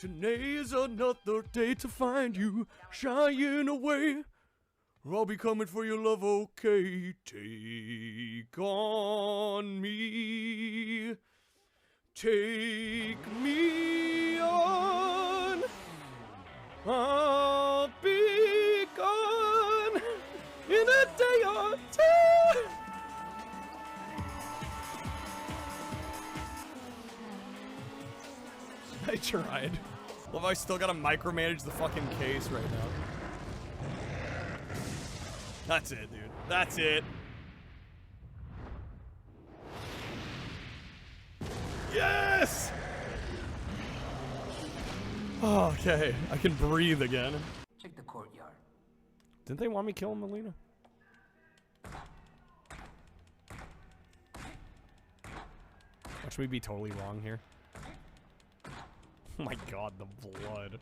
Today's another day to find you shying away. I'll be coming for your love, okay? Take on me. Take me on. I'll be gone in a day or two. I tried. Love how I still gotta micromanage the fucking case right now. That's it, dude. That's it. Yes! Oh, okay, I can breathe again. Check the courtyard. Didn't they want me killing Melina? Watch me be totally wrong here. Oh my god, the blood.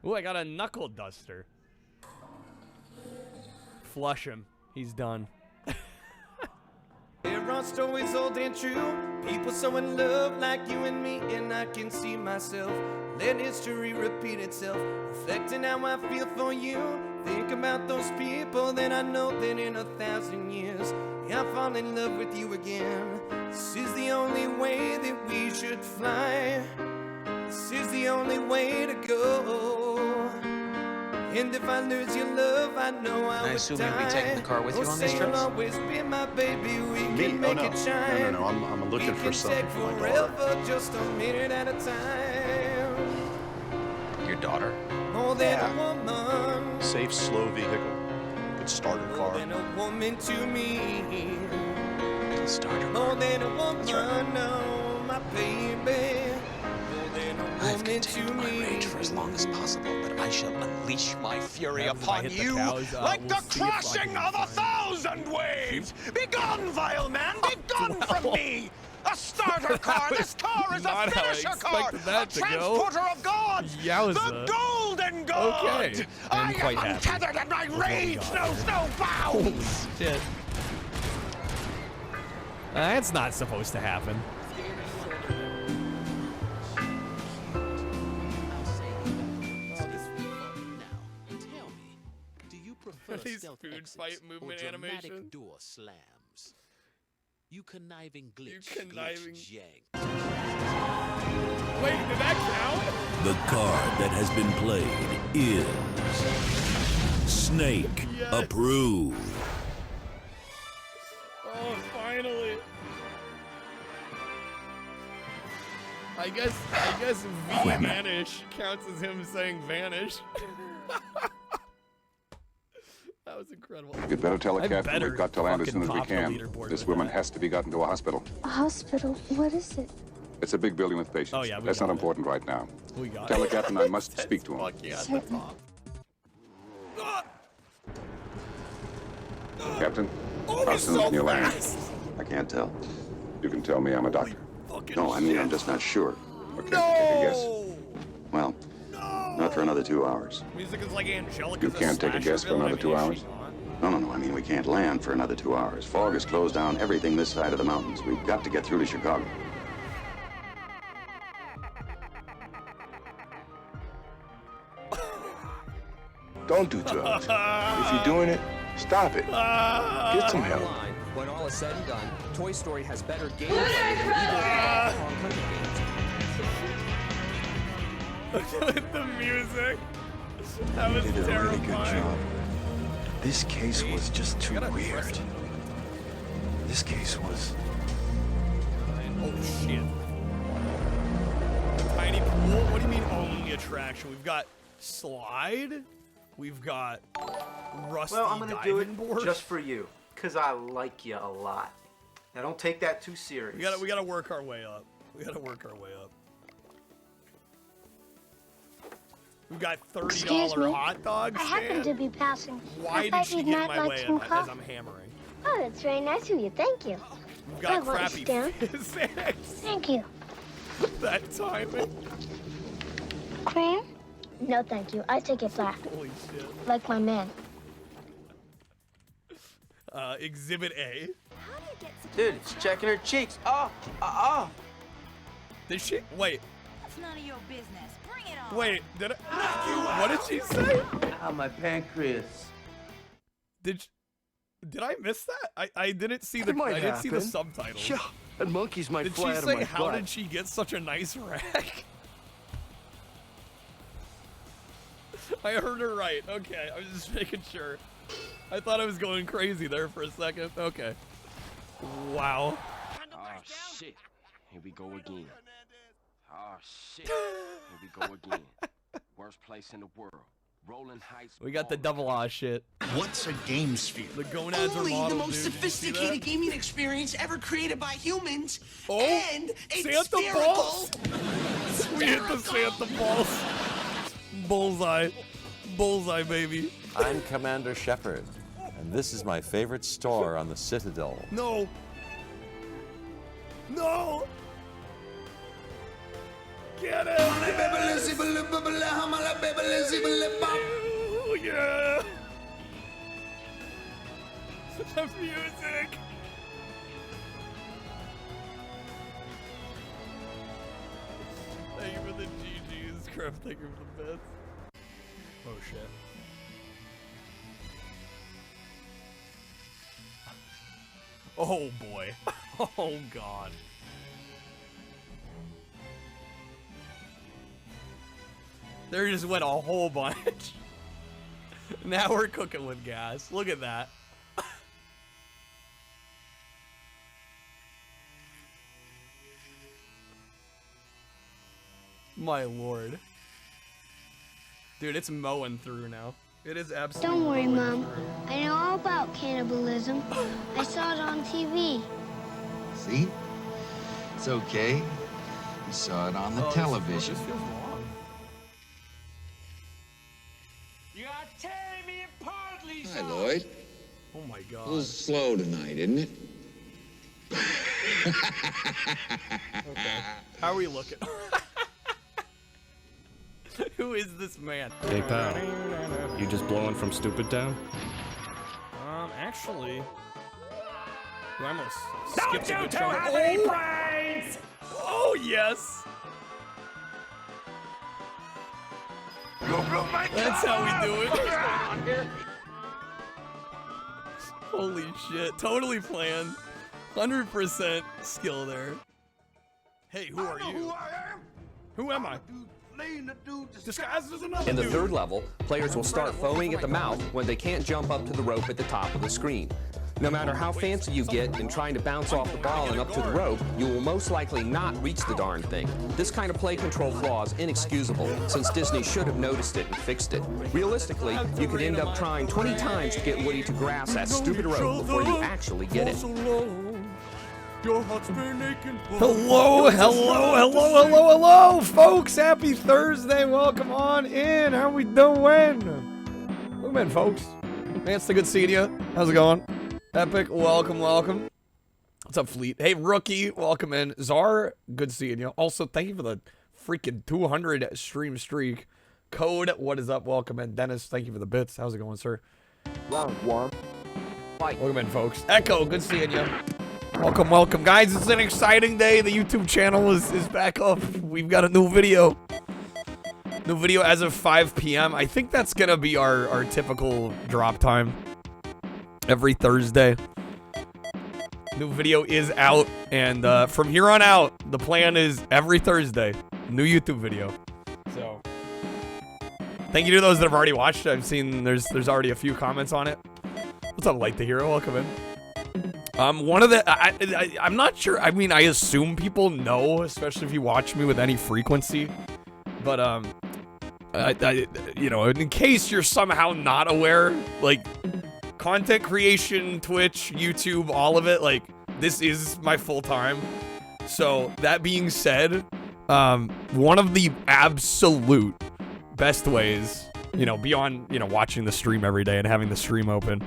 Ooh, I got a knuckle duster. Flush him. He's done. There are stories old and true, people so in love like you and me, and I can see myself. Let history repeat itself, reflecting how I feel for you. Think about those people that I know that in 1,000 years, I'll fall in love with you again. This is the only way that we should fly. This is the only way to go. And if I lose your love, I know I would die. You'll be taking the car with you on these trips? Always be my baby, we can make it shine. No, I'm looking for something for my daughter. Forever, just a minute at a time. Your daughter? More than a woman. Safe, slow vehicle. Could start a car. More than a woman to me. Start a More car. than a woman, right. no, my baby. I've contained my rage for as long as possible, but I shall unleash my fury upon you like the crashing of 1,000 waves! Begone, vile man! Begone from me! A starter car! This car is a finisher car! A transporter of gods! The golden god! Okay. I am untethered and my rage knows no bounds! Holy shit. That's not supposed to happen. These food fight movement animation. Door slams. You conniving glitch. You conniving jank. Wait, did that count? The card that has been played is Snake approved. Oh, finally. I guess vanish counts as him saying vanish. That was incredible. You'd better tell the captain we've got to land as soon as we can. This woman has to be gotten to a hospital. A hospital? What is it? It's a big building with patients. Oh, yeah, that's not important right now. We got Tell the captain I must speak to him. Fuck yeah, at the top. Captain, Oh, how he's soon so can you land? fast. I can't tell. You can tell me I'm a doctor. No, I mean, I'm just not sure. Okay, take a guess. Well, not for another 2 hours. Music is like Angelica. You can't take a guess for another 2 hours? No, I mean, we can't land for another 2 hours. Fog has closed down everything this side of the mountains. We've got to get through to Chicago. Don't do drugs. If you're doing it, stop it. Get some help. When all is said and done, Toy Story has better gameplay than either of the Hong Kong games. Look at the music. That was You did a really good terrifying. job. This case was just too weird. This case was... Oh shit. Tiny pool? What do you mean only attraction? We've got slide. We've got rusty Well, I'm gonna do it board. just for you, cause I like you a lot. Now don't take that too serious. We gotta work our way up. We gotta work our way up. We've got $30 hot dog I happen to be passing. Why did she get in my way as I'm hammering? Oh, that's very nice of you. Thank you. We've got I want crappy to stand. physics. Thank you. That timing. Cream? No, thank you. I take it black. Holy shit. Like my man. Exhibit A. How did Dude, it's checking her cheeks. Oh. Did she? Wait. It's none of your business. Bring it on. Wait, did I? What did she say? Ah, my pancreas. Did I miss that? I didn't see the I didn't see the subtitles. Yeah, and monkeys might Did fly she out say of my how butt. did she get such a nice rack? I heard her right. Okay, I was just making sure. I thought I was going crazy there for a second. Okay. Wow. Oh shit. Here we go again. Oh shit. Here we go again. Worst place in the world. Rolling Heights. We got the double aw shit. What's a game sphere? The gonads are Only models, the most dude. sophisticated gaming experience ever created by humans. Oh, and it's Santa balls. We hit the Santa balls. Bullseye. Bullseye, baby. I'm Commander Shepard, and this is my favorite store on the Citadel. No. No. Get it. Oh, yeah. The music. Thank you for the GG's, Crap. Thank you for the bits. Oh shit. Oh boy. Oh god. There just went a whole bunch. Now we're cooking with gas. Look at that. My lord. Dude, it's mowing through now. It is absolutely. Don't worry, Mom. I know all about cannibalism. I saw it on TV. See? It's okay. You saw it on the television. This feels wrong. You are tearing me apart, Lisa. Hi, Lloyd. Oh my god. A little slow tonight, isn't it? Okay. How are we looking? Who is this man? Hey pal, you just blowing from Stupid Town? Actually, I almost Don't skipped a you good two chunk. have any brains? Oh yes. That's how we do it. Holy shit! Totally planned. 100% skill there. Hey, who are you? Who am I? Disguised as another In the dude. third level, players will start foaming at the mouth when they can't jump up to the rope at the top of the screen. No matter how fancy you get in trying to bounce off the ball and up to the rope, you will most likely not reach the darn thing. This kind of play control flaw is inexcusable, since Disney should have noticed it and fixed it. Realistically, you could end up trying 20 times to get Woody to grasp that stupid rope before you actually get it. Hello, folks. Happy Thursday. Welcome on in. How we doing? Welcome in, folks. Man, it's good seeing you. How's it going? Epic, welcome. What's up, Fleet? Hey, Rookie, welcome in. Czar, good seeing you. Also, thank you for the freaking 200 stream streak. Code, what is up? Welcome in. Dennis, thank you for the bits. How's it going, sir? Round one. Welcome in, folks. Echo, good seeing you. Welcome, guys. It's an exciting day. The YouTube channel is back up. We've got a new video. New video as of 5 p.m. I think that's gonna be our typical drop time. Every Thursday. New video is out, and from here on out, the plan is every Thursday, new YouTube video. So, thank you to those that have already watched. I've seen there's already a few comments on it. What's up, Light the Hero? Welcome in. One of the I'm not sure. I mean, I assume people know, especially if you watch me with any frequency. But you know, in case you're somehow not aware, like content creation, Twitch, YouTube, all of it, like this is my full time. So that being said, one of the absolute best ways, you know, beyond, you know, watching the stream every day and having the stream open,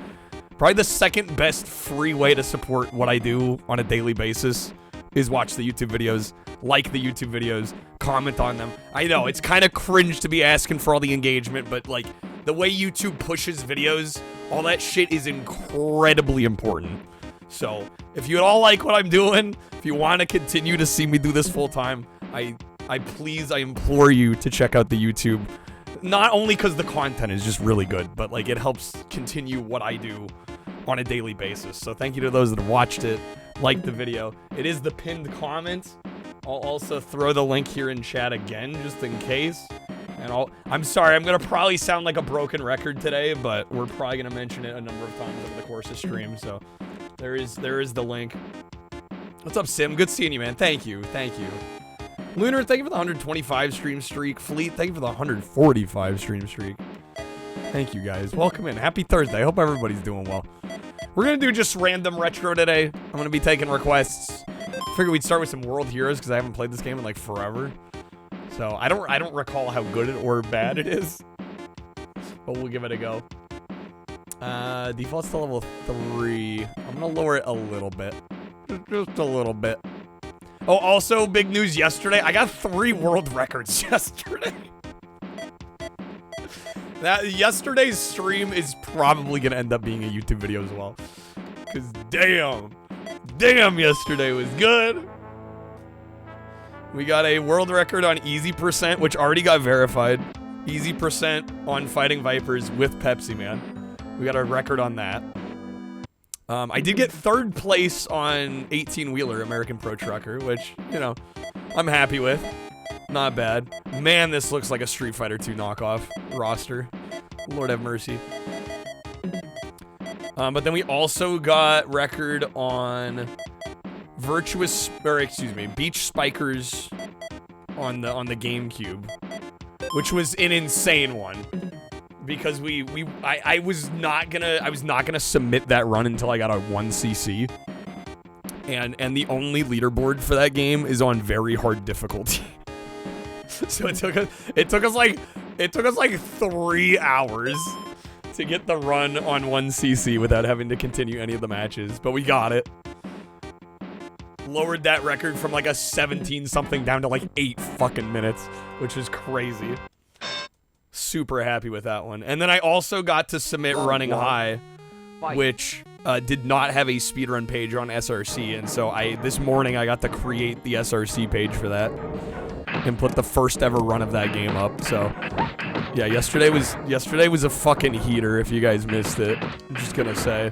probably the second best free way to support what I do on a daily basis is watch the YouTube videos, like the YouTube videos, comment on them. I know, it's kind of cringe to be asking for all the engagement, but like the way YouTube pushes videos, all that shit is incredibly important. So if you at all like what I'm doing, if you want to continue to see me do this full time, I implore you to check out the YouTube. Not only because the content is just really good, but like it helps continue what I do on a daily basis. So thank you to those that have watched it, liked the video. It is the pinned comment. I'll also throw the link here in chat again, just in case. And I'm sorry, I'm gonna probably sound like a broken record today, but we're probably gonna mention it a number of times over the course of stream. So there is the link. What's up, Sim? Good seeing you, man. Thank you. Lunar, thank you for the 125 stream streak. Fleet, thank you for the 145 stream streak. Thank you, guys. Welcome in. Happy Thursday. I hope everybody's doing well. We're gonna do just random retro today. I'm gonna be taking requests. Figured we'd start with some World Heroes because I haven't played this game in like forever. So I don't recall how good or bad it is, but we'll give it a go. Default's to level 3. I'm gonna lower it a little bit, just a little bit. Oh, also big news yesterday. I got 3 world records yesterday. Yesterday's stream is probably gonna end up being a YouTube video as well. Cause damn, yesterday was good. We got a world record on easy percent, which already got verified. Easy percent on fighting Vipers with Pepsi Man. We got a record on that. I did get 3rd place on 18-wheeler American Pro Trucker, which, you know, I'm happy with. Not bad. Man, this looks like a Street Fighter 2 knockoff roster. Lord have mercy. But then we also got record on Beach Spikers on the GameCube, which was an insane one. Because I was not gonna submit that run until I got a 1cc, and the only leaderboard for that game is on very hard difficulty. So it took us like 3 hours to get the run on 1cc without having to continue any of the matches, but we got it. Lowered that record from like a 17 something down to like 8 fucking minutes, which is crazy. Super happy with that one. And then I also got to submit Running High, which did not have a speedrun page on SRC, and so this morning I got to create the SRC page for that and put the first ever run of that game up. So yeah, yesterday was a fucking heater if you guys missed it. I'm just gonna say.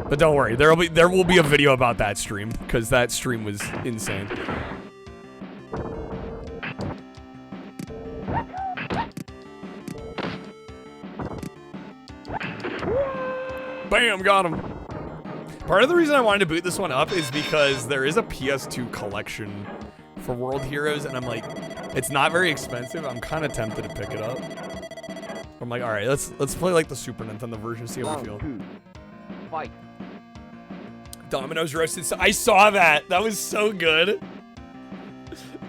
But don't worry, there will be a video about that stream, because that stream was insane. Bam, got him. Part of the reason I wanted to boot this one up is because there is a PS2 collection for World Heroes, and I'm like, it's not very expensive. I'm kind of tempted to pick it up. I'm like, all right, let's play like the Super Nintendo version, see how we feel. Fight. Domino's roasted. I saw that. That was so good.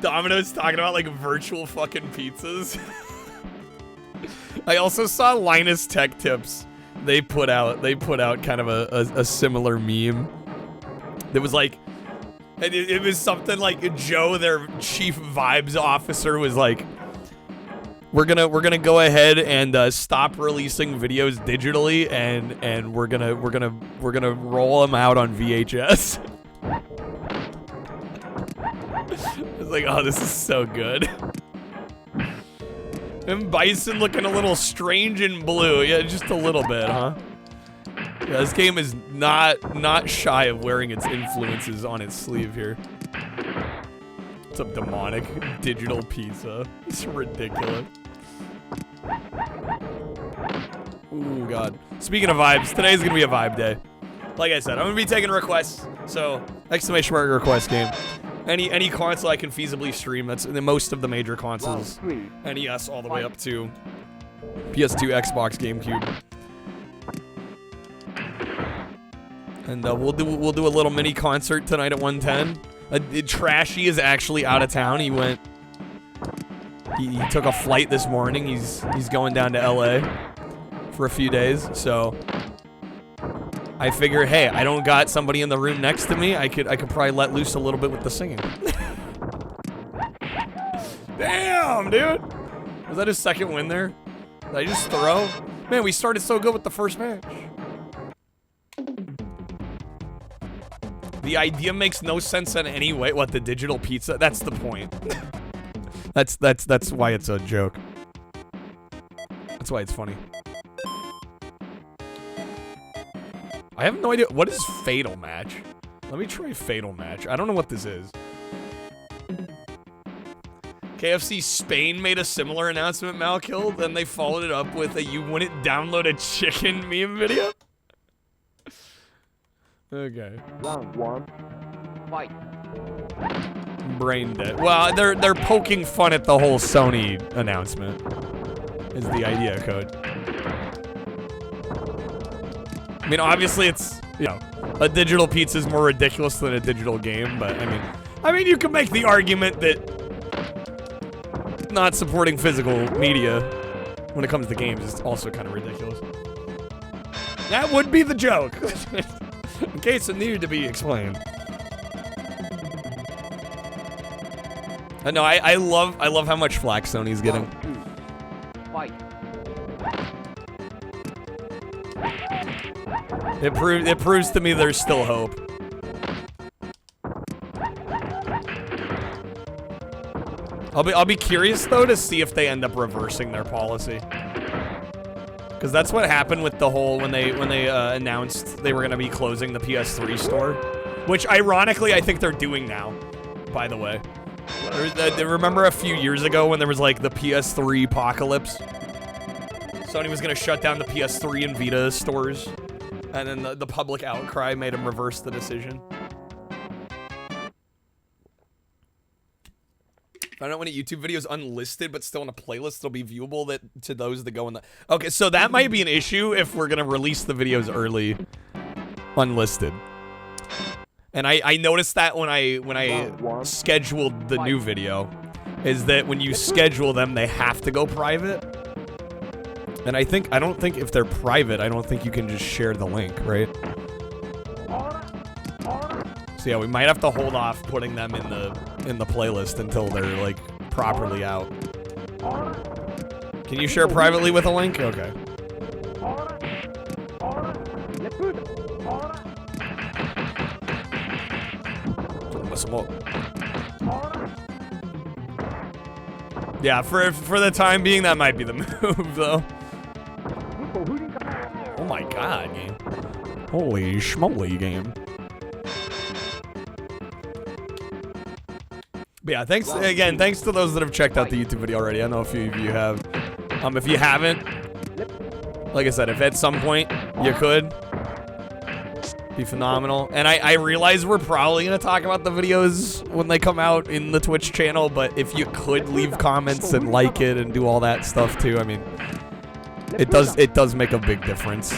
Domino's talking about like virtual fucking pizzas. I also saw Linus Tech Tips. They put out kind of a similar meme. That was like, it was something like Joe, their chief vibes officer, was like, we're gonna go ahead and stop releasing videos digitally, and we're gonna roll them out on VHS. I was like, oh, this is so good. And Bison looking a little strange in blue. Yeah, just a little bit, huh? Yeah, this game is not shy of wearing its influences on its sleeve here. It's a demonic digital pizza. It's ridiculous. Ooh, God. Speaking of vibes, today's gonna be a vibe day. Like I said, I'm gonna be taking requests. So, exclamation mark request game. Any console I can feasibly stream. That's the most of the major consoles. NES all the way up to PS2, Xbox, GameCube. And we'll do a little mini concert tonight at 1:10. Trashy is actually out of town. He took a flight this morning. He's going down to LA for a few days. So I figure, hey, I don't got somebody in the room next to me. I could probably let loose a little bit with the singing. Damn, dude. Was that his second win there? Did I just throw? Man, we started so good with the first match. The idea makes no sense in any way. What, the digital pizza? That's the point. That's why it's a joke. That's why it's funny. I have no idea. What is Fatal Match? Let me try Fatal Match. I don't know what this is. KFC Spain made a similar announcement, Malkill, then they followed it up with a "you wouldn't download a chicken" meme video. Okay. Round one. Fight. Brain dead. Well, they're poking fun at the whole Sony announcement. Is the idea, Code. I mean, obviously it's, you know, a digital pizza is more ridiculous than a digital game, but I mean you can make the argument that not supporting physical media when it comes to games is also kind of ridiculous. That would be the joke. In case it needed to be explained. No, I love how much flack Sony's getting. Fight. It proves to me there's still hope. I'll be curious though to see if they end up reversing their policy. Because that's what happened with the whole when they announced they were going to be closing the PS3 store, which ironically I think they're doing now. By the way, remember a few years ago when there was like the PS3 apocalypse? Sony was going to shut down the PS3 and Vita stores, and then the public outcry made them reverse the decision. Find out when a YouTube video is unlisted but still in a playlist, it'll be viewable to those that go in the... Okay, so that might be an issue if we're going to release the videos early, unlisted. And I noticed that when I scheduled the new video, is that when you schedule them, they have to go private. And I don't think if they're private, I don't think you can just share the link, right? So yeah, we might have to hold off putting them in the playlist until they're like properly out. Can you share privately with a link? Okay. Yeah, for the time being, that might be the move though. Oh my god, game. Holy schmoly, game. But yeah, thanks to those that have checked out the YouTube video already. I know a few of you have. If you haven't, like I said, if at some point you could, be phenomenal. And I realize we're probably gonna talk about the videos when they come out in the Twitch channel, but if you could leave comments and like it and do all that stuff too, I mean, it does make a big difference.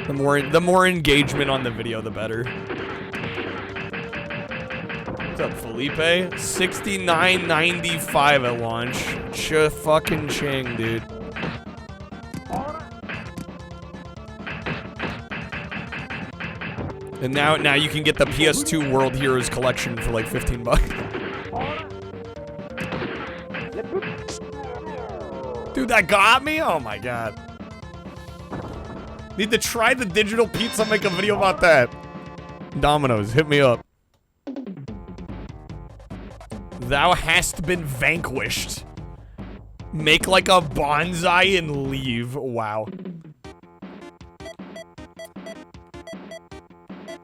The more engagement on the video, the better. What's up, Felipe? 69.95 at launch. Fucking ching, dude. And now you can get the PS2 World Heroes collection for like 15 bucks. Dude, that got me? Oh my god. Need to try the digital pizza, make a video about that. Domino's, hit me up. Thou hast been vanquished. Make like a bonsai and leave. Wow.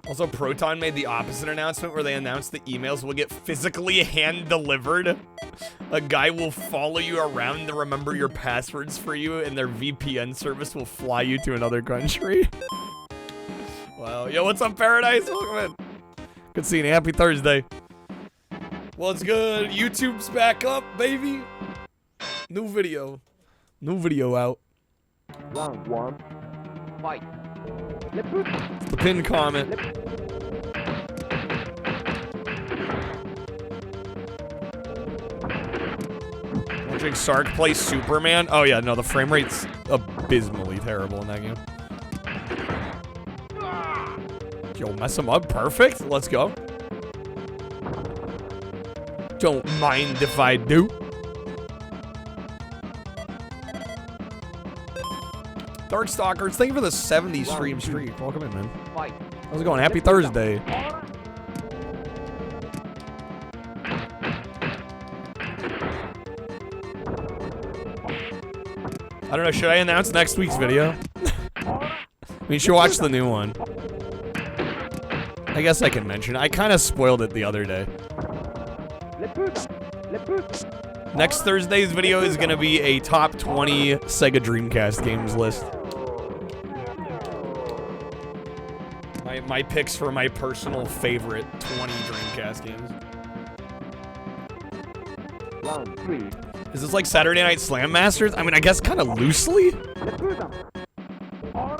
Also, Proton made the opposite announcement where they announced the emails will get physically hand-delivered. A guy will follow you around to remember your passwords for you, and their VPN service will fly you to another country. Wow. Yo, what's up, Paradise? Welcome in. Good seeing you. Happy Thursday. What's good? YouTube's back up, baby. New video. New video out. Round one. Fight. It's the pinned comment. Watching Sark play Superman? Oh yeah, no, the frame rate's abysmally terrible in that game. Yo, mess him up. Perfect. Let's go. Don't mind if I do. Darkstalkers, thank you for the 70 stream streak. Welcome in, man. How's it going? Happy Thursday. I don't know, should I announce next week's video? I mean, you should watch the new one. I guess I can mention. I kind of spoiled it the other day. Next Thursday's video is going to be a top 20 Sega Dreamcast games list. My picks for my personal favorite 20 Dreamcast games. Round 3. Is this like Saturday Night Slam Masters? I mean, I guess kind of loosely.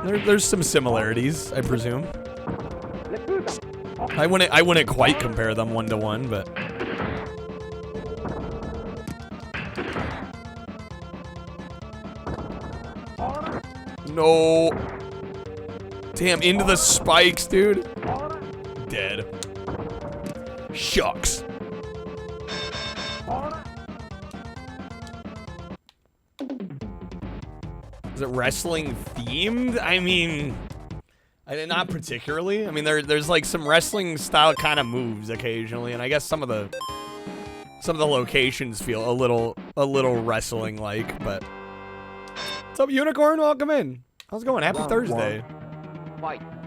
There's some similarities, I presume. I wouldn't quite compare them 1-to-1, but no. Damn, into the spikes, dude. Dead. Shucks. Is it wrestling themed? I mean, not particularly. I mean, there's like some wrestling style kind of moves occasionally, and I guess some of the locations feel a little wrestling like. But what's up, Unicorn? Welcome in. How's it going? Happy Thursday.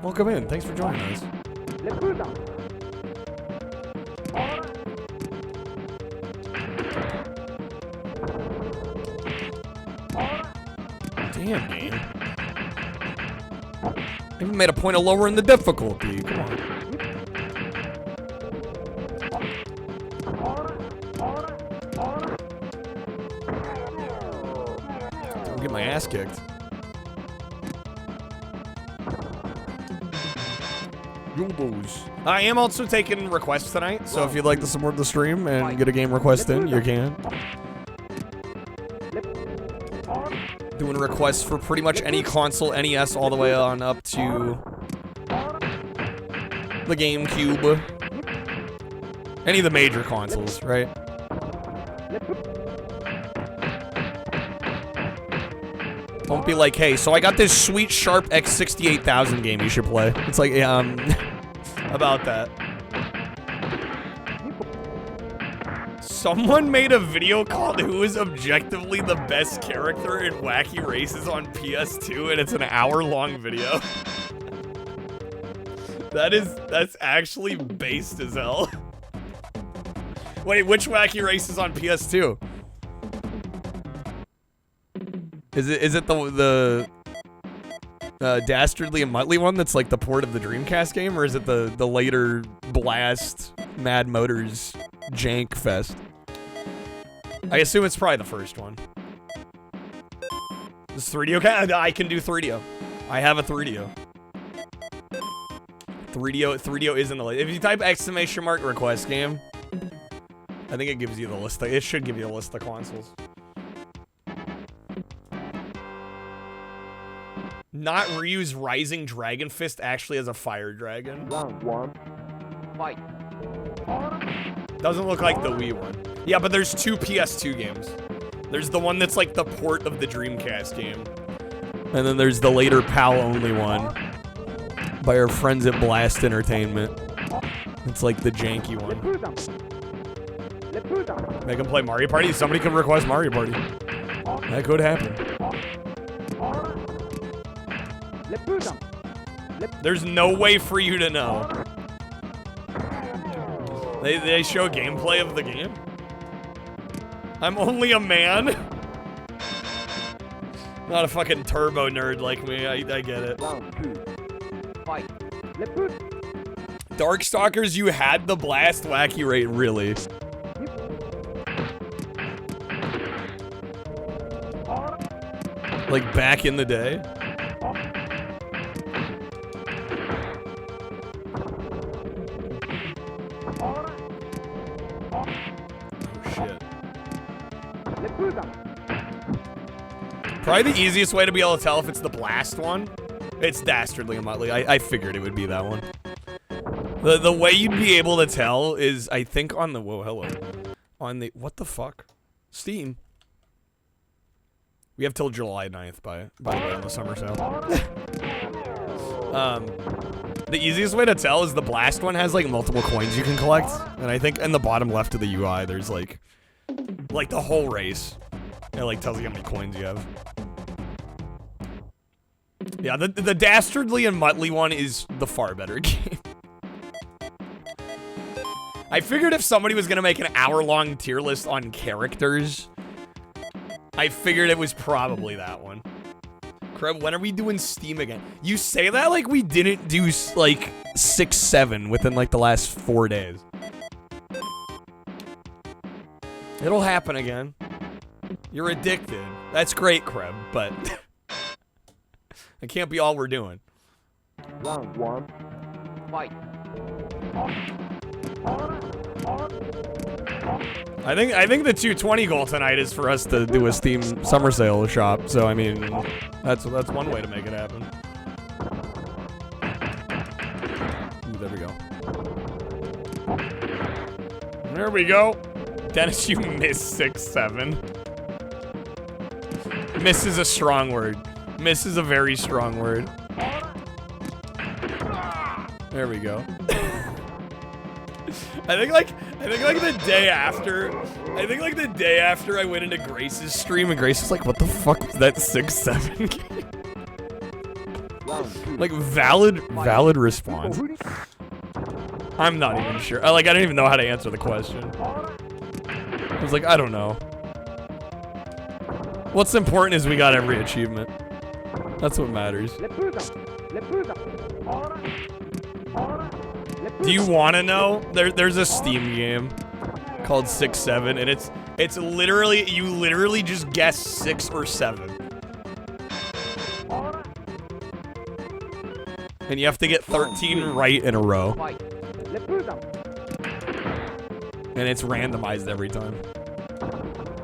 Welcome in. Thanks for joining us. Damn, game. Even made a point of lowering the difficulty. Come on. I'll get my ass kicked. I am also taking requests tonight, so if you'd like to support the stream and get a game request in, you can. Doing requests for pretty much any console, NES, all the way on up to the GameCube. Any of the major consoles, right? Don't be like, hey, so I got this sweet Sharp X68000 game you should play. It's like, yeah, about that. Someone made a video called Who is Objectively the Best Character in Wacky Races on PS2, and it's an hour-long video. That's actually based as hell. Wait, which Wacky Races on PS2? Is it the Dastardly and Muttley one that's like the port of the Dreamcast game, or is it the later Blast Mad Motors Jank Fest? I assume it's probably the first one. Is 3DO? I can do 3DO. I have a 3DO. 3DO is in the list. If you type ! request game, I think it gives you the list. It should give you a list of consoles. Not Ryu's Rising Dragon Fist actually has a fire dragon. Round 1. Fight. Doesn't look like the Wii one. Yeah, but there's two PS2 games. There's the one that's like the port of the Dreamcast game. And then there's the later PAL-only one by our friends at Blast Entertainment. It's like the janky one. Make them play Mario Party? Somebody can request Mario Party. That could happen. There's no way for you to know. They show gameplay of the game? I'm only a man? Not a fucking turbo nerd like me, I get it. Darkstalkers, you had the Blast Wacky Rate, really? Like back in the day? Probably the easiest way to be able to tell if it's the Blast one. It's Dastardly and Muttley. I figured it would be that one. The way you'd be able to tell is, I think, on the... Whoa, hello. On the... What the fuck? Steam. We have till July 9th, by the way, on the summer sale. The easiest way to tell is the Blast one has, like, multiple coins you can collect. And I think in the bottom left of the UI, there's, like the whole race. It, like, tells you how many coins you have. Yeah, the Dastardly and Muttley one is the far better game. I figured if somebody was gonna make an hour-long tier list on characters, I figured it was probably that one. Crab, when are we doing Steam again? You say that like we didn't do, like, 6-7 within, like, the last 4 days. It'll happen again. You're addicted. That's great, Crab, but it can't be all we're doing. Round 1. Fight. I think the 220 goal tonight is for us to do a Steam summer sale shop. So I mean, that's one way to make it happen. Ooh, there we go. There we go. Dennis, you missed 6-7. Miss is a strong word. Miss is a very strong word. There we go. I think like the day after I went into Grace's stream and Grace was like, what the fuck was that 6-7 game? Like valid response. I'm not even sure. I don't even know how to answer the question. I was like, I don't know. What's important is we got every achievement. That's what matters. Do you want to know? There's a Steam game called 6-7, and it's literally, you literally just guess 6 or 7. And you have to get 13 right in a row. And it's randomized every time.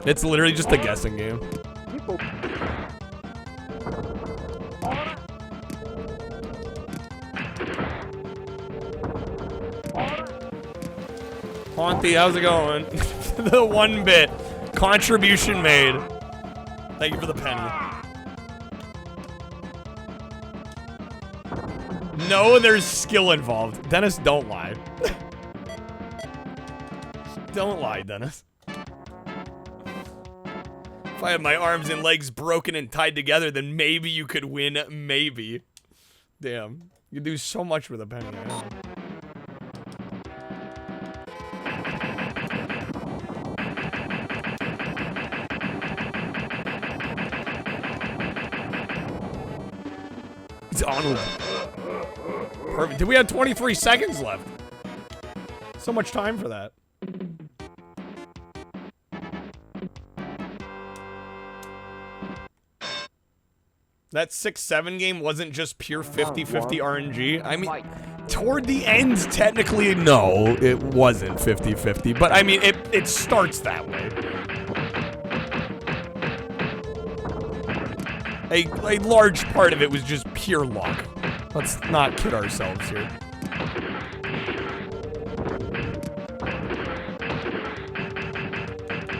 It's literally just a guessing game. Haunty, how's it going? The 1 bit. Contribution made. Thank you for the penny. No, there's skill involved. Dennis, don't lie. Don't lie, Dennis. If I had my arms and legs broken and tied together, then maybe you could win. Maybe. Damn. You do so much with a penny. I know. It's onward. Perfect. Did we have 23 seconds left? So much time for that. That 6-7 game wasn't just pure 50-50 RNG. I mean, toward the end, technically, no, it wasn't 50-50. But, I mean, it starts that way. A large part of it was just pure luck. Let's not kid ourselves here.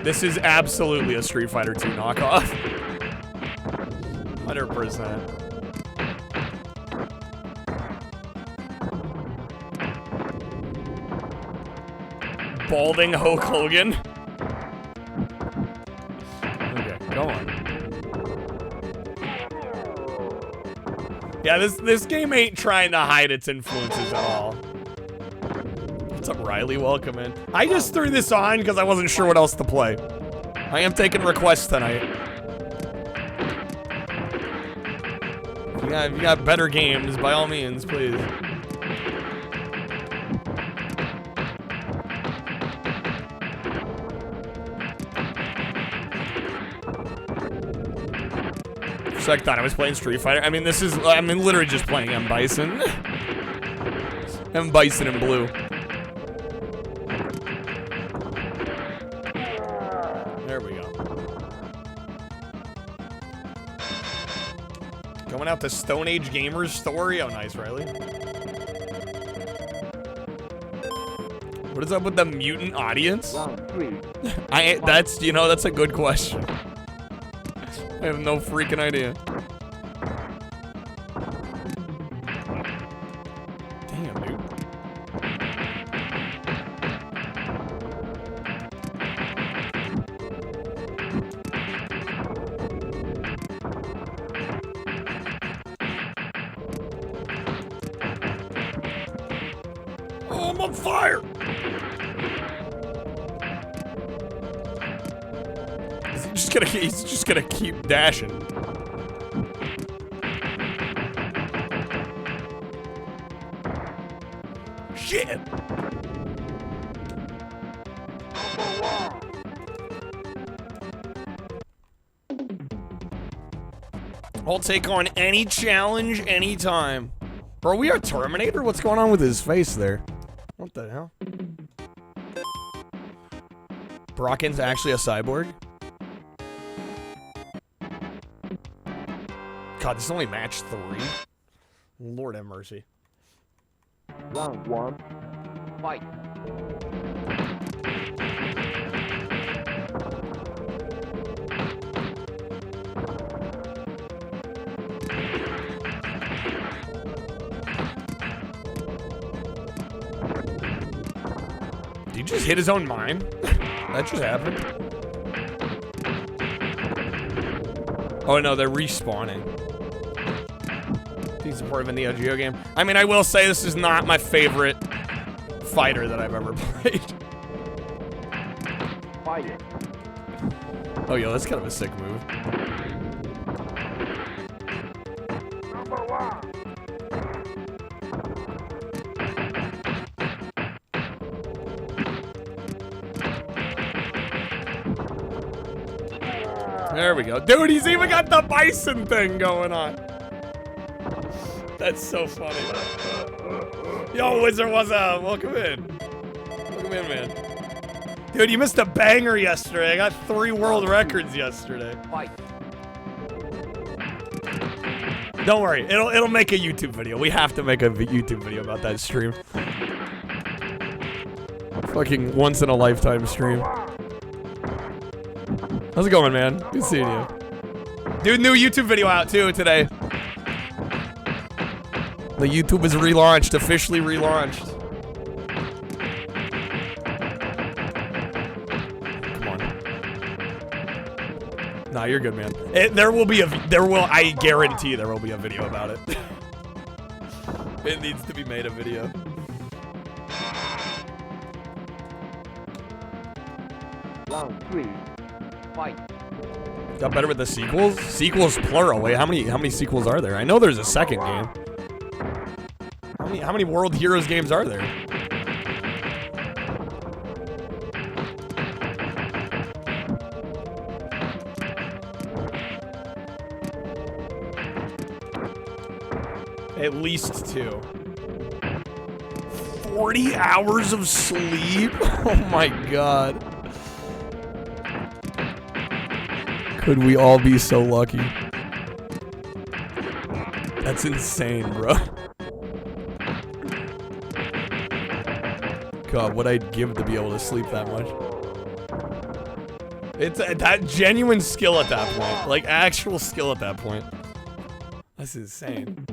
This is absolutely a Street Fighter 2 knockoff. 100%. Balding Hulk Hogan. Okay, go on. Yeah, this game ain't trying to hide its influences at all. What's up, Riley? Welcome in. I just threw this on because I wasn't sure what else to play. I am taking requests tonight. If you got better games, by all means, please. So I thought I was playing Street Fighter. I mean, I'm literally just playing M. Bison. M. Bison in blue. There we go. Going out to Stone Age Gamers Story. Oh, nice, Riley. What is up with the mutant audience? That's a good question. I have no freaking idea. Damn, dude. Oh, I'm on fire! He's just gonna keep dashing. Shit! I'll take on any challenge anytime. Bro, we are Terminator? What's going on with his face there? What the hell? Brocken's actually a cyborg? God, this is only match 3? Lord have mercy. Round 1. Fight. Did he just hit his own mine? That just happened. Oh no, they're respawning. He's part of a Neo Geo game. I mean, I will say this is not my favorite fighter that I've ever played. Fight it. Oh, yo, that's kind of a sick move. Number 1. There we go. Dude, he's even got the bison thing going on. That's so funny. Yo, Wizard, what's up? Welcome in. Welcome in, man. Dude, you missed a banger yesterday. I got 3 world records yesterday. Fight. Don't worry, it'll make a YouTube video. We have to make a YouTube video about that stream. Fucking once in a lifetime stream. How's it going, man? Good seeing you. Dude, new YouTube video out too today. The YouTube is relaunched, officially relaunched. Come on. Nah, you're good, man. I guarantee there will be a video about it. It needs to be made a video. Round 3. Fight. Got better with the sequels? Sequels plural. Wait, how many sequels are there? I know there's a second game. How many World Heroes games are there? At least 2. 40 hours of sleep? Oh my god. Could we all be so lucky? That's insane, bro. God, what I'd give to be able to sleep that much. It's that genuine skill at that point. Like, actual skill at that point. That's insane.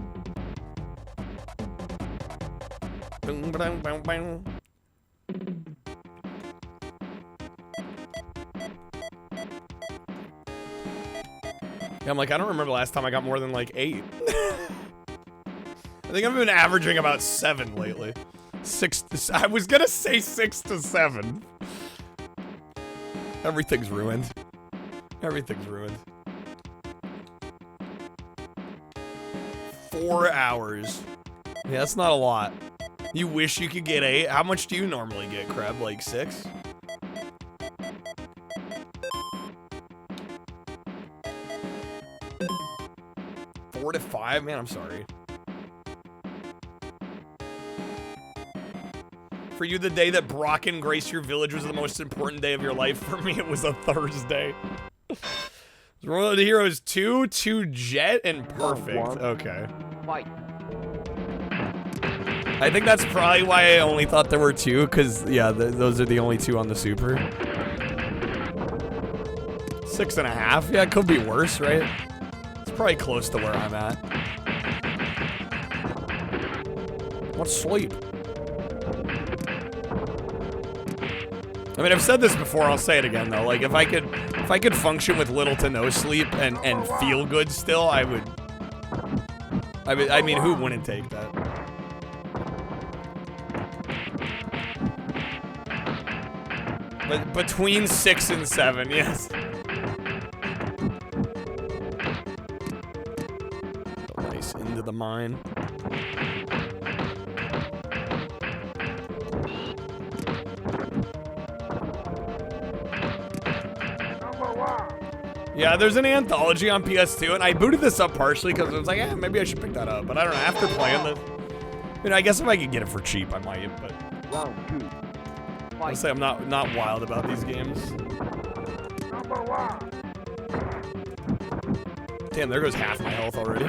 Yeah, I'm like, I don't remember the last time I got more than like 8. I think I've been averaging about 7 lately. 6 I was gonna say 6 to 7. Everything's ruined. Everything's ruined. 4 hours. Yeah, that's not a lot. You wish you could get 8? How much do you normally get, Crab? Like 6? Four to 5? Man, I'm sorry. For you, the day that Brocken graced your village was the most important day of your life. For me, it was a Thursday. World Heroes 2, 2 Jet, and Perfect. Okay. Fight. I think that's probably why I only thought there were 2, because, yeah, those are the only 2 on the Super. 6.5? Yeah, it could be worse, right? It's probably close to where I'm at. What's sleep? I mean, I've said this before, I'll say it again though. Like if I could function with little to no sleep and feel good still, I would. I mean, who wouldn't take that? But between 6 and 7, yes. Nice into the mine. Yeah, there's an anthology on PS2, and I booted this up partially because I was like, eh, maybe I should pick that up. But I don't know, after playing this, I mean, I guess if I could get it for cheap, I might, but I'll say I'm not wild about these games. Damn, there goes half my health already.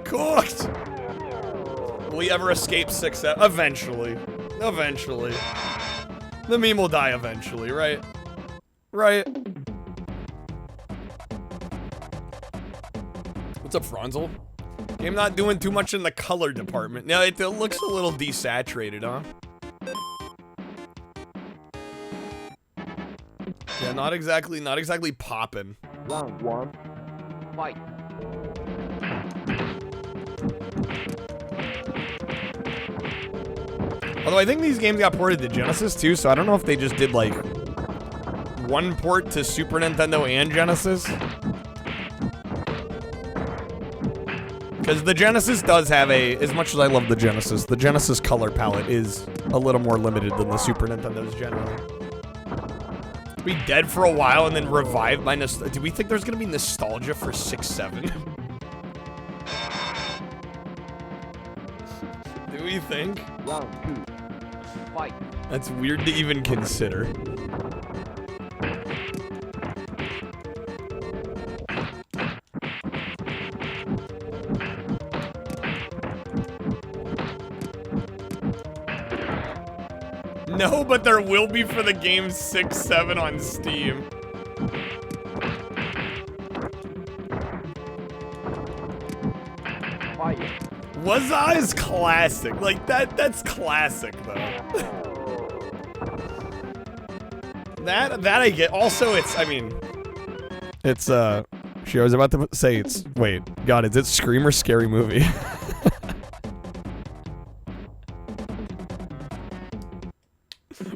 Cooked! Will we ever escape 6? Eventually. Eventually. The meme will die eventually, right? Right? What's up, Franzel? Game not doing too much in the color department. Now it looks a little desaturated, huh? Yeah, not exactly popping. Round 1. Fight. Although I think these games got ported to Genesis too, so I don't know if they just did like one port to Super Nintendo and Genesis. Because the Genesis does have as much as I love the Genesis color palette is a little more limited than the Super Nintendo's generally. We dead for a while and then revived by nostalgia. Do we think there's gonna be nostalgia for 6-7? Do we think? Round 2. Fight. That's weird to even consider. No, but there will be for the game 6-7 on Steam. Waza is classic. Like that's classic though. that I get. Also, it's I was about to say it's wait, God, is it Scream or Scary Movie?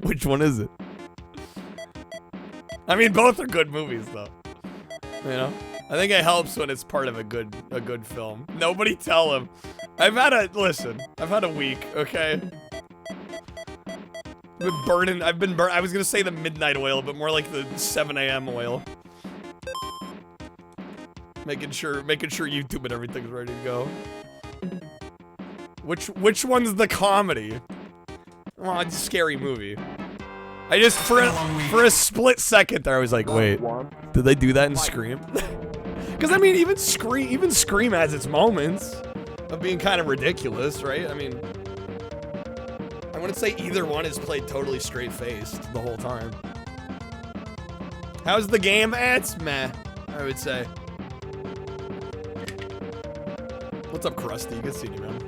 Which one is it? I mean, both are good movies though. You know? I think it helps when it's part of a good film. Nobody tell him. I've had a week, okay? I've been burning, I was gonna say the midnight oil, but more like the 7 a.m. oil. Making sure YouTube and everything's ready to go. Which one's the comedy? Well, it's a Scary Movie. I just, for a split second there, I was like, wait, did they do that in Scream? Because, I mean, even Scream has its moments of being kind of ridiculous, right? I mean, I wouldn't say either one is played totally straight-faced the whole time. How's the game? It's meh, I would say. What's up, Krusty? Good seeing you, man.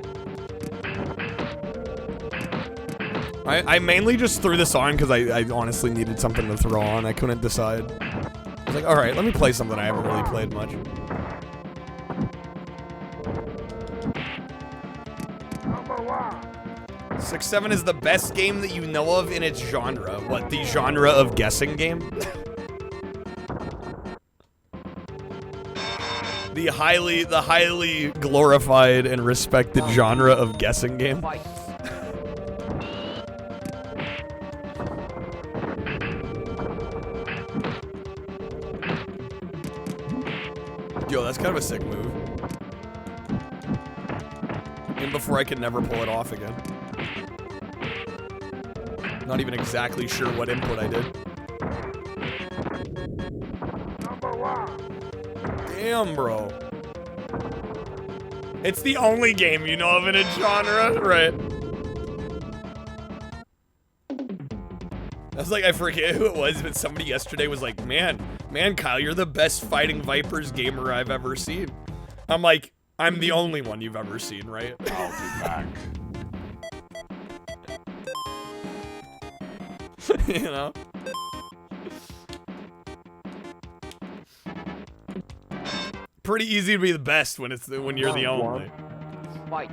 I mainly just threw this on because I honestly needed something to throw on. I couldn't decide. I was like, alright, let me play something I haven't really played much. Number 1. 6-7 is the best game that you know of in its genre. What, the genre of guessing game? The highly glorified and respected genre of guessing game. Yo, that's kind of a sick move. And before I could never pull it off again. Not even exactly sure what input I did. Damn, bro. It's the only game you know of in a genre, right? I was like, I forget who it was, but somebody yesterday was like, man, Kyle, you're the best Fighting Vipers gamer I've ever seen. I'm like, I'm the only one you've ever seen, right? I'll be back. You know? Pretty easy to be the best when you're the only. Fight.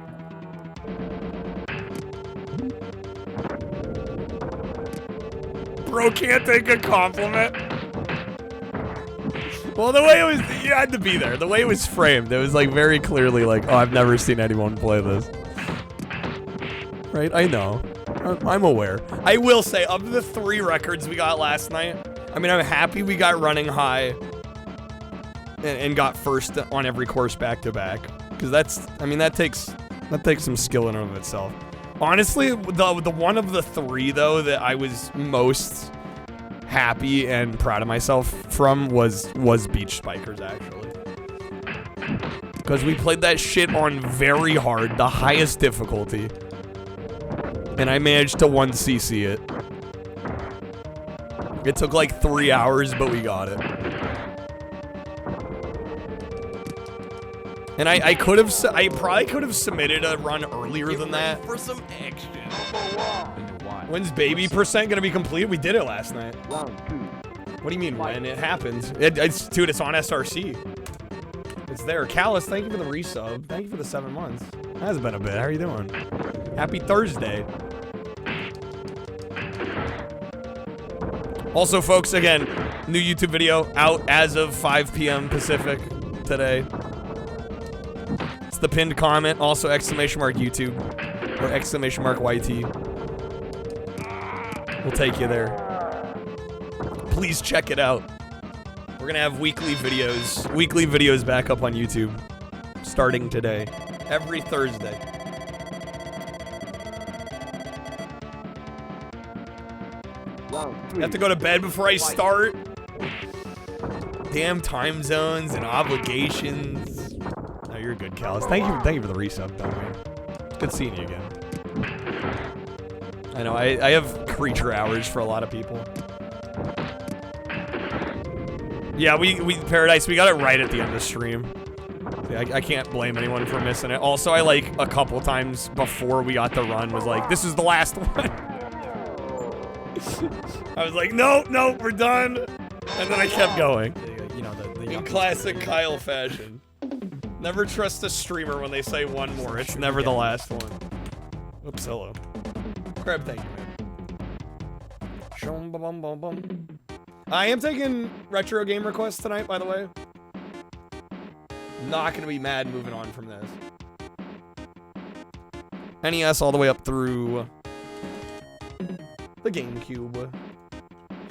Bro can't take a compliment. Well, the way it was, you had to be there. The way it was framed, it was like very clearly like, oh, I've never seen anyone play this. Right? I know. I'm aware. I will say, of the 3 records we got last night, I mean, I'm happy we got running high and got first on every course back to back. Because that's, I mean, that takes some skill in and of itself. Honestly, the one of the 3 though that I was most happy and proud of myself from was Beach Spikers, actually. Because we played that shit on very hard, the highest difficulty. And I managed to 1cc it. It took like 3 hours, but we got it. And I probably could have submitted a run earlier than that. For some action. When's baby percent gonna be complete? We did it last night. What do you mean when? It happens. Dude, it's on SRC. It's there. Callus, thank you for the resub. Thank you for the 7 months. That has been a bit. How are you doing? Happy Thursday. Also, folks, again, new YouTube video out as of 5 p.m. Pacific today. It's the pinned comment. Also, exclamation mark YouTube or exclamation mark YT. We'll take you there. Please check it out. We're gonna have weekly videos back up on YouTube starting today, every Thursday. I have to go to bed before I start. Damn time zones and obligations. Oh, you're good, Callus. Thank you for the resub, though, man. Good seeing you again. I know I have creature hours for a lot of people. Yeah, we Paradise, we got it right at the end of the stream. Yeah, I can't blame anyone for missing it. Also, I like a couple times before we got the run was like, this is the last one. I was like, no, we're done. And then I kept going. You know, in classic Kyle fashion. Never trust a streamer when they say one more. It's never the last one. Oops, hello. Crab, thank you, man. I am taking retro game requests tonight, by the way. Not gonna be mad moving on from this. NES all the way up through the GameCube.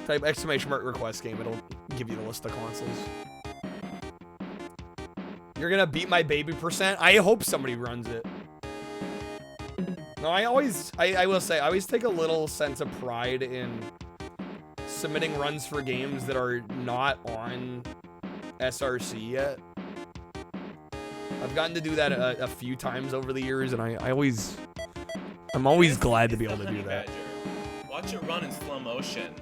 Type exclamation mark request game, it'll give you the list of consoles. You're gonna beat my baby percent? I hope somebody runs it. No, I will say, I always take a little sense of pride in submitting runs for games that are not on SRC yet. I've gotten to do that a few times over the years, and I'm always glad to be able to do that. Watch it run in slow motion.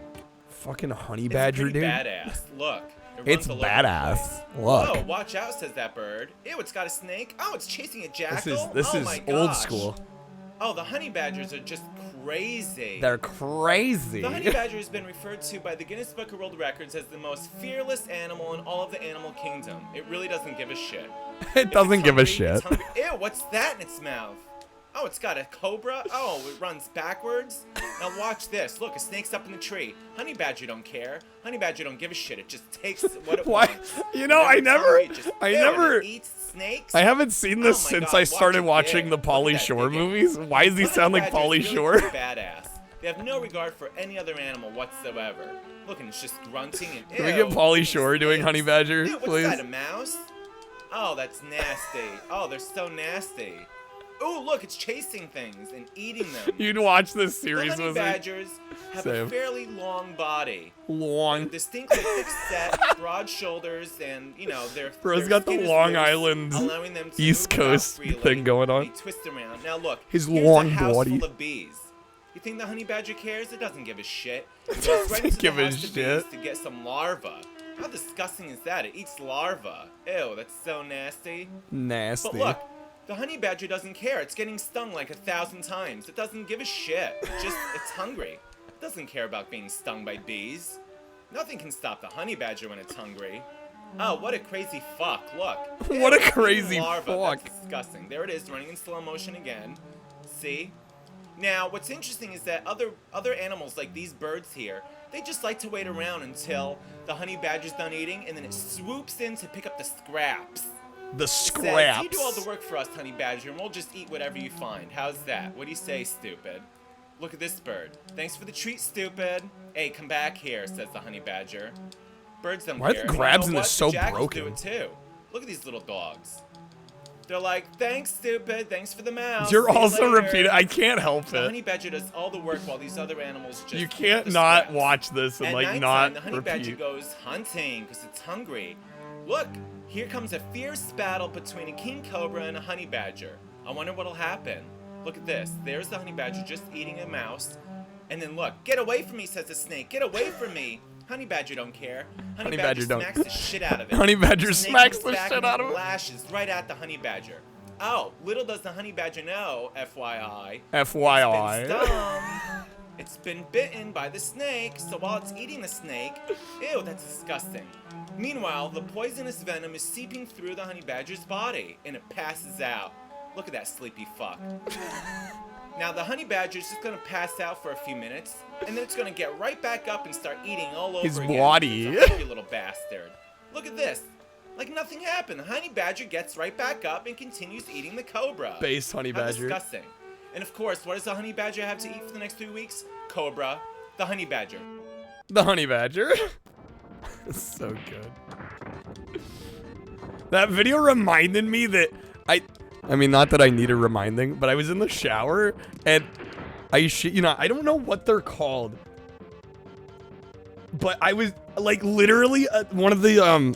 Fucking honey badger, dude. Badass. Look. It's badass. Look. Oh, watch out, says that bird. Ew, it's got a snake. Oh, it's chasing a jackal. This is old school. Oh, the honey badgers are just crazy. They're crazy. The honey badger has been referred to by the Guinness Book of World Records as the most fearless animal in all of the animal kingdom. It really doesn't give a shit. It doesn't give a shit. Ew, what's that in its mouth? Oh, it's got a cobra. Oh, it runs backwards. Now watch this. Look, a snake's up in the tree. Honey badger don't care. Honey badger don't give a shit. It just takes what it wants. You know, I never eats snakes. I haven't seen this since I started watching the Pauly Shore movies. Why does he sound like Pauly Shore? Badass. They have no regard for any other animal whatsoever. Look, and it's just grunting and Can we get Pauly Shore doing honey badger, Ew, what's please? that, a mouse? Oh, that's nasty. Oh, they're so nasty. Ooh, look, it's chasing things and eating them. You'd watch this The series honey with me. badgers have a fairly long body. Long. Distinctly thick set, broad shoulders, and, you know, Bro's their got the skin is Long loose, Island allowing them to East move about Coast freely. thing going on. They twist around. Now look, His here's long a house body. full of bees. You think the honey badger cares? It doesn't give a shit. It It goes right doesn't into give the a house of shit. bees to get some larvae. How disgusting is that? It eats larvae. Ew, that's so nasty. Nasty. But look, the honey badger doesn't care. It's getting stung like 1,000 times. It doesn't give a shit. It's hungry. It doesn't care about being stung by bees. Nothing can stop the honey badger when it's hungry. Oh, what a crazy fuck. Look. What a Ew, crazy larva. fuck. That's disgusting. There it is, running in slow motion again. See? Now, what's interesting is that other animals, like these birds here, they just like to wait around until the honey badger's done eating, and then it swoops in to pick up the scraps. The It says, scraps. you do all the work for us, honey badger, and we'll just eat whatever you find. How's that? What do you say, stupid? Look at this bird. Thanks for the treat, stupid. Hey, come back here, says the honey badger. Birds don't Why are care. the And you grabs know in what? this so The jackals broken? do it too. Look at these little dogs. They're like, thanks, stupid. Thanks for the mouse. You're See you also later." repeating. I can't help The it. honey badger does all the work while these other animals just You eat can't the not scraps. watch this and At like nighttime, not the honey badger repeat. goes hunting because it's hungry. Look, here comes a fierce battle between a king cobra and a honey badger. I wonder what'll happen. Look at this. There's the honey badger just eating a mouse. And then look, get away from me, says the snake. Get away from me. Honey badger don't care. Honey badger don't. smacks the shit out of it. Honey badger The snake smacks comes the back shit and out of it. lashes right at the honey badger. Oh, little does the honey badger know, FYI. FYI. It's been stung. It's been bitten by the snake, so while it's eating the snake, ew, that's disgusting. Meanwhile, the poisonous venom is seeping through the honey badger's body, and it passes out. Look at that sleepy fuck. Now, the honey badger is just gonna pass out for a few minutes, and then it's gonna get right back up and start eating all over His again. body. It's a hungry little bastard. Look at this. Like nothing happened. The honey badger gets right back up and continues eating the cobra. Base honey How badger. disgusting. And of course, what does the honey badger have to eat for the next 3 weeks? Cobra. The honey badger. The honey badger. So good. That video reminded me that I mean, not that I need a reminding, but I was in the shower and I don't know what they're called, but I was like literally one of the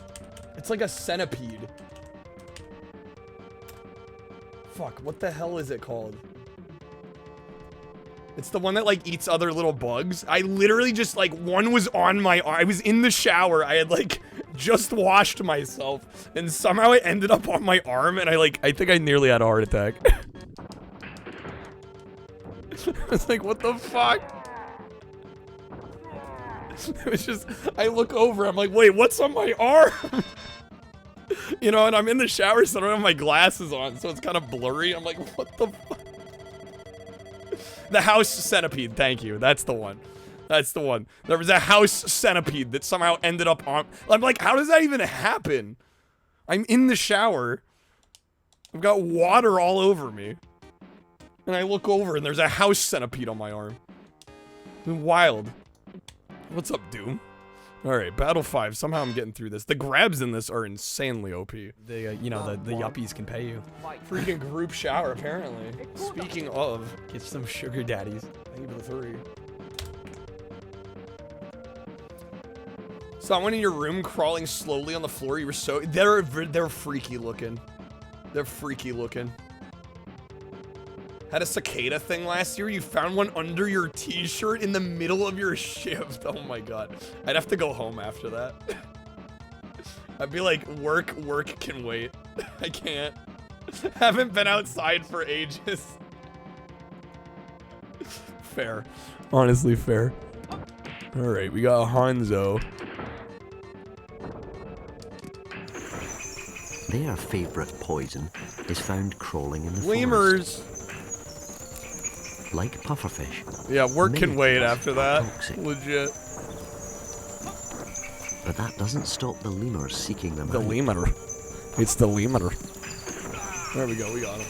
it's like a centipede. Fuck, what the hell is it called? It's the one that like eats other little bugs. I literally just like one was on my arm. I was in the shower. I had like just washed myself and somehow it ended up on my arm and I think I nearly had a heart attack. I was like, what the fuck? It was just, I look over, I'm like, wait, what's on my arm? You know, and I'm in the shower, so I don't have my glasses on, so it's kind of blurry. I'm like, what the fuck? The house centipede, thank you. That's the one. That's the one. There was a house centipede that somehow ended up on... I'm like, how does that even happen? I'm in the shower. I've got water all over me. And I look over and there's a house centipede on my arm. Wild. What's up, Doom? Alright, Battle 5. Somehow I'm getting through this. The grabs in this are insanely OP. The yuppies can pay you. Freaking group shower, apparently. Speaking of, get some sugar daddies. Thank you for the 3. Someone in your room crawling slowly on the floor. You were so... They're freaky looking. They're freaky looking. Had a cicada thing last year. You found one under your t-shirt in the middle of your shift. Oh my god. I'd have to go home after that. I'd be like, work can wait. I can't. Haven't been outside for ages. Fair. Honestly, fair. Alright, we got Hanzo. Their favorite poison is found crawling in the Lemurs. forest. Like pufferfish. Yeah, work can many wait are after that. toxic. Legit. But that doesn't stop the lemurs seeking them The out. lemur. It's the lemur. There we go, we got him.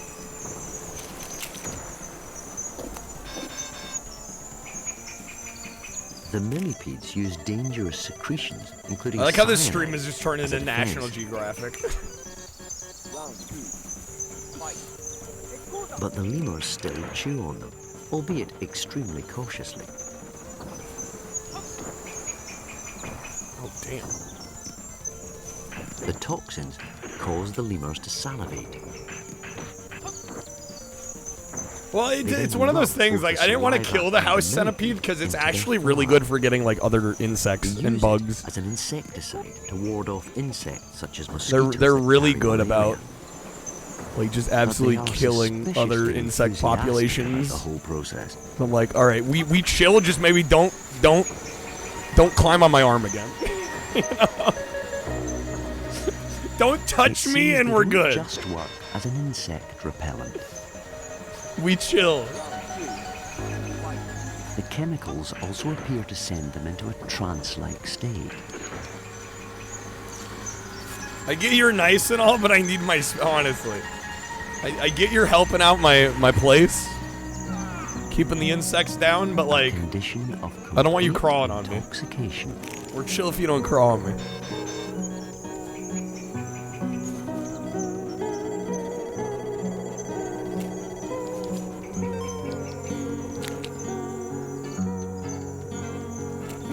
The millipedes use dangerous secretions, including I like how this cyanide, stream is just turned as into a National defense. Geographic. But the lemurs still chew on them, albeit extremely cautiously. Oh, damn. The toxins cause the lemurs to salivate. Well, it's one of those things, like, I didn't want to kill the house centipede because it's actually really good for getting, like, other insects and bugs. As an insecticide to ward off insects such as mosquitoes. They're really good about, like, just absolutely killing other insect populations. The whole process. So I'm like, all right, we chill, just maybe don't climb on my arm again. You know? Don't touch me and we're good. Just work as an insect repellent. We chill. The chemicals also appear to send them into a trance-like state. I get you're nice and all, but I need my, honestly. I get you're helping out my place, keeping the insects down, but like, I don't want you crawling on me. We're chill if you don't crawl on me.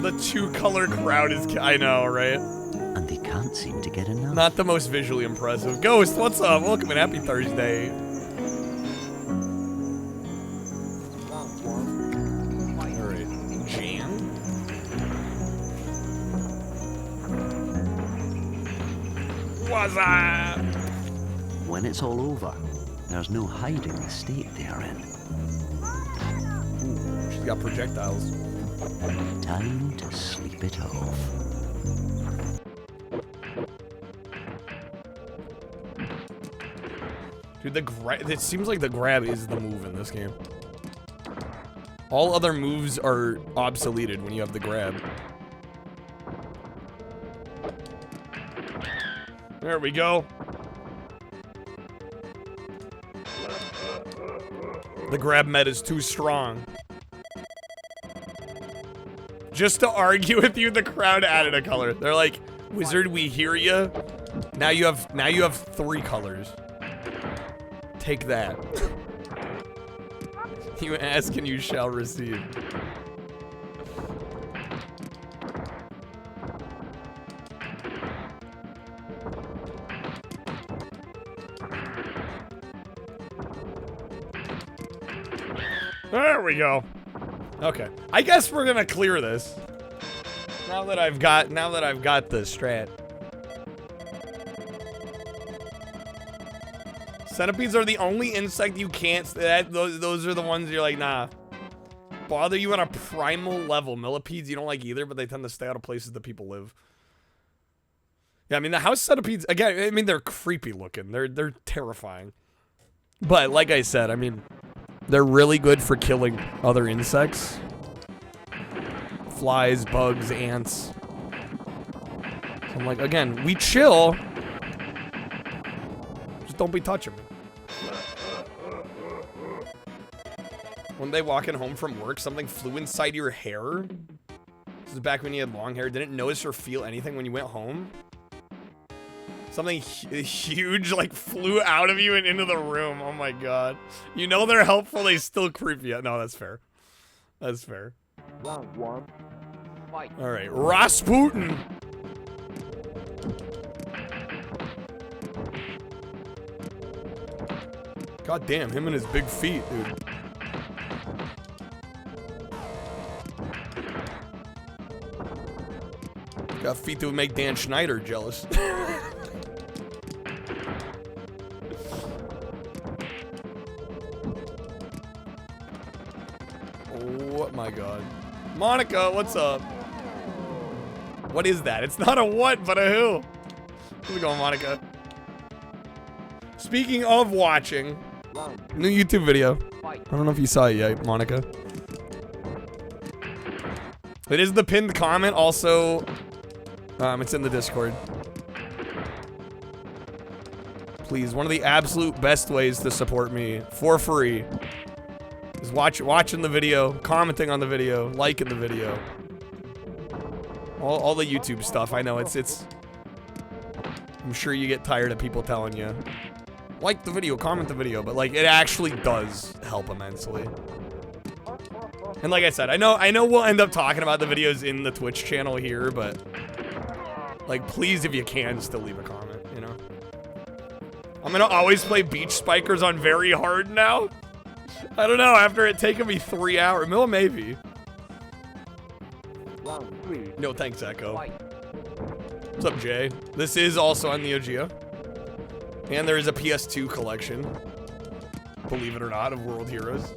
The two-color crowd is, I know, right? And they can't seem to get enough. Not the most visually impressive. Ghost, what's up? Welcome and happy Thursday. Alright, jam. What's up? When it's all over, there's no hiding the state they are in. Ooh, she's got projectiles. Time to sleep it off. Dude, it seems like the grab is the move in this game. All other moves are obsoleted when you have the grab. There we go. The grab meta is too strong. Just to argue with you, the crowd added a color. They're like, "Wizard, we hear you. Now you have 3 colors. Take that." You ask and you shall receive. There we go. Okay, I guess we're gonna clear this. Now that I've got the strat. Centipedes are the only insect you can't. Those are the ones you're like, nah. Bother you on a primal level. Millipedes you don't like either, but they tend to stay out of places that people live. Yeah, I mean the house centipedes. Again, I mean they're creepy looking. They're terrifying. But like I said, I mean. They're really good for killing other insects. Flies, bugs, ants. So I'm like, again, we chill. Just don't be touching me. One day walking home from work, something flew inside your hair. This is back when you had long hair. Didn't notice or feel anything when you went home. Something huge, like, flew out of you and into the room. Oh my god. You know they're helpful, they still creep you. No, that's fair. That's fair. Round 1. Fight. Alright, Rasputin! God damn, him and his big feet, dude. Got feet that would make Dan Schneider jealous. Oh my god. Monica, what's up? What is that? It's not a what, but a who. How's it going, Monica? Speaking of watching, new YouTube video. I don't know if you saw it yet, Monica. It is the pinned comment. Also, it's in the Discord. Please, one of the absolute best ways to support me for free is watching the video, commenting on the video, liking the video. All the YouTube stuff. I know it's I'm sure you get tired of people telling you like the video, comment the video, but like it actually does help immensely. And like I said, I know we'll end up talking about the videos in the Twitch channel here, but like please, if you can, still leave a comment, you know? I'm gonna always play Beach Spikers on very hard now. I don't know, after it taking me 3 hours, well, maybe. No, thanks, Echo. What's up, Jay? This is also on Neo Geo. And there is a PS2 collection, believe it or not, of World Heroes.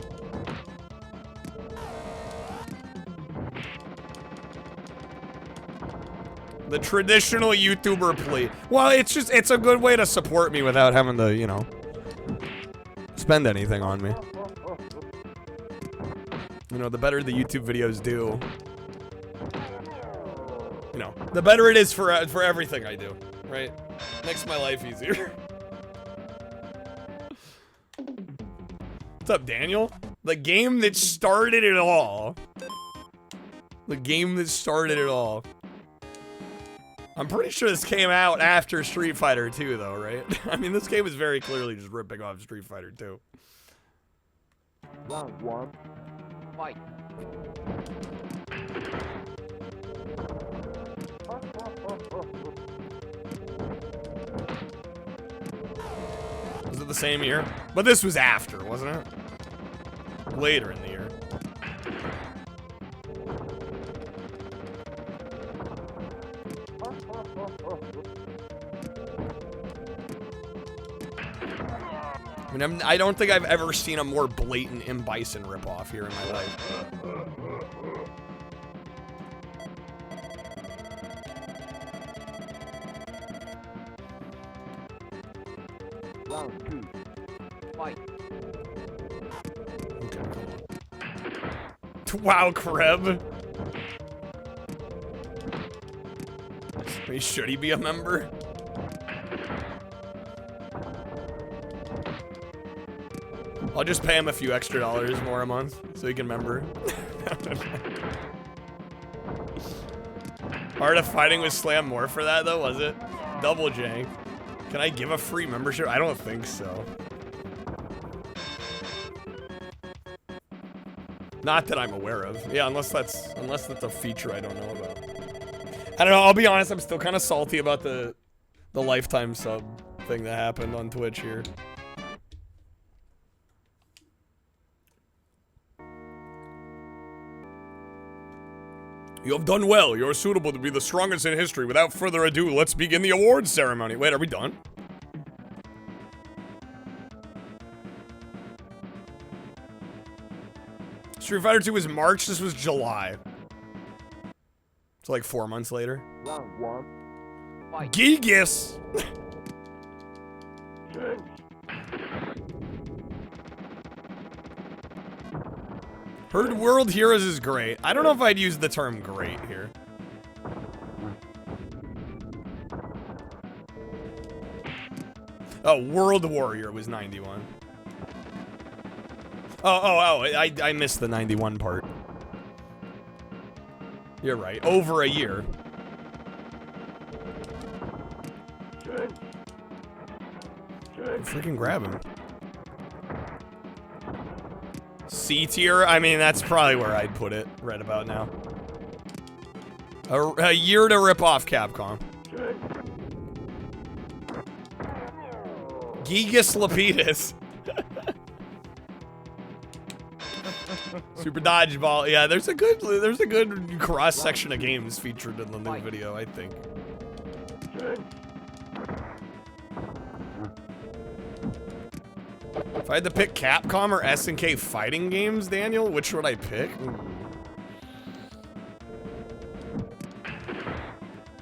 The traditional YouTuber plea. Well, it's a good way to support me without having to, you know, spend anything on me. You know, the better the YouTube videos do, you know, the better it is for everything I do, right? Makes my life easier. What's up, Daniel? The game that started it all. The game that started it all. I'm pretty sure this came out after Street Fighter 2, though, right? I mean, this game is very clearly just ripping off Street Fighter 2. Round 1. Fight. Was it the same year? But this was after, wasn't it? Later in the year. I mean, I don't think I've ever seen a more blatant M. Bison ripoff here in my life. Round 2. Fight. Okay, wow, Kreb. Should he be a member? I'll just pay him a few extra dollars more a month so he can member. Art of Fighting with Slam more for that though, was it? Double jank. Can I give a free membership? I don't think so. Not that I'm aware of. Yeah, unless that's a feature I don't know about. I don't know, I'll be honest, I'm still kind of salty about the lifetime sub thing that happened on Twitch here. You have done well. You're suitable to be the strongest in history. Without further ado, let's begin the awards ceremony. Wait, are we done? Street Fighter 2 was March, this was July. So like 4 months later. Round 1. Fight. Gigas! Heard World Heroes is great. I don't know if I'd use the term great here. Oh, World Warrior was 91. Oh, I missed the 91 part. You're right. Over a year. Freaking grab him. C tier? I mean, that's probably where I'd put it right about now. A year to rip off Capcom. Gigas Lapidus. Super Dodgeball. Yeah, there's a good cross section of games featured in the new video, I think. If I had to pick Capcom or SNK fighting games, Daniel, which would I pick? Ooh.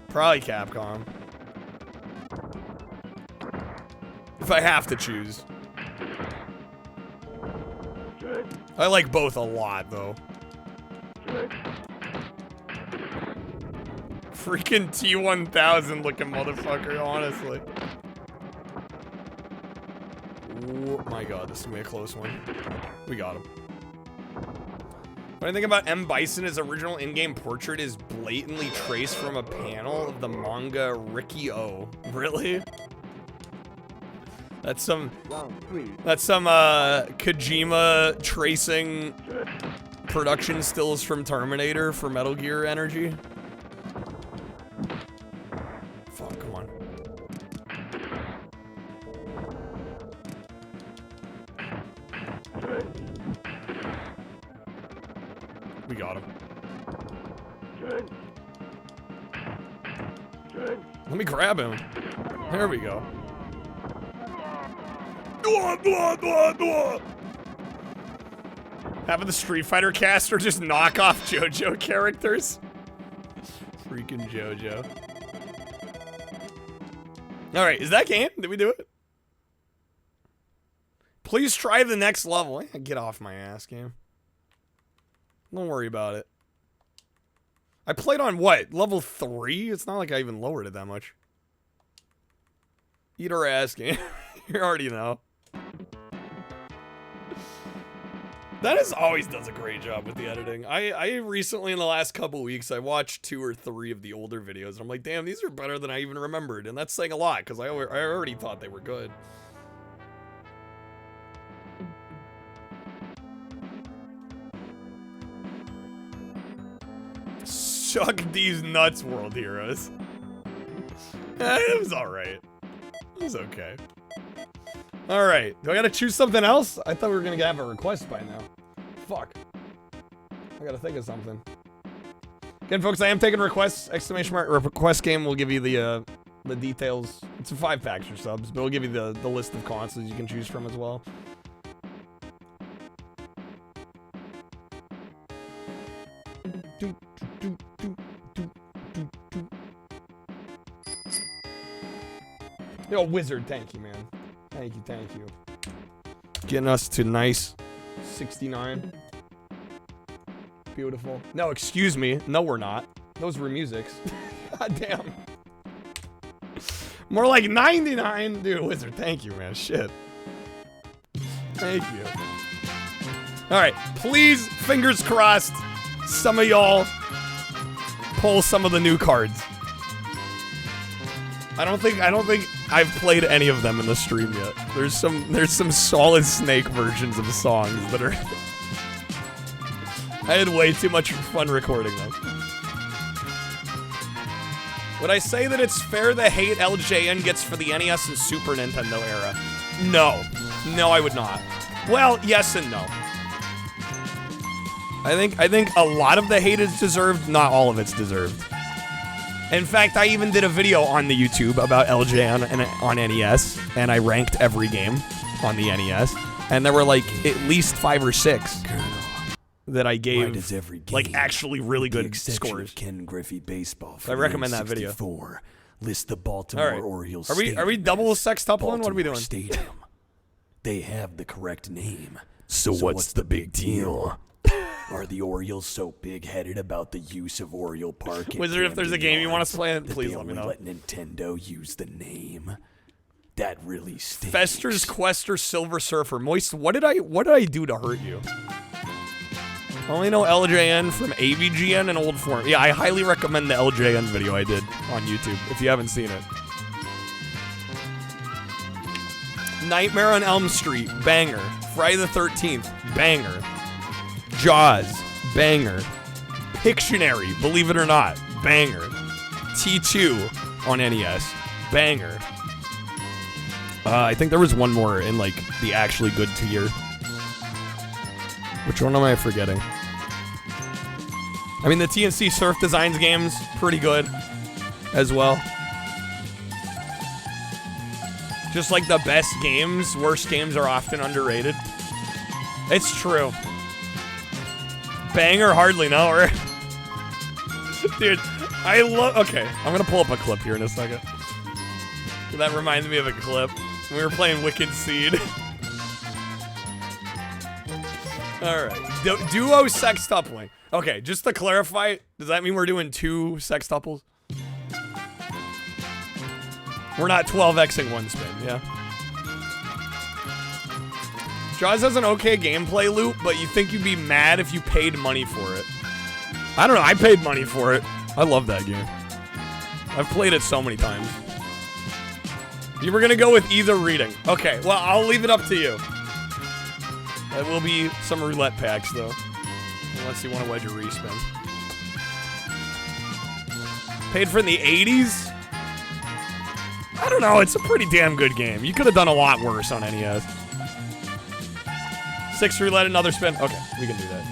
Probably Capcom. If I have to choose. I like both a lot, though. Freaking T-1000 looking motherfucker, honestly. Oh my god, this is gonna be a close one. We got him. What I think about M. Bison, his original in-game portrait is blatantly traced from a panel of the manga Ricky O. Really? That's some Kojima tracing production stills from Terminator for Metal Gear energy. Fuck, come on. We got him. Let me grab him. There we go. Having the Street Fighter caster just knock off JoJo characters. Freaking JoJo. Alright, is that game? Did we do it? Please try the next level. Get off my ass, game. Don't worry about it. I played on what? Level 3? It's not like I even lowered it that much. Eat our ass, game. You already know. That always does a great job with the editing. I recently, in the last couple weeks, I watched 2 or 3 of the older videos, and I'm like, damn, these are better than I even remembered. And that's saying a lot, because I already thought they were good. Chuck these nuts, World Heroes. It was alright. It was okay. Alright, do I gotta choose something else? I thought we were gonna have a request by now. Fuck. I gotta think of something. Again, folks, I am taking requests. Exclamation mark request game will give you the details. It's a 5 packs or subs, but it'll give you the list of consoles you can choose from as well. Yo, Wizard, thank you, man. Thank you. Getting us to nice 69. Beautiful. No, excuse me. No, we're not. Those were musics. God damn. More like 99. Dude, Wizard, thank you, man. Shit. Thank you. Alright, please, fingers crossed, some of y'all pull some of the new cards. I don't think I've played any of them in the stream yet. There's some Solid Snake versions of the songs that are I had way too much fun recording them. Would I say that it's fair the hate LJN gets for the NES and Super Nintendo era? No. No, I would not. Well, yes and no. I think a lot of the hate is deserved, not all of it's deserved. In fact, I even did a video on the YouTube about LJN on NES, and I ranked every game on the NES, and there were like at least 5 or 6 that I gave like actually really good scores. Ken Griffey baseball. So I recommend that video. List the Baltimore Orioles. Are we double sextupling? What are we doing? Stadium. They have the correct name. So what's the big deal? Are the Orioles so big-headed about the use of Oriole Park? Wizard, if there's a game you want us to play, please let me know. Let Nintendo use the name. That really stinks. Fester's Quester Silver Surfer. Moist, what did I do to hurt you? I only know LJN from AVGN and Old Form. Yeah, I highly recommend the LJN video I did on YouTube if you haven't seen it. Nightmare on Elm Street, banger. Friday the 13th, banger. Jaws, banger. Pictionary, believe it or not, banger. T2 on NES, banger. I think there was one more in like the actually good tier. Which one am I forgetting? I mean, the TNC Surf Designs game's pretty good as well. Just like the best games, worst games are often underrated. It's true. Banger, hardly know her. Dude, I love... Okay, I'm gonna pull up a clip here in a second. That reminds me of a clip. We were playing Wicked Seed. Alright. Duo sextupling. Okay, just to clarify, does that mean we're doing 2 sextuples? We're not 12xing one spin, yeah? Jaws has an okay gameplay loop, but you think you'd be mad if you paid money for it. I don't know, I paid money for it. I love that game. I've played it so many times. You were gonna go with either reading. Okay, well, I'll leave it up to you. It will be some roulette packs, though. Unless you want to wedge a respin. Paid for in the 80s? I don't know, it's a pretty damn good game. You could have done a lot worse on NES. 6 roulette, another spin. Okay, we can do that.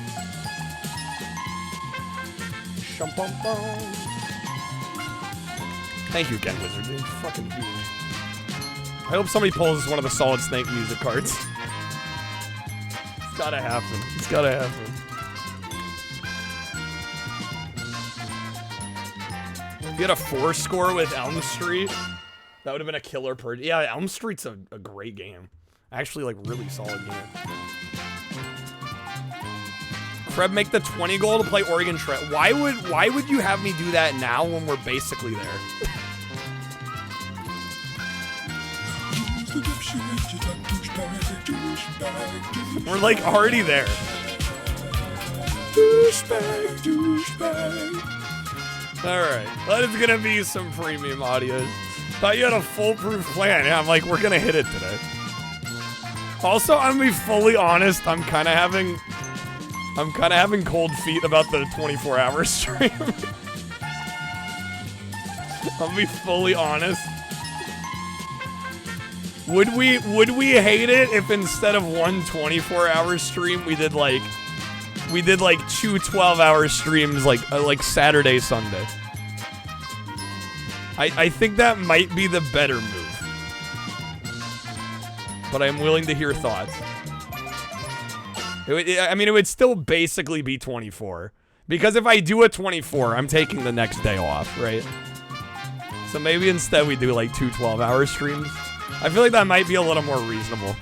Thank you again, Wizard. You're fucking huge. I hope somebody pulls one of the Solid Snake music cards. It's gotta happen. It's gotta happen. If you had a 4 score with Elm Street, that would have been a killer purge. Yeah, Elm Street's a great game. Actually, like, really solid game. Fred, make the 20 goal to play Oregon Trail. Why would you have me do that now when we're basically there? We're like already there. Douchebag, douchebag. Alright, that is gonna be some premium audio. Thought you had a foolproof plan. Yeah, I'm like, we're gonna hit it today. Also, I'm gonna be fully honest, I'm kinda having cold feet about the 24-hour stream. I'll be fully honest. Would we hate it if instead of one 24-hour stream we did like 2 12-hour streams like Saturday, Sunday? I think that might be the better move. But I'm willing to hear thoughts. It would still basically be 24. Because if I do a 24, I'm taking the next day off, right? So maybe instead we do like 2 12-hour streams. I feel like that might be a little more reasonable.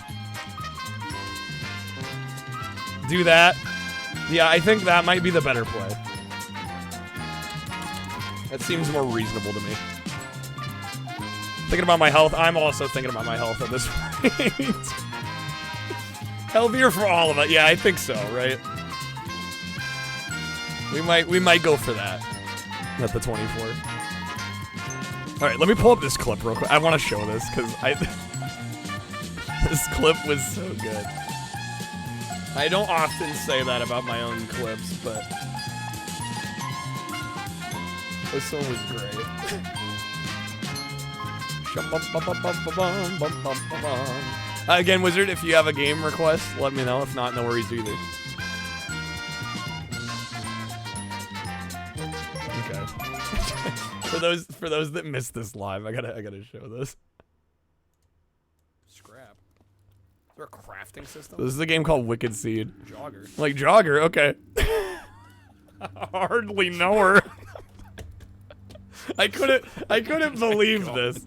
Do that. Yeah, I think that might be the better play. That seems more reasonable to me. Thinking about my health. I'm also thinking about my health at this point. Healthier for all of it. Yeah, I think so, right? We might go for that. At the 24. Alright, let me pull up this clip real quick. I want to show this, because this clip was so good. I don't often say that about my own clips, but this one was great. Again, Wizard, if you have a game request, let me know. If not, no worries either. Okay. for those that missed this live, I gotta show this. Scrap. Is there a crafting system? This is a game called Wicked Seed. Jogger. Like Jogger, okay. I hardly know her. I couldn't believe this.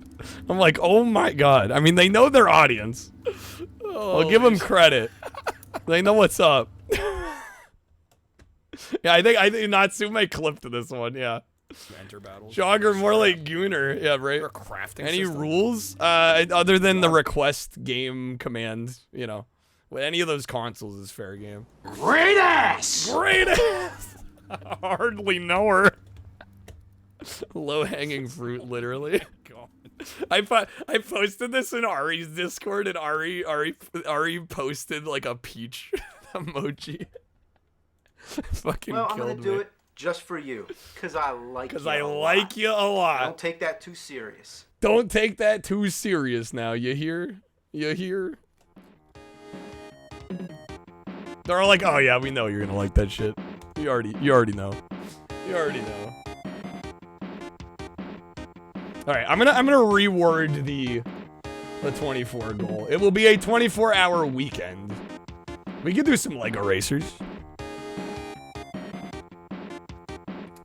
I'm like, oh my god. I mean, they know their audience. I'll give them credit. They know what's up. Yeah, I think Natsu may clip to this one, yeah. Enter battles. Jogger, more like Gooner. Yeah, right. Or crafting Any system? Rules? Other than the request game command, you know. With any of those consoles is fair game. Great ass! Great ass! I hardly know her. Low-hanging fruit, literally. God. I posted this in Ari's Discord, and Ari posted like a peach emoji. Fucking well, killed me. I'm gonna do it just for you, because I like you. Because I like you a lot. Don't take that too serious. Don't take that too serious now. You hear? You hear? They're all like, oh yeah, we know you're gonna like that shit. You already know. You already know. All right, I'm gonna reword the 24 goal. It will be a 24-hour weekend. We could do some Lego racers.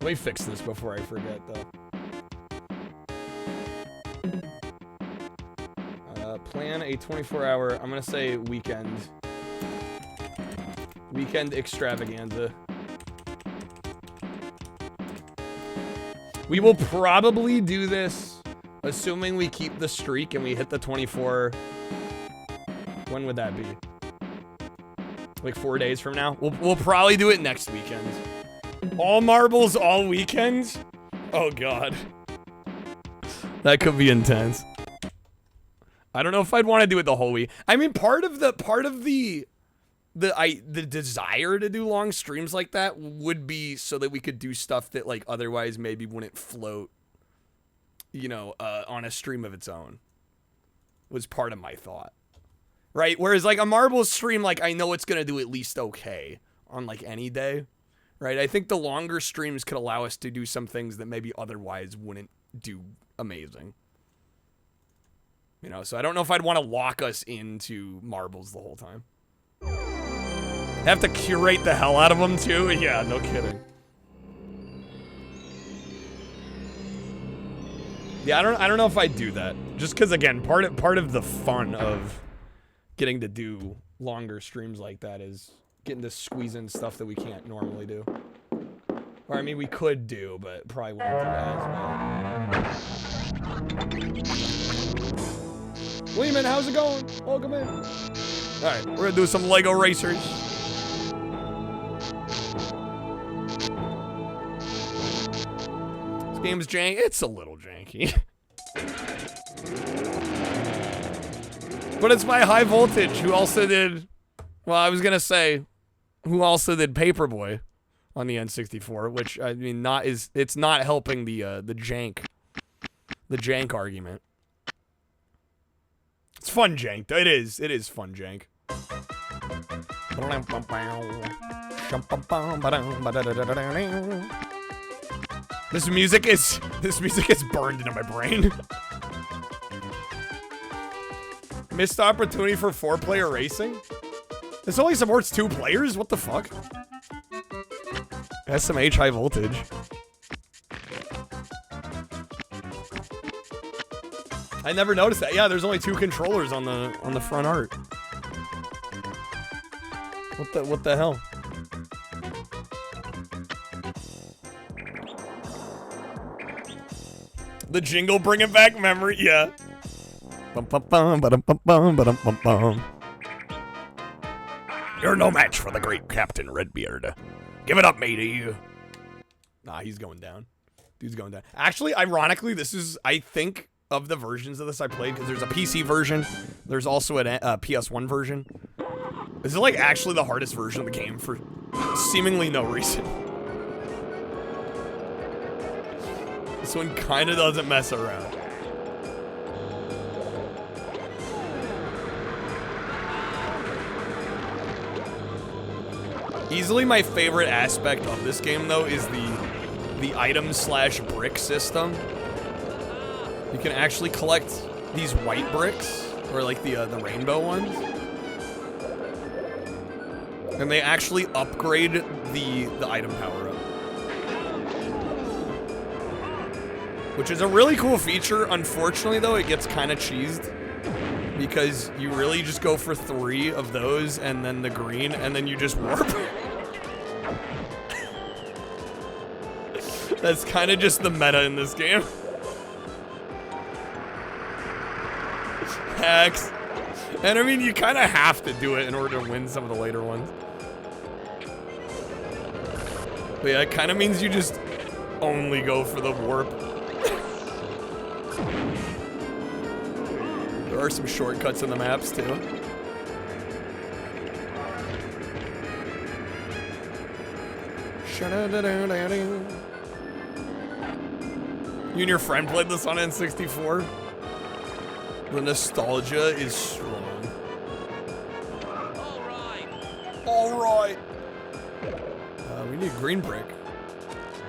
Let me fix this before I forget, though. Plan a 24-hour. I'm gonna say weekend. Weekend extravaganza. We will probably do this, assuming we keep the streak and we hit the 24. When would that be? Like 4 days from now? We'll probably do it next weekend. All marbles, all weekends? Oh god. That could be intense. I don't know if I'd want to do it the whole week. I mean, part of the desire to do long streams like that would be so that we could do stuff that like otherwise maybe wouldn't float, you know, on a stream of its own. Was part of my thought, right? Whereas like a Marbles stream, like I know it's gonna do at least okay on like any day, right? I think the longer streams could allow us to do some things that maybe otherwise wouldn't do amazing. You know, so I don't know if I'd want to lock us into Marbles the whole time. Have to curate the hell out of them too? Yeah, no kidding. Yeah, I don't know if I'd do that. Just because, again, part of the fun of getting to do longer streams like that is getting to squeeze in stuff that we can't normally do. Or, I mean, we could do, but probably won't do as well. Lehman, how's it going? Welcome in. Alright, we're gonna do some Lego Racers. This game's janky. It's a little janky. But it's by High Voltage, who also did, well, I was gonna say, who also did Paperboy on the N64, which, I mean, it's not helping the jank argument. It's fun jank, though. It is fun jank. This music is burned into my brain. Missed opportunity for 4-player racing? This only supports 2 players? What the fuck? SMH High Voltage. I never noticed that. Yeah, there's only 2 controllers on the front art. What the hell? The jingle bringing back memory, yeah. Bum, bum, bum, ba-dum, bum, bum, ba-dum, bum, bum. You're no match for the great Captain Redbeard. Give it up, matey. Nah, he's going down. Dude's going down. Actually, ironically, this is, I think, of the versions of this I played, because there's a PC version. There's also a PS1 version. This is, like, actually the hardest version of the game for seemingly no reason. This one kind of doesn't mess around. Easily my favorite aspect of this game, though, is the item/brick system. You can actually collect these white bricks, or like the rainbow ones. And they actually upgrade the item power-up. Which is a really cool feature. Unfortunately, though, it gets kind of cheesed. Because you really just go for 3 of those, and then the green, and then you just warp. That's kind of just the meta in this game. Hacks. And I mean, you kind of have to do it in order to win some of the later ones. But yeah, it kind of means you just only go for the warp. There are some shortcuts in the maps, too. You and your friend played this on N64? The nostalgia is strong. Alright. We need green brick.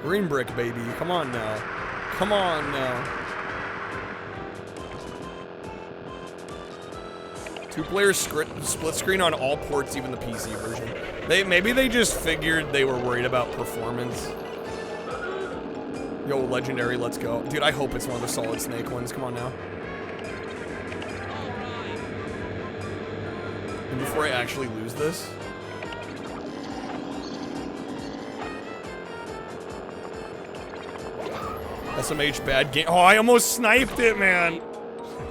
Green brick, baby. Come on now. Come on now. 2-player split screen on all ports, even the PC version. Maybe they just figured they were worried about performance. Yo, Legendary, let's go. Dude, I hope it's one of the Solid Snake ones. Come on now. And before I actually lose this. SMH bad game. Oh, I almost sniped it, man.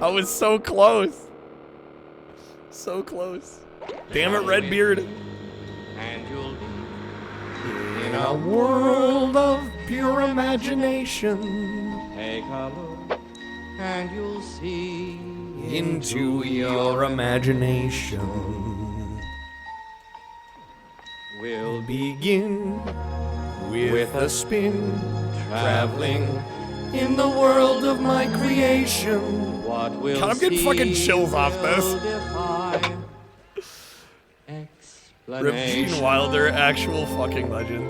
I was so close. So close. Damn it, Redbeard. And you'll be in a world of pure imagination. Take a look and you'll see into your imagination. We'll begin with a spin, traveling in the world of my creation. What will God, I'm getting fucking chills off this. Rip Gene Wilder, actual fucking legend.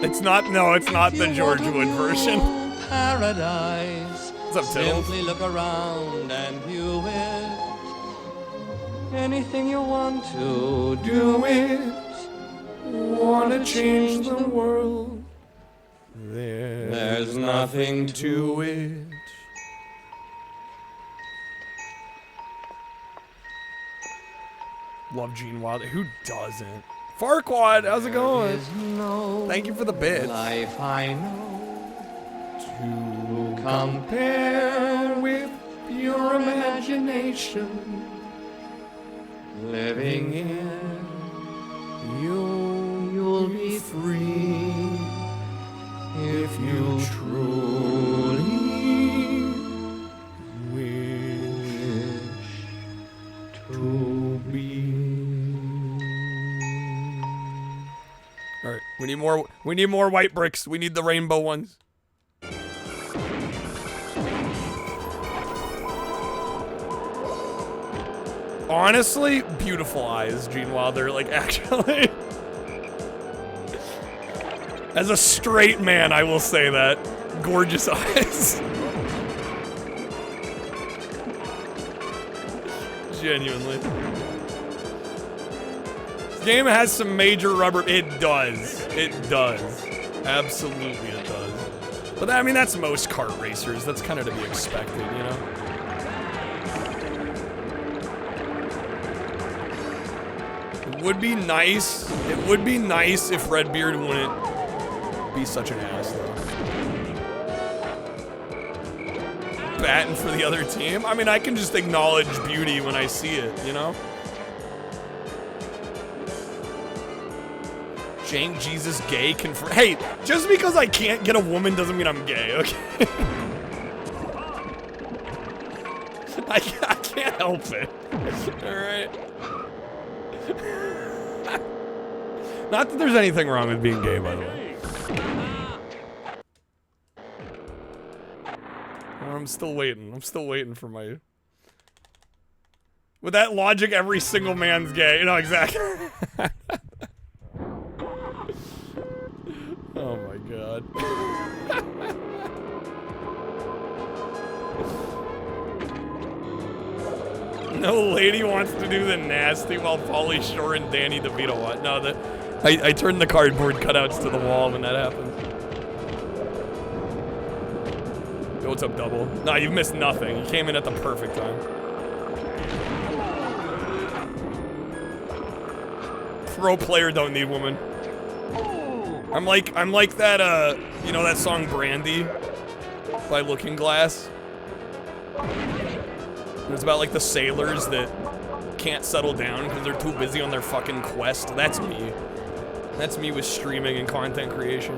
It's not the George Wood version. Paradise. What's up, Tiddles? Simply look around and view it. Anything you want to do it. Wanna change the world. There's nothing to it. Love Gene Wilder. Who doesn't? Farquaad, how's it going? Thank you for the bits. Life I know to compare with your imagination. Living in you'll be free if you truly wish to be. All right, we need more white bricks. We need the rainbow ones. Honestly, beautiful eyes, Gene Wilder, like, actually. As a straight man, I will say that. Gorgeous eyes. Genuinely. This game has some major rubber. It does. It does. Absolutely it does. But I mean, that's most kart racers. That's kind of to be expected, you know? It would be nice if Redbeard wouldn't be such an ass, though. Batting for the other team? I mean, I can just acknowledge beauty when I see it, you know? Jank Jesus gay confirm. Hey, just because I can't get a woman doesn't mean I'm gay, okay? I can't help it. Alright? Not that there's anything wrong with being gay, by the way. I'm still waiting. I'm still waiting for my... With that logic, every single man's gay. You know, exactly. Oh my god. No lady wants to do the nasty while Pauly Shore and Danny DeVito want. No, I turned the cardboard cutouts to the wall when that happened. Yo, what's up, Double? Nah, you've missed nothing. You came in at the perfect time. Pro player don't need woman. I'm like that, you know that song Brandy by Looking Glass? It's about like the sailors that can't settle down because they're too busy on their fucking quest. That's me. That's me with streaming and content creation.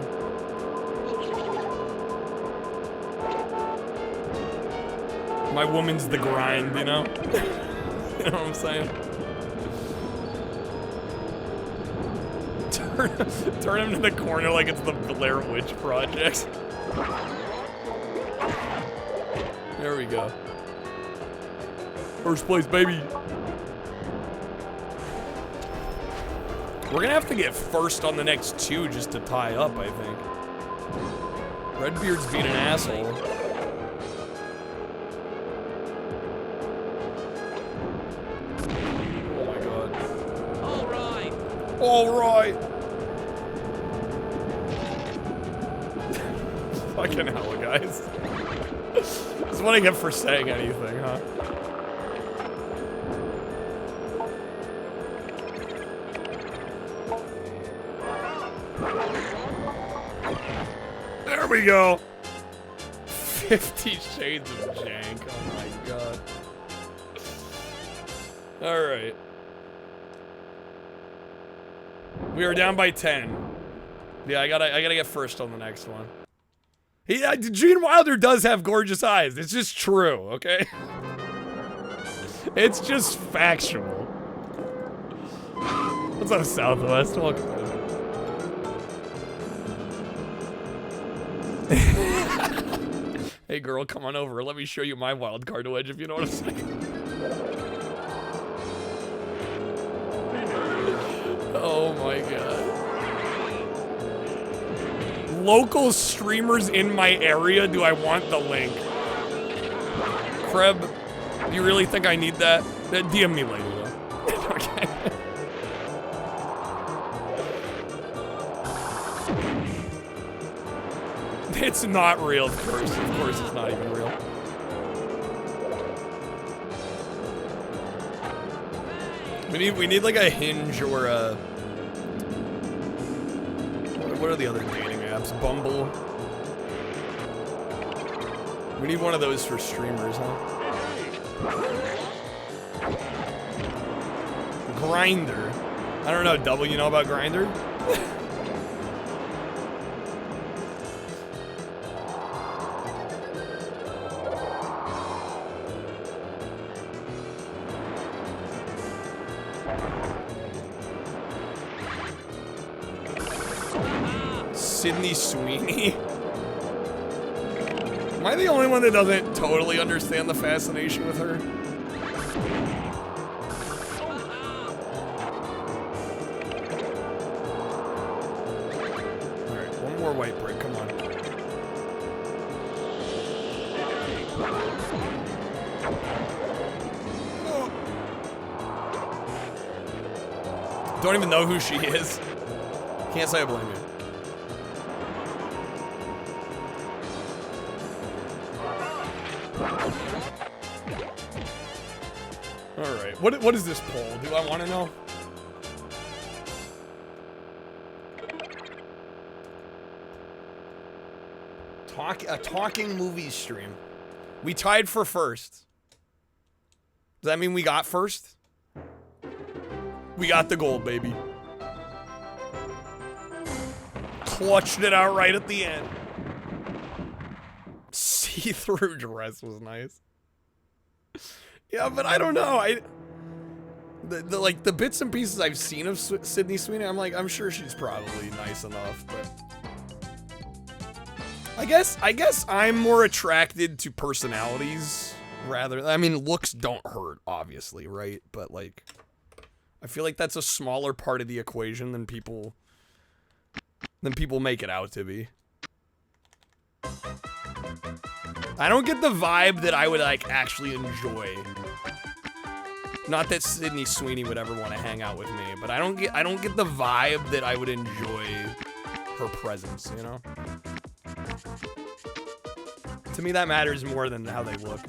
My woman's the grind, you know? You know what I'm saying? Turn him to the corner like it's the Blair Witch Project. There we go. First place, baby. We're gonna have to get first on the next two just to tie up, I think. Redbeard's being an asshole. Oh my god. Alright. Alright. Fucking hell, guys. This is what I get for saying anything, huh? There we go. 50 Shades of Jank. Oh my god. Alright. We are down by 10. Yeah, I gotta get first on the next one. Gene Wilder does have gorgeous eyes. It's just true, okay? It's just factual. What's up, Southwest? Welcome in. Hey, girl, come on over. Let me show you my wild card wedge, if you know what I'm saying. Oh my god. Local streamers in my area, do I want the link? Kreb, do you really think I need that? DM me later, though. Okay. It's not real, of course. Of course it's not even real. We need like a Hinge or a... What are the other dating apps? Bumble. We need one of those for streamers, huh? Grindr. I don't know, Double, you know about Grindr? Sydney Sweeney? Am I the only one that doesn't totally understand the fascination with her? Alright, one more white brick, come on. Don't even know who she is. Can't say I blame you. Alright, what is this poll? Do I want to know? A talking movie stream. We tied for first. Does that mean we got first? We got the gold, baby. Clutched it out right at the end. See-through dress was nice. Yeah, but I don't know. The bits and pieces I've seen of Sydney Sweeney, I'm like, I'm sure she's probably nice enough, but I guess I'm more attracted to personalities rather. I mean, looks don't hurt, obviously, right? But like, I feel like that's a smaller part of the equation than people make it out to be. I don't get the vibe that I would like actually enjoy. Not that Sydney Sweeney would ever want to hang out with me, but I don't get the vibe that I would enjoy her presence, you know? To me, that matters more than how they look.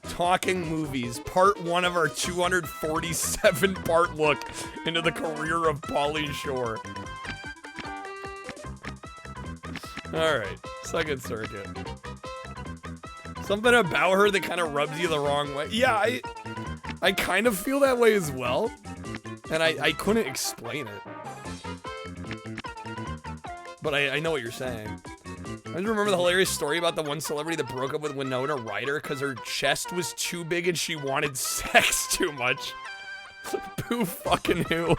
Talking movies, part 1 of our 247-part look into the career of Pauly Shore. Alright, second circuit. Something about her that kind of rubs you the wrong way. Yeah, I kind of feel that way as well. And I couldn't explain it. But I know what you're saying. I just remember the hilarious story about the one celebrity that broke up with Winona Ryder because her chest was too big and she wanted sex too much. Boo fucking who.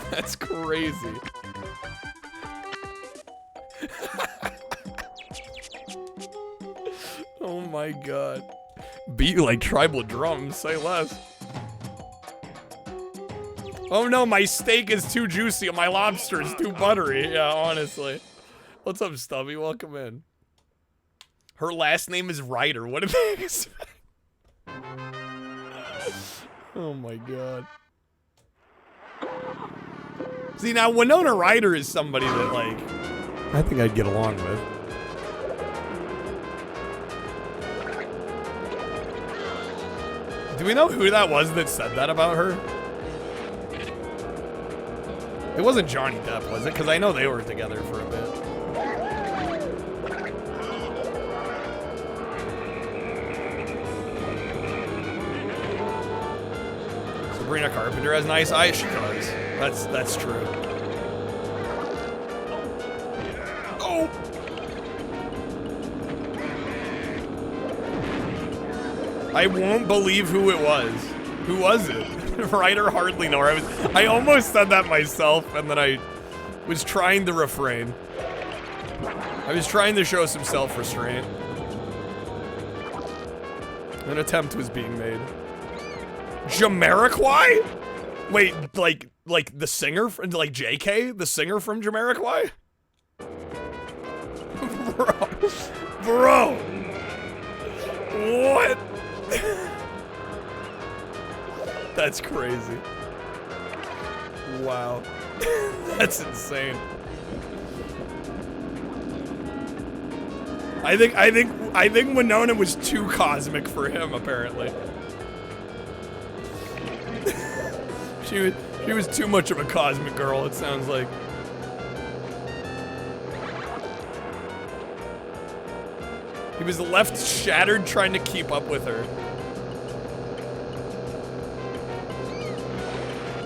That's crazy. Oh my god. Beat you like tribal drums, say less. Oh no, my steak is too juicy and my lobster is too buttery. Yeah, honestly. What's up, Stubby? Welcome in. Her last name is Ryder. What did they expect? Oh my god. See, now Winona Ryder is somebody that, like, I think I'd get along with. Do we know who that was that said that about her? It wasn't Johnny Depp, was it? Because I know they were together for a bit. So Sabrina Carpenter has nice eyes. She does. That's true. Oh. I won't believe who it was. Who was it? Ryder hardly know her. I almost said that myself, and then I was trying to refrain. I was trying to show some self-restraint. An attempt was being made. Jamiroquai? Wait, like the singer, like JK, the singer from Jamiroquai? Bro, what? That's crazy. Wow, that's insane. I think Winona was too cosmic for him, apparently. She was too much of a cosmic girl, it sounds like. He was left shattered trying to keep up with her.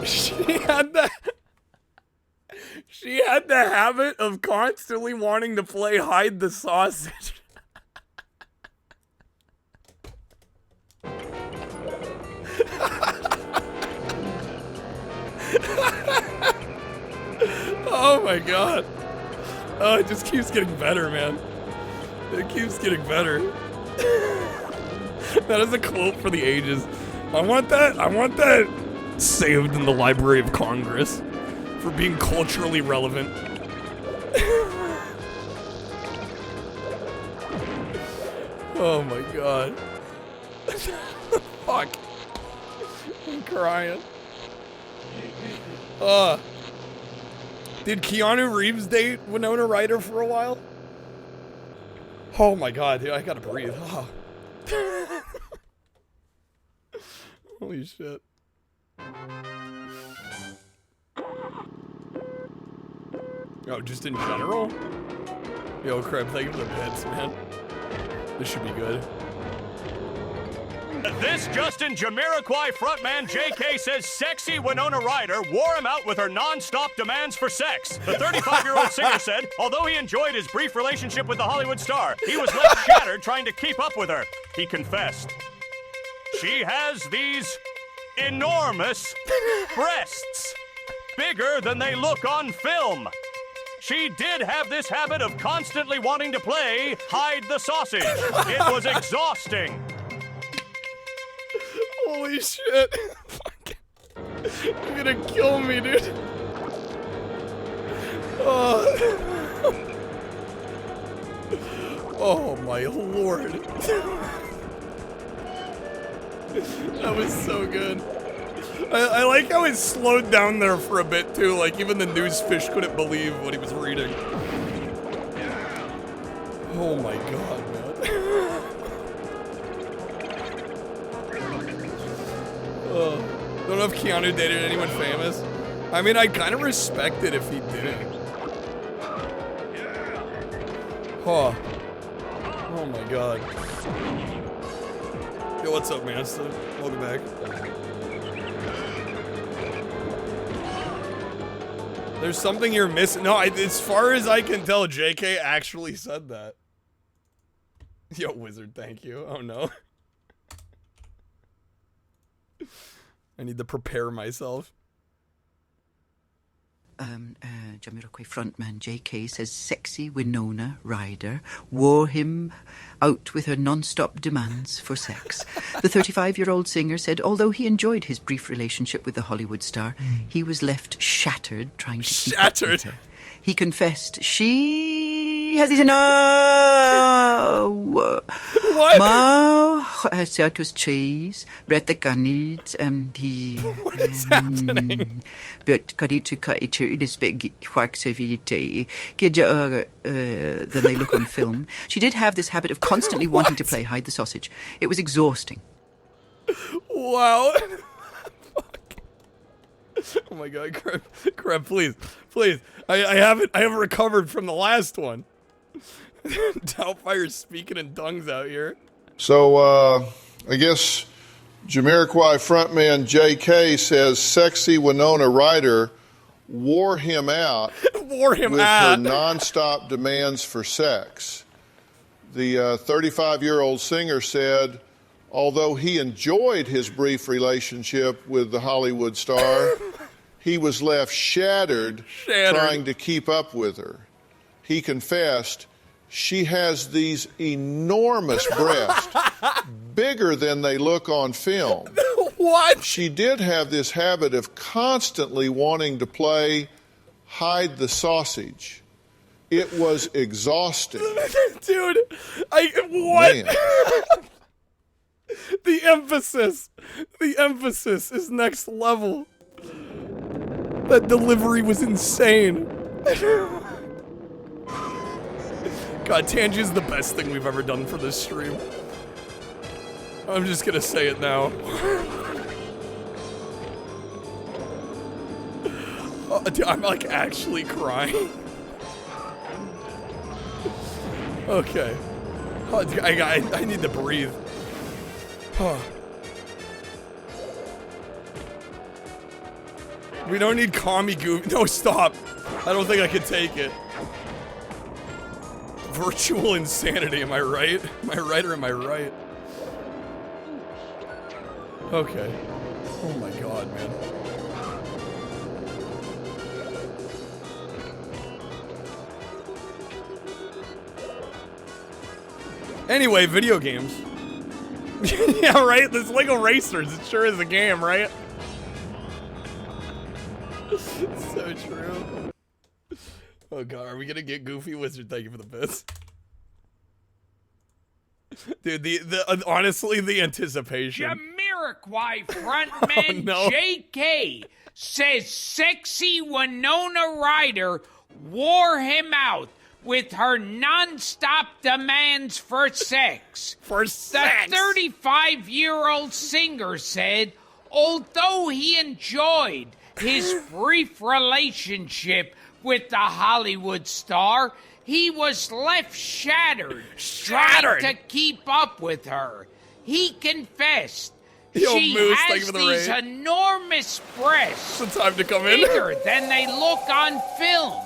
She had the habit of constantly wanting to play hide the sausage. Oh my god. Oh, it just keeps getting better, man. It keeps getting better. That is a quote for the ages. I want that saved in the Library of Congress for being culturally relevant. Oh my god. Fuck. I'm crying. Did Keanu Reeves date Winona Ryder for a while? Oh my god, dude, I gotta breathe. Oh. Holy shit. Oh, just in general? Yo, Crab, thank you for the bits, man. This should be good. This Justin Jamiroquai frontman JK says sexy Winona Ryder wore him out with her non-stop demands for sex. The 35-year-old singer said, although he enjoyed his brief relationship with the Hollywood star, he was left shattered trying to keep up with her. He confessed. She has these enormous breasts, bigger than they look on film. She did have this habit of constantly wanting to play hide the sausage. It was exhausting. Holy shit. You're gonna kill me, dude. Oh my lord. That was so good. I like how it slowed down there for a bit too, like even the news fish couldn't believe what he was reading. Oh my god, man. Don't know if Keanu dated anyone famous. I mean, I kind of respect it if he didn't. Oh. Oh my god. Yo, what's up, man? Welcome back. There's something you're missing. No, as far as I can tell, JK actually said that. Yo, Wizard, thank you. Oh no. I need to prepare myself. Jamiroquai frontman JK says sexy Winona Ryder wore him out with her non-stop demands for sex. The 35-year-old singer said although he enjoyed his brief relationship with the Hollywood star, he was left shattered trying to keep up with her. He confessed she has these circus cheese, bread the gunnit, he what is happening? But Karitu Kaitu is big waxavite, than they look on film. She did have this habit of constantly wanting to play hide the sausage. It was exhausting. Wow. Oh my god, Crab, please. I haven't recovered from the last one. Doubtfire's speaking in tongues out here. So, I guess Jamiroquai frontman J.K. says sexy Winona Ryder wore him out Wore him with out. her nonstop demands for sex. The 35-year-old singer said, although he enjoyed his brief relationship with the Hollywood star, he was left shattered trying to keep up with her. He confessed, she has these enormous breasts, bigger than they look on film. What? She did have this habit of constantly wanting to play hide the sausage. It was exhausting. Dude, what? The emphasis is next level. That delivery was insane. God, Tangy is the best thing we've ever done for this stream. I'm just gonna say it now. Oh, dude, I'm like actually crying. Okay. Oh, dude, I need to breathe. Huh. We don't need commie goof. No, stop. I don't think I can take it. Virtual insanity, am I right? Am I right or am I right? Okay. Oh my god, man. Anyway, video games. Yeah, right? This Lego Racers, it sure is a game, right? So true. Oh god, are we gonna get Goofy Wizard? Thank you for the bits. Dude, honestly, the anticipation. Jamiroquai frontman JK says sexy Winona Ryder wore him out with her non-stop demands for sex. For sex? The 35-year-old singer said, although he enjoyed his brief relationship with the Hollywood star, he was left shattered trying to keep up with her. He confessed she Moose, has these enormous breasts, it's time to come in. bigger than they look on film.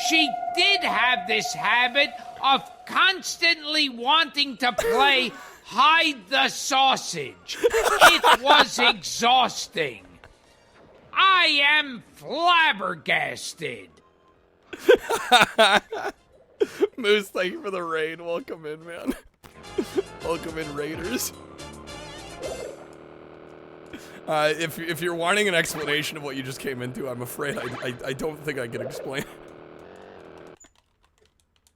She did have this habit of constantly wanting to play hide the sausage. It was exhausting. I am flabbergasted. Moose, thank you for the raid. Welcome in, man. Welcome in, Raiders. If you're wanting an explanation of what you just came into, I'm afraid I don't think I can explain.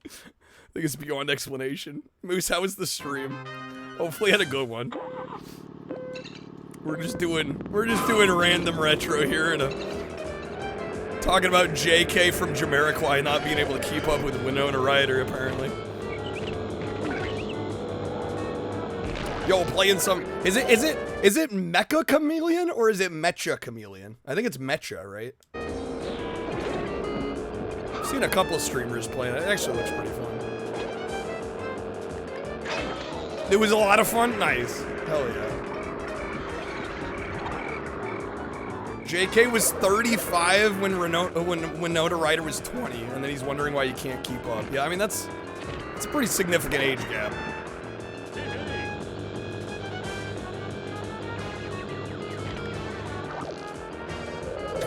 I think it's beyond explanation. Moose, how was the stream? Hopefully, I had a good one. We're just doing random retro here and talking about JK from Jamiroquai not being able to keep up with Winona Ryder, apparently. Yo, playing some. Is it Mecha Chameleon or is it Mecha Chameleon? I think it's Mecha, right? I've seen a couple streamers playing it. It actually looks pretty fun. It was a lot of fun? Nice. Hell yeah. JK was 35 when Winona Ryder was 20, and then he's wondering why you can't keep up. Yeah, I mean, that's a pretty significant age gap.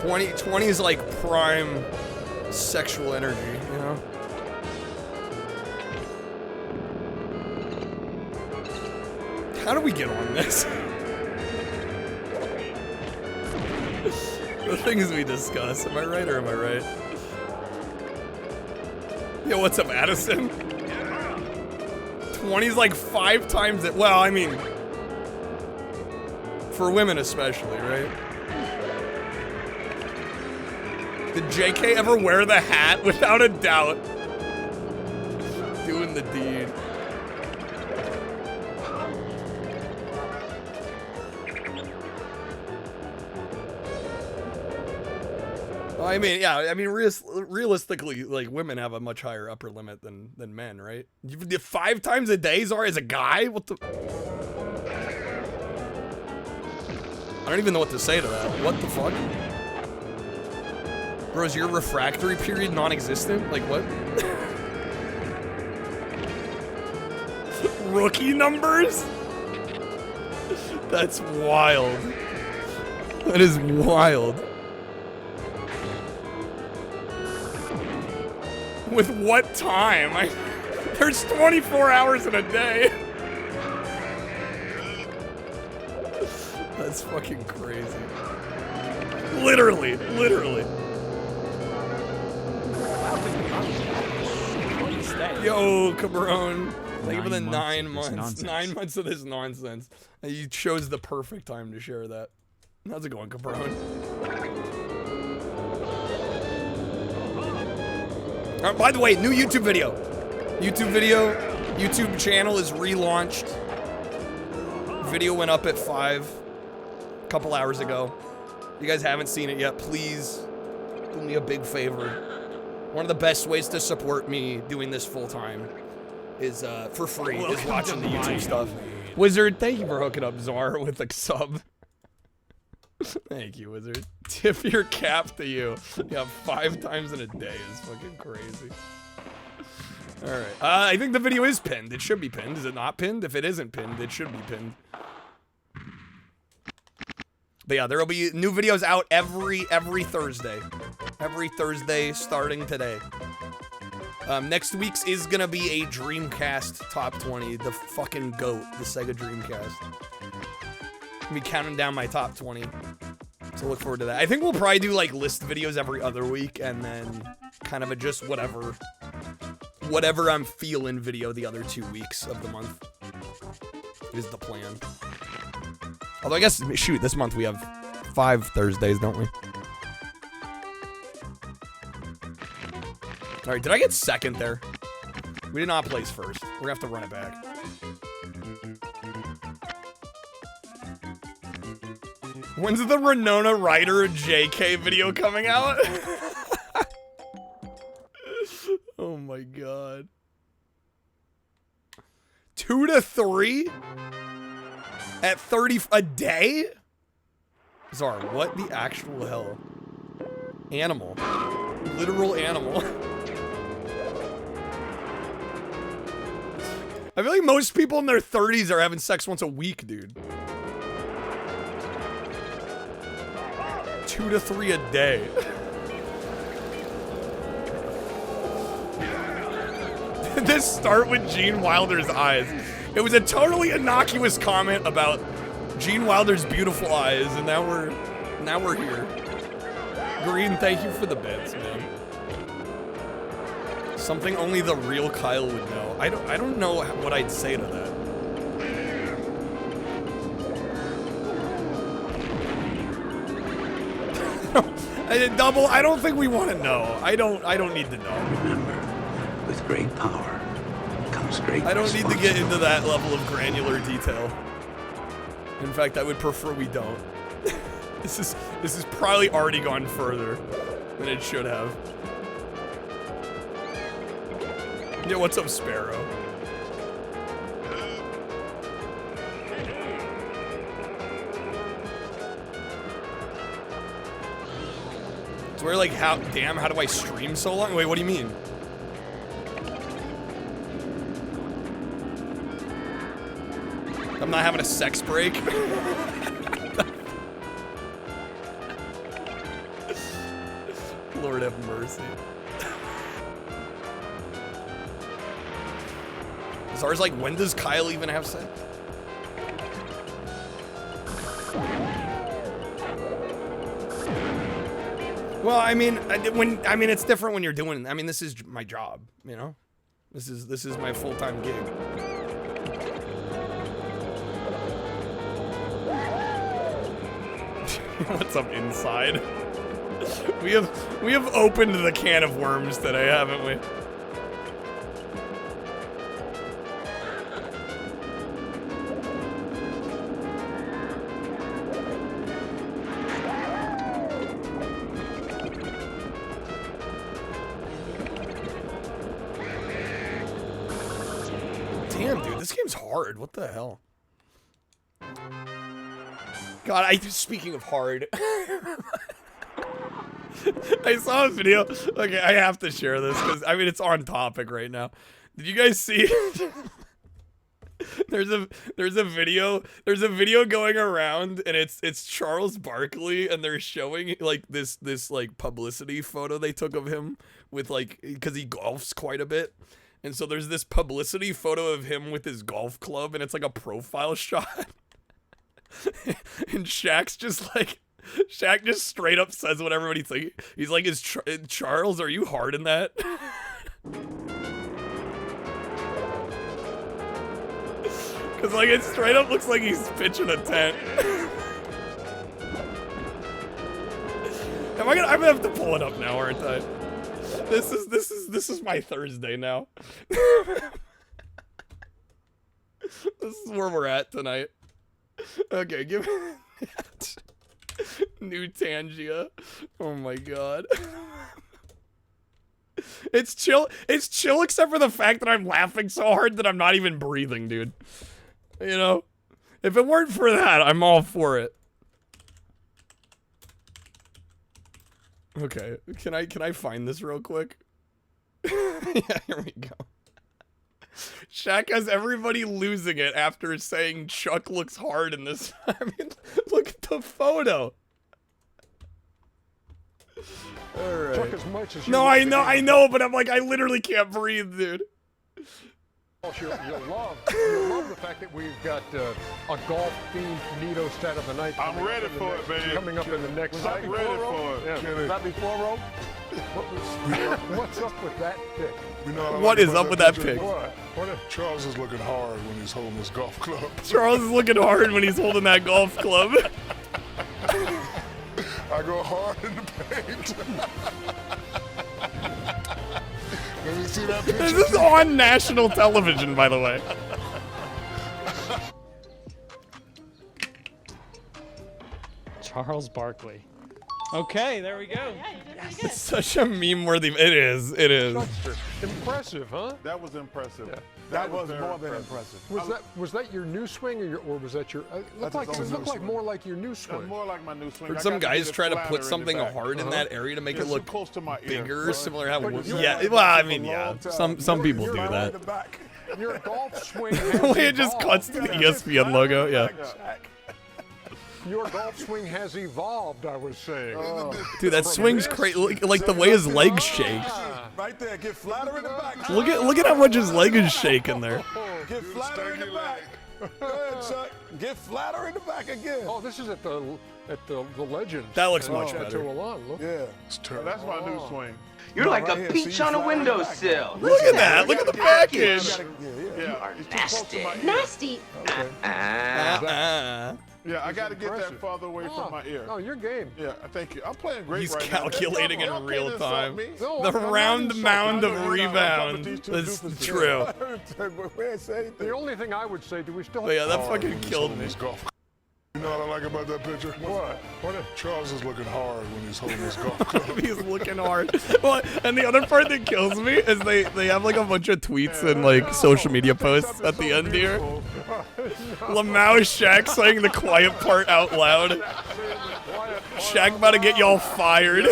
Twenty is like prime sexual energy, you know? How do we get on this? The things we discuss. Am I right or am I right? Yo, what's up, Addison? 20's like 5 times it. Well, I mean, for women especially, right? Did JK ever wear the hat? Without a doubt. Doing the deed. I mean, yeah, I mean, realistically, like, women have a much higher upper limit than men, right? 5 times a day, Zara, as a guy? What the... I don't even know what to say to that. What the fuck? Bro, is your refractory period non-existent? Like, what? Rookie numbers? That's wild. That is wild. With what time? There's 24 hours in a day. That's fucking crazy. Literally. Yo, Cabron. Thank you for the 9 months. 9 months of this nonsense. You chose the perfect time to share that. How's it going, Cabron? By the way, new YouTube video. YouTube channel is relaunched. Video went up at 5 a couple hours ago. If you guys haven't seen it yet, please do me a big favor. One of the best ways to support me doing this full time is for free, is watching the YouTube stuff. Wizard, thank you for hooking up Czar with a sub. Thank you, Wizard. Tip your cap to you. Yeah, 5 times in a day is fucking crazy. Alright. I think the video is pinned. It should be pinned. Is it not pinned? If it isn't pinned, it should be pinned. But yeah, there will be new videos out every Thursday. Every Thursday starting today. Next week's is gonna be a Dreamcast top 20. The fucking GOAT. The Sega Dreamcast. I'll be counting down my top 20. So look forward to that. I think we'll probably do like list videos every other week and then kind of a just whatever I'm feeling video the other 2 weeks of the month is the plan. Although I guess, shoot, this month we have 5 Thursdays, don't we? Alright, did I get second there? We did not place first. We're gonna have to run it back. When's the Winona Ryder JK video coming out? Oh my god. 2 to 3? At 30 a day? Czar, what the actual hell? Animal. Literal animal. I feel like most people in their 30s are having sex once a week, dude. 2 to 3 a day. Did this start with Gene Wilder's eyes? It was a totally innocuous comment about Gene Wilder's beautiful eyes, and now we're here. Green, thank you for the bits, man. Something only the real Kyle would know. I don't know what I'd say to that. Double, I don't think we want to know. I don't need to know. Remember, with great power comes great I don't need to get into that level of granular detail. In fact, I would prefer we don't. This is probably already gone further than it should have. Yeah, what's up, Sparrow? So we're like, how do I stream so long? Wait, what do you mean? I'm not having a sex break? Lord have mercy. Czar's like, when does Kyle even have sex? Well, I mean, it's different when you're doing. I mean, this is my job, you know. This is my full-time gig. What's up inside? We have opened the can of worms today, haven't we? Damn, dude, this game's hard. What the hell? God, speaking of hard. I saw a video. Okay, I have to share this because I mean it's on topic right now. Did you guys see it? There's a video going around and it's Charles Barkley and they're showing like this like publicity photo they took of him with like because he golfs quite a bit. And so there's this publicity photo of him with his golf club and it's like a profile shot. And Shaq just straight up says what everybody's thinking. He's like, Charles, are you hard in that? Because like it straight up looks like he's pitching a tent. I'm gonna have to pull it up now, aren't I? This is my Thursday now. This is where we're at tonight. Okay, give me that. New Tangia. Oh my god. It's chill except for the fact that I'm laughing so hard that I'm not even breathing, dude. You know? If it weren't for that, I'm all for it. Okay, can I find this real quick? Yeah, here we go. Shaq has everybody losing it after saying Chuck looks hard in this. I mean, look at the photo. All right. Chuck, as much as you no, I know, but I'm like, I literally can't breathe, dude. You'll love the fact that we've got a golf-themed Nito stat of the night. I'm ready for it, man. Coming up in the next. I'm ready for it. Yeah. Was that before roll? What's up with that pick? You know what is up with that pick? What Charles is looking hard when he's holding his golf club. Charles is looking hard when he's holding that golf club. I go hard in the paint. Let me see that picture. This is on national television, by the way. Charles Barkley. Okay, there we go. It's such a meme-worthy. It is. It is. Impressive, huh? That was impressive. Yeah. That was was more very than impressive. Was that your new swing or was that your? It looked like more like your new swing. More like my new swing. Heard I some got to guys get it try to flatter put in the something back. hard in that area to make it It's look close to my ear. bigger, similar to how. But Yeah. Well, I mean, yeah. Some people do that. Your golf swing. The way it just cuts to the ESPN logo. Yeah. Your golf swing has evolved, I was saying. Dude, that swing's crazy. Like the way his legs shake. Right there, get flatter in the back. Look at how much his leg is shaking there. Get flatter in the back. Go ahead, Chuck. Get flatter in the back again. Oh, this is at the Legends. That looks much better. Look. Yeah, that's my new swing. You're like a peach on a windowsill. Look at that. Look at the package. You are nasty. Nasty. Yeah, I got to get that farther away from my ear. Oh, you're game. Yeah, thank you. I'm playing great He's right calculating now. in real time. No, The round mound of rebound. That's true. The only thing I would say, do we still have... Oh, yeah, that fucking killed me. You know what I like about that picture? What? Charles is looking hard when he's holding his golf club. He's looking hard. Well, and the other part that kills me is they have like a bunch of tweets and like social media posts at the end here. Lamau Shaq saying the quiet part out loud. Shaq about to get y'all fired.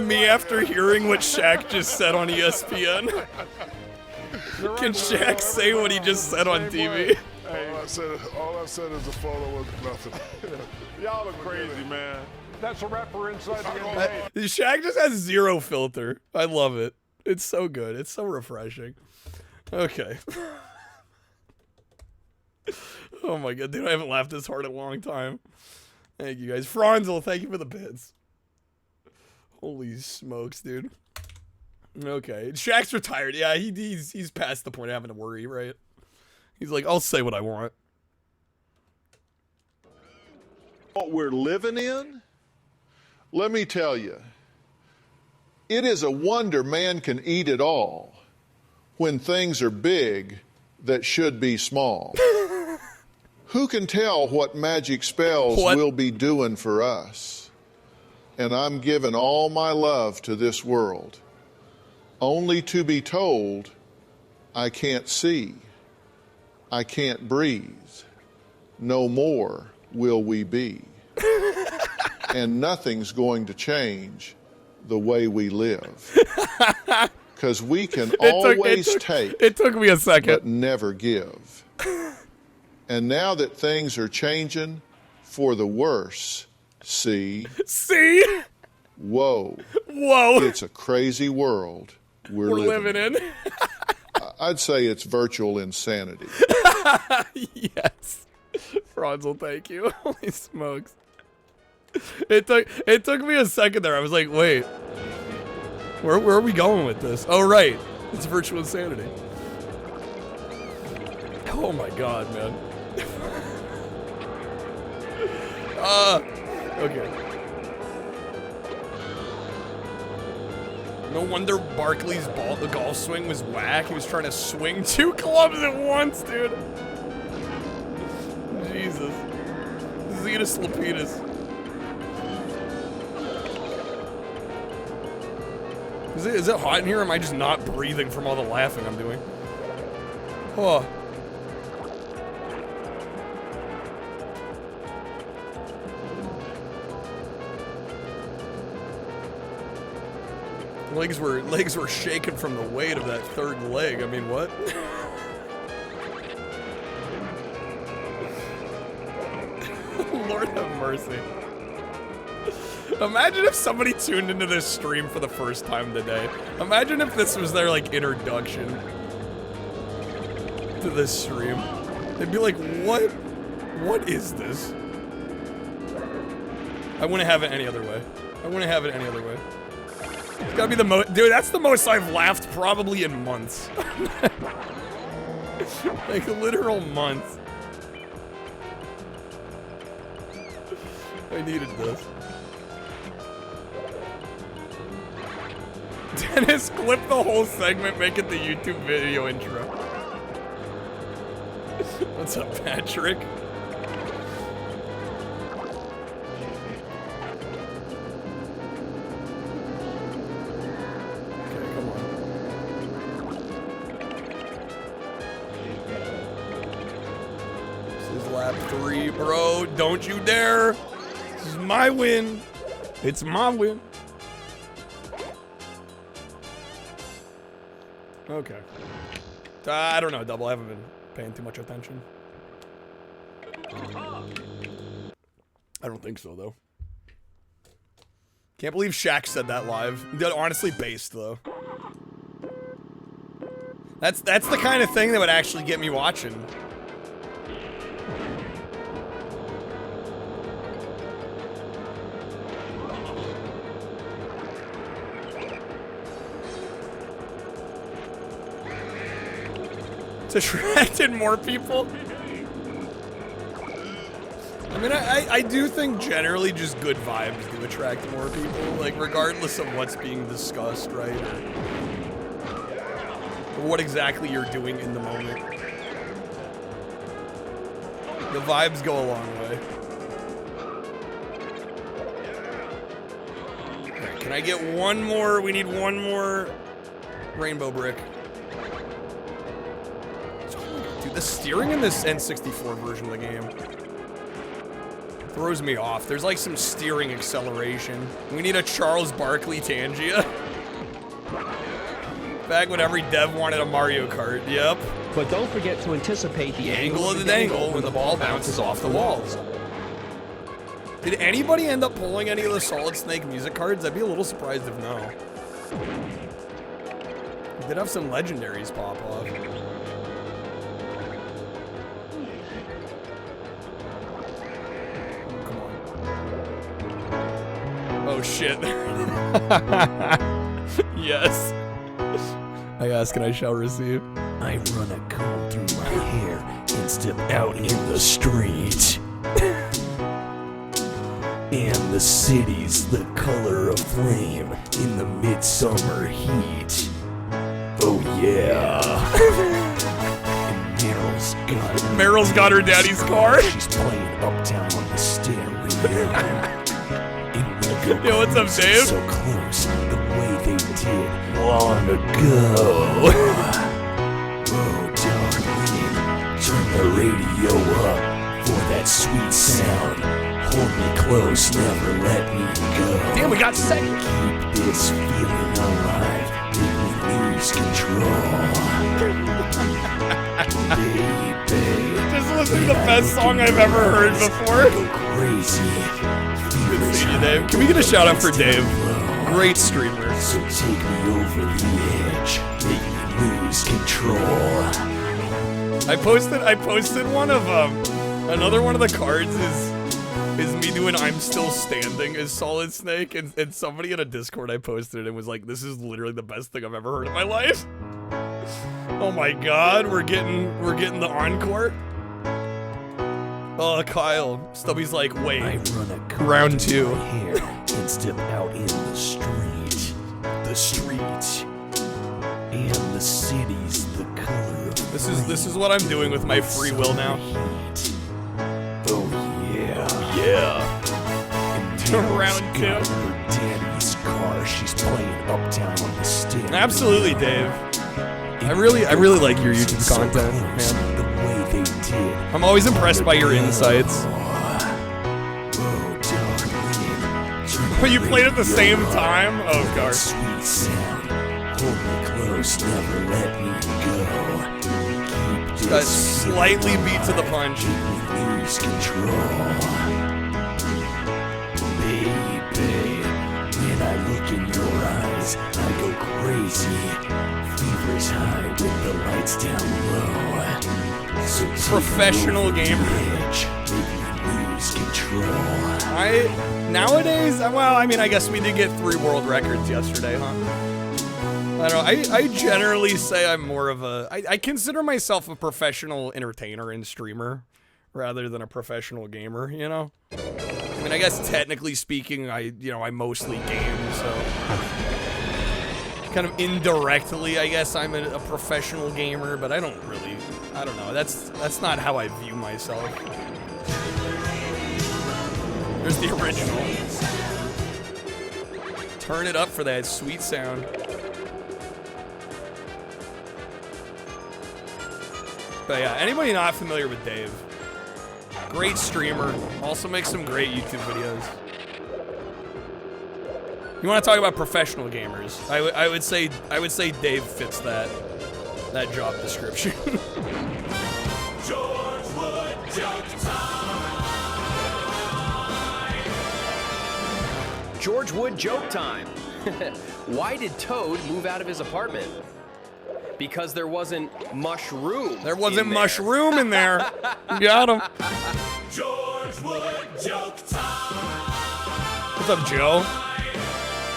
Me after hearing what Shaq just said on ESPN. Can Shaq say what he just said on TV? All I said is the photo was nothing. Y'all are crazy, man. That's a rapper inside the NBA. Shaq just has zero filter. I love it. It's so good. It's so refreshing. Okay. Oh my god, dude, I haven't laughed this hard in a long time. Thank you guys. Franzel, thank you for the bits. Holy smokes, dude. Okay. Shaq's retired. Yeah, he's past the point of having to worry, right? He's like, I'll say what I want. What we're living in, let me tell you, it is a wonder man can eat it all when things are big that should be small. Who can tell what magic spells will be doing for us? And I'm giving all my love to this world, only to be told I can't see, I can't breathe, no more will we be. And nothing's going to change the way we live. Because we can always take. It took me a second. But never give. And now that things are changing for the worse, see? Whoa. It's a crazy world we're living in. I'd say it's virtual insanity. Yes. Franzel, thank you. Holy smokes. It took me a second there. I was like, wait. Where are we going with this? Oh, right. It's virtual insanity. Oh my god, man. Okay. No wonder Barkley's the golf swing was whack. He was trying to swing 2 clubs at once, dude. Jesus. Zetus Lapidus. Is it hot in here, or am I just not breathing from all the laughing I'm doing? Oh. Legs were shaking from the weight of that third leg. I mean, what? Lord have mercy. Imagine if somebody tuned into this stream for the first time today. Imagine if this was their, like, introduction to this stream. They'd be like, what? What is this? I wouldn't have it any other way. I wouldn't have it any other way. It's gotta be the most, dude, that's the most I've laughed probably in months. Like, literal months. I needed this. Dennis, clip the whole segment, make it the YouTube video intro. What's up, Patrick? Lap 3, bro. Don't you dare. This is my win. It's my win. Okay. I don't know, Double. I haven't been paying too much attention. I don't think so, though. Can't believe Shaq said that live. Honestly based, though. That's the kind of thing that would actually get me watching. Attracted more people. I mean, I do think generally just good vibes do attract more people, like regardless of what's being discussed, right? Or what exactly you're doing in the moment. The vibes go a long way. Right, can I get one more? We need one more rainbow brick. Dude, the steering in this N64 version of the game throws me off. There's like some steering acceleration. We need a Charles Barkley Tangia. Back when every dev wanted a Mario Kart, yep. But don't forget to anticipate the angle of the dangle when the ball bounces off the walls. Did anybody end up pulling any of the Solid Snake music cards? I'd be a little surprised if no. We did have some legendaries pop off. Oh shit. Yes. I ask and I shall receive. I run a comb through my hair and step out in the street. And the city's the color of flame in the midsummer heat. Oh yeah. And Meryl's got her daddy's car. She's playing Uptown on the stereo. Yo, what's up, Dave? So close, the way they did long ago. Oh, darling, turn the radio up for that close, never let me go. Damn, we got second. Keep this feeling alive, make me lose control. Baby, just listen to the best song I've ever heard before. Go crazy. Good seeing you, Dave. Can we get a shout out for Dave? Great streamer. So take me over the edge, make me lose control. I posted one of another one of the cards is me doing I'm Still Standing as Solid Snake, and somebody in a Discord I posted it and was like, this is literally the best thing I've ever heard in my life. Oh my god, we're getting the encore. Oh, Kyle. Stubby's like, wait, round 2. Hair and step out in the street. The street. And the city's the color of This is what I'm doing with my free will now. Oh yeah. Yeah. Round 2. Her daddy's car. She's playing uptown on the stage. Absolutely, Dave. I really like your YouTube content, man. The way they did. I'm always impressed by your insights. But you played at the same time? Oh, God. Sweet sound. Hold me close, never let me go. Got slightly beat to the punch. Lose control. Baby, when I look in your eyes, I go crazy. Fever's high with the lights down low. So professional gamer. Edge, make me lose control. Nowadays, well, I mean, I guess we did get 3 world records yesterday, huh? I don't know, I generally say I'm more of I consider myself a professional entertainer and streamer rather than a professional gamer, you know? I mean, I guess technically speaking, I mostly game, so kind of indirectly, I guess I'm a professional gamer, but I don't know, that's not how I view myself. There's the original. Turn it up for that sweet sound. But yeah, anybody not familiar with Dave? Great streamer, also makes some great YouTube videos. You want to talk about professional gamers? I would say Dave fits that job description. George Wood joke time. George Wood joke time. Why did Toad move out of his apartment? Because there wasn't mushroom. There wasn't mushroom in there. Got him. George Wood joke time. What's up, Joe?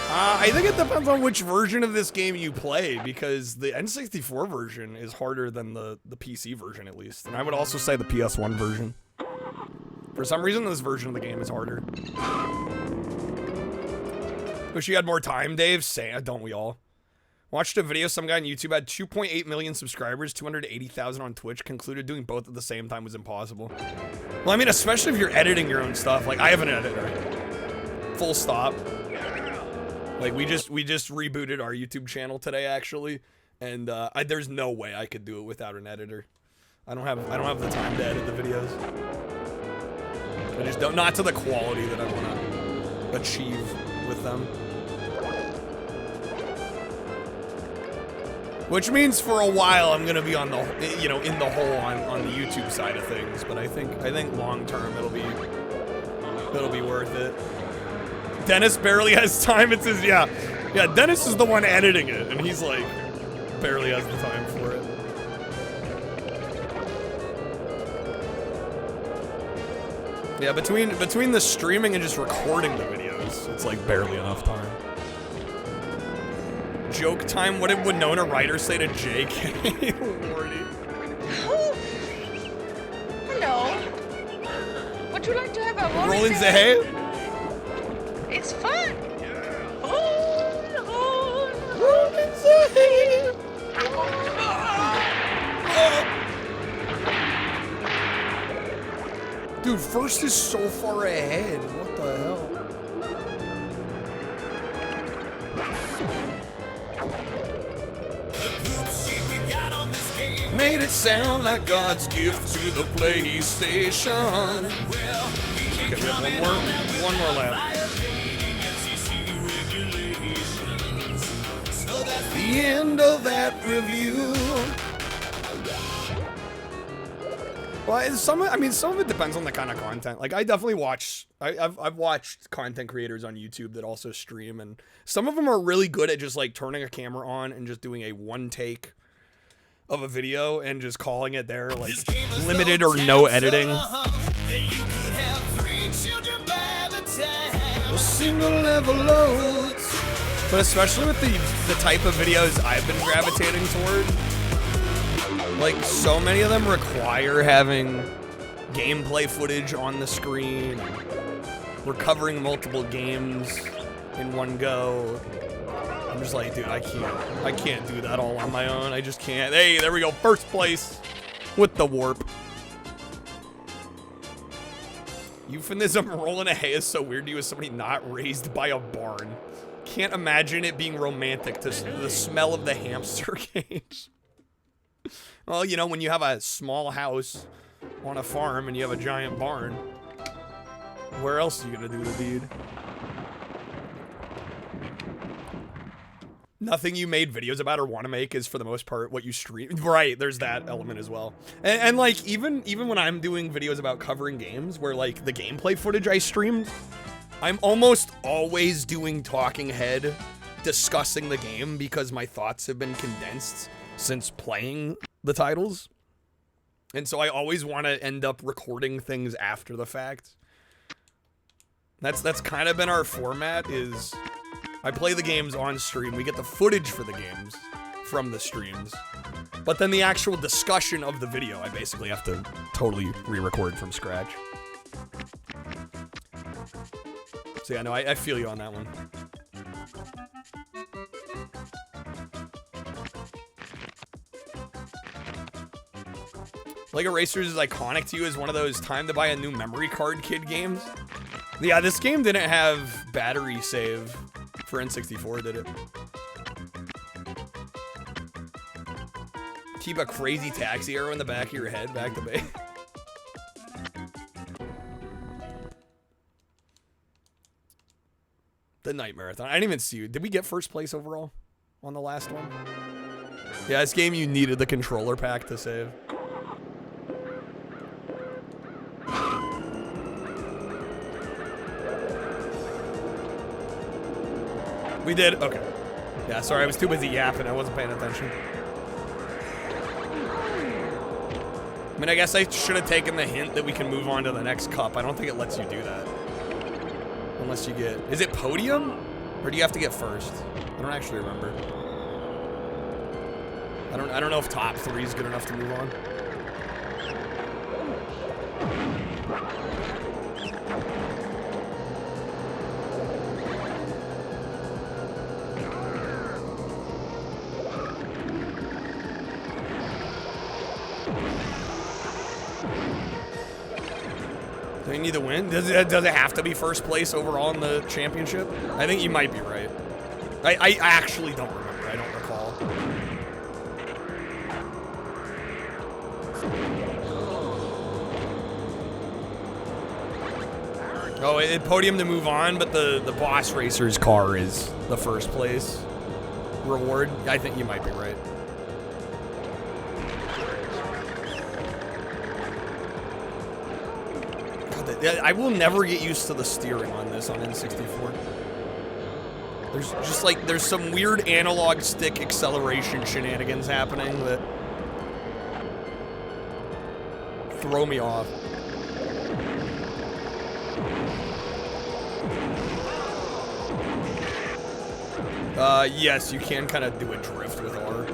I think it depends on which version of this game you play, because the N64 version is harder than the PC version, at least. And I would also say the PS1 version. For some reason, this version of the game is harder. Wish you had more time, Dave. Don't we all? Watched a video, some guy on YouTube had 2.8 million subscribers, 280,000 on Twitch, concluded doing both at the same time was impossible. Well, I mean, especially if you're editing your own stuff. Like, I have an editor. Full stop. Like, we just rebooted our YouTube channel today, actually, and there's no way I could do it without an editor. I don't have the time to edit the videos. I just don't, not to the quality that I want to achieve with them. Which means for a while I'm gonna be on the, in the hole on the YouTube side of things. But I think long term it'll be worth it. Dennis barely has time. It says, yeah. Dennis is the one editing it, and he's like barely has the time for it. Yeah, between the streaming and just recording the videos, it's like barely enough time. Joke time. What did Winona Ryder say to JK? Lordy. Hello. Would you like to have a moment? Rolling the hay? It's fun. Rolling the hay. Dude, first is so far ahead. What the hell? Made it sound like God's gift to the PlayStation. Well, we Okay, we have one more lap. The end of that review. Well, some of it depends on the kind of content. Like, I definitely watch. I've watched content creators on YouTube that also stream, and some of them are really good at just like turning a camera on and just doing a one take of a video and just calling it there, like limited or no editing. A single level loads. But especially with the type of videos I've been gravitating toward, like so many of them require having gameplay footage on the screen. We're covering multiple games in one go. I'm just like, dude, I can't do that all on my own. I just can't. Hey, there we go. First place with the warp. Euphemism rolling a hay is so weird to you as somebody not raised by a barn. Can't imagine it being romantic to the smell of the hamster cage. Well, you know, when you have a small house on a farm and you have a giant barn, where else are you gonna do the deed? Nothing you made videos about or want to make is for the most part what you stream. Right, there's that element as well. And like even when I'm doing videos about covering games where like the gameplay footage I streamed, I'm almost always doing talking head discussing the game because my thoughts have been condensed since playing the titles. And so I always want to end up recording things after the fact. That's kind of been our format, is I play the games on stream. We get the footage for the games from the streams. But then the actual discussion of the video, I basically have to totally re-record from scratch. So yeah, no, I feel you on that one. LEGO Racers is iconic to you as one of those time to buy a new memory card kid games. Yeah, this game didn't have battery save for N64, did it? Keep a crazy taxi arrow in the back of your head, back to base. The Night Marathon. I didn't even see you. Did we get first place overall on the last one? Yeah, this game you needed the controller pack to save. We did? Okay. Yeah, sorry, I was too busy yapping. I wasn't paying attention. I mean, I guess I should have taken the hint that we can move on to the next cup. I don't think it lets you do that. Unless you get... Is it podium? Or do you have to get first? I don't actually remember. I don't know if top 3 is good enough to move on. Do we need to win? Does it have to be first place overall in the championship? I think you might be right. I actually don't remember. I don't recall. Oh, it podium to move on, but the boss racer's car is the first place reward. I think you might be right. I will never get used to the steering on this on N64. There's just like, there's some weird analog stick acceleration shenanigans happening that throw me off. Yes, you can kind of do a drift with R.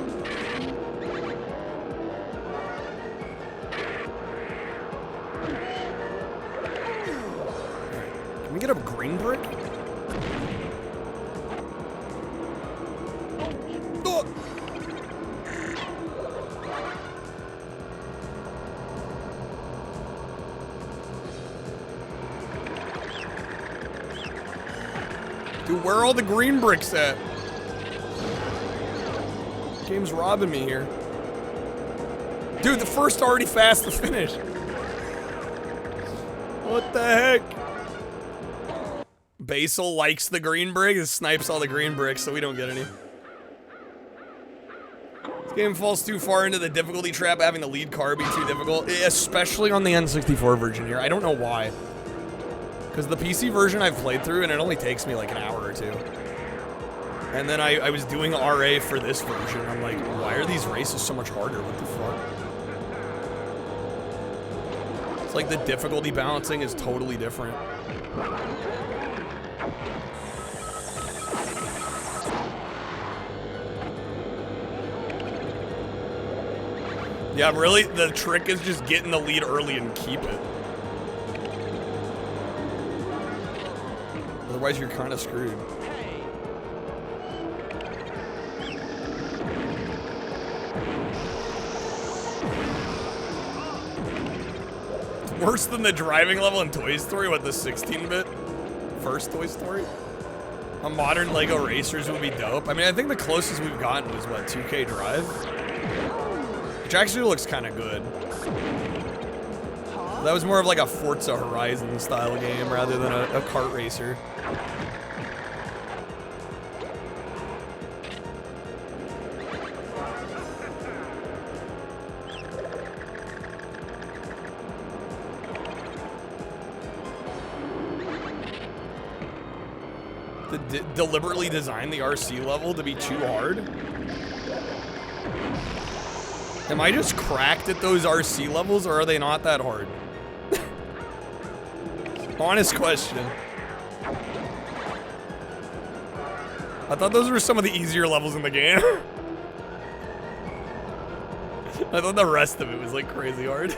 Can we get a green brick? Oh. Dude, where are all the green bricks at? Game's robbing me here. Dude, the first already fast to finish. What the heck? Basil likes the green brick and snipes all the green bricks, so we don't get any. This game falls too far into the difficulty trap, having the lead car be too difficult, especially on the N64 version here. I don't know why. Because the PC version I've played through, and it only takes me like an hour or two. And then I was doing RA for this version. I'm like, why are these races so much harder? What the fuck? It's like the difficulty balancing is totally different. Yeah, really, the trick is just getting the lead early and keep it. Otherwise, you're kind of screwed. It's worse than the driving level in Toy Story, what, the 16-bit first Toy Story? A modern Lego Racers would be dope. I mean, I think the closest we've gotten was, what, 2K Drive? Which actually looks kind of good. That was more of like a Forza Horizon style game rather than a kart racer. Deliberately designed the RC level to be too hard? Am I just cracked at those RC levels, or are they not that hard? Honest question. I thought those were some of the easier levels in the game. I thought the rest of it was like crazy hard.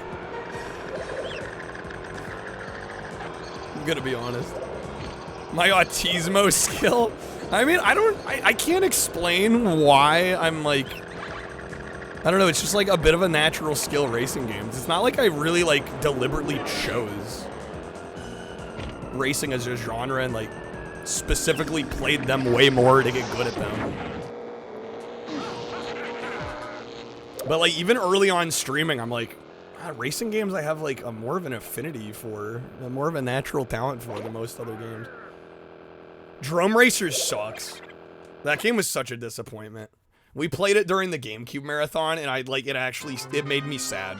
I'm gonna be honest. My autismo skill? I mean, I can't explain why I'm like, I don't know, it's just like a bit of a natural skill racing games. It's not like I really like deliberately chose racing as a genre and like specifically played them way more to get good at them. But like even early on streaming, I'm like, God, racing games I have like a more of an affinity for, more of a natural talent for than most other games. Drum Racers sucks. That game was such a disappointment. We played it during the GameCube marathon, and it made me sad,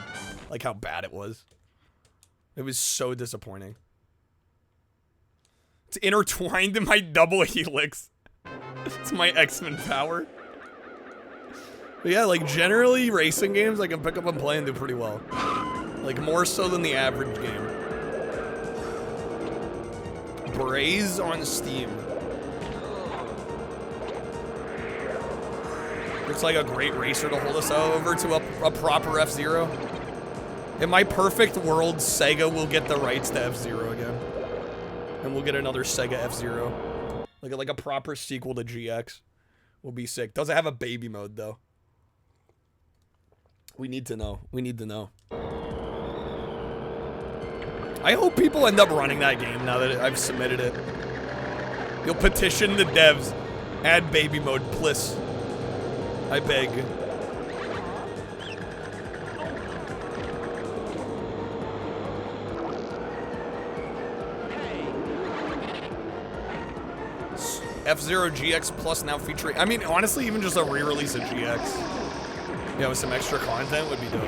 like how bad it was. It was so disappointing. It's intertwined in my double helix. It's my X-Men power. But yeah, like generally racing games I can pick up and play and do pretty well. Like more so than the average game. Braze on Steam. Looks like a great racer to hold us over to a proper F-Zero. In my perfect world, Sega will get the rights to F-Zero again. And we'll get another Sega F-Zero. Like a proper sequel to GX. Will be sick. Doesn't have a baby mode, though. We need to know. We need to know. I hope people end up running that game now that I've submitted it. You'll petition the devs. Add baby mode, please. I beg. F-Zero GX Plus now featuring... I mean, honestly, even just a re-release of GX. Yeah, with some extra content would be dope.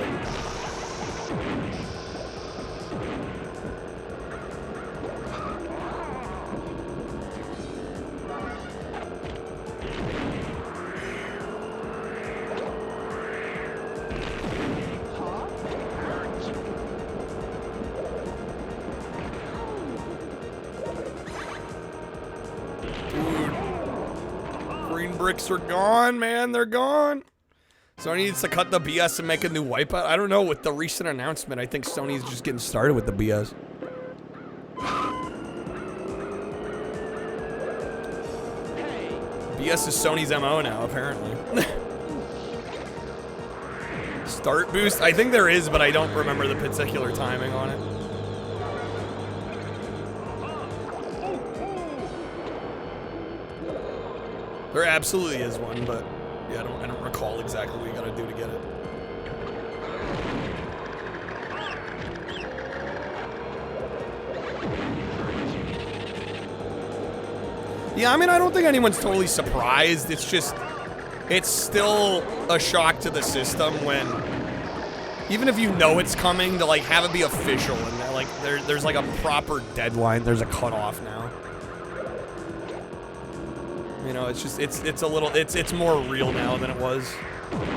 Bricks are gone, man. They're gone. Sony needs to cut the BS and make a new Wipeout. I don't know. With the recent announcement, I think Sony's just getting started with the BS. BS is Sony's MO now, apparently. Start boost? I think there is, but I don't remember the particular timing on it. There absolutely is one, but yeah, I don't recall exactly what you gotta do to get it. Yeah, I mean, I don't think anyone's totally surprised. It's just, it's still a shock to the system when, even if you know it's coming, to like have it be official and like there's like a proper deadline. There's a cutoff now. You know, it's just it's a little it's more real now than it was.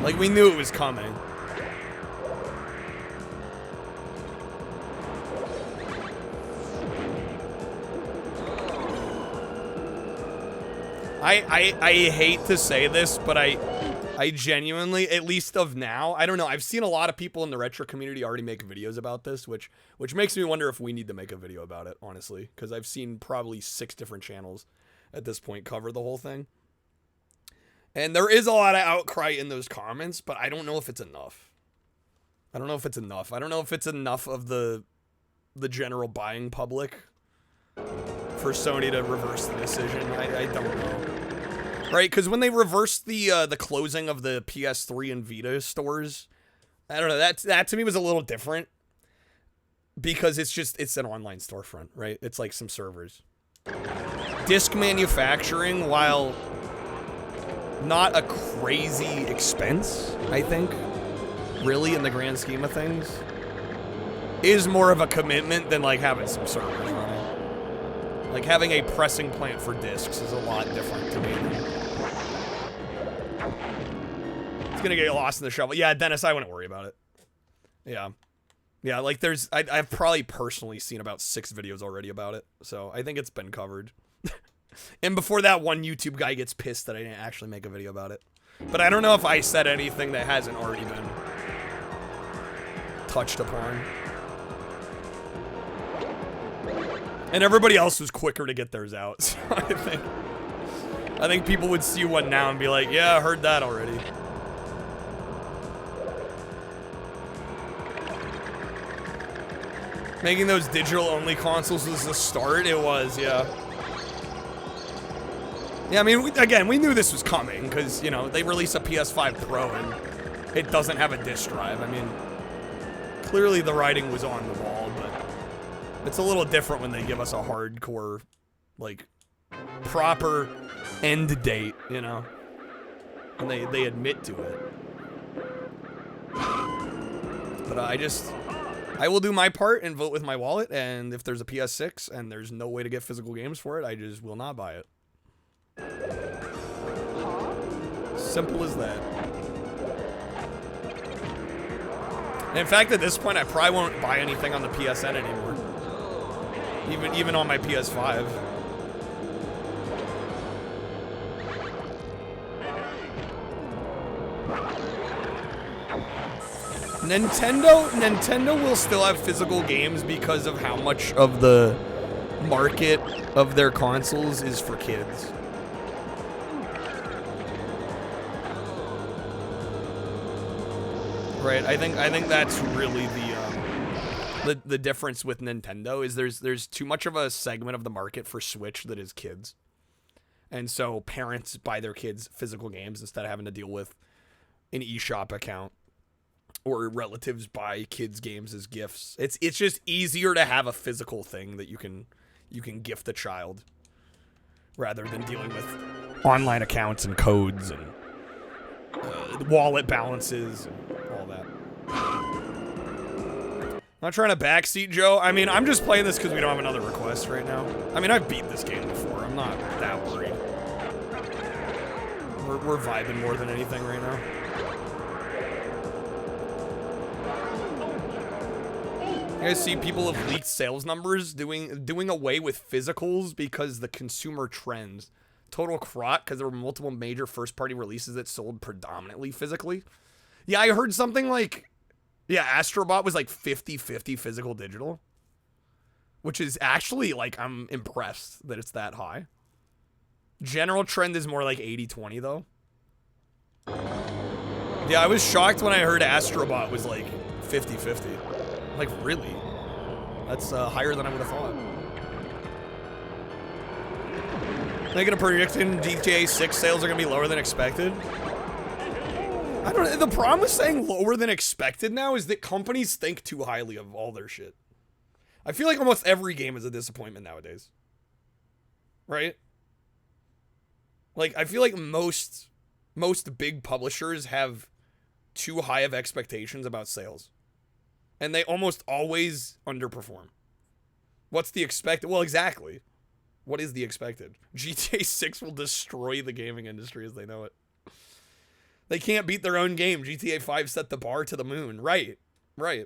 Like we knew it was coming. I hate to say this, but I genuinely, at least of now, I don't know. I've seen a lot of people in the retro community already make videos about this, which makes me wonder if we need to make a video about it, honestly, because I've seen probably 6 different channels at this point cover the whole thing. And there is a lot of outcry in those comments, but I don't know if it's enough. I don't know if it's enough. I don't know if it's enough of the general buying public for Sony to reverse the decision. I don't know. Right, because when they reversed the closing of the PS3 and Vita stores, I don't know, that to me was a little different. Because it's an online storefront, right? It's like some servers. Disc manufacturing, while not a crazy expense, I think, really in the grand scheme of things, is more of a commitment than like having some servers running. Like having a pressing plant for discs is a lot different to me. It's gonna get lost in the shuffle. Yeah, Dennis, I wouldn't worry about it. Yeah. Yeah, like I've probably personally seen about 6 videos already about it. So I think it's been covered. And before that, one YouTube guy gets pissed that I didn't actually make a video about it. But I don't know if I said anything that hasn't already been touched upon. And everybody else was quicker to get theirs out. So I think people would see one now and be like, yeah, I heard that already. Making those digital-only consoles was the start. It was, yeah. Yeah, I mean, again, we knew this was coming because, you know, they release a PS5 Pro and it doesn't have a disc drive. I mean, clearly the writing was on the wall, but it's a little different when they give us a hardcore, like, proper end date, you know? And they admit to it. But I will do my part and vote with my wallet, and if there's a PS6 and there's no way to get physical games for it, I just will not buy it. Simple as that. And in fact, at this point, I probably won't buy anything on the PSN anymore. Even on my PS5. Nintendo will still have physical games because of how much of the market of their consoles is for kids. Right, I think that's really the difference with Nintendo is there's too much of a segment of the market for Switch that is kids. And so parents buy their kids physical games instead of having to deal with an eShop account. Or relatives buy kids games as gifts. It's just easier to have a physical thing that you can gift a child rather than dealing with online accounts and codes and wallet balances and all that. Not trying to backseat Joe. I mean, I'm just playing this because we don't have another request right now. I mean, I've beat this game before. I'm not that worried. We're vibing more than anything right now. You guys see people have leaked sales numbers doing away with physicals because the consumer trends. Total crot because there were multiple major first-party releases that sold predominantly physically. Yeah, I heard something like, yeah, Astrobot was like 50-50 physical digital. Which is actually, like, I'm impressed that it's that high. General trend is more like 80-20 though. Yeah, I was shocked when I heard Astrobot was like 50-50. Like, really? That's higher than I would have thought. Making a prediction GTA 6 sales are going to be lower than expected. I don't know. The problem with saying lower than expected now is that companies think too highly of all their shit. I feel like almost every game is a disappointment nowadays. Right? Like, I feel like most big publishers have too high of expectations about sales. And they almost always underperform. What's the expected? Well, exactly. What is the expected? GTA 6 will destroy the gaming industry as they know it. They can't beat their own game. GTA 5 set the bar to the moon. Right. Right.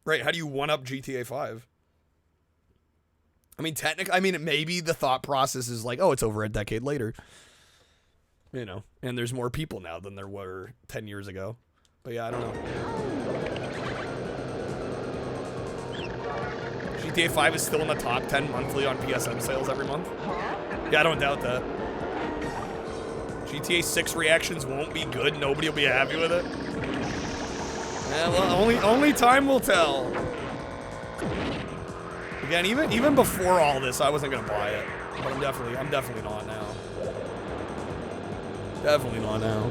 Right. How do you one-up GTA 5? I mean, maybe the thought process is like, oh, it's over a decade later. You know, and there's more people now than there were 10 years ago. But yeah, I don't know. GTA 5 is still in the top 10 monthly on PSN sales every month. Yeah, I don't doubt that. GTA 6 reactions won't be good. Nobody will be happy with it. Yeah, well, only time will tell. Again, even before all this, I wasn't gonna buy it, but I'm definitely not now. Definitely not now.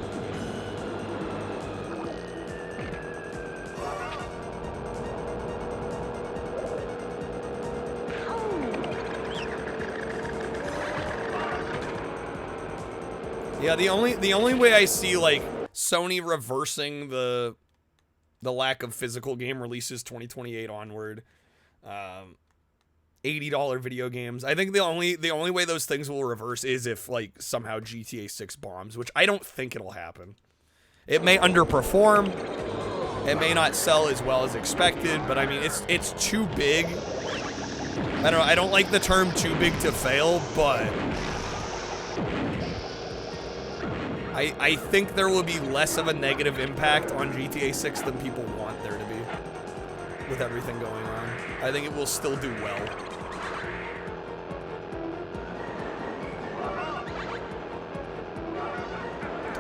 Yeah, the only way I see like Sony reversing the lack of physical game releases 2028 onward, $80 video games. I think the only way those things will reverse is if like somehow GTA 6 bombs, which I don't think it'll happen. It may underperform. It may not sell as well as expected, but I mean it's too big. I don't like the term too big to fail, but I think there will be less of a negative impact on GTA 6 than people want there to be with everything going on. I think it will still do well.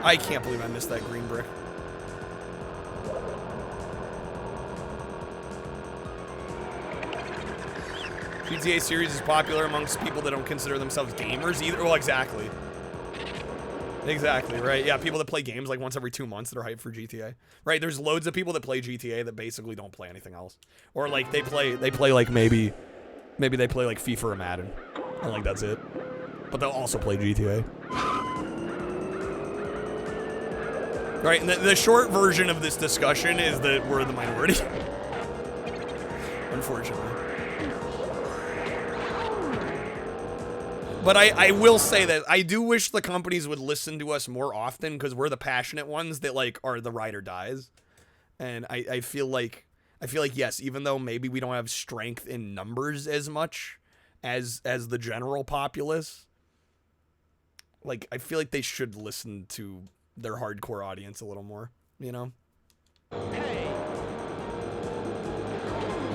I can't believe I missed that green brick. GTA series is popular amongst people that don't consider themselves gamers either. Well, exactly. Exactly, right? Yeah, people that play games like once every 2 months that are hyped for GTA. Right, there's loads of people that play GTA that basically don't play anything else. Or like they play like maybe they play like FIFA or Madden. And like that's it. But they'll also play GTA. Right, and the short version of this discussion is that we're the minority. Unfortunately. But I will say that I do wish the companies would listen to us more often because we're the passionate ones that like are the ride or dies. And I feel like yes, even though maybe we don't have strength in numbers as much as the general populace, like I feel like they should listen to their hardcore audience a little more, you know?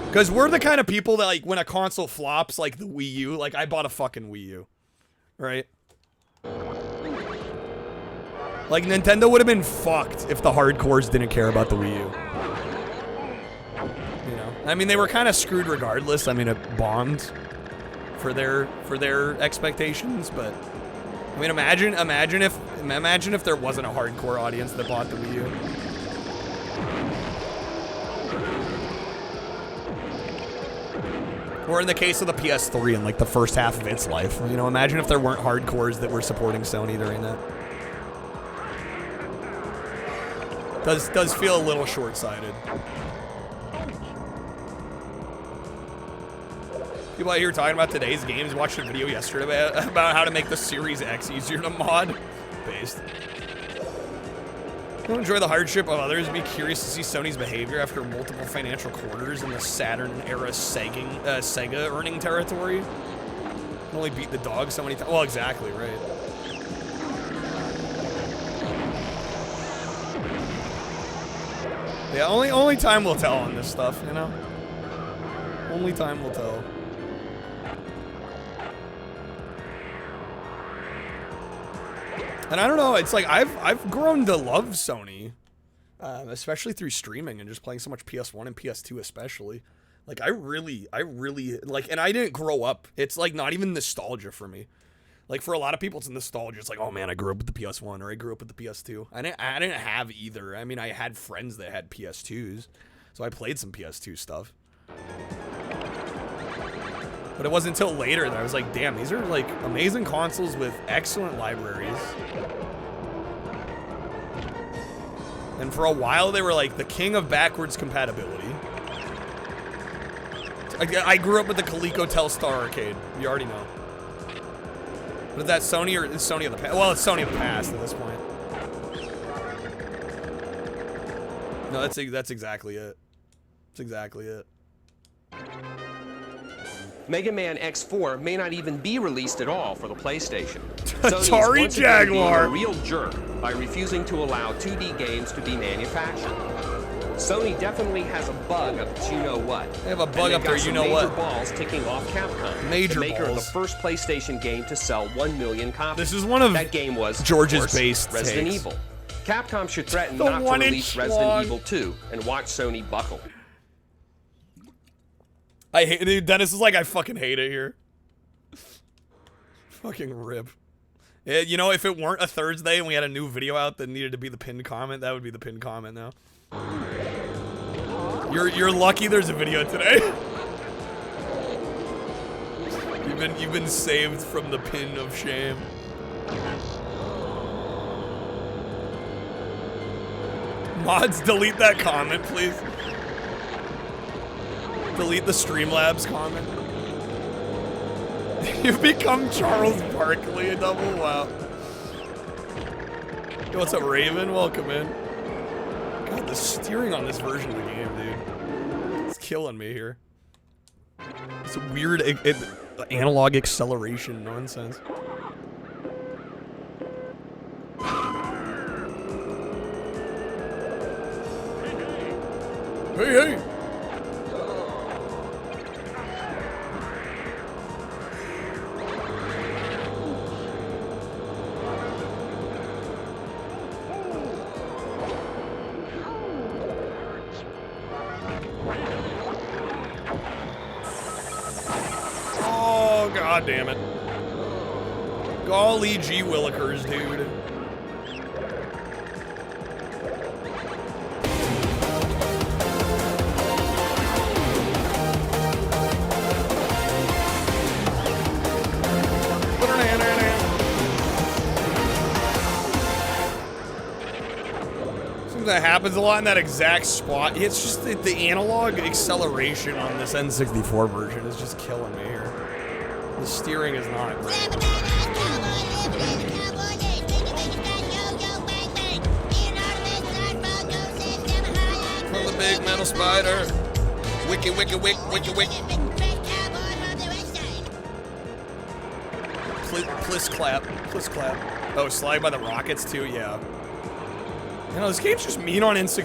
Because we're the kind of people that, like, when a console flops, like the Wii U, like, I bought a fucking Wii U, right? Like, Nintendo would have been fucked if the hardcores didn't care about the Wii U. You know? I mean, they were kind of screwed regardless. I mean, it bombed for their expectations, but... I mean, imagine if there wasn't a hardcore audience that bought the Wii U. Or in the case of the PS3 in like the first half of its life, you know, imagine if there weren't hardcores that were supporting Sony during that. Does feel a little short-sighted. People out here talking about today's games. Watched a video yesterday about how to make the Series X easier to mod. Based. Don't enjoy the hardship of others. Be curious to see Sony's behavior after multiple financial quarters in the Saturn-era Sega earning territory. Can only beat the dog so many times. Well, exactly, right. Yeah, only time will tell on this stuff, you know? Only time will tell. And I don't know, it's like I've grown to love Sony, especially through streaming and just playing so much PS1 and PS2 especially. Like I really like, and I didn't grow up. It's like not even nostalgia for me. Like for a lot of people, it's nostalgia. It's like, oh man, I grew up with the PS1 or I grew up with the PS2. I didn't have either. I mean, I had friends that had PS2s, so I played some PS2 stuff. But it wasn't until later that I was like, damn, these are like amazing consoles with excellent libraries. And for a while they were like the king of backwards compatibility. I grew up with the Coleco Telstar arcade. You already know. But is that Sony or is Sony of the past? Well, it's Sony of the past at this point. No, that's exactly it. That's exactly it. Mega Man X4 may not even be released at all for the PlayStation. Atari Jaguar. Sony is once again being a real jerk by refusing to allow 2D games to be manufactured. Sony definitely has a bug up to you know what. They have a bug up there, you know what. Major balls ticking off Capcom. Major the maker balls. of the first PlayStation game to sell 1 million copies. This is one of that game was George's of course, base Resident takes. Evil. Capcom should threaten The not to 1-inch release Resident long. Evil 2 and watch Sony buckle. I hate it. Dennis is like, I fucking hate it here. Fucking rip. Yeah, you know, if it weren't a Thursday and we had a new video out that needed to be the pinned comment, that would be the pinned comment now. You're lucky there's a video today. You've been saved from the pin of shame. Mods, delete that comment, please. Delete the Streamlabs comment. You've become Charles Barkley. Double wow. Yo, what's up, Raven? Welcome in. God, the steering on this version of the game, dude. It's killing me here. It's a weird analog acceleration nonsense. Hey, hey! Oh, god damn it. Golly gee willikers, dude. That happens a lot in that exact spot. It's just the analog acceleration on this N64 version is just killing me here. The steering is not great. From the big metal spider. Wiki, wiki, wick, wiki, wick. Pliss clap. Pliss clap. Oh, Slide by the Rockets too? Yeah. You know, this game's just mean on N64.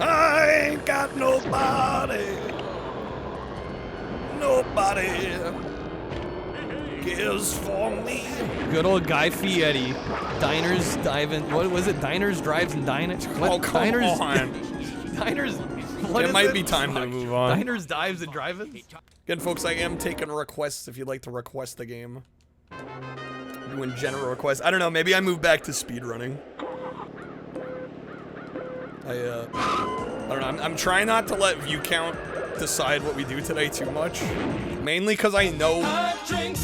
I ain't got nobody. Nobody cares for me. Good old Guy Fieri. Diners, Diving. What was it? Diners, Drives, and Diners? What? Oh, come Diners, on. Diners. What It is might be time to move on. Diners, Dives, and Drive-ins? Again, folks, I am taking requests if you'd like to request the game. Doing general requests. I don't know, maybe I move back to speedrunning. I don't know, I'm trying not to let view count decide what we do today too much. Mainly because I know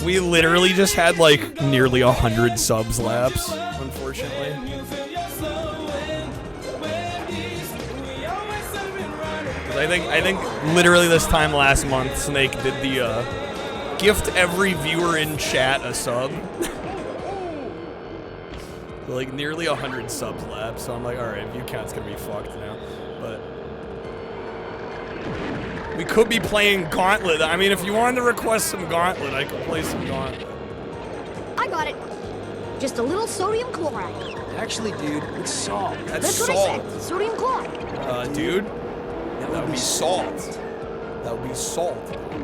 we literally just had like nearly 100 subs laps, unfortunately. I think literally this time last month, Snake did the gift every viewer in chat a sub. Like nearly 100 subs lap, so I'm like, alright, view count's gonna be fucked now. But we could be playing Gauntlet. I mean, if you wanted to request some Gauntlet, I could play some Gauntlet. I got it. Just a little sodium chloride. Actually, dude, it's salt. That's what salt. I said. Sodium chloride. Dude, that would be salt. That would be salt. Oh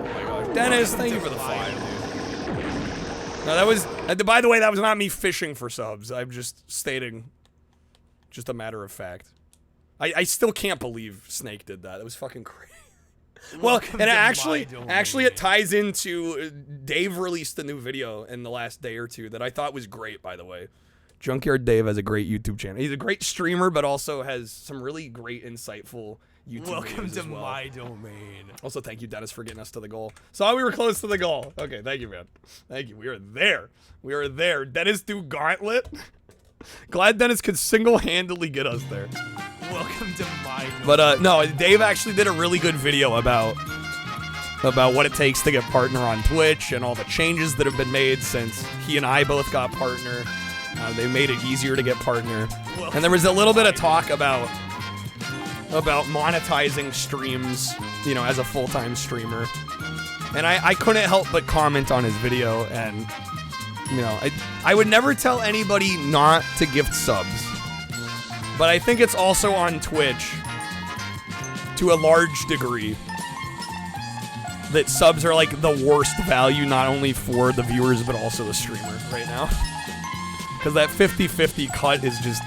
my gosh. Dennis, thank you for the 5, dude. No, that was, by the way, that was not me fishing for subs. I'm just stating, just a matter of fact. I still can't believe Snake did that. That was fucking crazy. Well, and actually it ties into, Dave released a new video in the last day or two that I thought was great, by the way. Junkyard Dave has a great YouTube channel. He's a great streamer, but also has some really great, insightful YouTube Welcome videos to as well. my domain. Also, thank you, Dennis, for getting us to the goal. Saw we were close to the goal. Okay, thank you, man. Thank you. We are there. We are there. Dennis through Gauntlet. Glad Dennis could single-handedly get us there. Welcome to my domain. But no, Dave actually did a really good video about what it takes to get partner on Twitch and all the changes that have been made since he and I both got partner. They made it easier to get partner. And there was a little bit of talk about monetizing streams, you know, as a full-time streamer. And I couldn't help but comment on his video, and, you know, I would never tell anybody not to gift subs. But I think it's also on Twitch, to a large degree, that subs are like the worst value, not only for the viewers, but also the streamer right now. Because that 50-50 cut is just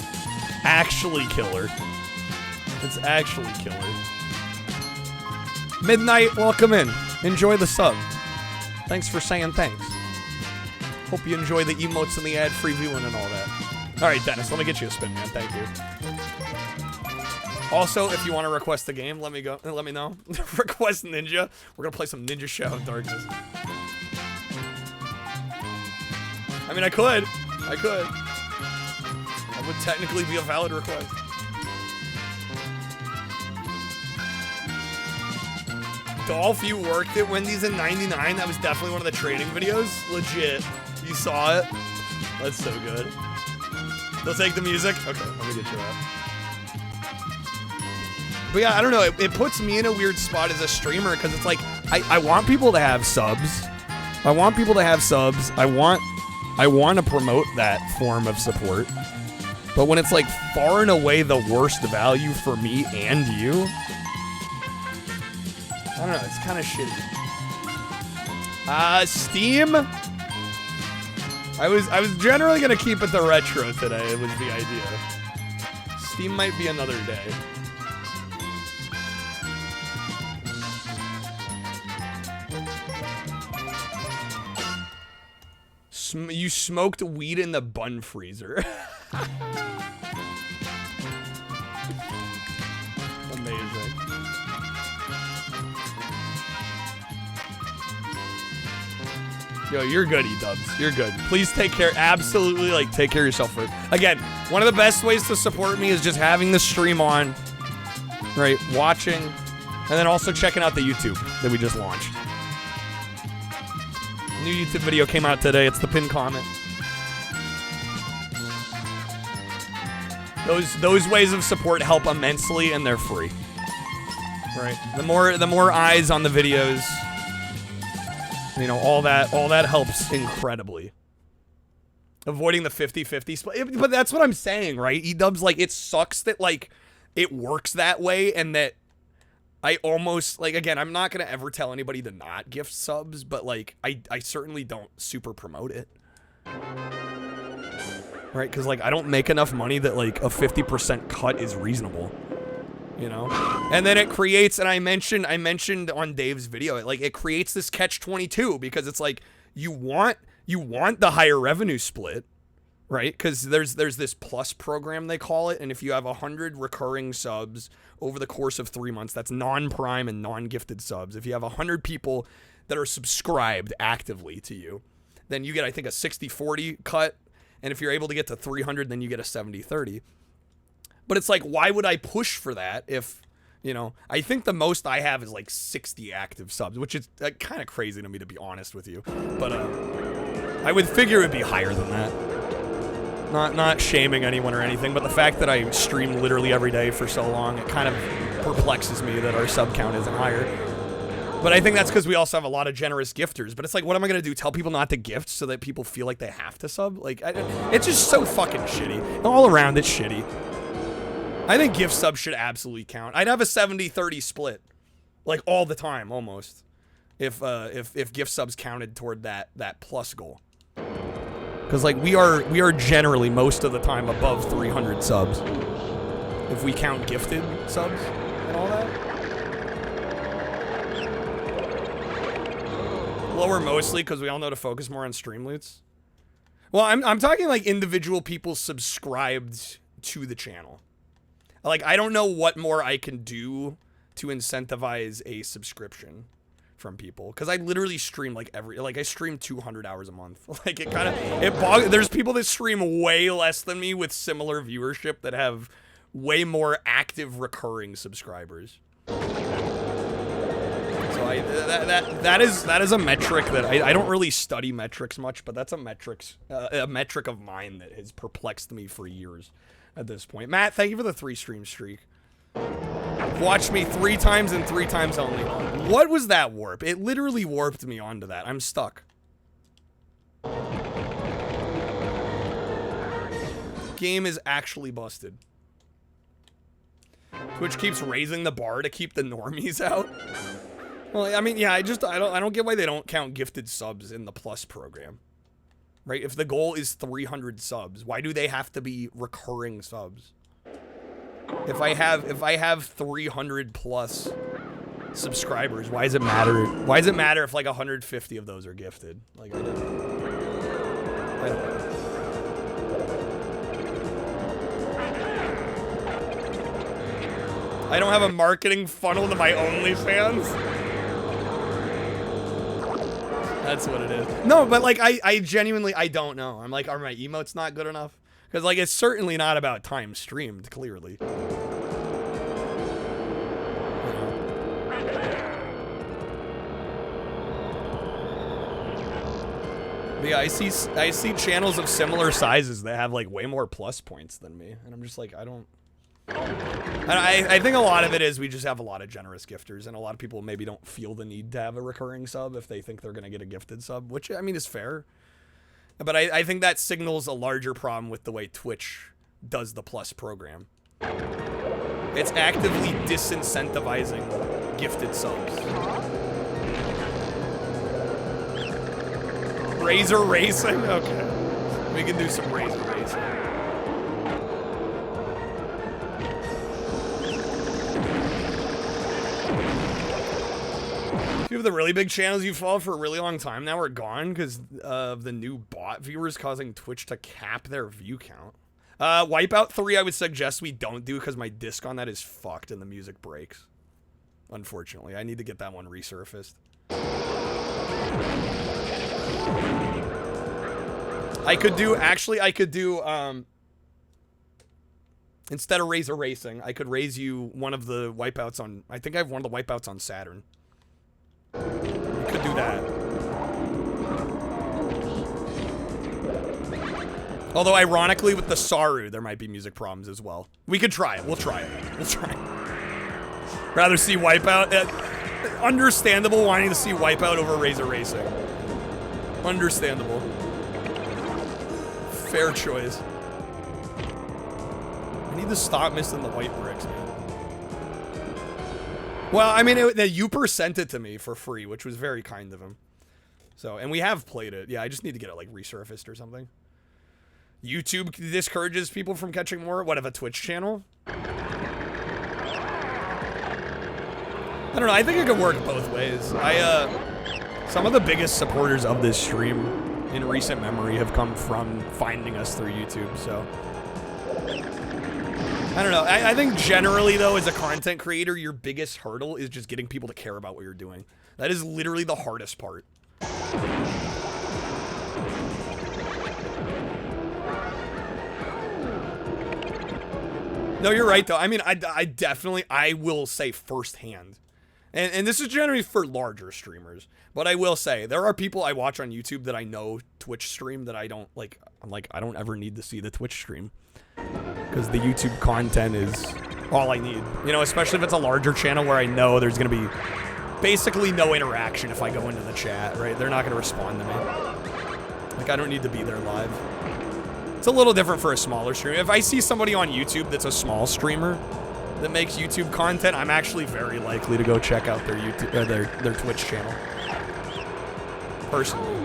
actually killer. It's actually killer. Midnight, welcome in. Enjoy the sub. Thanks for saying thanks. Hope you enjoy the emotes and the ad-free viewing and all that. All right, Dennis, let me get you a spin, man. Thank you. Also, if you want to request the game, let me know. Request Ninja. We're gonna play some Ninja Shadow of Darkness. I mean, I could. That would technically be a valid request. Dolph, you worked at Wendy's in '99. That was definitely one of the training videos. Legit. You saw it. That's so good. They'll take the music. Okay, let me get you that. But yeah, I don't know. It puts me in a weird spot as a streamer because it's like I want people to have subs. I want people to have subs. I want to promote that form of support. But when it's like far and away the worst value for me and you, I don't know, it's kind of shitty. Steam? I was generally gonna keep it the retro today, it was the idea. Steam might be another day. You smoked weed in the bun freezer. Amazing. Yo, you're good, E-dubs. You're good. Please take care. Absolutely, like, take care of yourself. Again, one of the best ways to support me is just having the stream on, right? Watching, and then also checking out the YouTube that we just launched. New YouTube video came out today. It's the pinned comment. Those ways of support help immensely, and they're free. Right? The more eyes on the videos, you know, all that helps incredibly. Avoiding the 50-50 split. But that's what I'm saying, right? E-dubs, like, it sucks that, like, it works that way, and that I almost, like, again, I'm not going to ever tell anybody to not gift subs, but, like, I certainly don't super promote it. Right? Because, like, I don't make enough money that, like, a 50% cut is reasonable. You know? And then it creates, and I mentioned on Dave's video, it creates this catch-22, because it's like, you want the higher revenue split, right? Because there's this plus program, they call it, and if you have 100 recurring subs over the course of 3 months, that's non-prime and non-gifted subs. If you have 100 people that are subscribed actively to you, then you get, I think, a 60-40 cut, and if you're able to get to 300, then you get a 70-30. But it's like, why would I push for that if, you know, I think the most I have is like 60 active subs, which is kind of crazy to me, to be honest with you. But I would figure it would be higher than that. Not shaming anyone or anything, but the fact that I stream literally every day for so long, it kind of perplexes me that our sub count isn't higher. But I think that's because we also have a lot of generous gifters. But it's like, what am I going to do? Tell people not to gift so that people feel like they have to sub? Like, it's just so fucking shitty. All around, it's shitty. I think gift subs should absolutely count. I'd have a 70-30 split, like, all the time, almost, if gift subs counted toward that plus goal. Because, like, we are generally most of the time above 300 subs, if we count gifted subs and all that. Lower mostly because we all know to focus more on stream loots. Well, I'm talking like individual people subscribed to the channel. Like, I don't know what more I can do to incentivize a subscription from people, because I literally stream like I stream 200 hours a month. Like it kind of there's people that stream way less than me with similar viewership that have way more active recurring subscribers. So that is a metric that I don't really study metrics much, but that's a metric of mine that has perplexed me for years at this point. Matt, thank you for the 3 stream streak. Watch me 3 times and 3 times only. What was that warp? It literally warped me onto that. I'm stuck. Game is actually busted. Twitch keeps raising the bar to keep the normies out. Well, I mean, yeah, I don't get why they don't count gifted subs in the Plus program. Right? If the goal is 300 subs, why do they have to be recurring subs? If I have 300 plus subscribers, why does it matter? Why does it matter if like 150 of those are gifted? Like I don't I don't have a marketing funnel to my OnlyFans. That's what it is. No, but like I genuinely I don't know. I'm like, are my emotes not good enough? Because, like, it's certainly not about time streamed, clearly. But yeah, I see channels of similar sizes that have, like, way more plus points than me. And I'm just like, I don't... I think a lot of it is we just have a lot of generous gifters. And a lot of people maybe don't feel the need to have a recurring sub if they think they're going to get a gifted sub. Which, I mean, is fair. But I think that signals a larger problem with the way Twitch does the Plus program. It's actively disincentivizing gifted subs. Razor racing? Okay. We can do some razor racing. A few of the really big channels you followed for a really long time now are gone because of the new bot viewers causing Twitch to cap their view count. Wipeout 3 I would suggest we don't do because my disc on that is fucked and the music breaks. Unfortunately, I need to get that one resurfaced. I could do, instead of Razor Racing, I could raise you one of the wipeouts on, I think I have one of the wipeouts on Saturn. We could do that. Although, ironically, with the Saru, there might be music problems as well. We could try it. We'll try it. We'll try it. Rather see Wipeout. Understandable wanting to see Wipeout over Razor Racing. Understandable. Fair choice. I need to stop missing the white bricks, man. Well, I mean, Uper sent it to me for free, which was very kind of him. So, and we have played it. Yeah, I just need to get it, like, resurfaced or something. YouTube discourages people from catching more. What, of a Twitch channel? I don't know. I think it could work both ways. Some of the biggest supporters of this stream in recent memory have come from finding us through YouTube, so... I don't know. I think generally, though, as a content creator, your biggest hurdle is just getting people to care about what you're doing. That is literally the hardest part. No, you're right, though. I mean, I definitely, I will say firsthand, and this is generally for larger streamers, but I will say, there are people I watch on YouTube that I know Twitch stream that I don't, like, I'm like, I don't ever need to see the Twitch stream. Because the YouTube content is all I need. You know, especially if it's a larger channel where I know there's going to be basically no interaction if I go into the chat, right? They're not going to respond to me. Like, I don't need to be there live. It's a little different for a smaller streamer. If I see somebody on YouTube that's a small streamer that makes YouTube content, I'm actually very likely to go check out their YouTube, their Twitch channel. Personally.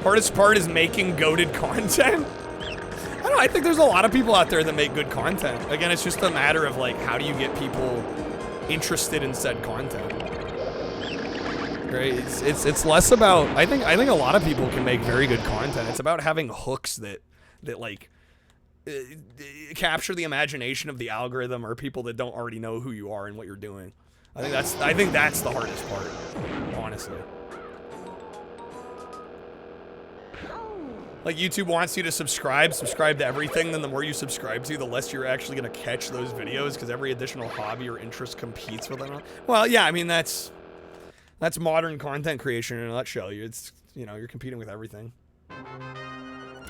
Hardest part is making goated content. I don't know, I think there's a lot of people out there that make good content. Again, it's just a matter of, like, how do you get people interested in said content? Right? It's less about, I think a lot of people can make very good content. It's about having hooks that like capture the imagination of the algorithm or people that don't already know who you are and what you're doing. I think that's the hardest part, honestly. Like, YouTube wants you to subscribe to everything, then the more you subscribe to, the less you're actually going to catch those videos, because every additional hobby or interest competes with it. Well, yeah, I mean, that's modern content creation in a nutshell. It's, you know, you're competing with everything.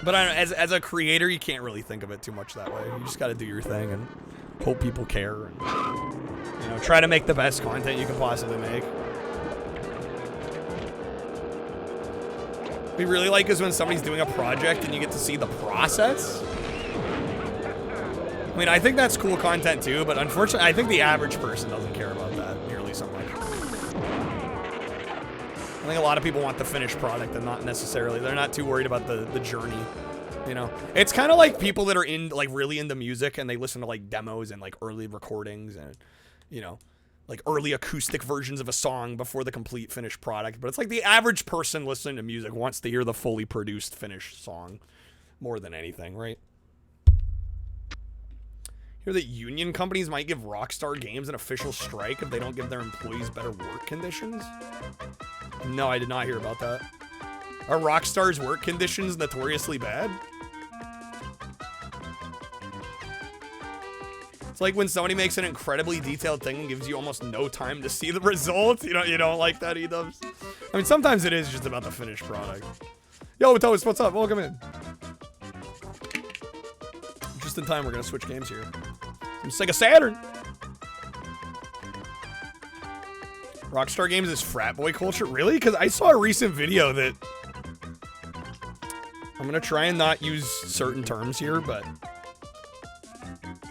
But I don't know, as a creator, you can't really think of it too much that way. You just got to do your thing and hope people care, and, you know, try to make the best content you can possibly make. What we really like is when somebody's doing a project and you get to see the process. I mean, I think that's cool content too, but unfortunately, I think the average person doesn't care about that nearly so much. I think a lot of people want the finished product and not necessarily, they're not too worried about the journey, you know? It's kind of like people that are really into music and they listen to like demos and like early recordings and, you know, like early acoustic versions of a song before the complete finished product. But it's like the average person listening to music wants to hear the fully produced finished song more than anything, right? Hear that union companies might give Rockstar Games an official strike if they don't give their employees better work conditions? No, I did not hear about that. Are Rockstar's work conditions notoriously bad? It's like when somebody makes an incredibly detailed thing and gives you almost no time to see the results. You don't like that, E-dubs? I mean, sometimes it is just about the finished product. Yo, Toast, what's up? Welcome in. Just in time, we're gonna switch games here. Some Sega Saturn. Rockstar Games is frat boy culture? Really? Because I saw a recent video that... I'm gonna try and not use certain terms here, but...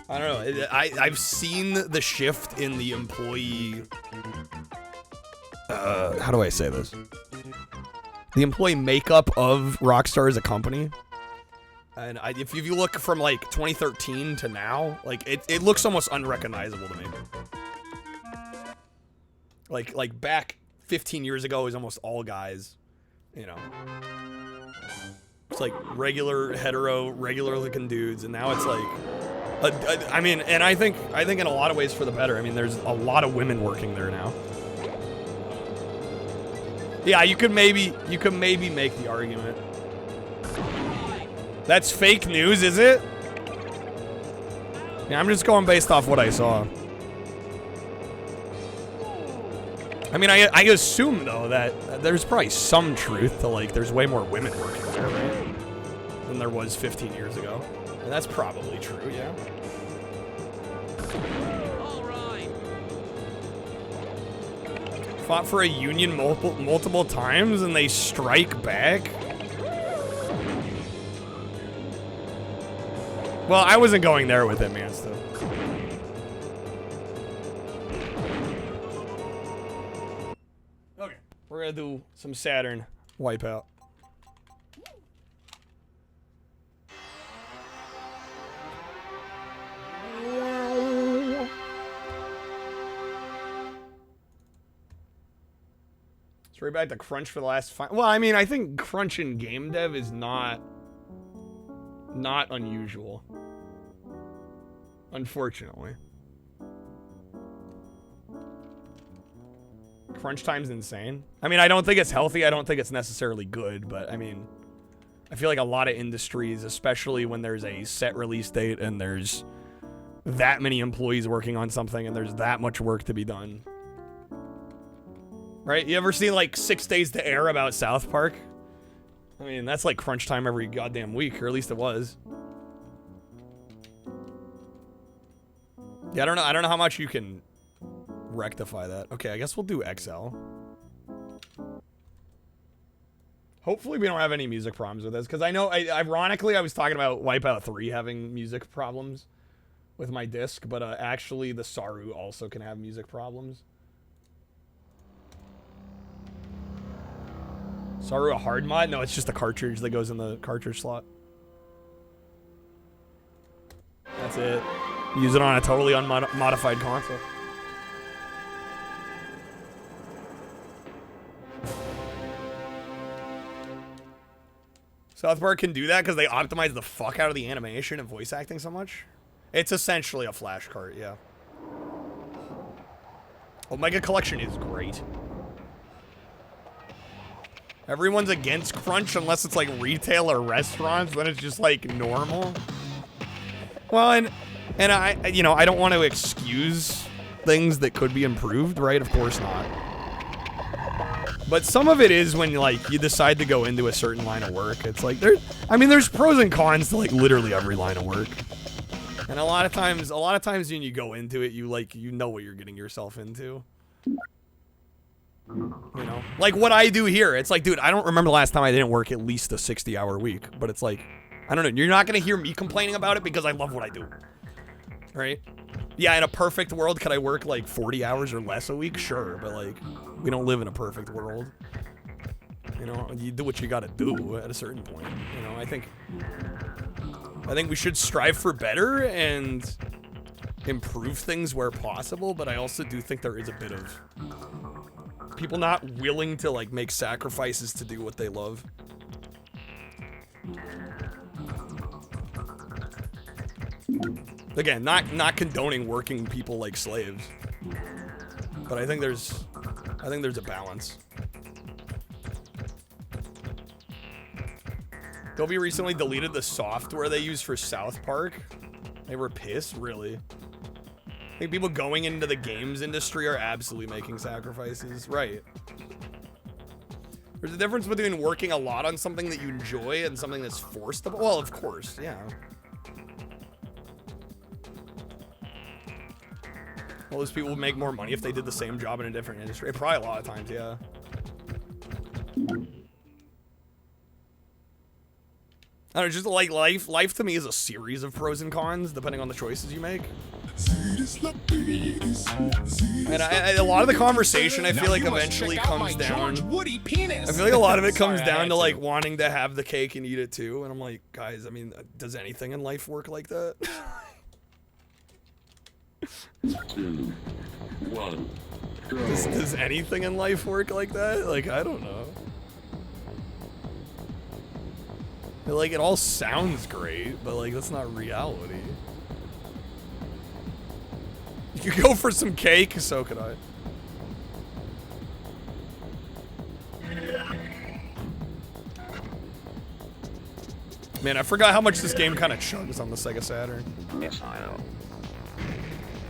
I don't know. I've seen the shift in the employee... how do I say this? The employee makeup of Rockstar as a company. And if you look from like 2013 to now, like it looks almost unrecognizable to me. Like back 15 years ago, it was almost all guys, you know. It's like regular looking dudes, and now it's like... I mean, and I think in a lot of ways for the better. I mean, there's a lot of women working there now. Yeah, you could maybe make the argument. That's fake news, is it? Yeah, I'm just going based off what I saw. I mean, I assume though that there's probably some truth to, like, there's way more women working there, right, than there was 15 years ago. And that's probably true, yeah. Fought for a union multiple times and they strike back? Well, I wasn't going there with it, man, still. Okay, we're gonna do some Saturn Wipeout. Straight back to crunch for the last well, I mean, I think crunch in game dev is not unusual. Unfortunately. Crunch time's insane. I mean, I don't think it's healthy. I don't think it's necessarily good, but I mean, I feel like a lot of industries, especially when there's a set release date and there's that many employees working on something and there's that much work to be done. Right? You ever seen like 6 Days to Air about South Park? I mean, that's like crunch time every goddamn week, or at least it was. Yeah, I don't know how much you can rectify that. Okay, I guess we'll do XL. Hopefully we don't have any music problems with this, because I know, ironically, I was talking about Wipeout 3 having music problems with my disc, but actually the Saru also can have music problems. Saru a hard mod? No, it's just a cartridge that goes in the cartridge slot. That's it. Use it on a totally unmodified console. South Park can do that because they optimize the fuck out of the animation and voice acting so much. It's essentially a flash cart, yeah. Omega Collection is great. Everyone's against crunch unless it's like retail or restaurants, then it's just like normal. Well, and I, you know, I don't want to excuse things that could be improved, right? Of course not. But some of it is when like you decide to go into a certain line of work. It's like there's pros and cons to like literally every line of work. And a lot of times when you go into it, you know what you're getting yourself into. You know, like what I do here. It's like, dude, I don't remember the last time I didn't work at least a 60-hour week. But it's like, I don't know. You're not gonna hear me complaining about it because I love what I do, right? Yeah, in a perfect world, could I work like 40 hours or less a week? Sure, but like, we don't live in a perfect world. You know, you do what you gotta do at a certain point. You know, I think we should strive for better and improve things where possible, but I also do think there is a bit of people not willing to like make sacrifices to do what they love. Again, not condoning working people like slaves, but I think there's a balance. Dolby recently deleted the software they use for South Park. They were pissed, really. I think people going into the games industry are absolutely making sacrifices. Right. There's a difference between working a lot on something that you enjoy and something that's forced. Well, of course, yeah. Well, those people would make more money if they did the same job in a different industry. Probably a lot of times, yeah. I don't know, just like life to me is a series of pros and cons depending on the choices you make. And a lot of the conversation I feel like eventually comes down. I feel like a lot of it comes down to like wanting to have the cake and eat it too. And I'm like, guys, I mean, does anything in life work like that? 2, 1, go. Does anything in life work like that? Like, I don't know. Like, it all sounds great, but like, that's not reality. You could go for some cake, so could I. Man, I forgot how much this game kind of chugs on the Sega Saturn.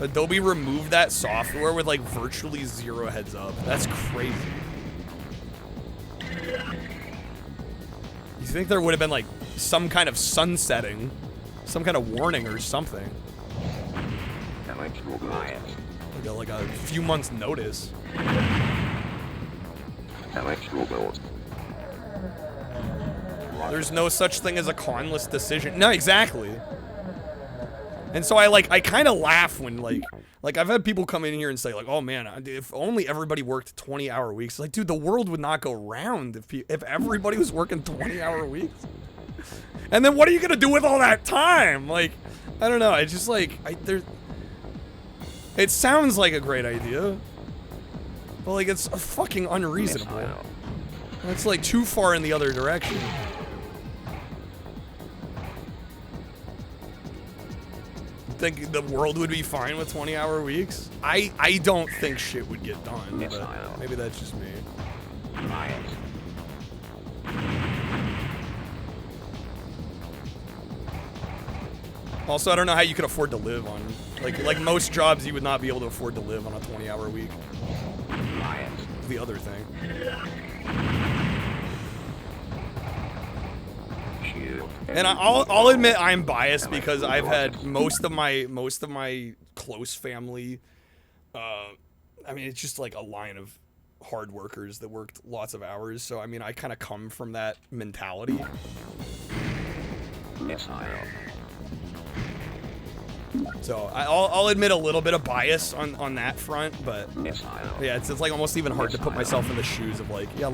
Adobe removed that software with like virtually 0 heads up. That's crazy. You think there would have been like some kind of sunsetting, some kind of warning or something? Like a few months notice. There's no such thing as a conless decision. No, exactly. And so I kind of laugh when like I've had people come in here and say like, oh man, if only everybody worked 20-hour weeks. Like, dude, the world would not go round if everybody was working 20-hour weeks. And then what are you gonna do with all that time? Like, I don't know. It's just like it sounds like a great idea, but like it's fucking unreasonable. It's like too far in the other direction. Think the world would be fine with 20-hour weeks? I don't think shit would get done, but maybe that's just me. Also, I don't know how you could afford to live on, like most jobs you would not be able to afford to live on a 20-hour week. The other thing. And I'll admit I'm biased because I've had most of my close family. I mean, it's just like a line of hard workers that worked lots of hours. So I mean, I kind of come from that mentality. So I'll admit a little bit of bias on that front, but yeah, it's like almost even hard to put myself in the shoes of like, yeah,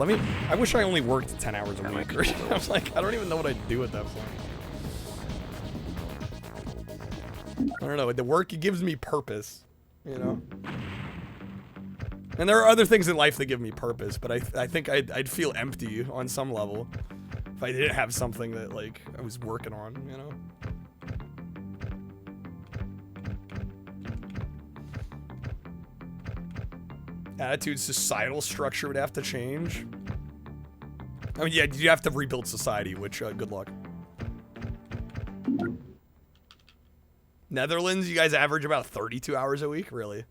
I wish I only worked 10 hours a week. Or, I was like, I don't even know what I'd do at that point. I don't know, the work gives me purpose, you know? And there are other things in life that give me purpose, but I think I'd feel empty on some level If I didn't have something that like I was working on, you know. Attitude, societal structure would have to change. I mean, yeah, you have to rebuild society, which, good luck. Netherlands, you guys average about 32 hours a week? Really?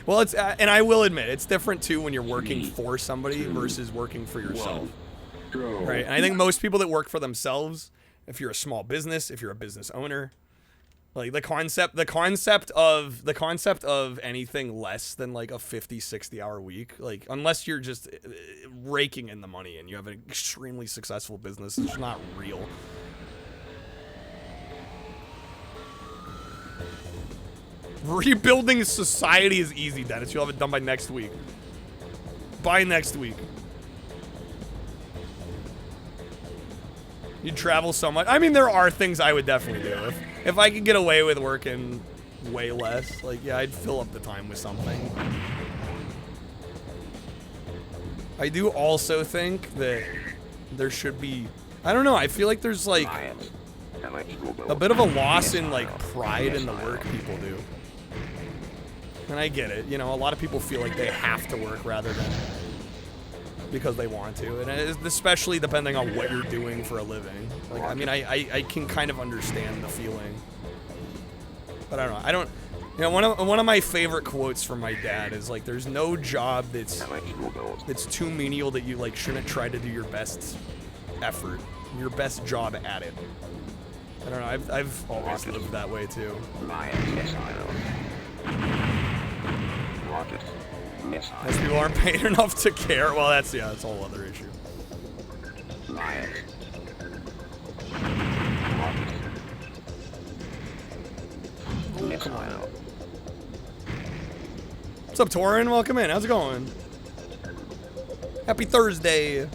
Well, it's, and I will admit, it's different too when you're working for somebody versus working for yourself. Right? And I think most people that work for themselves, if you're a small business, if you're a business owner, like the concept of anything less than like a 50, 60 hour week, like unless you're just raking in the money and you have an extremely successful business, it's not real. Rebuilding society is easy, Dennis. You'll have it done by next week. By next week. You travel so much. I mean, there are things I would definitely do. If I could get away with working way less, like, yeah, I'd fill up the time with something. I do also think that there should be, I don't know, I feel like there's like a bit of a loss in like pride in the work people do. And I get it, you know, a lot of people feel like they have to work rather than because they want to, and especially depending on what you're doing for a living. Like, I mean, I can kind of understand the feeling, but I don't know. You know, one of my favorite quotes from my dad is like, "There's no job that's too menial that you like shouldn't try to do your best effort, your best job at it." I don't know. I've always lived that way too. Most people aren't paid enough to care. Well, that's a whole other issue. Oh, come on. What's up, Torin? Welcome in. How's it going? Happy Thursday.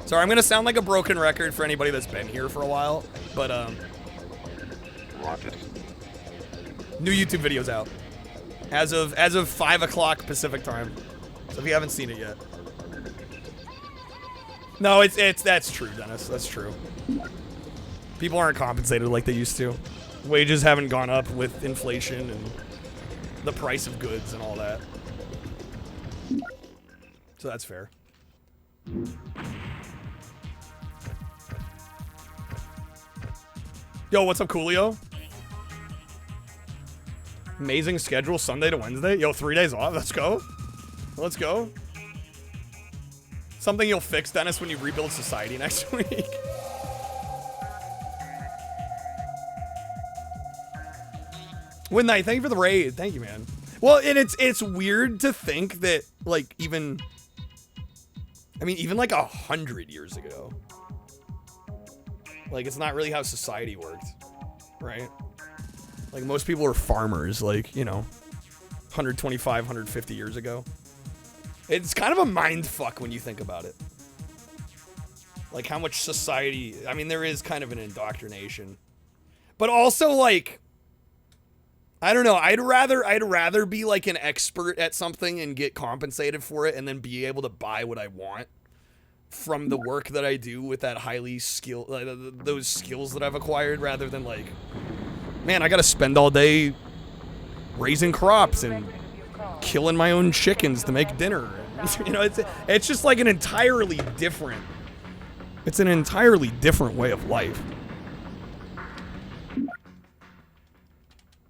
Sorry, I'm gonna sound like a broken record for anybody that's been here for a while, but new YouTube videos out. As of 5 o'clock Pacific time. So if you haven't seen it yet. No, that's true, Dennis. That's true. People aren't compensated like they used to. Wages haven't gone up with inflation and the price of goods and all that. So that's fair. Yo, what's up, Coolio? Amazing schedule, Sunday to Wednesday. Yo, 3 days off. Let's go. Let's go. Something you'll fix, Dennis, when you rebuild society next week. Win Night, thank you for the raid. Thank you, man. Well, and it's weird to think that, like, even like 100 years ago, like, it's not really how society worked, right? Like, most people were farmers, like, you know, 125, 150 years ago. It's kind of a mind fuck when you think about it. Like, how much society, I mean, there is kind of an indoctrination. But also, like, I don't know, I'd rather be, like, an expert at something and get compensated for it and then be able to buy what I want from the work that I do with that highly skill, those skills that I've acquired, rather than, like, man, I gotta spend all day raising crops and killing my own chickens to make dinner. You know, it's just like an entirely different way of life.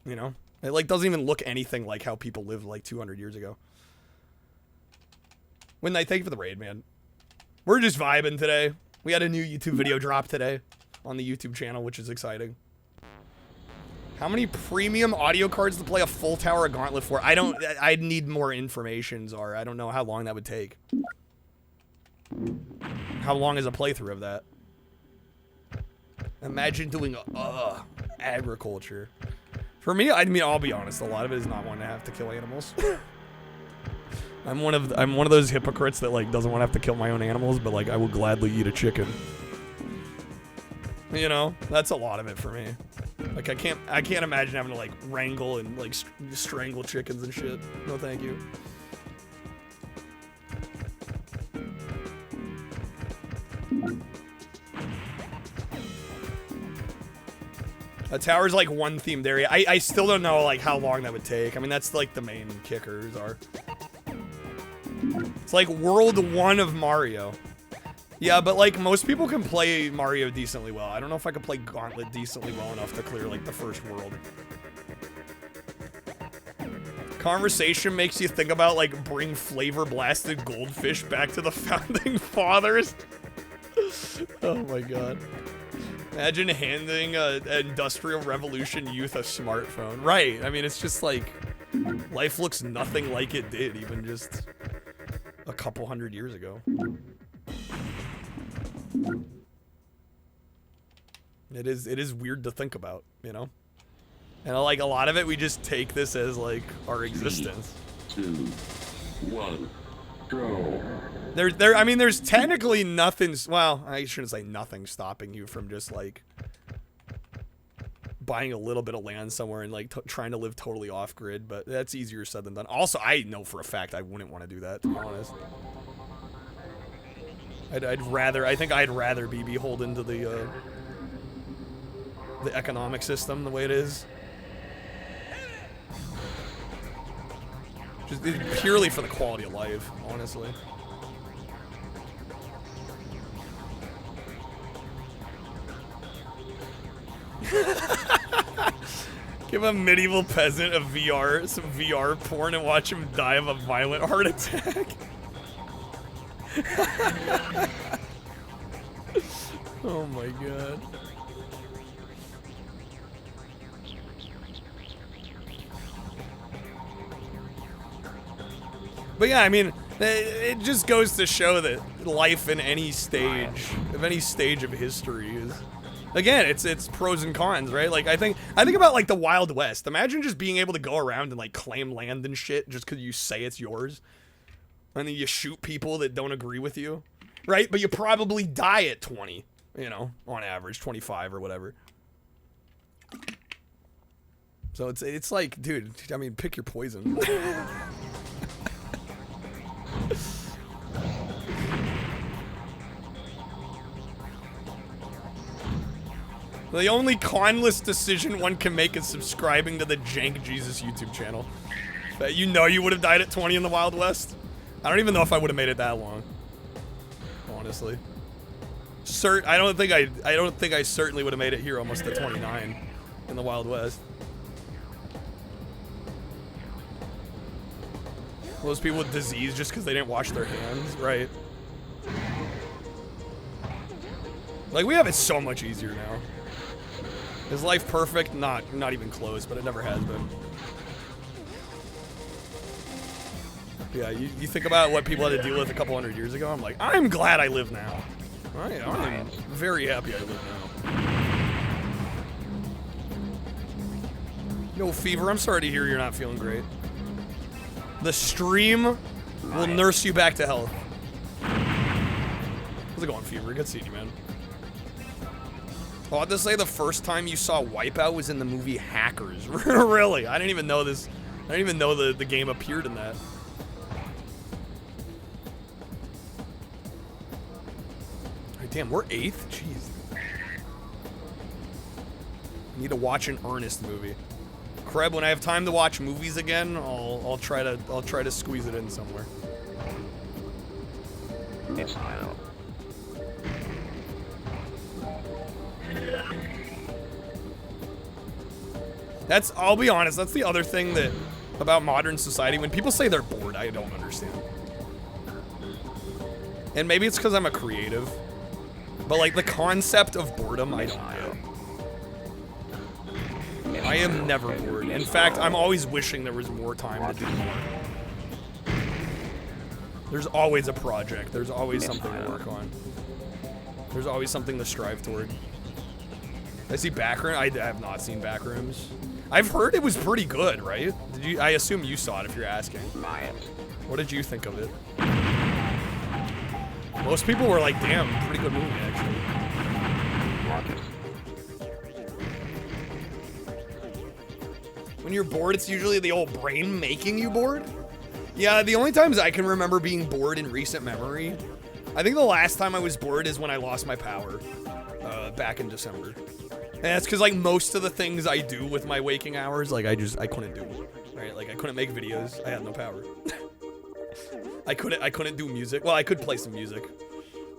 You know, it like doesn't even look anything like how people lived like 200 years ago. Win Night, thank you for the raid, man. We're just vibing today. We had a new YouTube video drop today on the YouTube channel, which is exciting. How many premium audio cards to play a full tower of Gauntlet for? I'd need more information, Zara. I don't know how long that would take. How long is a playthrough of that? Imagine doing agriculture. For me, I mean, I'll be honest, a lot of it is not wanting to have to kill animals. I'm one of those hypocrites that like doesn't want to have to kill my own animals, but like I will gladly eat a chicken. You know, that's a lot of it for me. Like I can't imagine having to like wrangle and like strangle chickens and shit. No, thank you. A tower's like one themed area. I still don't know like how long that would take. I mean, that's like the main kickers are. It's like World 1 of Mario. Yeah, but like most people can play Mario decently well. I don't know if I could play Gauntlet decently well enough to clear like the first world. Conversation makes you think about like bring flavor blasted goldfish back to the founding fathers. Oh my god. Imagine handing an Industrial Revolution youth a smartphone. Right, I mean it's just like life looks nothing like it did even just a couple hundred years ago. It is weird to think about, you know? And like a lot of it, we just take this as like our existence. 3, 2, 1, go. I mean, there's technically nothing, well, I shouldn't say nothing stopping you from just like buying a little bit of land somewhere and like trying to live totally off grid, but that's easier said than done. Also, I know for a fact I wouldn't want to do that, to be honest. I think I'd rather be beholden to the economic system the way it is. Just purely for the quality of life, honestly. Give a medieval peasant some VR porn and watch him die of a violent heart attack. Oh my god. But yeah, I mean, it just goes to show that life in any stage of history is, again, it's pros and cons, right? Like I think about like the Wild West. Imagine just being able to go around and like claim land and shit just because you say it's yours, and then you shoot people that don't agree with you, right? But you probably die at 20, you know, on average, 25 or whatever. So it's like, dude, I mean, pick your poison. The only conless decision one can make is subscribing to the Jank Jesus YouTube channel. But you know you would have died at 20 in the Wild West. I don't even know if I would have made it that long. Honestly. I don't think I certainly would have made it here almost to 29 in the Wild West. Those people with disease just because they didn't wash their hands, right? Like, we have it so much easier now. Is life perfect? Not even close, but it never has been. Yeah, you think about what people had to deal with a couple hundred years ago, I'm like, I'm glad I live now. I'm very happy I live now. No fever, I'm sorry to hear you're not feeling great. The stream will nurse you back to health. How's it going, Fever? Good seeing you, man. I'll have to say the first time you saw Wipeout was in the movie Hackers. Really? I didn't even know this. I didn't even know the game appeared in that. Right, damn, we're 8th? Jeez. I need to watch an Ernest movie. Kreb, when I have time to watch movies again, I'll try to squeeze it in somewhere. I'll be honest, that's the other thing that about modern society. When people say they're bored, I don't understand. And maybe it's because I'm a creative, but like the concept of boredom, I don't get. I am never bored. In fact, I'm always wishing there was more time to do more. There's always a project. There's always something to work on. There's always something to strive toward. I see Backrooms. I have not seen Backrooms. I've heard it was pretty good, right? Did you? I assume you saw it if you're asking. What did you think of it? Most people were like, damn, pretty good movie, actually. When you're bored, it's usually the old brain making you bored. Yeah, the only times I can remember being bored in recent memory, I think the last time I was bored is when I lost my power. back in December. And that's because like most of the things I do with my waking hours, like I couldn't do, right? Like I couldn't make videos. I had no power. I couldn't do music. Well, I could play some music.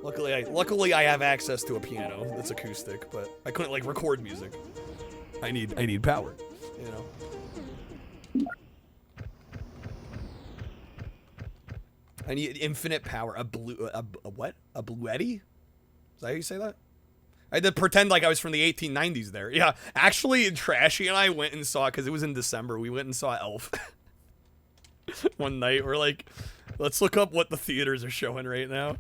Luckily I have access to a piano that's acoustic, but I couldn't like record music. I need power, you know. I need infinite power. A what? A Bluetti? Is that how you say that? I had to pretend like I was from the 1890s there. Yeah, actually, Trashy and I went and saw it because it was in December. We went and saw Elf one night. We're like, let's look up what the theaters are showing right now.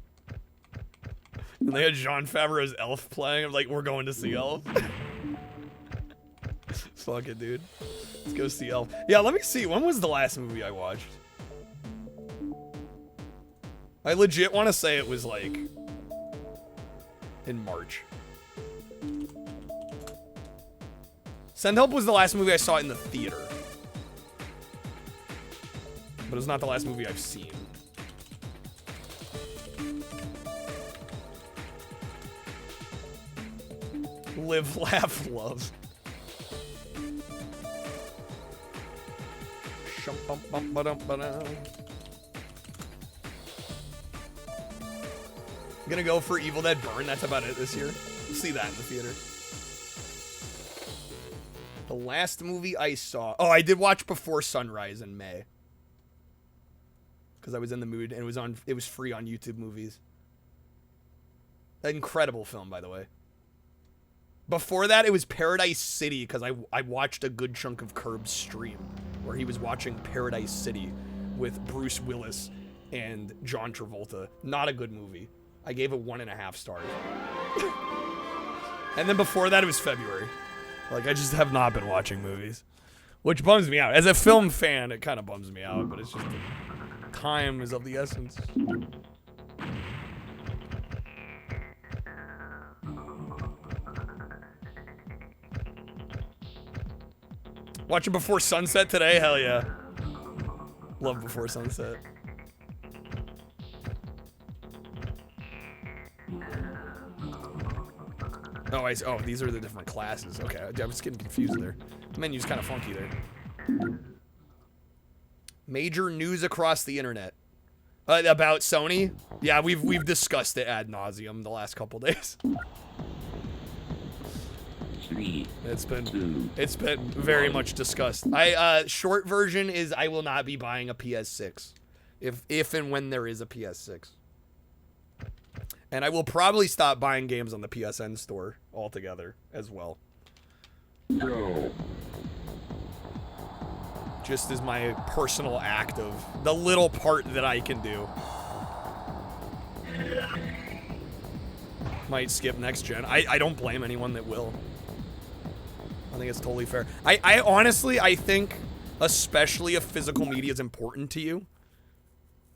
And they had Jon Favreau's Elf playing. I'm like, we're going to see Elf. Fuck it, dude. Let's go see Elf. Yeah, let me see. When was the last movie I watched? I legit want to say it was like in March. Send Help was the last movie I saw in the theater. But it's not the last movie I've seen. Live, laugh, love. Gonna go for Evil Dead Burn. That's about it this year. We'll see that in the theater. The last movie I saw... Oh, I did watch Before Sunrise in May. Because I was in the mood, and it was free on YouTube Movies. An incredible film, by the way. Before that, it was Paradise City, because I watched a good chunk of Curb's stream, where he was watching Paradise City with Bruce Willis and John Travolta. Not a good movie. I gave it 1.5 stars. And then before that, it was February. Like, I just have not been watching movies. Which bums me out. As a film fan, it kind of bums me out, but it's just... time is of the essence. Watching Before Sunset today? Hell yeah. Love Before Sunset. Oh, these are the different classes. Okay, I was getting confused there. The menu's kind of funky there. Major news across the internet. About Sony? Yeah, we've discussed it ad nauseum the last couple days. It's been very much discussed. Short version is I will not be buying a PS6 if and when there is a PS6. And I will probably stop buying games on the PSN store altogether as well. No. Just as my personal act of the little part that I can do. Might skip next gen. I don't blame anyone that will. I think it's totally fair. I honestly, I think, especially if physical media is important to you,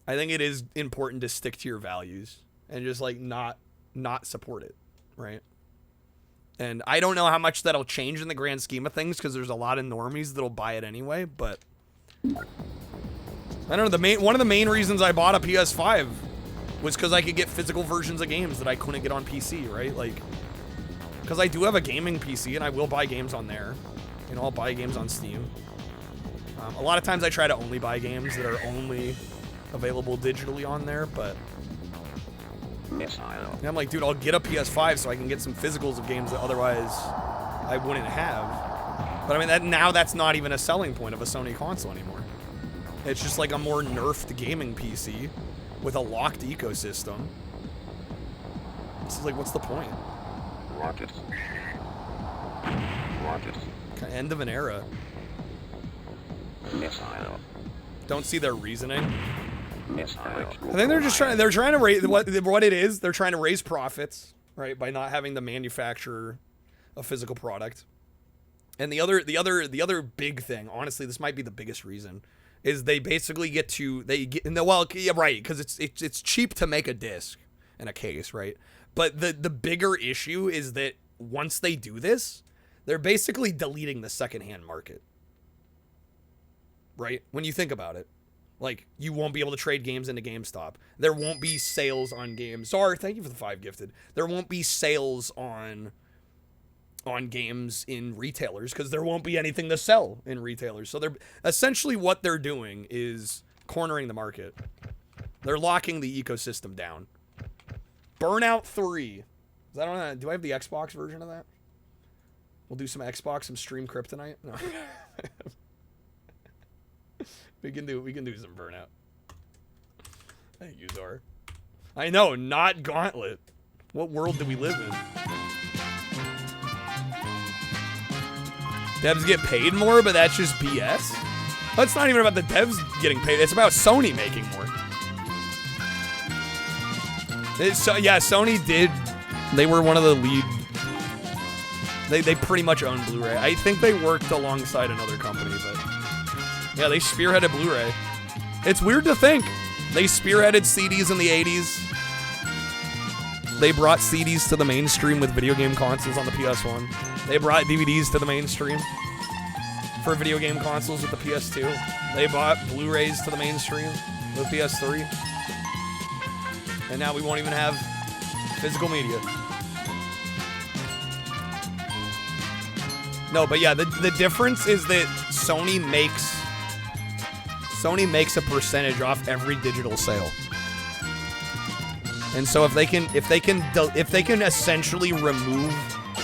I think it is important to stick to your values and just like not support it, right? And I don't know how much that'll change in the grand scheme of things because there's a lot of normies that'll buy it anyway, but I don't know. One of the main reasons I bought a PS5 was because I could get physical versions of games that I couldn't get on PC, right? Like, because I do have a gaming PC and I will buy games on there. You know, I'll buy games on Steam. A lot of times I try to only buy games that are only available digitally on there, but Yes, I know. and I'm like, dude, I'll get a PS5 so I can get some physicals of games that otherwise I wouldn't have. But I mean, that's not even a selling point of a Sony console anymore. It's just like a more nerfed gaming PC with a locked ecosystem. This is like, what's the point? Rocket. End of an era. Yes, I know. Don't see their reasoning. Yes, I know. I think they're trying to raise what it is. They're trying to raise profits, right, by not having to manufacture a physical product. And the other big thing, honestly, this might be the biggest reason, is they basically right, because it's cheap to make a disc and a case, right? But the bigger issue is that once they do this, they're basically deleting the secondhand market. Right? When you think about it. Like, you won't be able to trade games into GameStop. There won't be sales on games. Sorry, thank you for the 5 gifted. There won't be sales on games in retailers because there won't be anything to sell in retailers. So they're essentially what they're doing is cornering the market. They're locking the ecosystem down. Burnout 3. Is that on? Do I have the Xbox version of that? We'll do some Xbox, some stream Kryptonite. No. we can do some Burnout. Thank you, Zor. I know, not Gauntlet. What world do we live in? Devs get paid more, but that's just BS. That's not even about the devs getting paid. It's about Sony making more. Yeah, Sony did. They were one of the lead. They pretty much own Blu-ray. I think they worked alongside another company, but yeah, they spearheaded Blu-ray. It's weird to think they spearheaded CDs in the 80s. They brought CDs to the mainstream with video game consoles on the PS1. They brought DVDs to the mainstream for video game consoles with the PS2. They brought Blu-rays to the mainstream with PS3. And now we won't even have physical media. No, but yeah, the difference is that Sony makes a percentage off every digital sale. And so if they can essentially remove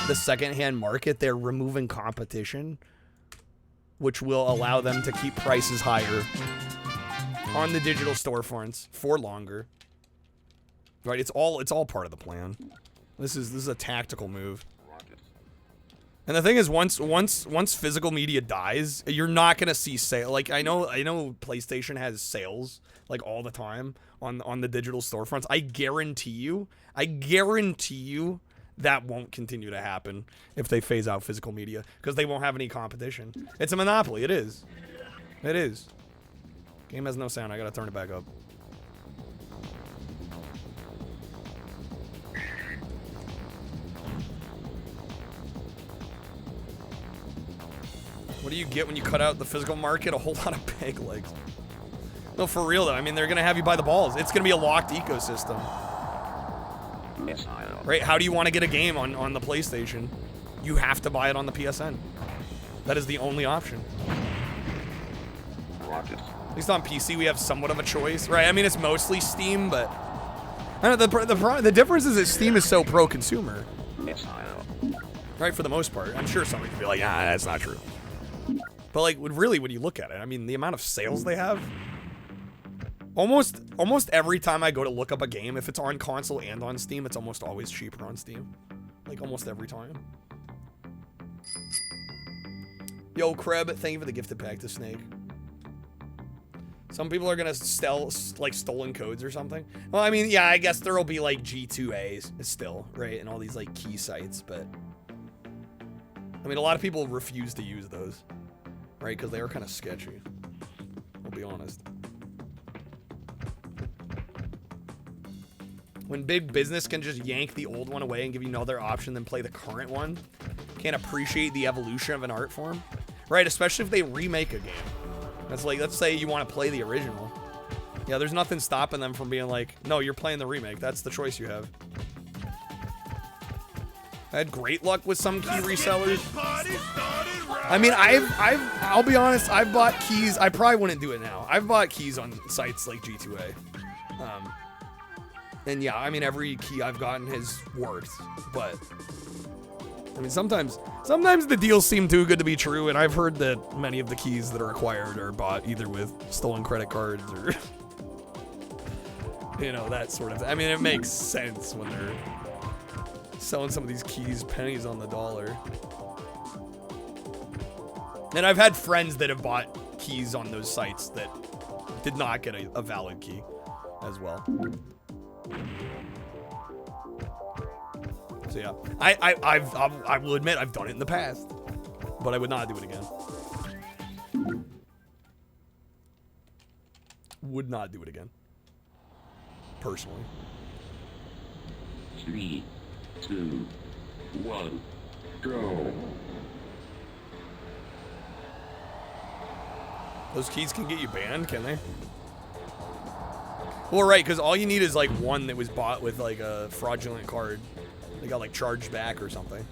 the secondhand market, they're removing competition, which will allow them to keep prices higher on the digital storefronts for longer. Right? It's all part of the plan. This is a tactical move. And the thing is, once physical media dies, you're not gonna see sale. Like I know PlayStation has sales like all the time on the digital storefronts. I guarantee you that won't continue to happen if they phase out physical media because they won't have any competition. It's a monopoly. It is. It is. Game has no sound. I gotta turn it back up. What do you get when you cut out the physical market? A whole lot of peg legs. No, for real though. I mean, they're gonna have you by the balls. It's gonna be a locked ecosystem. Right? How do you want to get a game on the PlayStation? You have to buy it on the PSN. That is the only option. At least on PC, we have somewhat of a choice, right? I mean, it's mostly Steam, but I don't know, the difference is that Steam is so pro-consumer. Right, for the most part. I'm sure somebody could be like, ah, that's not true. But like, really, when you look at it, I mean, the amount of sales they have, almost every time I go to look up a game, if it's on console and on Steam, it's almost always cheaper on Steam. Like, almost every time. Yo, Kreb, thank you for the gifted pack to Snake. Some people are gonna sell, like, stolen codes or something. Well, I mean, yeah, I guess there'll be, like, G2As still, right? And all these, like, key sites, but I mean, a lot of people refuse to use those, right? Because they are kind of sketchy. I'll be honest. When big business can just yank the old one away and give you no other option than play the current one, can't appreciate the evolution of an art form, right? Especially if they remake a game. That's like, let's say you want to play the original. Yeah, there's nothing stopping them from being like, no, you're playing the remake. That's the choice you have. I had great luck with some key resellers. I mean, I'll be honest, I've bought keys. I probably wouldn't do it now. I've bought keys on sites like G2A. And yeah, I mean, every key I've gotten has worked, but I mean, sometimes the deals seem too good to be true, and I've heard that many of the keys that are acquired are bought either with stolen credit cards or, you know, that sort of thing. I mean, it makes sense when they're selling some of these keys pennies on the dollar. And I've had friends that have bought keys on those sites that did not get a valid key as well. So yeah, I will admit I've done it in the past, but I would not do it again. Would not do it again. Personally. 3, 2, 1, go. Those keys can get you banned, can they? Well, right, because all you need is like one that was bought with like a fraudulent card. They got like charged back or something.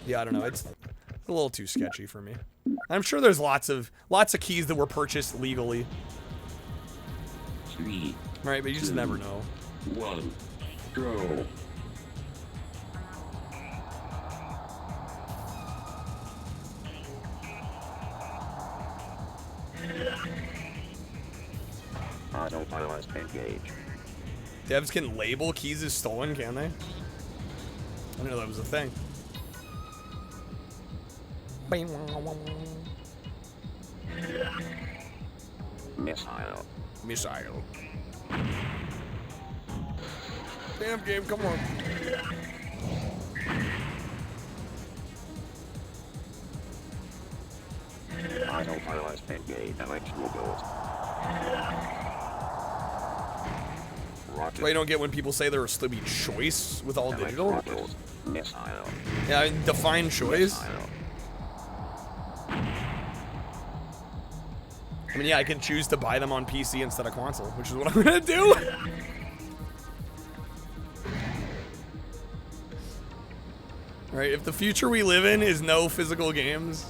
Yeah, I don't know. It's a little too sketchy for me. I'm sure there's lots of keys that were purchased legally. 3. Right, but you just never know. 1. Go. Autopilot engage. Devs can label keys as stolen, can they? I didn't know that was a thing. Missile. Missile. Damn game, come on. Autopilot engage. Electromobility. Well, you don't get when people say there will still be choice with all digital? Missile. Yeah, I mean, define choice. I mean, yeah, I can choose to buy them on PC instead of console, which is what I'm gonna do. Right, if the future we live in is no physical games,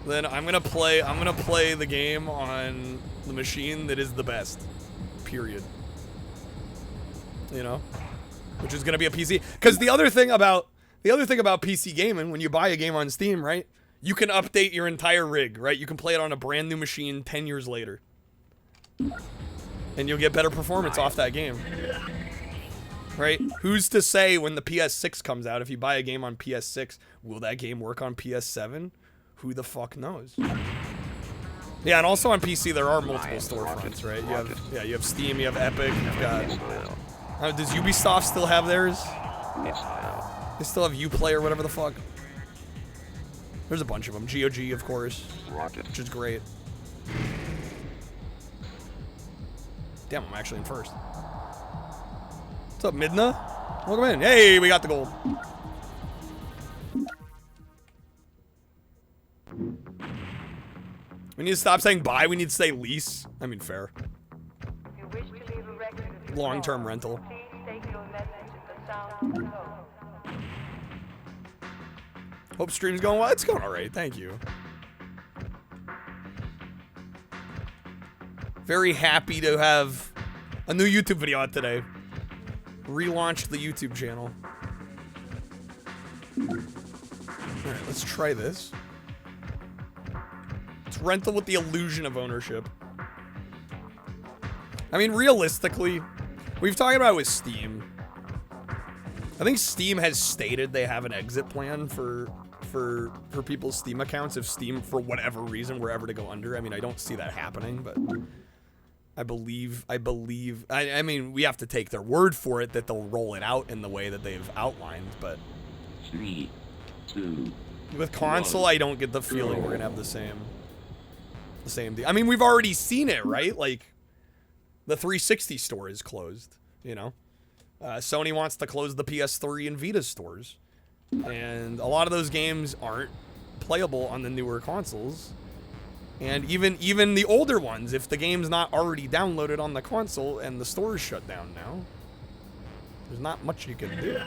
then I'm gonna play the game on the machine that is the best. Period. You know? Which is gonna be a PC. Because the other thing about PC gaming, when you buy a game on Steam, right? You can update your entire rig, right? You can play it on a brand new machine 10 years later. And you'll get better performance off that game. Right? Who's to say when the PS6 comes out, if you buy a game on PS6, will that game work on PS7? Who the fuck knows? Yeah, and also on PC there are multiple storefronts, right? You have Steam, you have Epic, you've got... does Ubisoft still have theirs? They still have Uplay or whatever the fuck. There's a bunch of them. GOG, of course, which is great. Damn, I'm actually in first. What's up, Midna? Welcome in. Hey, we got the gold. We need to stop saying buy. We need to say lease. I mean, fair. Long-term rental. Hope stream's going well. It's going alright. Thank you. Very happy to have a new YouTube video out today. Relaunched the YouTube channel. Alright, let's try this. It's rental with the illusion of ownership. I mean, realistically, we've talked about it with Steam. I think Steam has stated they have an exit plan for people's Steam accounts if Steam, for whatever reason, were ever to go under. I mean, I don't see that happening, but I mean, we have to take their word for it that they'll roll it out in the way that they've outlined, but 3, 2, with console, 1, I don't get the feeling we're gonna have the same deal. I mean, we've already seen it, right? Like, the 360 store is closed, you know? Sony wants to close the PS3 and Vita stores. And a lot of those games aren't playable on the newer consoles. And even the older ones, if the game's not already downloaded on the console and the store's shut down now, there's not much you can do.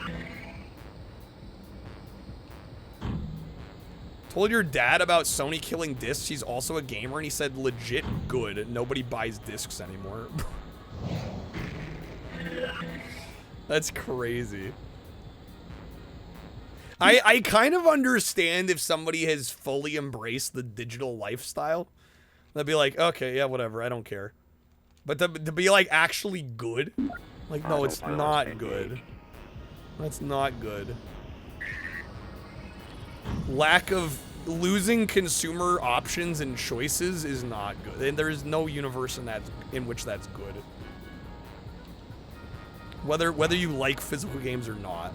Told your dad about Sony killing discs. He's also a gamer, and he said legit good. Nobody buys discs anymore. That's crazy. I kind of understand if somebody has fully embraced the digital lifestyle. They'd be like, okay, yeah, whatever, I don't care. But to be like actually good, like, no, it's not good. That's not good. Lack of losing consumer options and choices is not good. And there is no universe in which that's good. Whether you like physical games or not.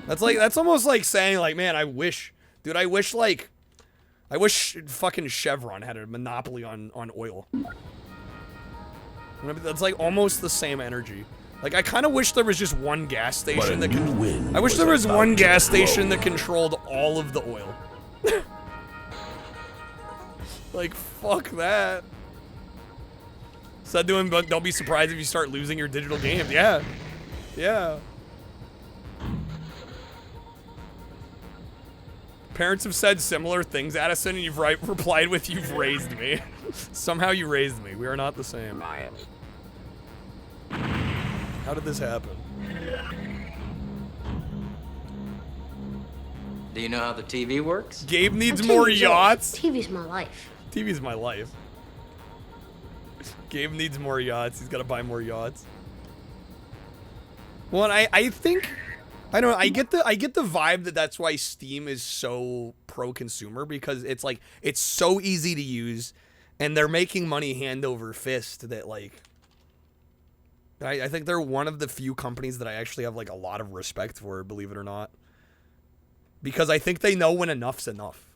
That's almost like saying, like, man, I wish fucking Chevron had a monopoly on oil. That's like almost the same energy. Like, I kind of wish there was just one gas station that I wish there was one gas station that controlled all of the oil. Like, fuck that. Said to him, but don't be surprised if you start losing your digital games. Yeah. Yeah. Parents have said similar things, Addison, and you've replied with, you've raised me. Somehow you raised me. We are not the same. How did this happen? Do you know how the TV works? Gabe needs more yachts. TV's my life. TV's my life. Gabe needs more yachts. He's got to buy more yachts. Well, I think, I don't know. I get the vibe that that's why Steam is so pro-consumer, because it's like it's so easy to use, and they're making money hand over fist. That like, I think they're one of the few companies that I actually have like a lot of respect for, believe it or not. Because I think they know when enough's enough.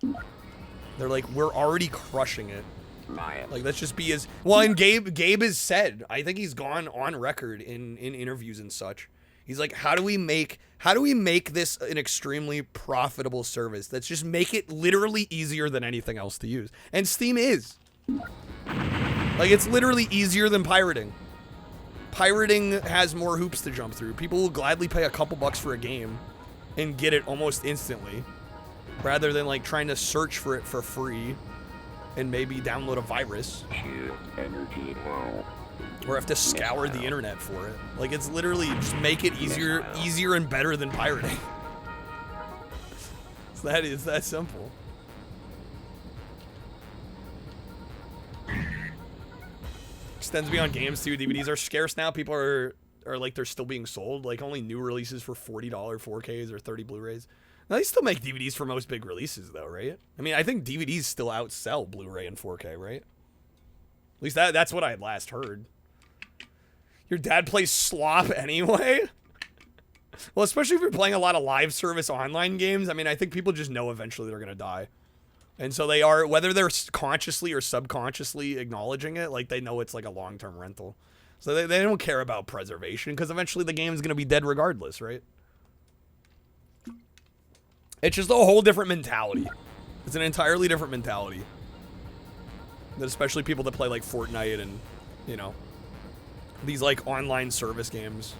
They're like, we're already crushing it. Like, let's just be as well. And Gabe has said, I think he's gone on record in interviews and such. He's like, how do we make this an extremely profitable service? Let's just make it literally easier than anything else to use. And Steam is. Like, it's literally easier than pirating. Pirating has more hoops to jump through. People will gladly pay a couple bucks for a game and get it almost instantly, rather than like trying to search for it for free and maybe download a virus or have to scour the internet for it. Like, it's literally just make it easier and better than pirating. So that is that simple. Extends beyond games too. DVDs are scarce now. People are like, they're still being sold. Like, only new releases for $40 4Ks or 30 Blu-rays. Now, they still make DVDs for most big releases though, right? I mean, I think DVDs still outsell Blu-ray and 4K, right? At least that's what I had last heard. Your dad plays slop anyway? Well, especially if you're playing a lot of live service online games. I mean, I think people just know eventually they're going to die. And so they are, whether they're consciously or subconsciously acknowledging it, like, they know it's like a long-term rental. So they don't care about preservation, because eventually the game's going to be dead regardless, right? It's just a whole different mentality. It's an entirely different mentality. That especially people that play like Fortnite and, you know, these like online service games.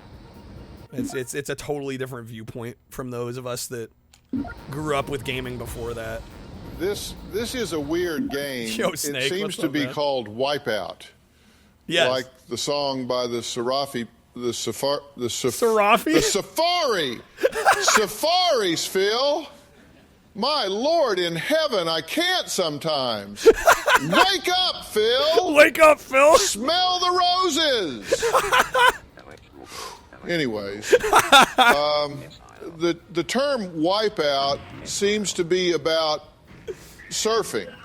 It's a totally different viewpoint from those of us that grew up with gaming before that. This is a weird game. Yo, Snake, it seems to be called Wipeout. Yes. Like the song by the Safaris, Phil. My Lord in heaven, I can't sometimes. Wake up, Phil. Wake up, Phil. Smell the roses. Anyways, the term wipeout seems to be about surfing.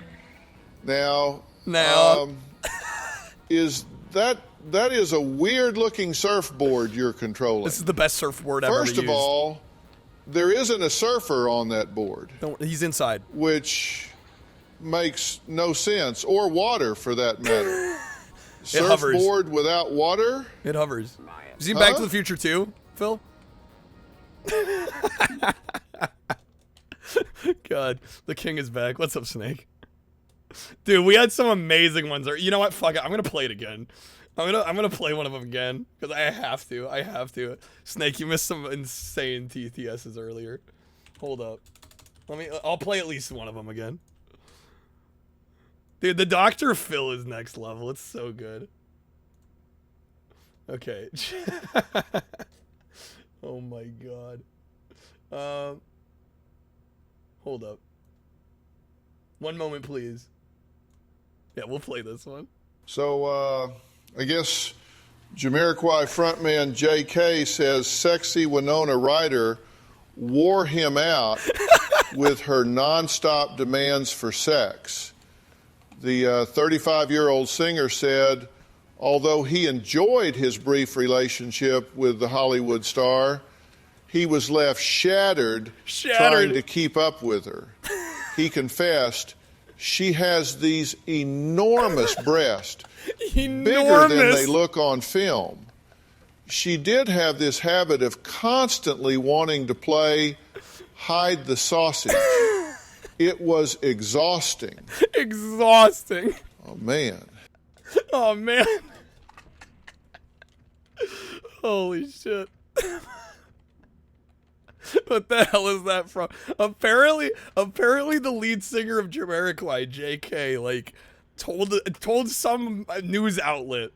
Now, is that is a weird-looking surfboard you're controlling. This is the best surfboard ever used. First of all, there isn't a surfer on that board. He's inside. Which makes no sense, or water for that matter. Surfboard without water? It hovers. Is he Back to the Future 2, Phil? God, the king is back. What's up, Snake? Dude, we had some amazing ones. You know what? Fuck it. I'm gonna play it again. I'm gonna play one of them again because I have to. I have to. Snake, you missed some insane TTSs earlier. Hold up. I'll play at least one of them again. Dude, the Dr. Phil is next level. It's so good. Okay. Oh my god. Hold up. One moment, please. Yeah, we'll play this one. So, I guess Jamiroquai frontman JK says sexy Winona Ryder wore him out with her nonstop demands for sex. The 35-year-old singer said, although he enjoyed his brief relationship with the Hollywood star, he was left shattered trying to keep up with her. He confessed, she has these enormous breasts, bigger than they look on film. She did have this habit of constantly wanting to play hide the sausage. It was exhausting. Exhausting. Oh, man. Oh, man. Holy shit. What the hell is that from? Apparently the lead singer of Jamiroquai, JK, like, told some news outlet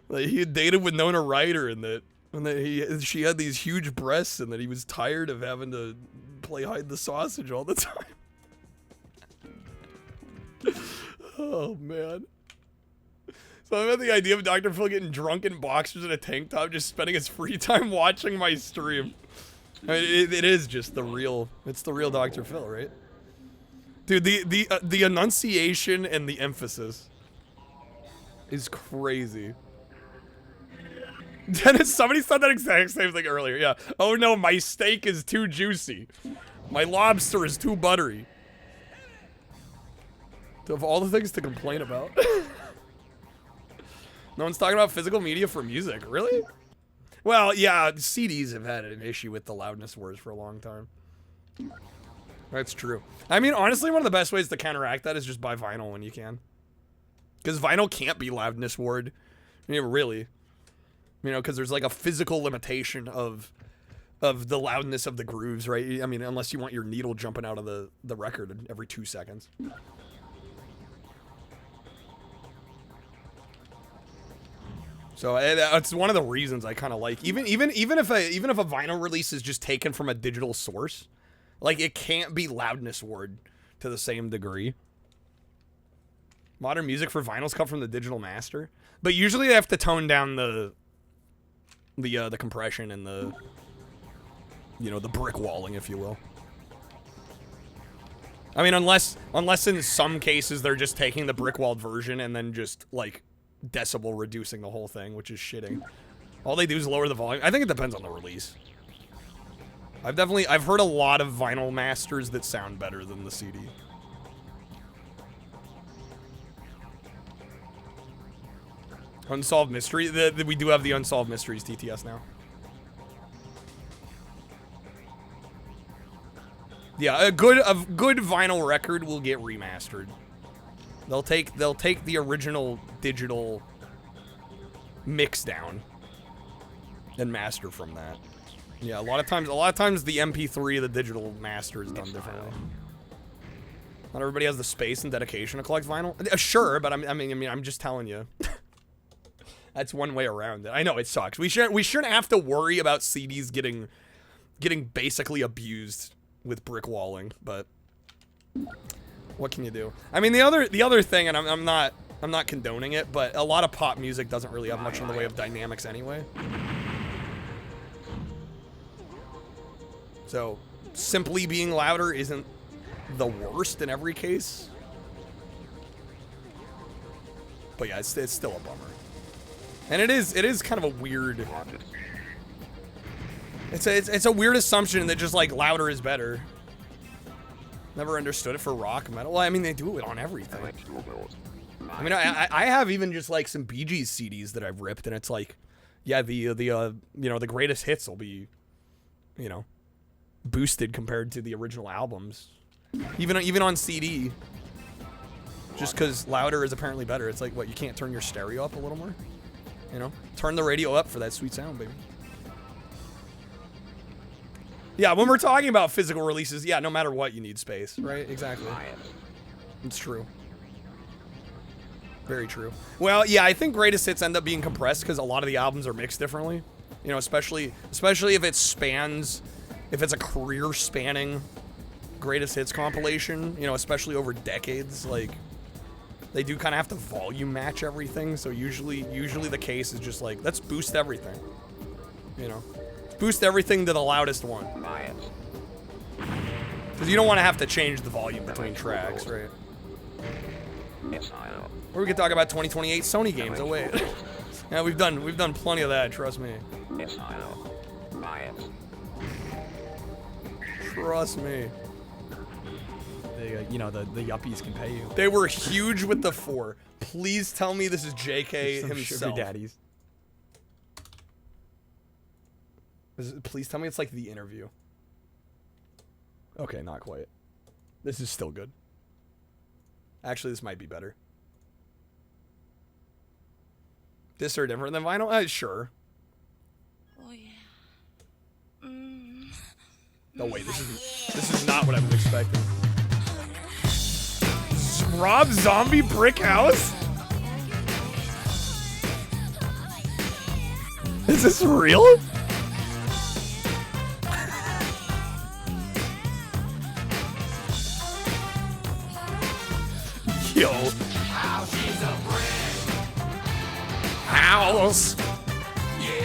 that he had dated Winona Ryder and that she had these huge breasts and that he was tired of having to play hide the sausage all the time. Oh, man. So I had the idea of Dr. Phil getting drunk in boxers and a tank top, just spending his free time watching my stream. I mean, it is just the real, it's the real Dr. Phil, right? Dude, the enunciation and the emphasis is crazy. Dennis, somebody said that exact same thing earlier, yeah. Oh no, my steak is too juicy. My lobster is too buttery. Of all the things to complain about. No one's talking about physical media for music, really? Well, yeah, CDs have had an issue with the loudness wars for a long time. That's true. I mean, honestly, one of the best ways to counteract that is just buy vinyl when you can. Because vinyl can't be loudness warred. I mean, really. You know, because there's like a physical limitation of the loudness of the grooves, right? I mean, unless you want your needle jumping out of the record every 2 seconds. So it's one of the reasons I kind of like even if a vinyl release is just taken from a digital source, like it can't be loudness warred to the same degree. Modern music for vinyls come from the digital master, but usually they have to tone down the compression and the brick walling, if you will. I mean, unless in some cases they're just taking the brick walled version and then just like decibel reducing the whole thing, which is shitting. All they do is lower the volume. I think it depends on the release. I've heard a lot of vinyl masters that sound better than the CD. Unsolved Mystery. We do have the Unsolved Mysteries TTS now. Yeah, a good vinyl record will get remastered. They'll take the original digital mix down and master from that. Yeah, a lot of times the MP3, the digital master is done differently. Not everybody has the space and dedication to collect vinyl. Sure, but I mean, I'm just telling you. That's one way around it. I know it sucks. We shouldn't have to worry about CDs getting basically abused with brick walling, but what can you do? I mean, the other thing, and I'm not condoning it, but a lot of pop music doesn't really have much in the way of dynamics anyway. So simply being louder isn't the worst in every case. But yeah, it's still a bummer. And it is kind of a weird. It's a weird assumption that just like louder is better. Never understood it for rock metal. Well, I mean, they do it on everything. I mean, I have even just like some Bee Gees CDs that I've ripped, and it's like, yeah, the greatest hits will be, boosted compared to the original albums, even on CD. Just because louder is apparently better. It's like, what, you can't turn your stereo up a little more? Turn the radio up for that sweet sound, baby. Yeah, when we're talking about physical releases, yeah, no matter what, you need space, right? Exactly. It's true. Very true. Well, yeah, I think greatest hits end up being compressed because a lot of the albums are mixed differently. Especially if if it's a career-spanning greatest hits compilation, especially over decades, like, they do kind of have to volume match everything. So usually the case is just like, let's boost everything. Boost everything to the loudest one. Because you don't want to have to change the volume between tracks, right? Or we could talk about 2028 Sony games. Oh wait, yeah, we've done plenty of that. Trust me. Trust me. The yuppies can pay you. They were huge with the 4. Please tell me this is JK himself. Sugar daddies. Please tell me it's like The Interview. Okay, not quite. This is still good. Actually, this might be better. This or different than vinyl? Sure. Oh yeah. No, wait, this is not what I was expecting. Rob Zombie Brick House? Is this real? Yo. House. Yeah.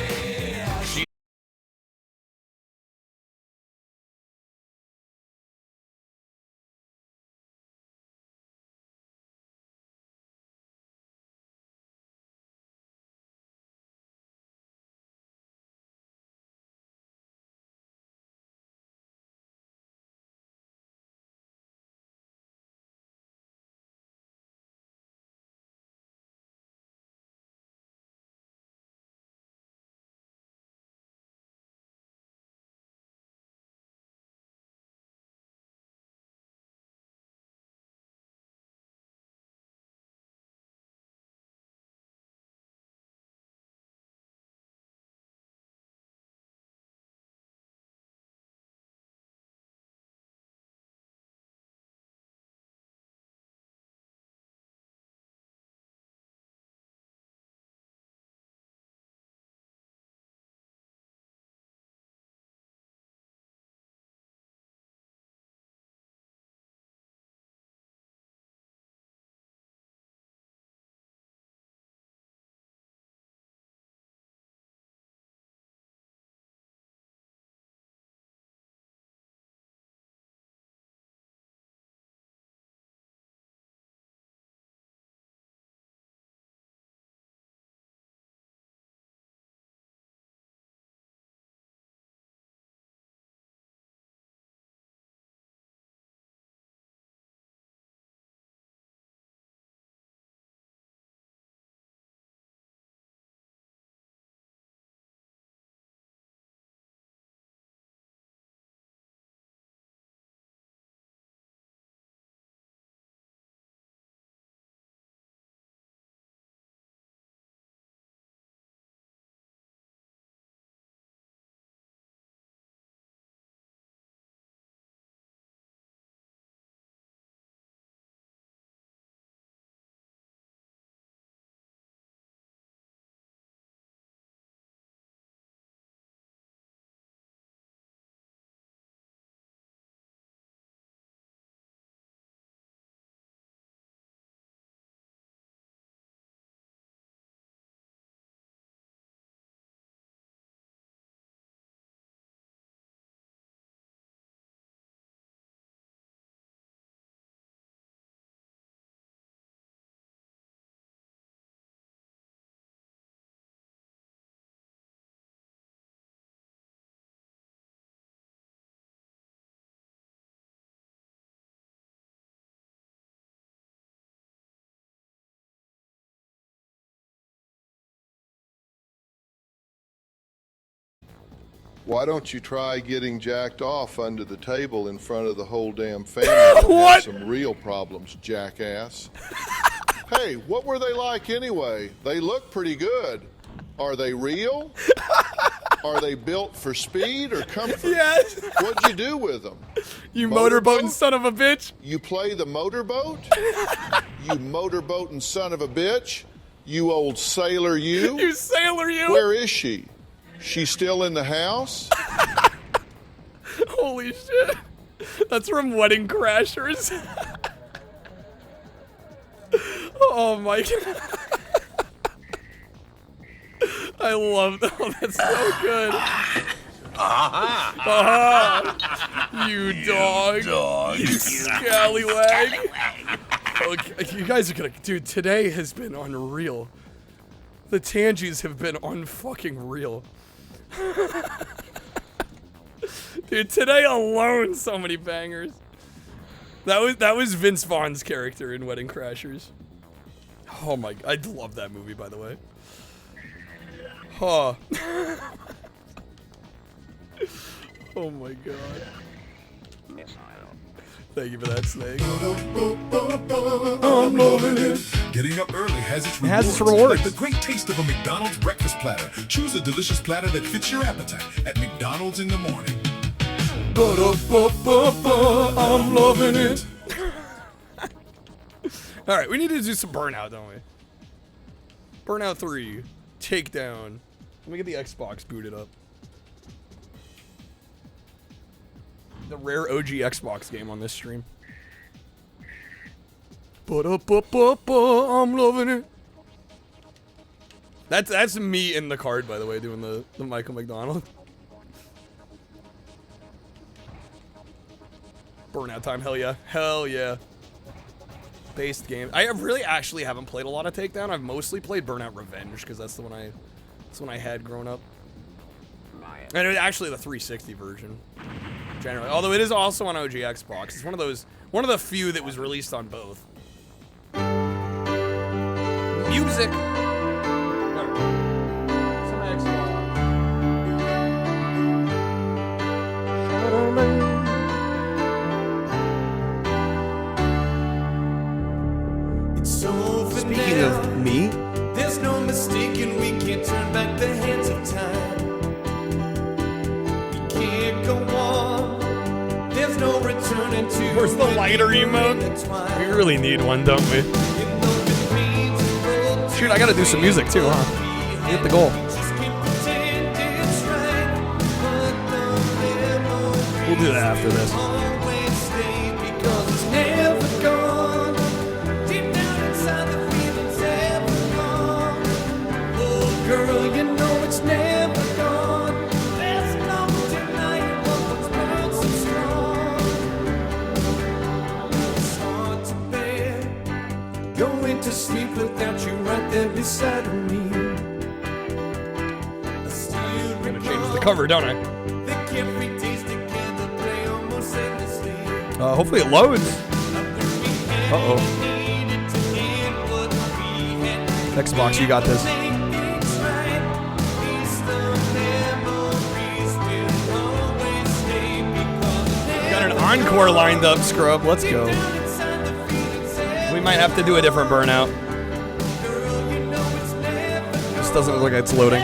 Why don't you try getting jacked off under the table in front of the whole damn family? What? Some real problems, jackass. Hey, what were they like anyway? They look pretty good. Are they real? Are they built for speed or comfort? Yes. What'd you do with them? You motorboating son of a bitch. You play the motorboat? You motorboating son of a bitch? You old sailor you? You sailor you. Where is she? She still in the house? Holy shit. That's from Wedding Crashers. Oh my god. I love that. Oh, that's so good. You dog. You scallywag. Okay, you guys are gonna... Dude, today has been unreal. The Tangies have been unfucking real. Dude, today alone, so many bangers. That was Vince Vaughn's character in Wedding Crashers. Oh my... I love that movie, by the way. Huh. Oh my god. Thank you for that, Snake. I'm loving it. Getting up early has its It rewards. has its rewards. Like the great taste of a McDonald's breakfast platter. Choose a delicious platter that fits your appetite at McDonald's in the morning. I'm loving it. All right, we need to do some Burnout, don't we? Burnout 3, Takedown. Let me get the Xbox booted up. The rare OG Xbox game on this stream. I'm loving it. That's me in the card, by the way, doing the Michael McDonald. Burnout time, hell yeah. Hell yeah. Based game. I really actually haven't played a lot of Takedown. I've mostly played Burnout Revenge, because that's the one I had growing up. And it was actually the 360 version. Generally. Although it is also on OG Xbox. It's one of the few that was released on both. Music. Some Xbox. It's over Speaking now. of me, There's no mistaking we can't turn back the hands of time. We can't go on. There's no returning to. where's the lighter emote? We really need one, don't we? Shoot, I gotta do some music too, huh? Get the goal. We'll do that after this. Girl, you know it's never gone. There's no denying what was burned so strong. It's hard to bear, going to sleep without you right there beside me. I still I'm gonna change the cover, don't I? think every day's together play almost endlessly. Hopefully it loads. Uh-oh. Xbox, you got this. Got an encore lined up, Scrub. Let's go. We might have to do a different Burnout. This doesn't look like it's loading.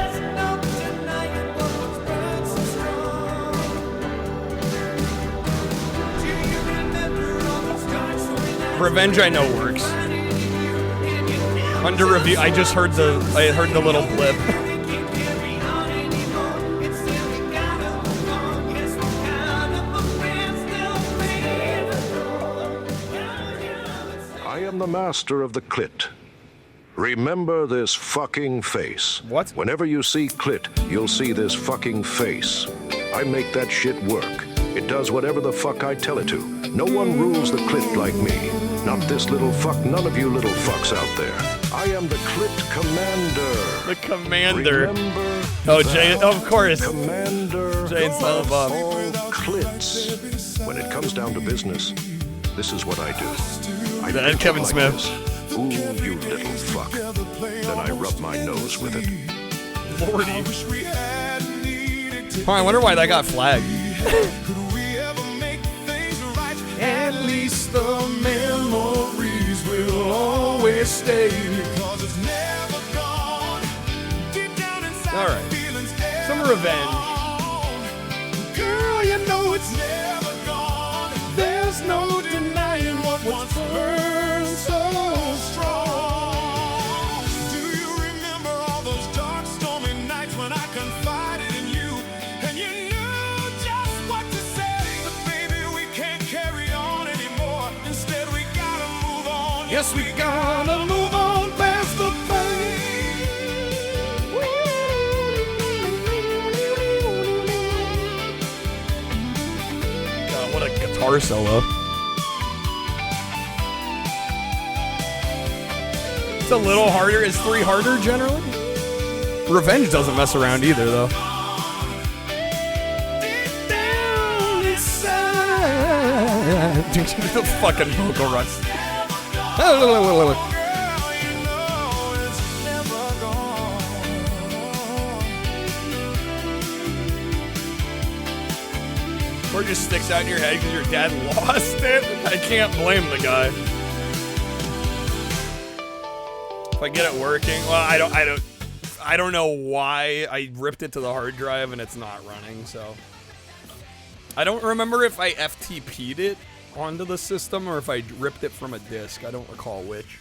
Revenge, I know works. Under review, I just heard the little blip. I am the master of the clit. Remember this fucking face. What? Whenever you see clit, you'll see this fucking face. I make that shit work. It does whatever the fuck I tell it to. No one rules the clit like me. Not this little fuck, none of you little fucks out there. I am the clit commander. The commander. Remember Oh, Jay, that of course. Commander Jane's of Bob. all clits. When it comes down to business, this is what I do. I And pinch it Kevin like Smith. this. Ooh, you little fuck. Then I rub my nose with it. Lordy. Oh, I wonder why that got flagged. At least the memories will always stay. Because it's never gone. Deep down inside, Alright. Some revenge. girl, you know it's never gone. There's no denying what once burned so strong. Do you remember all those dark, stormy nights when I confided in you? And you knew just what to say. But baby, we can't carry on anymore. Instead, we gotta move on. Yes, we gotta move on past the pain. God, what a guitar solo. It's a little harder. Is 3 harder generally? Revenge doesn't mess around either, though. Down inside. Dude, the fucking vocal run. Or it just sticks out in your head because your dad lost it. I can't blame the guy. If I get it working, well, I don't know why I ripped it to the hard drive and it's not running, so. I don't remember if I FTP'd it onto the system or if I ripped it from a disk. I don't recall which.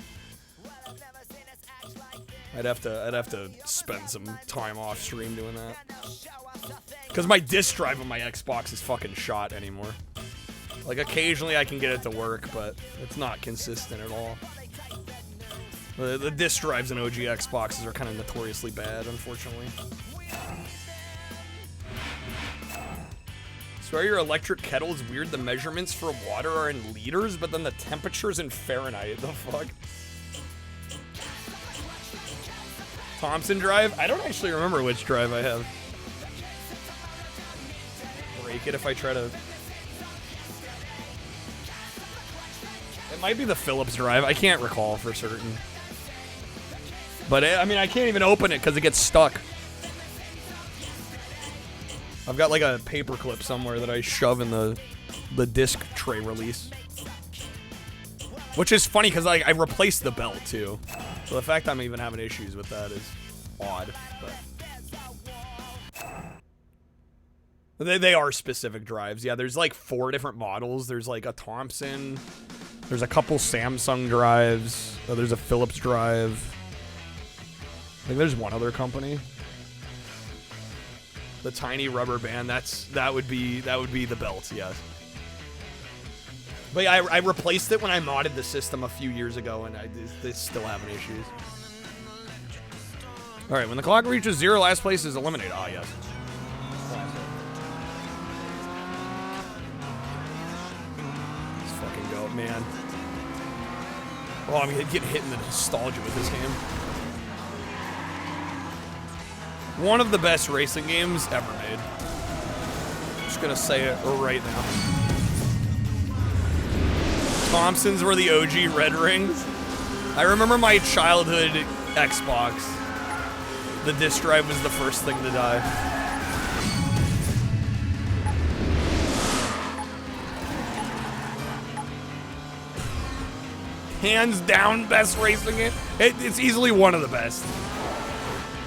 I'd have to spend some time off stream doing that. Because my disk drive on my Xbox is fucking shot anymore. Like, occasionally I can get it to work, but it's not consistent at all. The disk drives in OG Xboxes are kind of notoriously bad, unfortunately. Swear your electric kettle is weird. The measurements for water are in liters, but then the temperature's in Fahrenheit. The fuck? Thompson drive? I don't actually remember which drive I have. Break it if I try to... It might be the Philips drive. I can't recall for certain. But, I mean, I can't even open it because it gets stuck. I've got, like, a paper clip somewhere that I shove in the disc tray release. Which is funny because I replaced the belt, too. So the fact I'm even having issues with that is odd. But they are specific drives. Yeah, there's, like, 4 different models. There's, like, a Thompson. There's a couple Samsung drives. There's a Philips drive. I think there's one other company. The tiny rubber band, that would be the belt, yes. But yeah, I replaced it when I modded the system a few years ago, and they still having issues. All right, when the clock reaches 0, last place is eliminated. Ah, yes. Let's fucking go, man. Oh, I'm getting hit in the nostalgia with this game. One of the best racing games ever made. Just gonna say it right now. Thompsons were the OG red rings. I remember my childhood Xbox. The disc drive was the first thing to die. Hands down, best racing game. It's easily one of the best.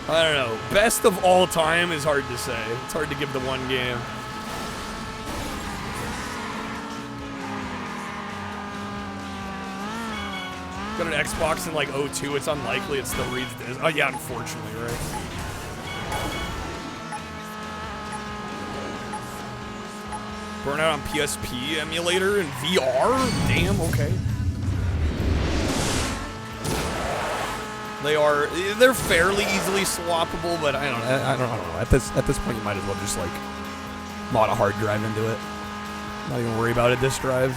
I don't know. Best of all time is hard to say. It's hard to give the one game. Got an Xbox in like 02. It's unlikely it still reads this. Oh yeah, unfortunately, right? Burnout on PSP emulator and VR? Damn, okay. They're fairly easily swappable, but I don't know. At this point, you might as well just like mod a hard drive into it. Not even worry about a disk drive.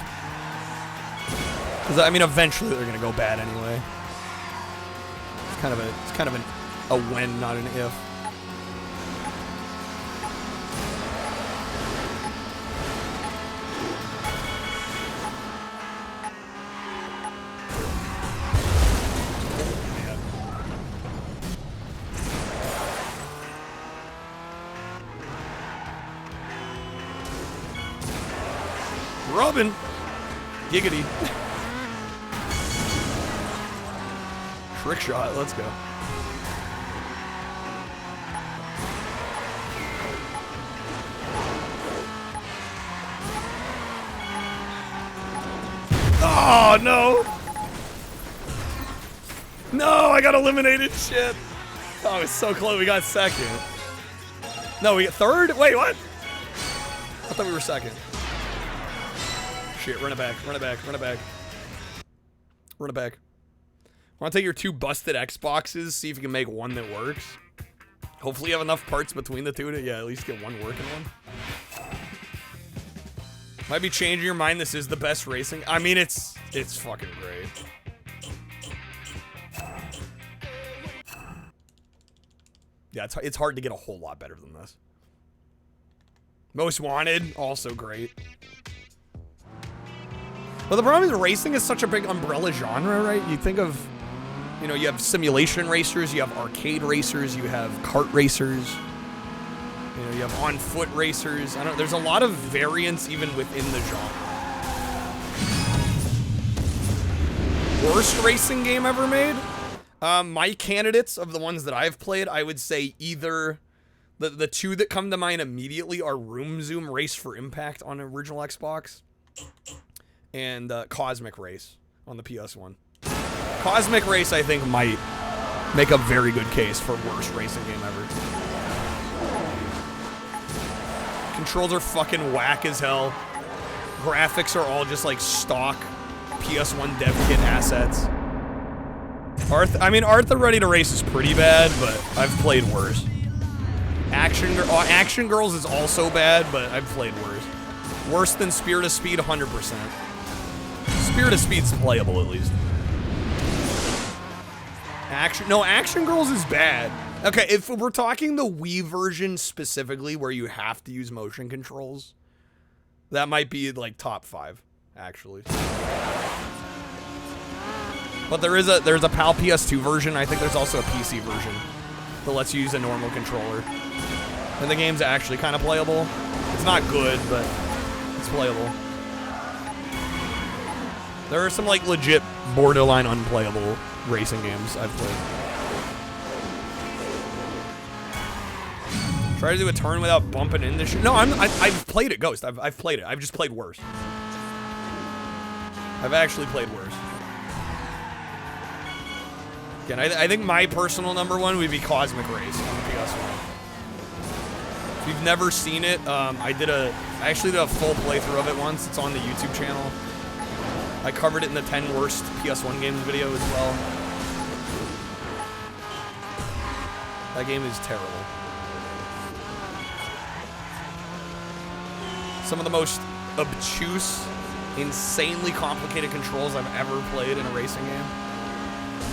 Because I mean, eventually they're gonna go bad anyway. It's kind of a when, not an if. Robin, giggity. Trick shot, let's go. Oh, no. No, I got eliminated, shit. Oh, it's so close, we got second. No, we got third? Wait, what? I thought we were second. Shit, run it back, run it back, run it back. Run it back. Want to take your 2 busted Xboxes, see if you can make one that works. Hopefully you have enough parts between the 2 to, yeah, at least get one working one. Might be changing your mind, this is the best racing. I mean, it's fucking great. Yeah, it's hard to get a whole lot better than this. Most Wanted, also great. But the problem is racing is such a big umbrella genre, right? You think of, you know, you have simulation racers, you have arcade racers, you have kart racers. You know, you have on-foot racers. I don't. There's a lot of variance even within the genre. Worst racing game ever made? My candidates of the ones that I've played, I would say either the two that come to mind immediately are Room Zoom Race for Impact on original Xbox and Cosmic Race on the PS1. Cosmic Race, I think, might make a very good case for worst racing game ever. Controls are fucking whack as hell. Graphics are all just like stock PS1 dev kit assets. Arthur Ready to Race is pretty bad, but I've played worse. Action Girls is also bad, but I've played worse. Worse than Spirit of Speed, 100%. Spirit of Speed's playable at least. Action Girls is bad. Okay, if we're talking the Wii version specifically, where you have to use motion controls, that might be like top 5, actually. But there's a PAL PS2 version. I think there's also a PC version that lets you use a normal controller. And the game's actually kind of playable. It's not good, but it's playable. There are some like legit borderline unplayable racing games I've played. Try to do a turn without bumping into shit. No, I've played it, Ghost. I've played it. I've just played worse. I've actually played worse. Again, I think my personal number one would be Cosmic Race on the PS1. If you've never seen it, I actually did a full playthrough of it once. It's on the YouTube channel. I covered it in the 10 worst PS1 games video as well. That game is terrible. Some of the most obtuse, insanely complicated controls I've ever played in a racing game.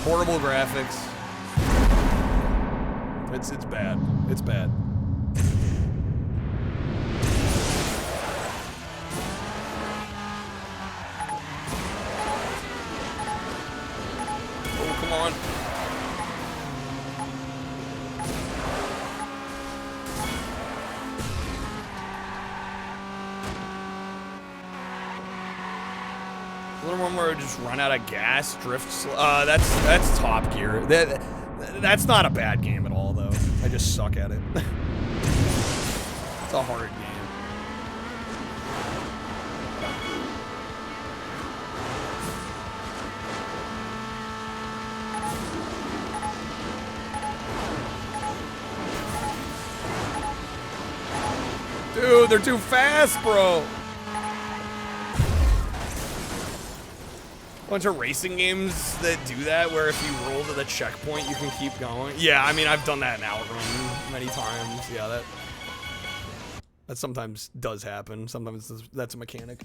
Horrible graphics. It's bad. It's bad. Oh, come on. A little one where I just run out of gas, drift slow. That's Top Gear. That's not a bad game at all, though. I just suck at it. It's a hard game. Dude, they're too fast, bro. Bunch of racing games that do that, where if you roll to the checkpoint, you can keep going. Yeah, I mean, I've done that in Outrun many times. Yeah, that sometimes does happen. Sometimes that's a mechanic.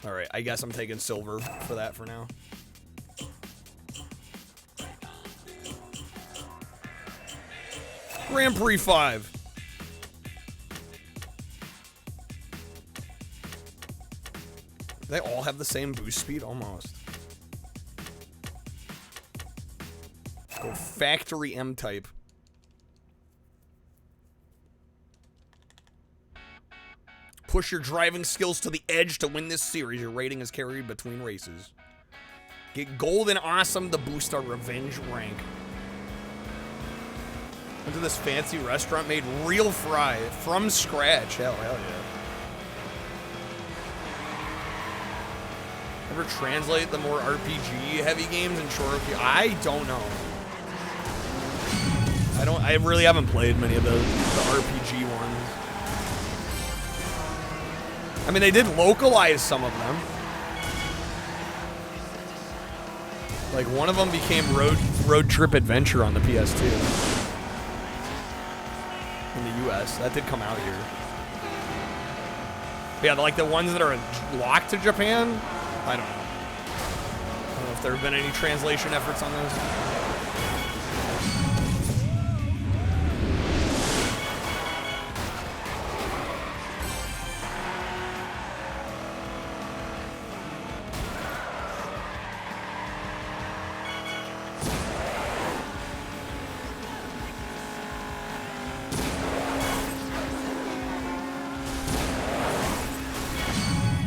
All right, I guess I'm taking silver for that for now. Grand Prix 5. They all have the same boost speed, almost. Go factory M-type. Push your driving skills to the edge to win this series. Your rating is carried between races. Get gold and awesome to boost our revenge rank. Went to this fancy restaurant, made real fry from scratch. Hell yeah. Ever translate the more RPG heavy games and shorter? I don't know. I really haven't played many of the RPG ones. I mean, they did localize some of them. Like one of them became Road Trip Adventure on the PS2 in the US. That did come out here. But yeah, like the ones that are locked to Japan, I don't know. I don't know if there have been any translation efforts on those.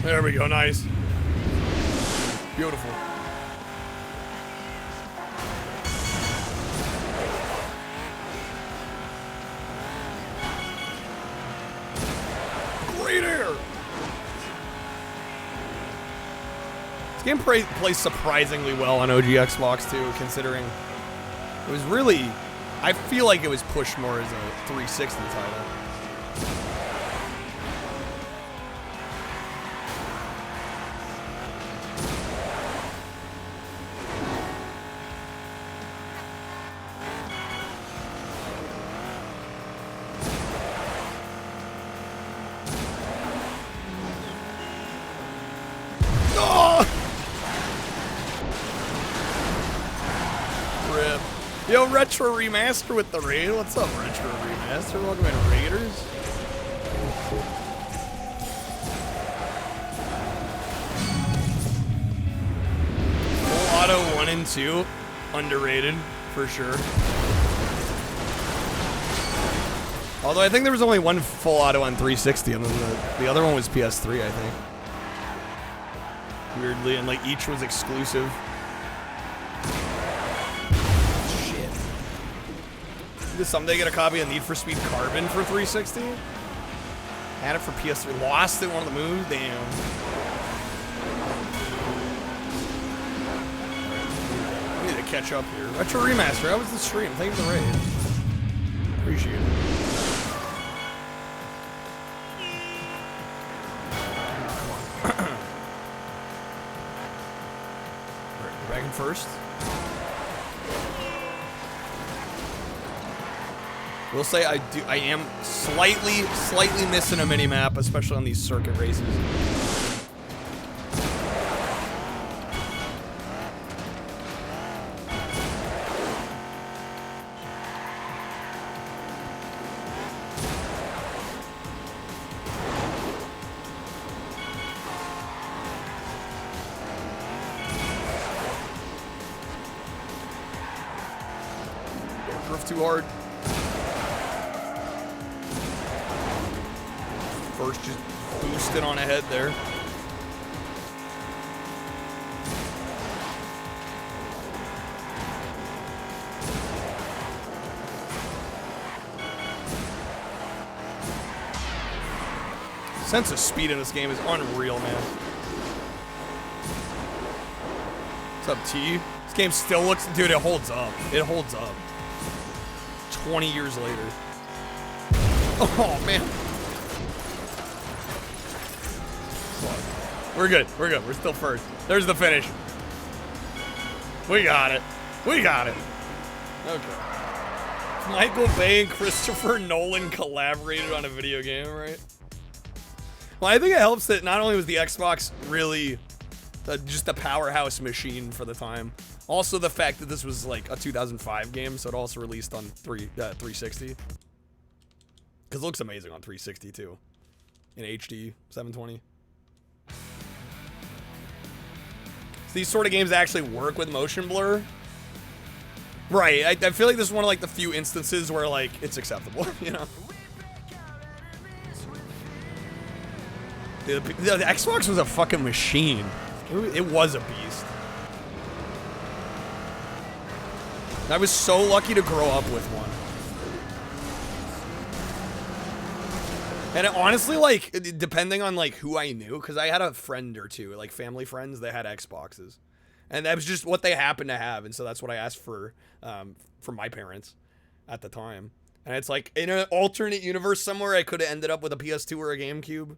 There we go, nice. Beautiful. Great air! This game plays surprisingly well on OG Xbox too, considering it was really, I feel like it was pushed more as a 360 title. Yo, Retro Remaster with the raid. What's up, Retro Remaster? Welcome in, Raiders. Full Auto 1 and 2, underrated for sure. Although I think there was only one Full Auto on 360, and then the other one was PS3, I think. Weirdly, and like each was exclusive. Did someday get a copy of Need for Speed Carbon for 360? Had it for PS3. Lost it one of the moves? Damn. I need to catch up here. Retro Remaster. How was the stream? Thank you for the raid. Appreciate it. Alright, back in first. Will say I am slightly missing a mini map, especially on these circuit races. Don't drift too hard. First, just boosted on ahead there. Sense of speed in this game is unreal, man. What's up, T? This game still looks, dude, it holds up. It holds up. 20 years later. Oh, man. We're good. We're good. We're still first. There's the finish. We got it. We got it. Okay. Michael Bay and Christopher Nolan collaborated on a video game, right? Well, I think it helps that not only was the Xbox really just a powerhouse machine for the time, also the fact that this was like a 2005 game, so it also released on 360. Because it looks amazing on 360 too. In HD, 720. So these sort of games actually work with motion blur. Right, I feel like this is one of like the few instances where like it's acceptable, you know? The Xbox was a fucking machine. It was a beast. I was so lucky to grow up with one. And it, honestly, like, depending on, like, who I knew, because I had a friend or two, like, family friends that had Xboxes. And that was just what they happened to have, and so that's what I asked for my parents at the time. And it's like, in an alternate universe somewhere, I could have ended up with a PS2 or a GameCube.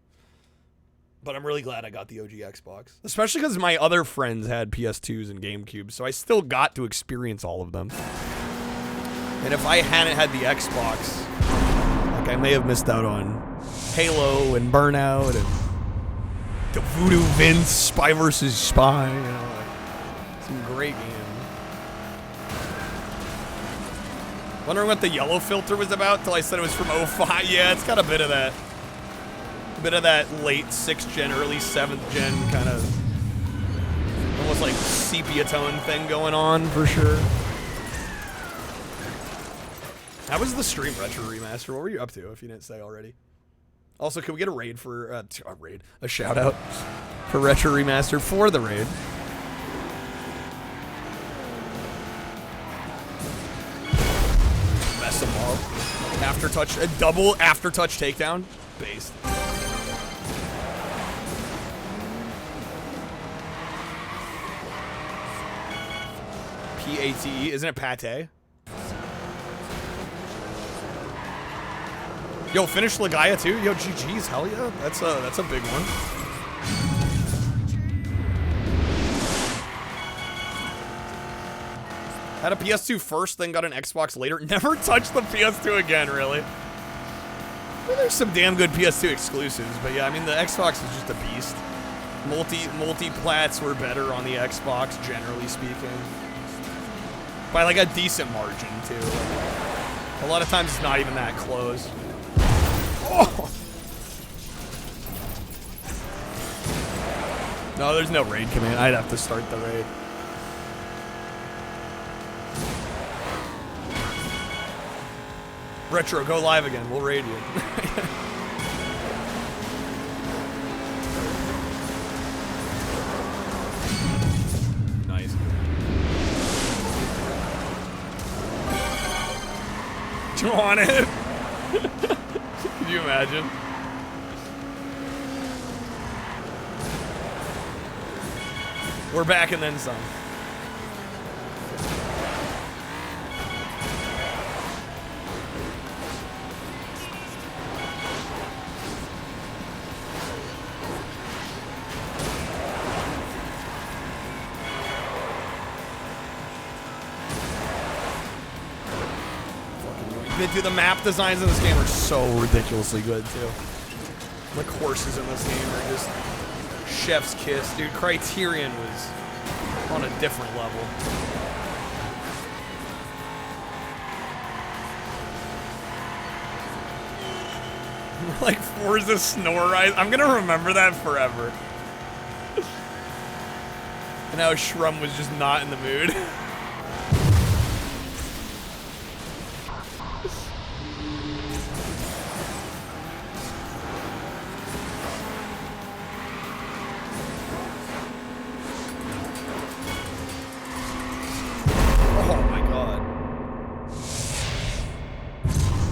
But I'm really glad I got the OG Xbox. Especially because my other friends had PS2s and GameCubes, so I still got to experience all of them. And if I hadn't had the Xbox, like, I may have missed out on Halo and Burnout and the Voodoo Vince Spy vs. Spy, you know, like, some great games. Wondering what the yellow filter was about till I said it was from 05. Yeah, it's got a bit of that. A bit of that late 6th gen, early 7th gen kind of almost like sepia tone thing going on for sure. How was the stream, Retro Remaster? What were you up to if you didn't say already? Also, can we get a raid for a shout out? for Retro Remastered for the raid. Mess them up. Aftertouch, a double aftertouch takedown. Based. P-A-T-E, isn't it pate? Yo, finish Lagaya too? Yo, GG's, hell yeah. That's a big one. Had a PS2 first, then got an Xbox later. Never touched the PS2 again, really. Well, there's some damn good PS2 exclusives, but yeah, I mean, the Xbox is just a beast. Multi-plats were better on the Xbox, generally speaking. By like a decent margin, too. Like, a lot of times it's not even that close. Oh. No, there's no raid command. I'd have to start the raid. Retro, go live again. We'll raid you. Nice. Do you want it? Could you imagine? We're back and then some. Dude, the map designs in this game are so ridiculously good, too. The courses in this game are just chef's kiss. Dude, Criterion was on a different level. Like Forza Snore Rise. I'm gonna remember that forever. And how Shrum was just not in the mood.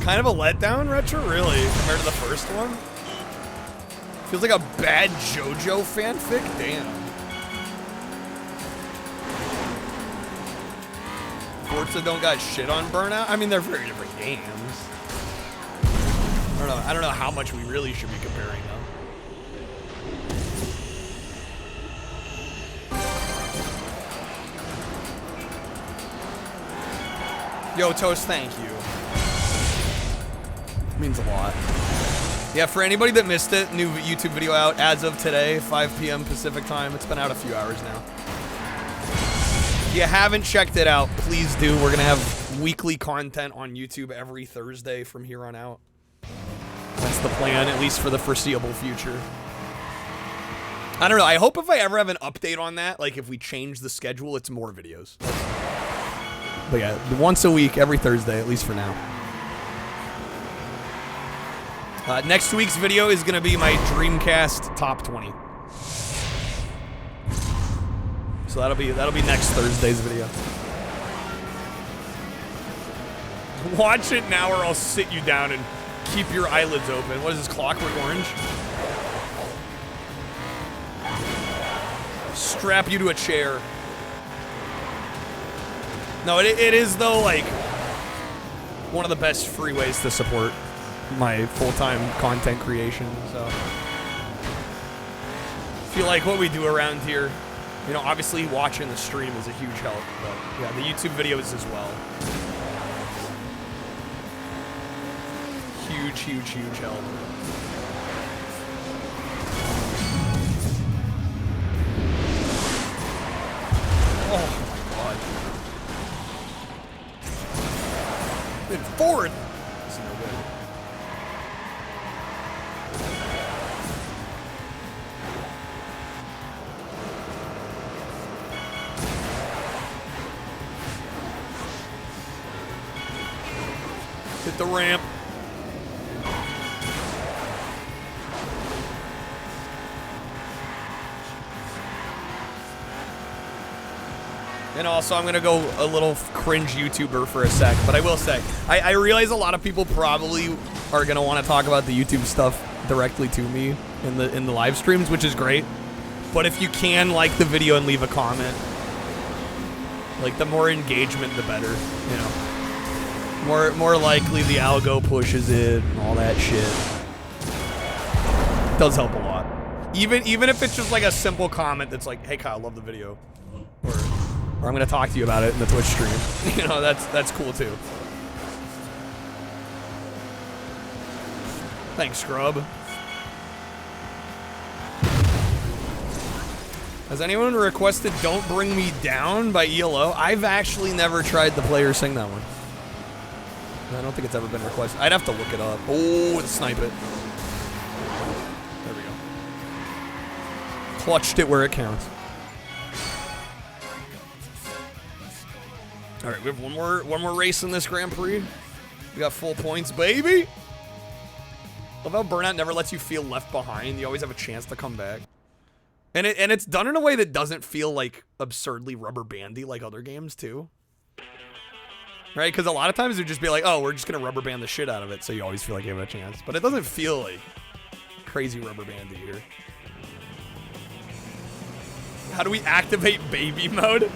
Kind of a letdown, Retro, really, compared to the first one. Feels like a bad JoJo fanfic. Damn. Forza don't got shit on Burnout. I mean, they're very different games. I don't know how much we really should be comparing them. Yo, Toast, thank you. Means a lot. Yeah, for anybody that missed it, new YouTube video out as of today, 5 p.m. Pacific time. It's been out a few hours now. If you haven't checked it out, please do. We're going to have weekly content on YouTube every Thursday from here on out. That's the plan, at least for the foreseeable future. I don't know. I hope if I ever have an update on that, like if we change the schedule, it's more videos. But yeah, once a week, every Thursday, at least for now. Next week's video is going to be my Dreamcast top 20. So that'll be next Thursday's video. Watch it now or I'll sit you down and keep your eyelids open. What is this, Clockwork Orange? Strap you to a chair. No, it is though, like, one of the best free ways to support my full-time content creation, so I feel like what we do around here, you know, obviously watching the stream is a huge help, but yeah, the YouTube videos as well. Huge, huge, huge help. Oh my god. Been forward. This is no good. Hit the ramp. And also, I'm gonna go a little cringe YouTuber for a sec, but I will say, I realize a lot of people probably are gonna want to talk about the YouTube stuff directly to me in the live streams, which is great. But if you can like the video and leave a comment, like the more engagement, the better. You know, more likely the algo pushes it and all that shit. It does help a lot. Even if it's just like a simple comment that's like, "Hey Kyle, love the video," or I'm gonna talk to you about it in the Twitch stream. You know, that's cool too. Thanks, Scrub. Has anyone requested "Don't Bring Me Down" by ELO? I've actually never tried to play or sing that one. I don't think it's ever been requested. I'd have to look it up. Oh, snipe it. There we go. Clutched it where it counts. All right, we have one more race in this Grand Prix. We got full points, baby. Love how Burnout never lets you feel left behind. You always have a chance to come back. And it's done in a way that doesn't feel like absurdly rubber bandy like other games too. Right? Because a lot of times it'd just be like, oh, we're just gonna rubber band the shit out of it, so you always feel like you have a chance. But it doesn't feel like crazy rubber bandy here. How do we activate baby mode?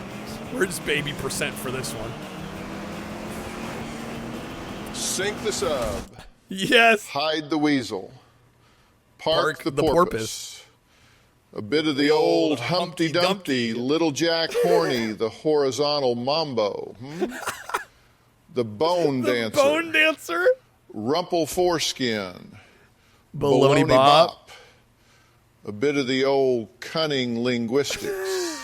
Where's baby percent for this one? Sink the sub. Yes. Hide the weasel. Park the porpoise. A bit of the old Humpty Dumpty, Little Jack Horny, the horizontal mambo. The bone dancer. Bone dancer. Rumple foreskin. Baloney bop. A bit of the old cunning linguistics.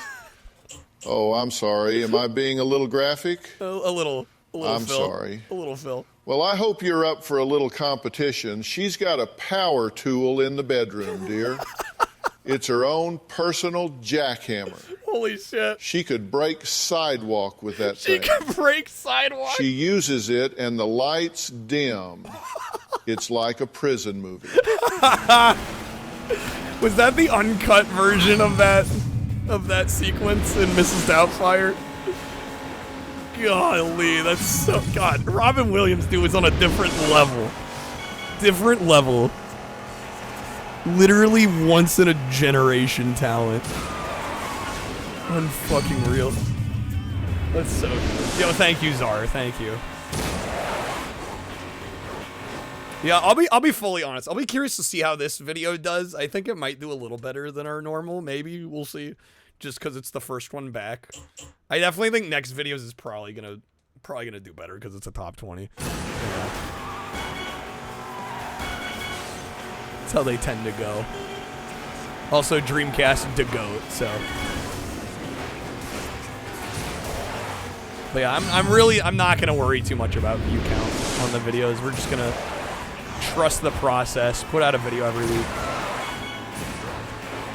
Oh, I'm sorry. Am I being a little graphic? A little. I'm Phil. sorry. A little, Phil. Well, I hope you're up for a little competition. She's got a power tool in the bedroom, dear. It's her own personal jackhammer. Holy shit. She could break sidewalk with that thing. She could break sidewalk? She uses it and the lights dim. It's like a prison movie. Was that the uncut version of that sequence in Mrs. Doubtfire? Golly, that's so... God, Robin Williams, dude, was on a different level. Different level. Literally once in a generation talent. Unfucking real. That's so good. Yo, thank you, Czar. Thank you. Yeah, I'll be fully honest. I'll be curious to see how this video does. I think it might do a little better than our normal. Maybe we'll see. Just because it's the first one back. I definitely think next videos is probably gonna do better because it's a top 20. Yeah. That's how they tend to go. Also, Dreamcast to goat, so. But yeah, I'm not gonna worry too much about view count on the videos. We're just gonna trust the process, put out a video every week,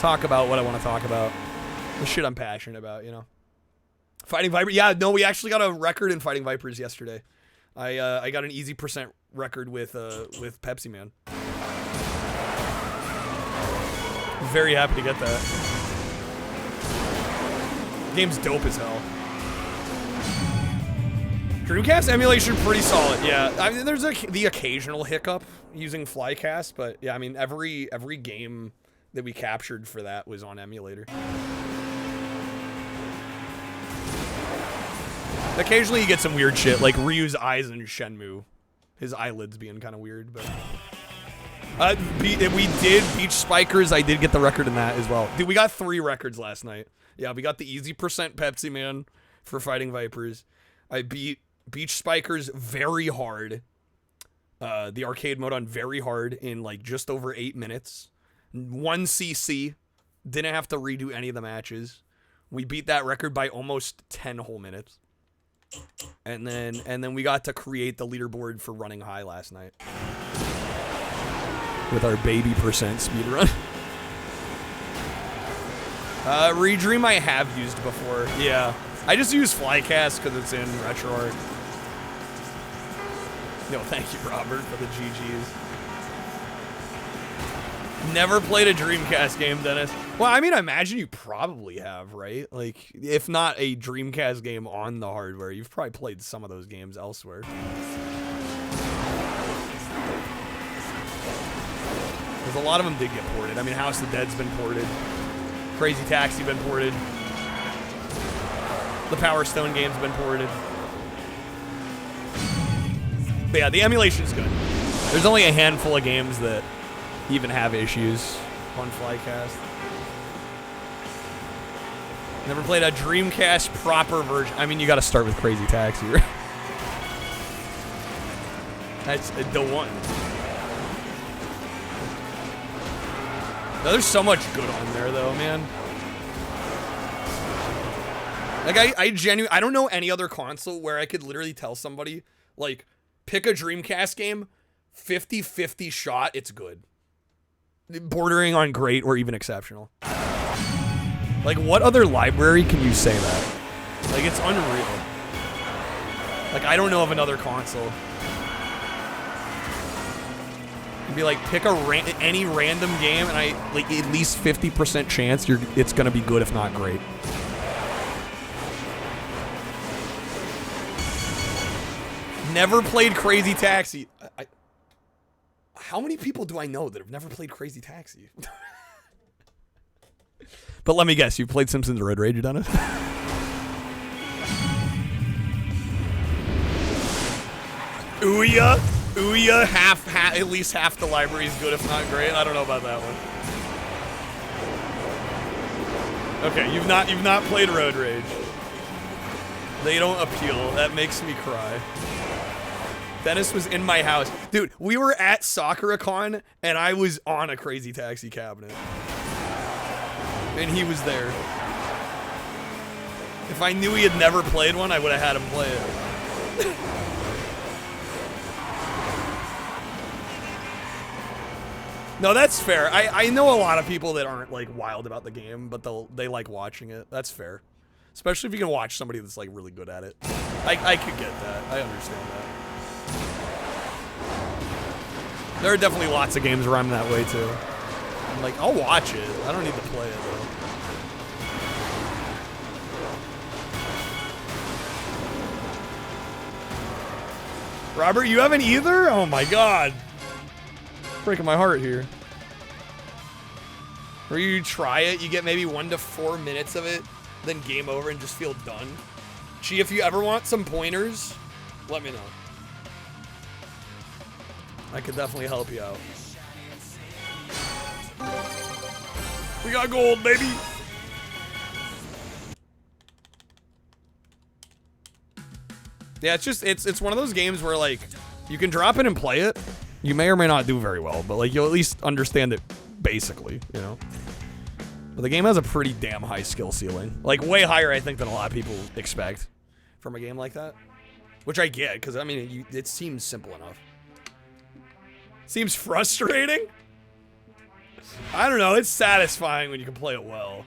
talk about what I want to talk about, the shit I'm passionate about, you know. Fighting Viper, yeah, no, we actually got a record in Fighting Vipers yesterday. I got an easy % record with Pepsi Man. Very happy to get that. Game's dope as hell. Dreamcast emulation pretty solid. Yeah, I mean, there's the occasional hiccup using Flycast, but yeah, I mean, every game that we captured for that was on emulator. Occasionally you get some weird shit, like Ryu's eyes in Shenmue. His eyelids being kind of weird, but... we did Beach Spikers. I did get the record in that as well. Dude, we got 3 records last night. Yeah, we got the easy % Pepsi Man for Fighting Vipers. I beat Beach Spikers very hard. The arcade mode on very hard in like just over 8 minutes. 1 CC. Didn't have to redo any of the matches. We beat that record by almost 10 whole minutes. And then we got to create the leaderboard for Running High last night. With our baby % speedrun. Redream I have used before. Yeah. I just use Flycast because it's in RetroArch. Yo, thank you, Robert, for the GGs. Never played a Dreamcast game, Dennis. Well, I mean, I imagine you probably have, right? Like, if not a Dreamcast game on the hardware, you've probably played some of those games elsewhere. Because a lot of them did get ported. I mean, House of the Dead's been ported. Crazy Taxi been ported. The Power Stone game's been ported. But yeah, the emulation's good. There's only a handful of games that even have issues on Flycast. Never played a Dreamcast proper version. I mean, you got to start with Crazy Taxi, right? That's the one. No, there's so much good on there, though, man. Like, I don't know any other console where I could literally tell somebody, like, pick a Dreamcast game, 50-50 shot, it's good. Bordering on great or even exceptional. Like, what other library can you say that? Like, it's unreal. Like, I don't know of another console. You'd be like, pick any random game, and like at least 50% chance it's gonna be good, if not great. Never played Crazy Taxi. How many people do I know that have never played Crazy Taxi? But let me guess, you've played Simpsons Road Rage, you done it? Ouya, at least half the library is good, if not great. I don't know about that one. Okay, you've not played Road Rage. They don't appeal. That makes me cry. Dennis was in my house. Dude, we were at Sakura-Con, and I was on a Crazy Taxi cabinet. And he was there. If I knew he had never played one, I would have had him play it. No, that's fair. I know a lot of people that aren't, like, wild about the game, but they like watching it. That's fair. Especially if you can watch somebody that's, like, really good at it. I could get that. I understand that. There are definitely lots of games where I'm that way, too. I'm like, I'll watch it. I don't need to play it, though. Robert, you haven't either? Oh, my God. Breaking my heart here. Or you try it, you get maybe 1 to 4 minutes of it, then game over and just feel done. Gee, if you ever want some pointers, let me know. I could definitely help you out. We got gold, baby! Yeah, it's one of those games where, like, you can drop it and play it. You may or may not do very well, but, like, you'll at least understand it basically, you know? But the game has a pretty damn high skill ceiling. Like, way higher, I think, than a lot of people expect from a game like that. Which I get, because, I mean, it seems simple enough. Seems frustrating? I don't know, it's satisfying when you can play it well.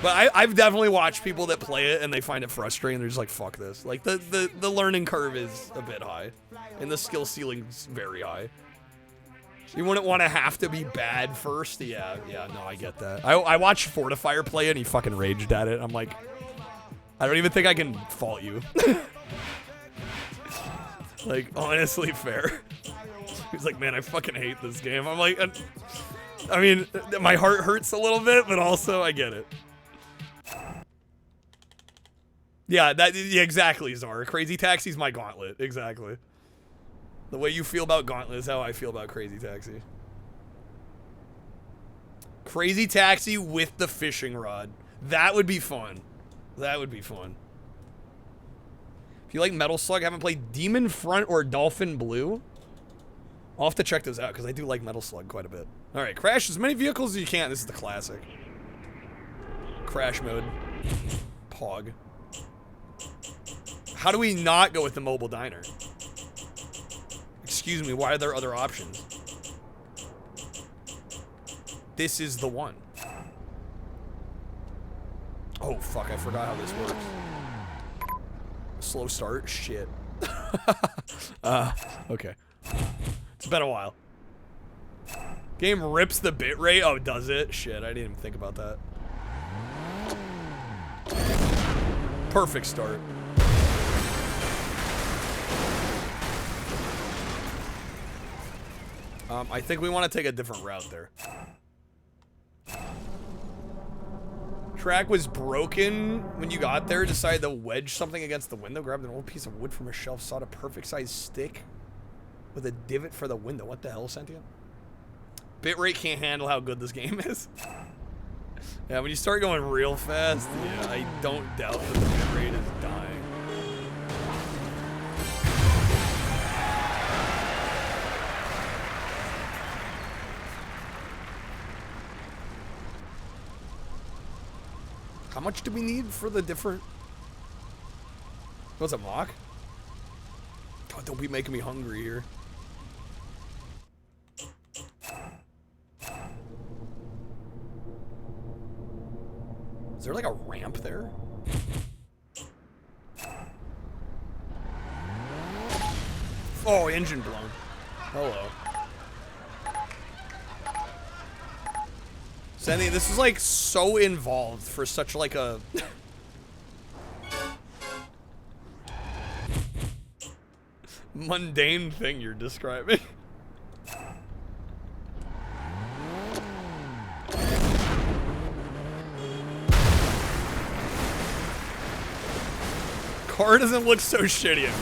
But I've definitely watched people that play it and they find it frustrating. They're just like, fuck this. Like, the learning curve is a bit high. And the skill ceiling's very high. You wouldn't want to have to be bad first. Yeah, no, I get that. I watched Fortifier play it and he fucking raged at it. I'm like, I don't even think I can fault you. Like, honestly, fair. He's like, man, I fucking hate this game. I'm like, I mean, my heart hurts a little bit, but also I get it. Yeah, exactly, Zara. Crazy Taxi's my gauntlet. Exactly. The way you feel about Gauntlet is how I feel about Crazy Taxi. Crazy Taxi with the fishing rod. That would be fun. That would be fun. If you like Metal Slug, haven't played Demon Front or Dolphin Blue? I'll have to check those out because I do like Metal Slug quite a bit. All right, crash as many vehicles as you can. This is the classic. Crash mode. Pog. How do we not go with the mobile diner? Excuse me, why are there other options? This is the one. Oh, fuck, I forgot how this works. Slow start? Shit. Okay. It's been a while. Game rips the bitrate. Oh, does it? Shit, I didn't even think about that. Perfect start. I think we want to take a different route there. Track was broken when you got there. Decided to wedge something against the window. Grabbed an old piece of wood from a shelf. Sawed a perfect sized stick with a divot for the window. What the hell, Sentient? Bitrate can't handle how good this game is. Yeah, when you start going real fast, yeah, I don't doubt that the bitrate is dying. How much do we need for the different... What's a mock? God, don't be making me hungry here. Is there like a ramp there? Oh, engine blown. Hello. Sandy, this is like so involved for such like a... mundane thing you're describing. Car doesn't look so shitty anymore.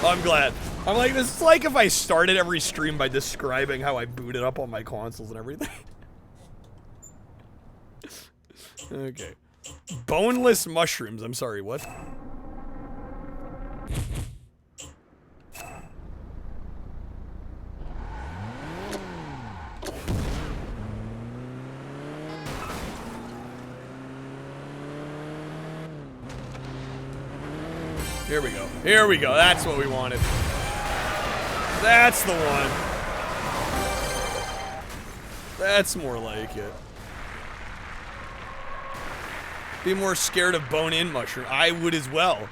Oh, I'm glad. I'm like, this is like if I started every stream by describing how I booted up on my consoles and everything. Okay. Boneless mushrooms. I'm sorry, what? Here we go. Here we go. That's what we wanted. That's the one. That's more like it. Be more scared of bone-in mushroom. I would as well.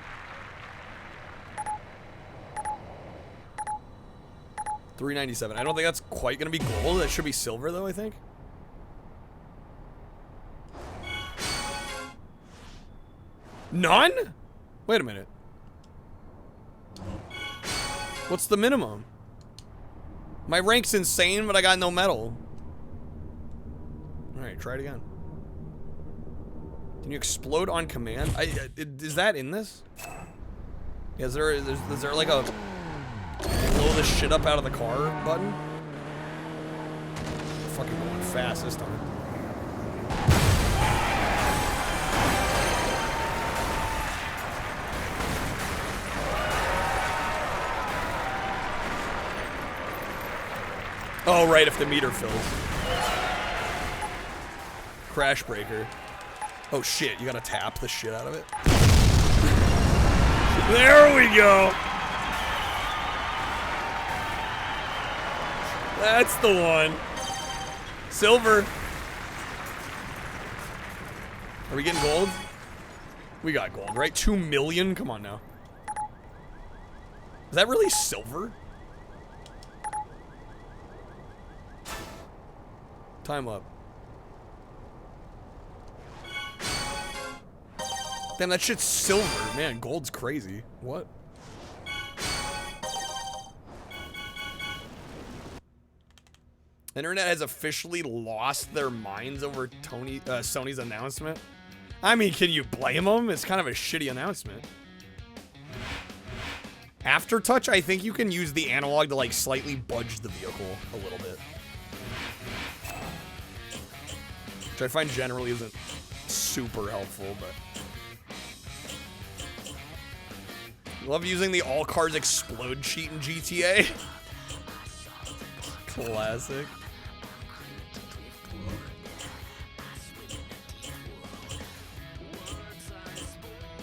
$3.97. I don't think that's quite gonna be gold. That should be silver, though, I think. None? Wait a minute. What's the minimum? My rank's insane, but I got no medal. Alright, try it again. Can you explode on command? Is that in this? Yeah, is there like a blow the shit up out of the car button? Fucking going fast this time. Oh, right, if the meter fills. Crash breaker. Oh shit, you gotta tap the shit out of it. There we go. That's the one. Silver. Are we getting gold? We got gold, right? 2 million? Come on now. Is that really silver? Time up. Damn, that shit's silver. Man, gold's crazy. What? Internet has officially lost their minds over Sony's announcement. I mean, can you blame them? It's kind of a shitty announcement. Aftertouch, I think you can use the analog to like slightly budge the vehicle a little bit. Which I find generally isn't super helpful, but... Love using the all cars explode cheat in GTA. Classic.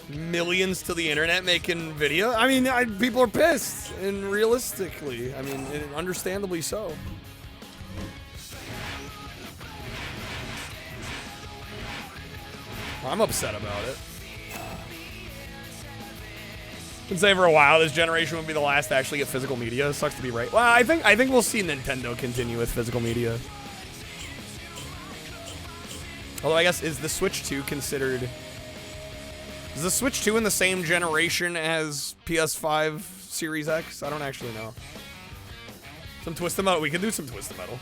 Millions to the internet making video. I mean, people are pissed, and realistically, I mean, understandably so. I'm upset about it. Been saying for a while this generation would be the last to actually get physical media. Sucks to be right. Well, I think we'll see Nintendo continue with physical media. Although I guess, is the Switch 2 considered... Is the Switch 2 in the same generation as PS5 Series X? I don't actually know. Some Twisted Metal. We can do some Twisted Metal.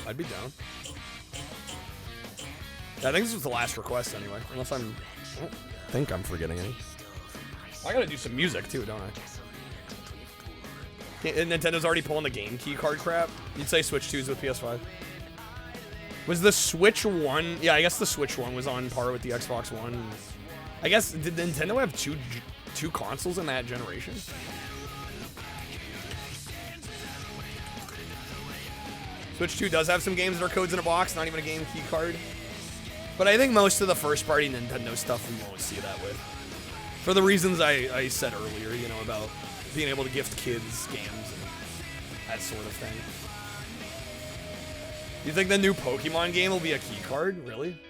I'd be down. Yeah, I think this was the last request anyway. Unless I don't think I'm forgetting any. I gotta do some music too, don't I? Nintendo's already pulling the game key card crap. You'd say Switch 2's with PS5. Was the Switch 1... Yeah, I guess the Switch 1 was on par with the Xbox One. I guess, did Nintendo have two consoles in that generation? Switch 2 does have some games that are codes in a box, not even a game key card. But I think most of the first-party Nintendo stuff we won't see that with. For the reasons I said earlier, you know, about being able to gift kids games and that sort of thing. You think the new Pokemon game will be a key card? Really?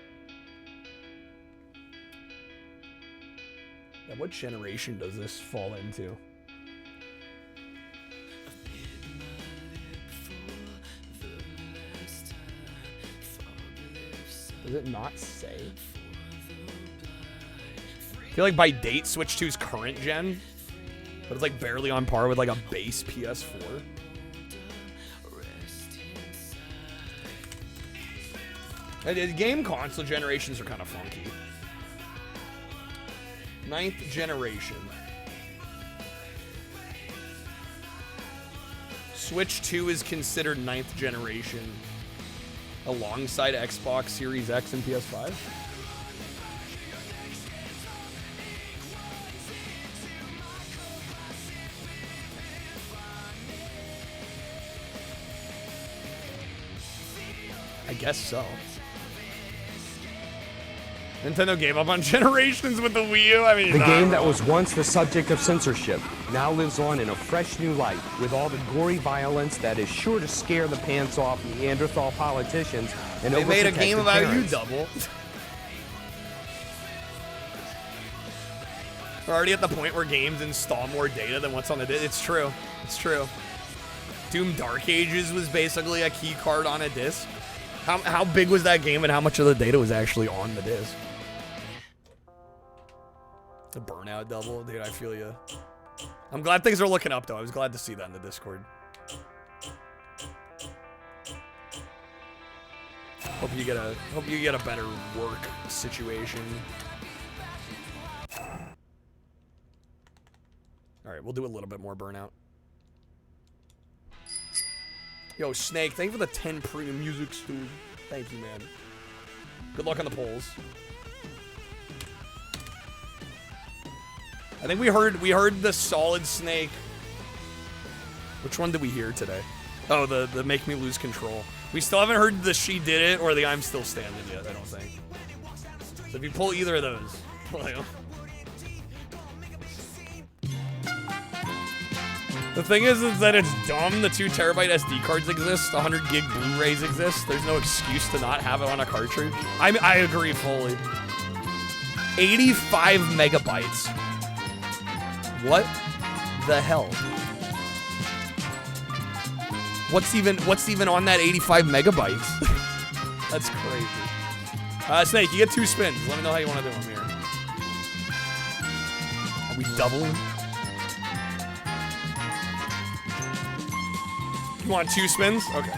Yeah, what generation does this fall into? Does it not say? I feel like by date, Switch 2's current gen, but it's like barely on par with like a base PS4. Game console generations are kind of funky. 9th generation. Switch 2 is considered 9th generation alongside Xbox Series X and PS5. I guess so. Nintendo gave up on generations with the Wii U. I mean, the game that was once the subject of censorship now lives on in a fresh new light with all the gory violence that is sure to scare the pants off Neanderthal politicians and they made a game about parents. you, Double. We're already at the point where games install more data than what's on the disc. It's true. It's true. Doom Dark Ages was basically a key card on a disc. How big was that game and how much of the data was actually on the disc? The Burnout Double, dude, I feel you. I'm glad things are looking up, though. I was glad to see that in the Discord. Hope you get a better work situation. All right, we'll do a little bit more Burnout. Yo, Snake, thank you for the 10 premium music, dude. Thank you, man. Good luck on the polls. I think we heard the Solid Snake. Which one did we hear today? Oh, the Make Me Lose Control. We still haven't heard the She Did It or the I'm Still Standing yet, I don't think. So if you pull either of those, the thing is that it's dumb. The 2 terabyte SD cards exist. 100 gig Blu-rays exist. There's no excuse to not have it on a cartridge. I agree fully. 85 megabytes. What the hell? What's even on that 85 megabytes? That's crazy. Snake, you get 2 spins. Let me know how you want to do them here. Are we doubling? You want 2 spins? Okay.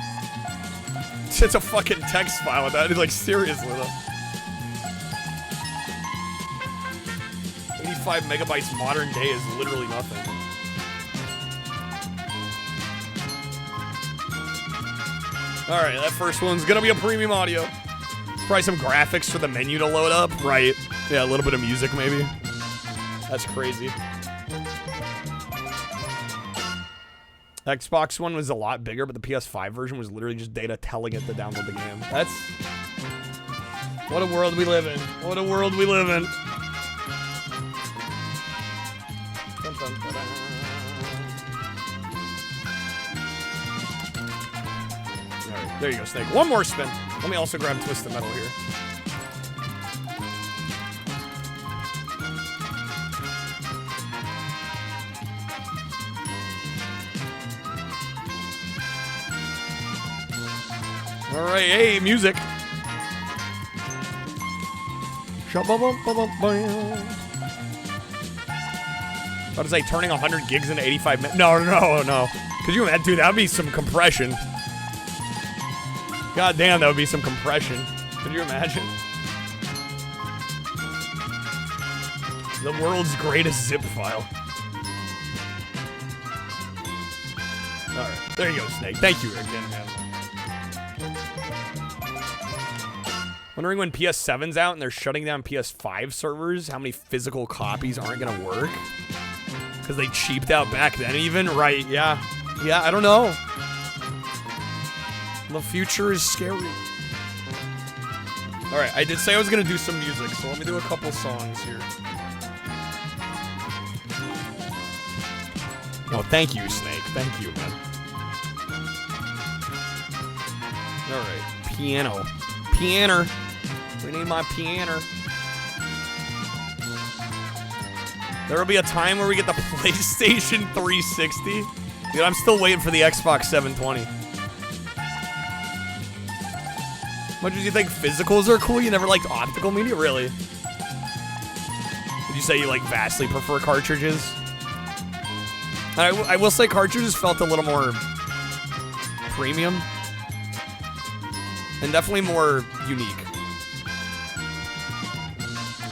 It's a fucking text file with that. It's like, seriously though. 85 megabytes modern day is literally nothing. Alright, that first one's gonna be a premium audio. Probably some graphics for the menu to load up. Right. Yeah, a little bit of music maybe. That's crazy. Xbox One was a lot bigger, but the PS5 version was literally just data telling it to download the game. That's... What a world we live in. What a world we live in. Alright, there you go, Snake. One more spin. Let me also grab Twisted Metal here. All right, hey, music. I was like turning 100 gigs into 85 minutes. No. Could you imagine? Dude, that would be some compression. God damn, that would be some compression. Could you imagine? The world's greatest zip file. Alright, there you go, Snake. Thank you again, man. Wondering when PS7's out and they're shutting down PS5 servers, how many physical copies aren't gonna work? Because they cheaped out back then even? Right, yeah. Yeah, I don't know. The future is scary. Alright, I did say I was gonna do some music, so let me do a couple songs here. Oh, thank you, Snake. Thank you, man. Alright, piano. Pianer. We need my pianer. There will be a time where we get the PlayStation 360. Dude, I'm still waiting for the Xbox 720. Much as you think physicals are cool, you never liked optical media? Really? Would you say you like vastly prefer cartridges? I will say cartridges felt a little more premium. And definitely more unique.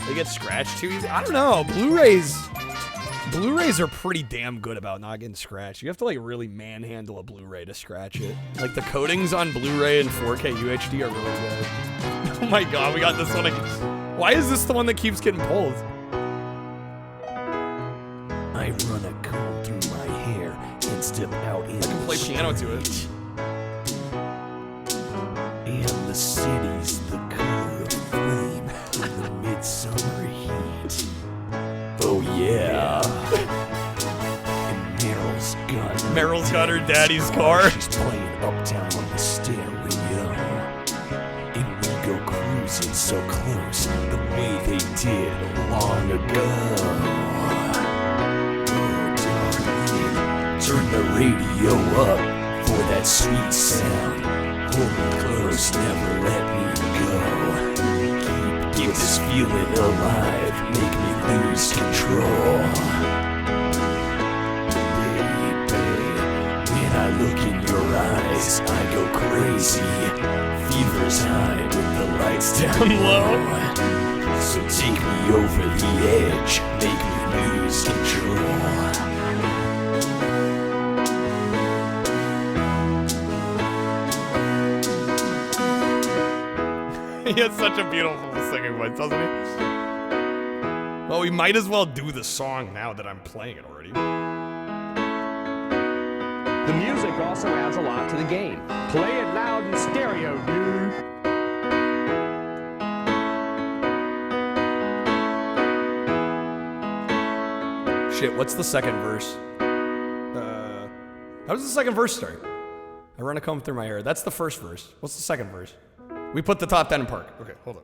They get scratched too easy. I don't know. Blu-rays are pretty damn good about not getting scratched. You have to like really manhandle a Blu-ray to scratch it. Like the coatings on Blu-ray and 4K UHD are really good. Oh my god, we got this one. Why is this the one that keeps getting pulled? I run a comb through my hair and step out in. I can play piano to it. And the city's the color of flame in the midsummer heat. Oh yeah. And Meryl's got her daddy's car. She's playing uptown on the stereo. And we go cruising so close the way they did long ago. Turn the radio up for that sweet sound. Hold me close, never let me go. Keep this feeling alive, make me lose control. Baby, when I look in your eyes, I go crazy. Fever's high with the lights down low. So take me over the edge, make me lose control. He has such a beautiful singing voice, doesn't he? Well, we might as well do the song now that I'm playing it already. The music also adds a lot to the game. Play it loud in stereo, dude. Shit, what's the second verse? How does the second verse start? I run a comb through my hair. That's the first verse. What's the second verse? We put the top 10 in park. Okay, hold on.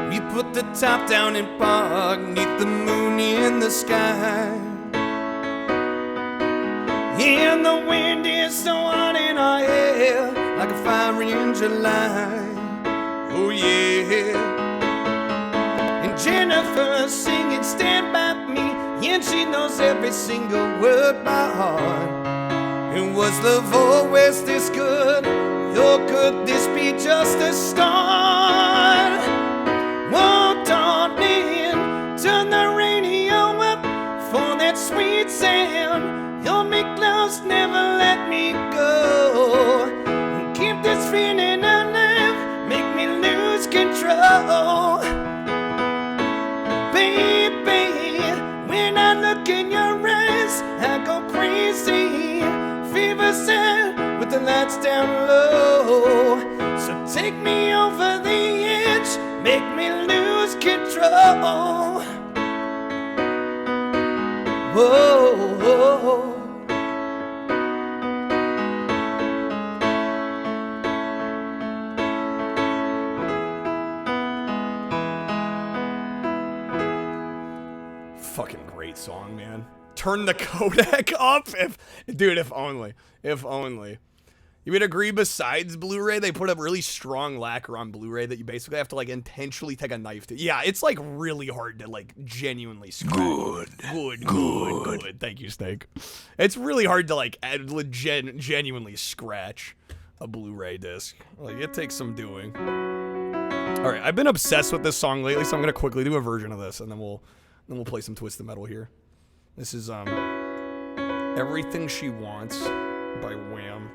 We put the top down in park, neath the moon in the sky. And the wind is so hot in our hair, like a fire in July. Oh yeah. And Jennifer's singing Stand By Me, and she knows every single word by heart. And was love always this good? Or could this be just a start? Oh, darling, turn the radio up for that sweet sound. You'll make close, never let me go. Keep this feeling alive, make me lose control. Baby, when I look in your eyes, I go crazy. Fever set with the lights down low. So take me over the edge, make me lose control. Whoa, whoa. Fucking great song, man. Turn the codec up? Dude, if only. You would agree besides Blu-ray, they put a really strong lacquer on Blu-ray that you basically have to like intentionally take a knife to. Yeah, it's like really hard to like genuinely scratch. Good. Thank you, Snake. It's really hard to like genuinely scratch a Blu-ray disc. Like it takes some doing. All right, I've been obsessed with this song lately, so I'm gonna quickly do a version of this, and then we'll play some Twisted Metal here. This is Everything She Wants by Wham.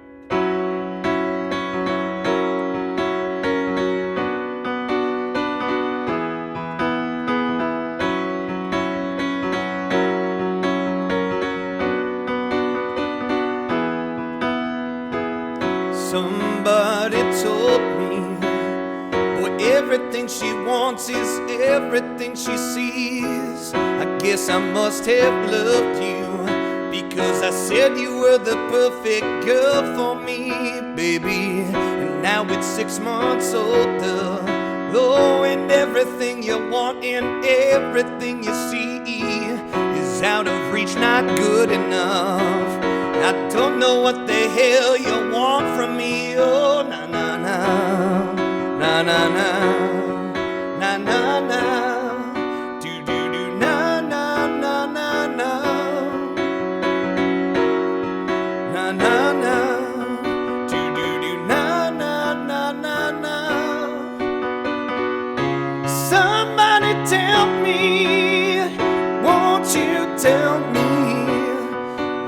Somebody told me, boy, everything she wants is everything she sees. I guess I must have loved you, because I said you were the perfect girl for me, baby. And now it's 6 months older. Oh, and everything you want and everything you see is out of reach, not good enough. I don't know what the hell you want from me. Oh, na na na, na na na, na na na, do do do, na na na na na, na na na, do do do, na na na na na. Somebody tell me, won't you tell me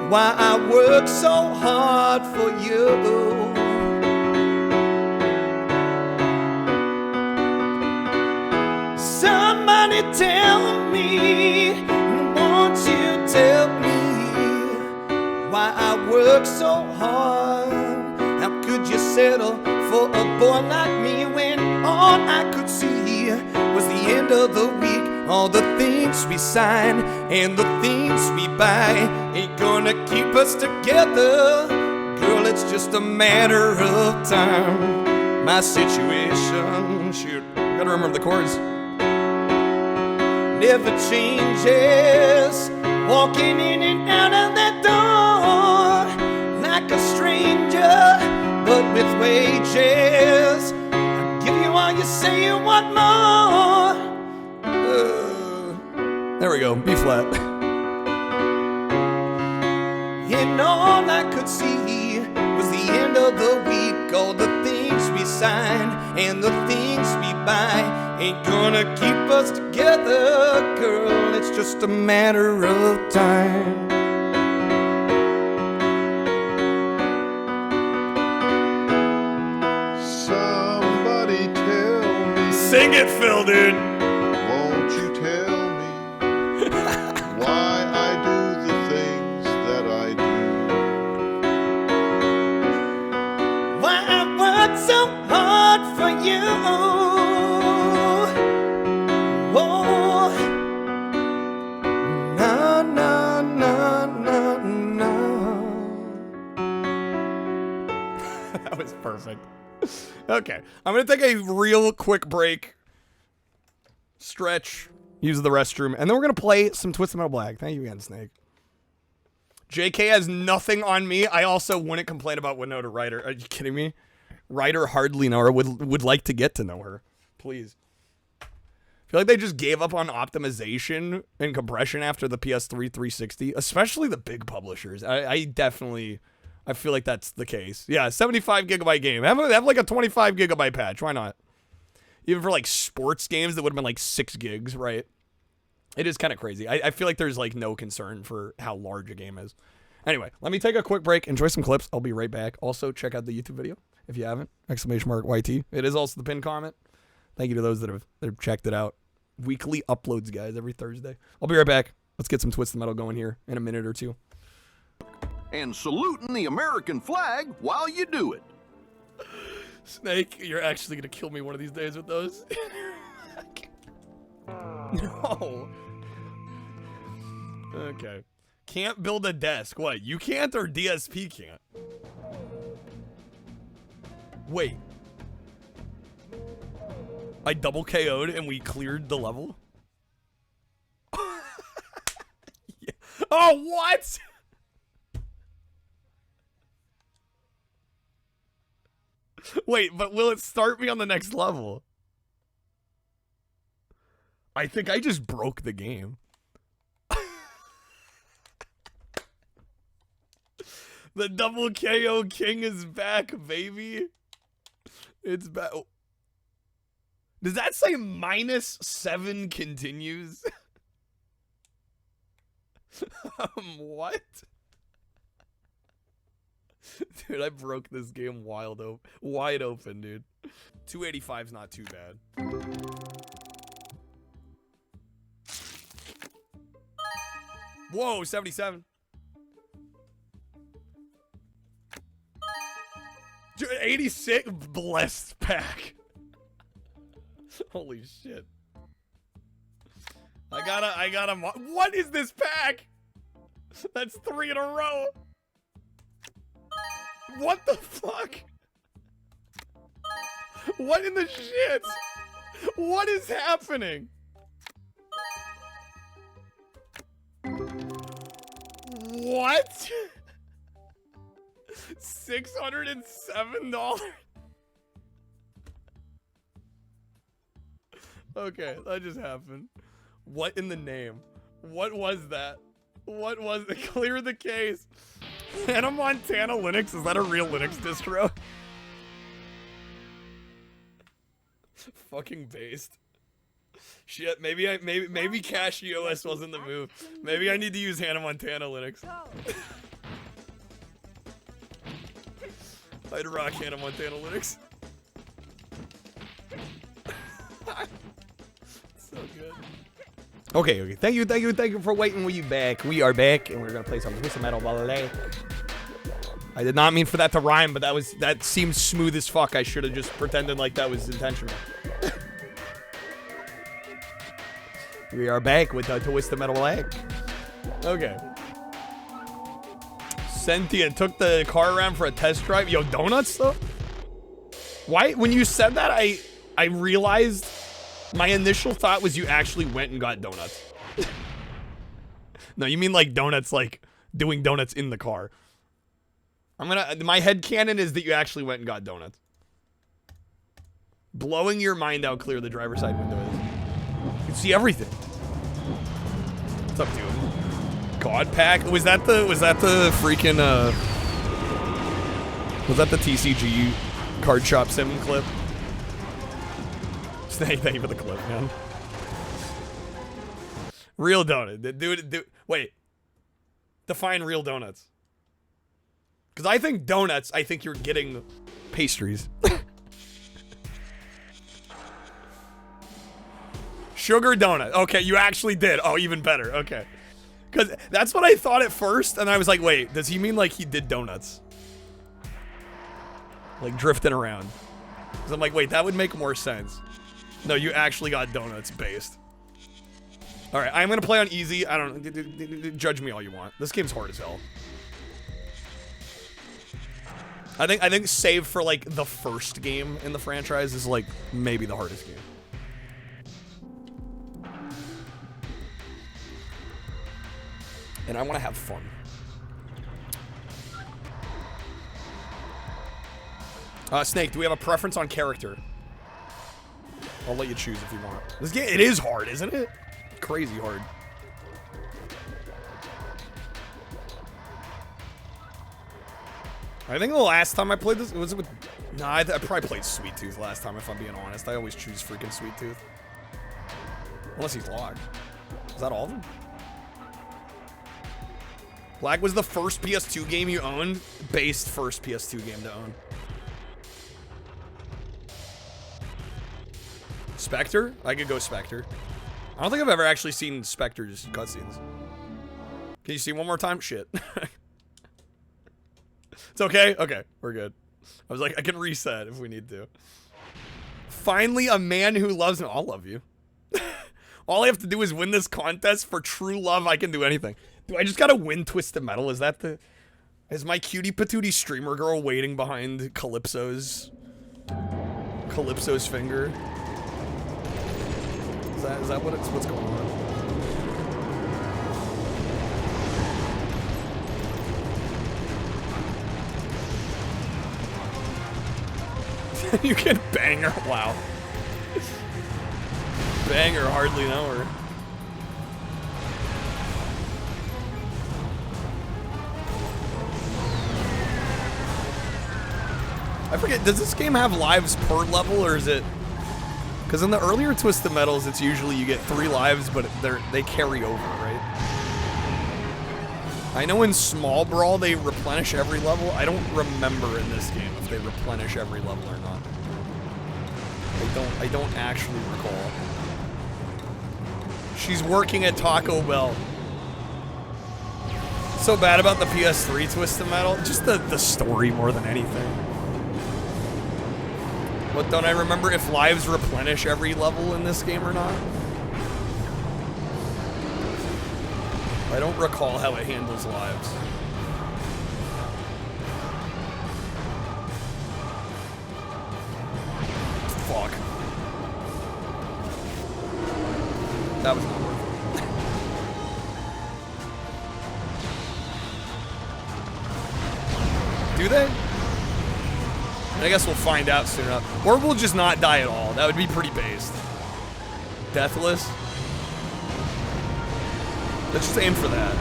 why I work so hard for you? Somebody tell me, won't you tell me why I work so hard? How could you settle for a boy like me when all I could see was the end of the week? All the things we sign and the things we buy ain't gonna keep us together. Girl, it's just a matter of time. My situation, shoot, gotta remember the chords, never changes. Walking in and out of that door like a stranger, but with wages. I give you all you say you want more. There we go, B flat. And all I could see was the end of the week. All the things we sign and the things we buy ain't gonna keep us together, girl. It's just a matter of time. Somebody tell me. Sing it, Phil, dude. Won't you tell me why I do the things that I do? Why I work so hard for you? Oh, na na na na na. That was perfect. Okay, I'm gonna take a real quick break, stretch, use the restroom, and then we're gonna play some Twisted Metal Black. Thank you again, Snake. JK has nothing on me. I also wouldn't complain about Winona Ryder. Are you kidding me? Ryder hardly know her. Would like to get to know her. Please. I feel like they just gave up on optimization and compression after the PS3 360, especially the big publishers. I feel like that's the case. Yeah, 75 gigabyte game. Have like a 25 gigabyte patch. Why not? Even for like sports games that would have been like 6 gigs, right? It is kind of crazy. I feel like there's like no concern for how large a game is. Anyway, let me take a quick break, enjoy some clips. I'll be right back. Also, check out the YouTube video if you haven't. !YT. It is also the pinned comment. Thank you to those that have checked it out. Weekly uploads, guys, every Thursday. I'll be right back. Let's get some Twisted Metal going here in a minute or two. And saluting the American flag while you do it. Snake, you're actually gonna kill me one of these days with those. No. Okay. Can't build a desk. What? You can't or DSP can't? Wait. I double KO'd and we cleared the level? Yeah. Oh, what? Wait, but will it start me on the next level? I think I just broke the game. The double KO king is back, baby. It's back. Does that say -7 continues? What? Dude, I broke this game wide open, dude. 285's not too bad. Whoa, 77. Dude, 86 blessed pack. Holy shit. I gotta, what is this pack? That's 3 in a row. What the fuck? What in the shit? What is happening? What? $607? Okay, that just happened. What in the name? What was that? What was it? Clear the case. Hannah Montana Linux? Is that a real Linux distro? Fucking based. Shit, maybe CashEOS wasn't the move. Maybe I need to use Hannah Montana Linux. I'd rock Hannah Montana Linux. So good. Okay. Thank you for waiting. We back. We are back, and we're gonna play some Twisted Metal Ballet. I did not mean for that to rhyme, but that seemed smooth as fuck. I should have just pretended like that was intentional. We are back with Twisted Metal Ballet. Okay. Sentient took the car around for a test drive. Yo, donuts though? Why? When you said that, I realized my initial thought was you actually went and got donuts. No, you mean like donuts, like doing donuts in the car. My headcanon is that you actually went and got donuts. Blowing your mind out clear the driver's side window is. You can see everything. What's up, dude? God pack? Was that the freaking was that the TCG card shop sim clip? Thank you for the clip, man. Real donut. Dude, wait. Define real donuts. Because I think donuts, I think you're getting pastries. Sugar donut. Okay, you actually did. Oh, even better. Okay. Because that's what I thought at first, and I was like, wait, does he mean like he did donuts? Like drifting around. Because I'm like, wait, that would make more sense. No, you actually got donuts based. All right, I'm going to play on easy. I don't judge me all you want. This game's hard as hell. I think save for like the first game in the franchise is like maybe the hardest game. And I want to have fun. Snake, do we have a preference on character? I'll let you choose if you want. This game, it is hard, isn't it? Crazy hard. I think the last time I played this, was it with... Nah, I probably played Sweet Tooth last time, if I'm being honest. I always choose freaking Sweet Tooth. Unless he's logged. Is that all of them? Blac was the first PS2 game you owned. Based first PS2 game to own. Spectre? I could go Spectre. I don't think I've ever actually seen Spectre's cutscenes. Can you see one more time? Shit. It's okay? Okay, we're good. I was like, I can reset if we need to. Finally, a man who loves me. I'll love you. All I have to do is win this contest. For true love, I can do anything. Do I just gotta win Twisted Metal? Is that the... Is my cutie patootie streamer girl waiting behind Calypso's finger? Is that what's going on? You can bang her. Wow. Bang her, hardly know her. I forget, does this game have lives per level, or is it... Because in the earlier Twisted Metals, it's usually you get 3 lives, but they carry over, right? I know in Small Brawl they replenish every level. I don't remember in this game if they replenish every level or not. I don't actually recall. She's working at Taco Bell. So bad about the PS3 Twisted Metal. Just the story more than anything. But don't I remember if lives replenish every level in this game or not? I don't recall how it handles lives. Fuck. That was not worth it. Do they? I guess we'll find out soon enough. Or we'll just not die at all. That would be pretty based. Deathless? Let's just aim for that.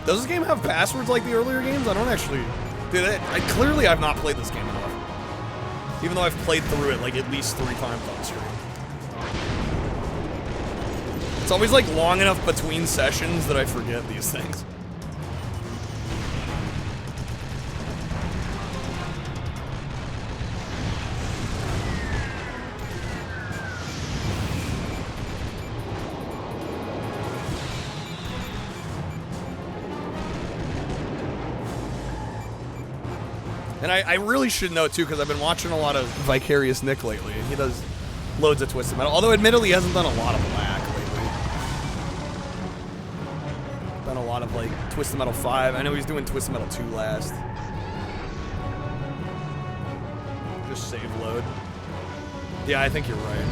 Does this game have passwords like the earlier games? I don't actually... Dude, clearly I've not played this game enough. Even though I've played through it like at least 3 times on stream. It's always like long enough between sessions that I forget these things. And I really should know too, because I've been watching a lot of Vicarious Nick lately, and he does loads of Twisted Metal. Although admittedly he hasn't done a lot of Blac lately. Done a lot of like Twisted Metal 5. I know he's doing Twisted Metal 2 last. Just save load. Yeah, I think you're right.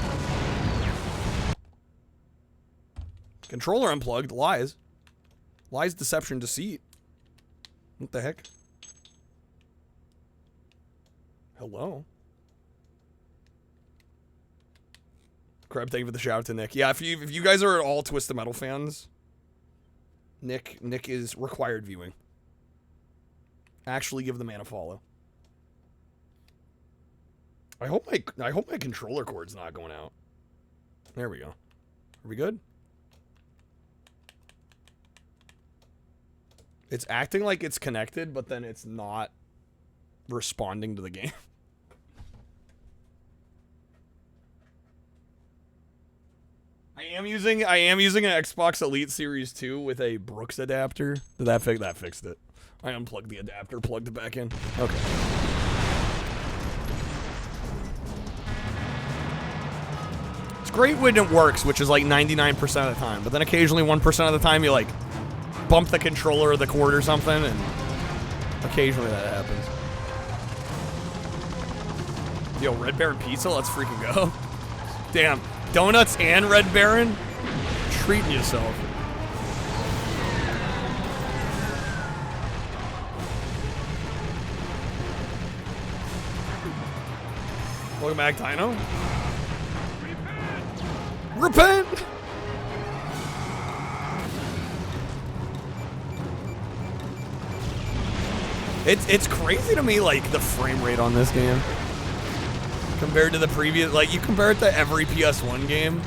Controller unplugged. Lies. Lies, deception, deceit. What the heck? Hello. Crab, thank you for the shout out to Nick. Yeah, if you guys are all Twisted Metal fans, Nick is required viewing. Actually give the man a follow. I hope my controller cord's not going out. There we go. Are we good? It's acting like it's connected, but then it's not responding to the game. I am using an Xbox Elite Series 2 with a Brooks adapter. Did that fixed it? I unplugged the adapter, plugged it back in. Okay. It's great when it works, which is like 99% of the time, but then occasionally 1% of the time you like bump the controller or the cord or something, and occasionally that happens. Yo, Red Baron Pizza, let's freaking go. Damn, donuts and Red Baron? Treating yourself. Welcome back, Dino. Repent! It's crazy to me, like, the frame rate on this game. Compared to the previous, like, you compare it to every PS1 game,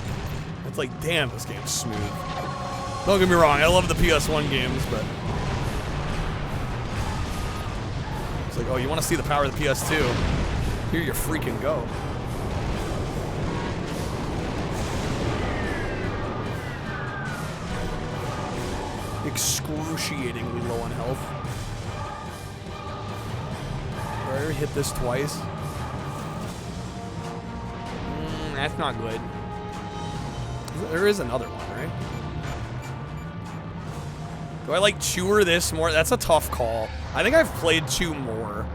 it's like, damn, this game's smooth. Don't get me wrong, I love the PS1 games, but it's like, oh, you want to see the power of the PS2? Here you freaking go. Excruciatingly low on health. I already hit this twice. That's not good. There is another one, right? Do I like Chewer this more? That's a tough call. I think I've played 2 more.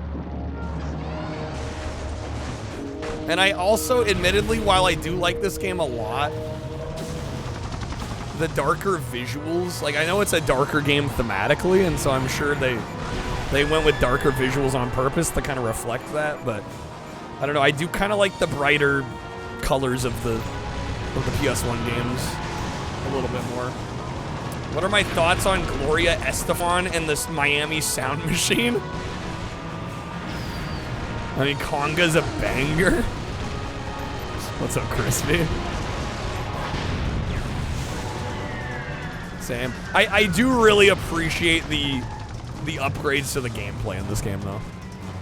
And I also, admittedly, while I do like this game a lot, the darker visuals, like I know it's a darker game thematically, and so I'm sure they went with darker visuals on purpose to kind of reflect that, but I don't know, I do kind of like the brighter colors of the PS1 games a little bit more. What are my thoughts on Gloria Estefan and this Miami Sound Machine? I mean, Conga's a banger. What's up, Crispy? Same. I do really appreciate the upgrades to the gameplay in this game, though.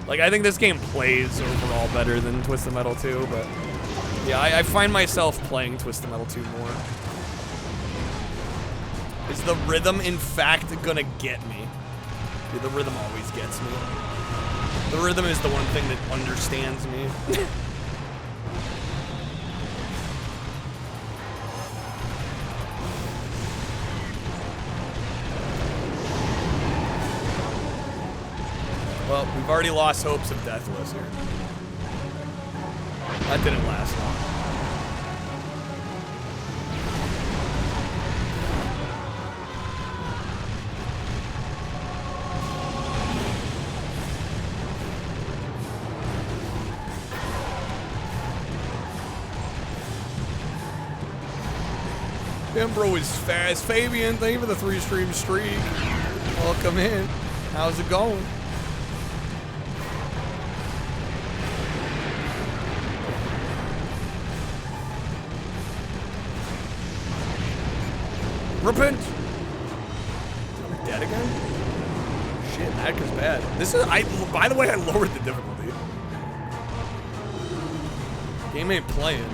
Like, I think this game plays overall better than Twisted Metal 2, but yeah, I find myself playing Twisted Metal 2 more. Is the rhythm, in fact, gonna get me? Yeah, the rhythm always gets me. The rhythm is the one thing that understands me. Well, we've already lost hopes of Deathless here. That didn't last long. Bro is fast. Fabian, thank you for the 3-stream streak. Welcome in. How's it going? Repent. Am I dead again? Shit, that is bad. This is. By the way, I lowered the difficulty. Game ain't playing.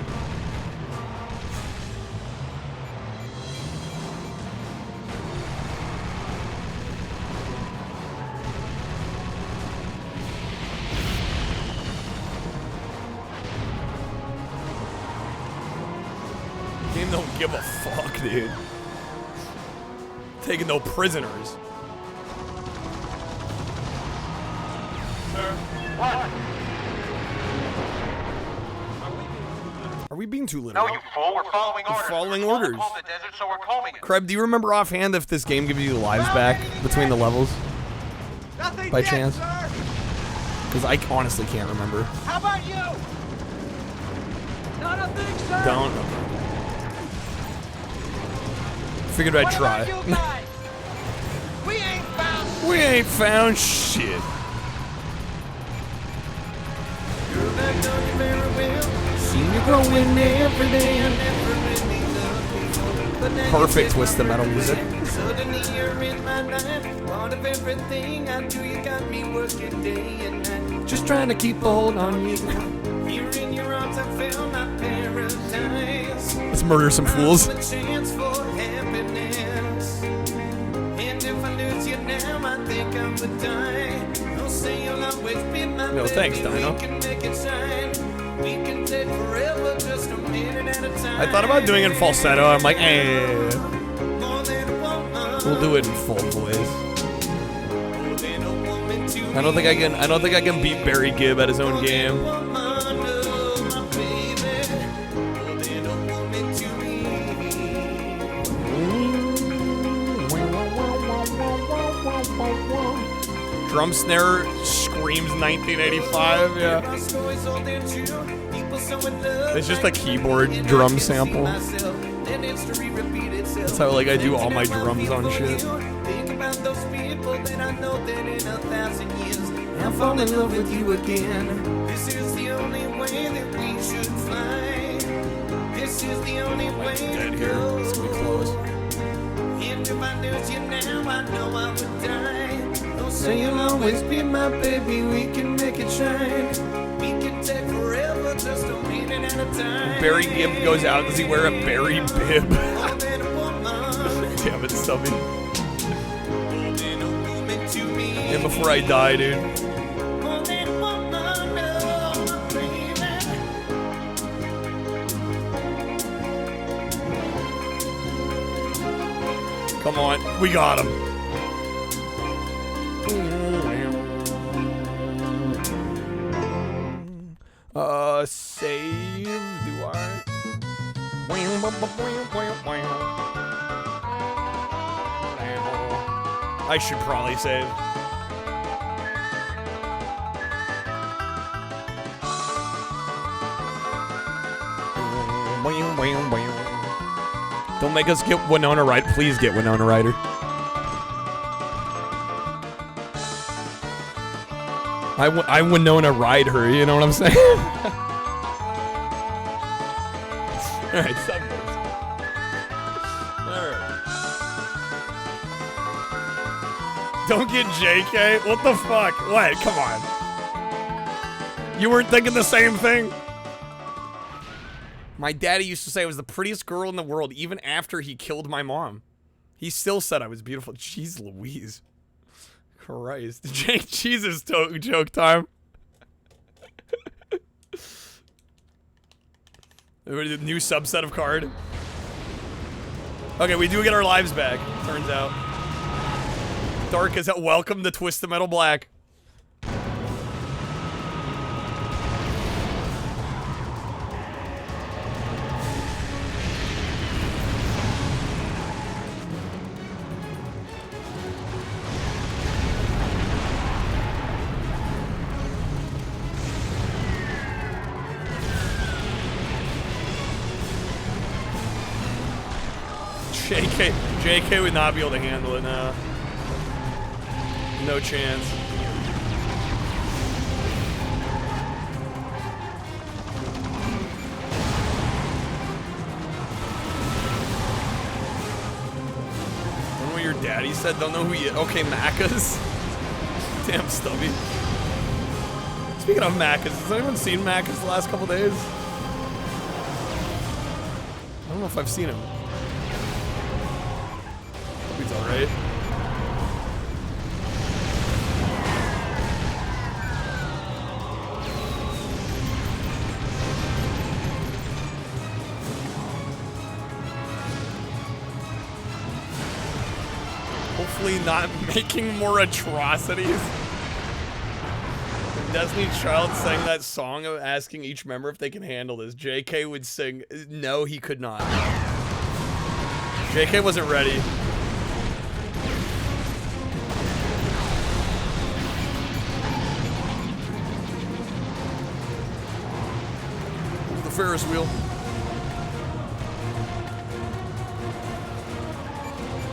Game don't give a fuck, dude. Taking no prisoners. Are we being too literal? No, you fool. We're following orders. Following We're orders. called the desert, so we're combing it. Kreb, do you remember offhand if this game gives you lives back between the levels? Nothing By yet, chance? sir. Because I honestly can't remember. How about you? Not a thing, sir. Don't. Figured I'd try. We ain't found. We ain't found shit. Seen you growing every day. Perfect Twisted Metal music. Suddenly you're in my life. Part of everything I do, you got me working day and night. Just trying to keep a hold on you. Here in your arms I found my paradise. Let's murder some fools. I'm a chance for happiness. And if I lose you now, I think I would die. Don't say you'll always be my No, thanks, Dino. We can make it shine. We can take forever, just a minute at a time. I thought about doing it in falsetto. I'm like, eh. We'll do it in full voice. I don't think I can beat Barry Gibb at his own game. Drum snare screams 1985, yeah. It's just a keyboard drum sample. That's how like I do all my drums on shit. I'll fall in love with you again. This is the only way that we should fly. This is the only way to go. And if I lose you now, I know I would die. Don't say you'll always be my baby. We can make it shine. We can take forever, just a minute at a time. Barry Gibb goes out. Does he wear a Barry bib? Damn it, Stubby. And before I die, dude. Come on, we got him. I should probably save. Don't make us get Winona Ryder. Please get Winona Ryder. I Winona ride her, you know what I'm saying? Alright, subways. Alright. Don't get JK? What the fuck? What? Come on. You weren't thinking the same thing? My daddy used to say I was the prettiest girl in the world even after he killed my mom. He still said I was beautiful. Jeez Louise. Christ. Jesus joke time. New subset of card. Okay, we do get our lives back, turns out. Dark as hell. Welcome to Twisted Metal Black. JK would not be able to handle it now. No chance. Don't know what your daddy said. Don't know who you. Okay, Macca's. Damn, Stubby. Speaking of Macca's, has anyone seen Macca's the last couple days? I don't know if I've seen him. He's alright. Hopefully not making more atrocities. Destiny's Child sang that song of asking each member if they can handle this. JK would sing, no, he could not. JK wasn't ready. Ferris wheel.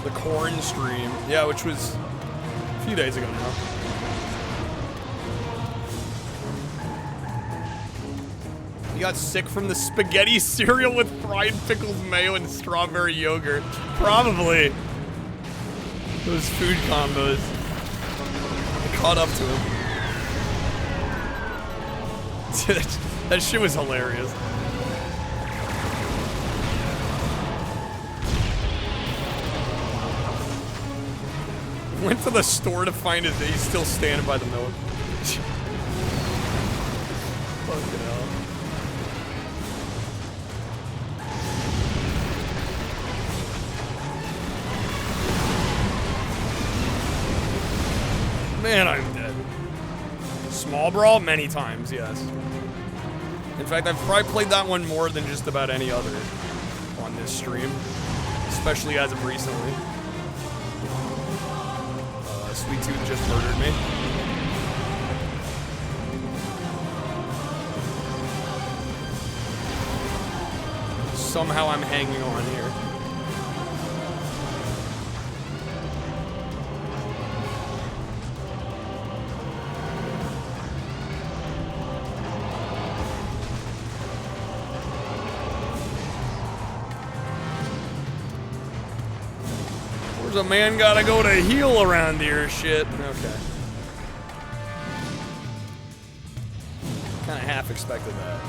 The corn stream. Yeah, which was a few days ago now. You got sick from the spaghetti cereal with fried pickles, mayo, and strawberry yogurt. Probably. Those food combos. I caught up to him. That shit was hilarious. Went to the store to find his. He's still standing by the milk. Fucking hell. Man, I'm dead. Small brawl many times, yes. In fact, I've probably played that one more than just about any other on this stream, especially as of recently. Sweet Tooth just murdered me. Somehow I'm hanging on here. A man gotta go to heal around here, shit. Okay. Kinda half expected that.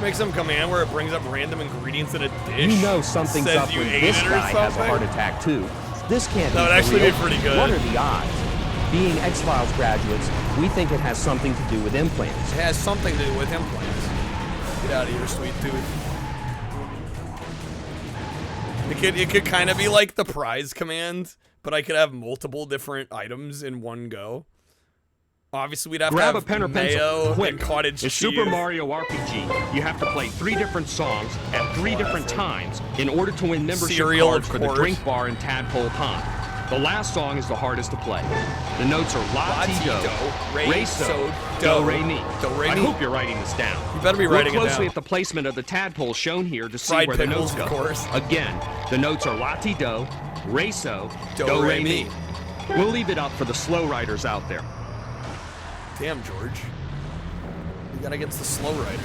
Make some command where it brings up random ingredients in a dish. You know something's says up you when ate this it or guy has a something? heart attack too. This can't That be would actually real. be pretty good. What are the odds? Being X-Files graduates, we think it has something to do with implants. It has something to do with implants. Get out of here, Sweet Tooth. It could kind of be like the prize command, but I could have multiple different items in one go. Obviously, we'd have Grab to a have pen or mayo pencil, quick. and cottage In cheese. Super Mario RPG, you have to play 3 different songs at 3 different times in order to win membership Cereal, cards of for the course. drink bar in Tadpole Pond. The last song is the hardest to play. The notes are La Ti Do, Re So, Do Re Mi. I hope you're writing this down. You better be writing it Look closely down. at the placement of the tadpole shown here to see Fried where the pickles, notes go. of course. Again, the notes are La Ti Do, Re So, Do Re Mi. We'll leave it up for the slow riders out there. Damn, George. You gotta get the slow riders.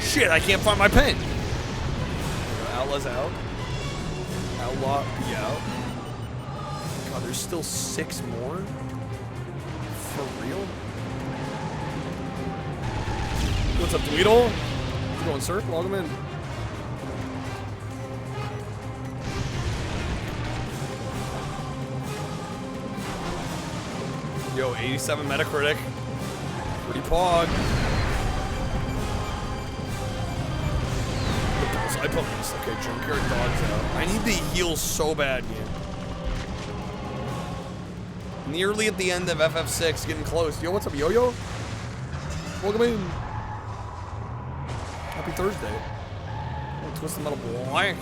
Shit, I can't find my pen. Outlaw's out. Outlaw be out. God, there's still 6 more? For real? What's up, Dweedle? How's it going, sir? Welcome in. Yo, 87 Metacritic. Pretty pog. I put this. Okay, Junkyard Dog's out. I need the heal so bad, man. Nearly at the end of FF6, getting close. Yo, what's up, Yo-Yo? Welcome in. Happy Thursday. Oh, Twisted Metal Black.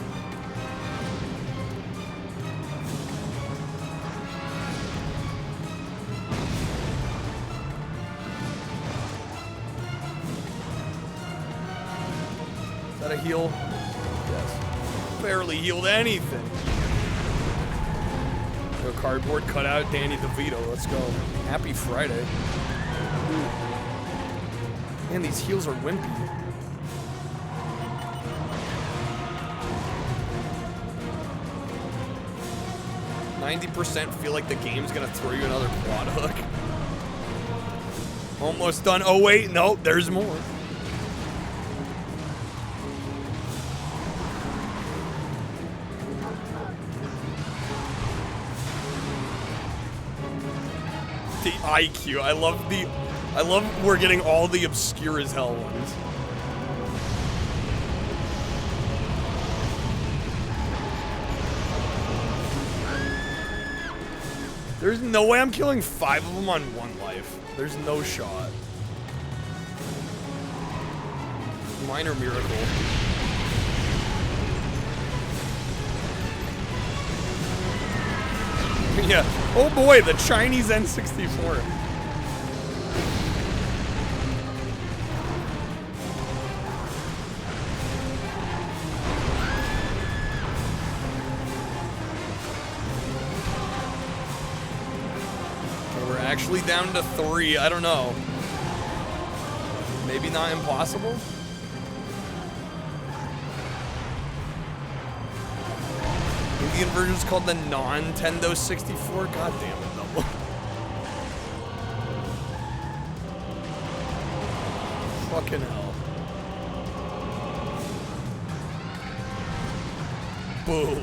Is that a heal? Yes. Barely healed anything. Yo, cardboard cutout Danny DeVito. Let's go. Happy Friday. Ooh. Man, these heals are wimpy. %, feel like the game's gonna throw you another quad hook. Almost done. Oh wait, no, there's more. The IQ. I love we're getting all the obscure as hell ones. There's no way I'm killing 5 of them on 1 life. There's no shot. Minor miracle. Yeah. Oh boy, the Chinese N64. We're actually down to 3. I don't know. Maybe not impossible. Indian version's called the non-Tendo 64. God damn it, double. Fucking hell. Boo.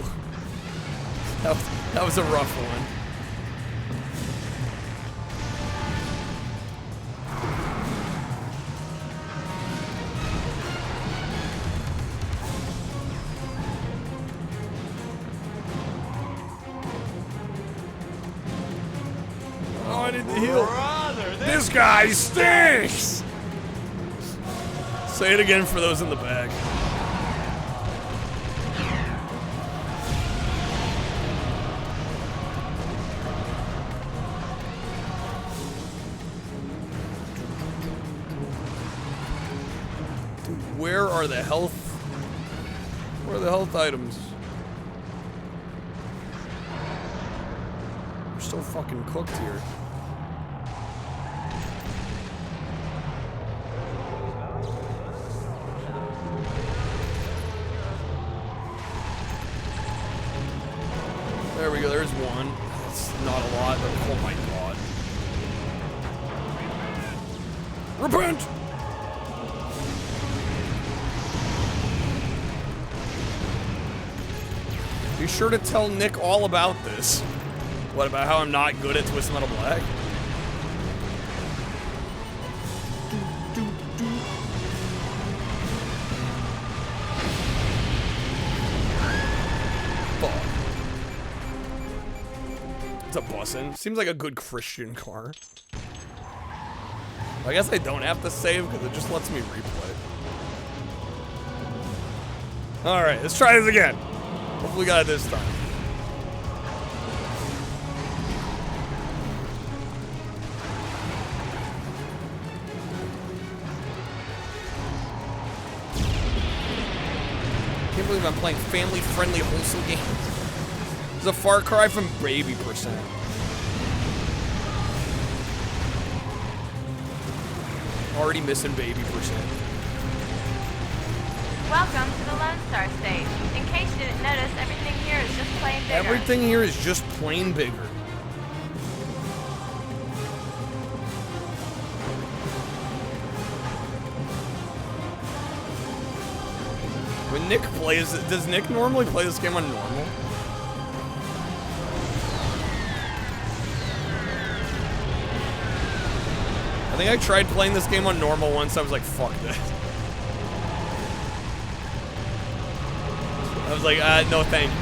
That was a rough one. Oh, I need to heal. This guy stinks! Say it again for those in the back. Dude, where are the health? Where are the health items? We're so fucking cooked here. There we go, there's one. That's not a lot, but oh my god. Repent! Be sure to tell Nick all about this. What about how I'm not good at Twisted Metal Black? It's a bussin'. Seems like a good Christian car. I guess I don't have to save because it just lets me replay. Alright, let's try this again. Hopefully we got it this time. Can't believe I'm playing family-friendly, wholesome games. It's a far cry from Baby Percent. Already missing Baby Percent. Welcome to the Lone Star stage. In case you didn't notice, everything here is just plain bigger. Everything here is just plain bigger. When Nick plays, does Nick normally play this game on normal? I think I tried playing this game on normal once. I was like, fuck this. I was like, no thank you.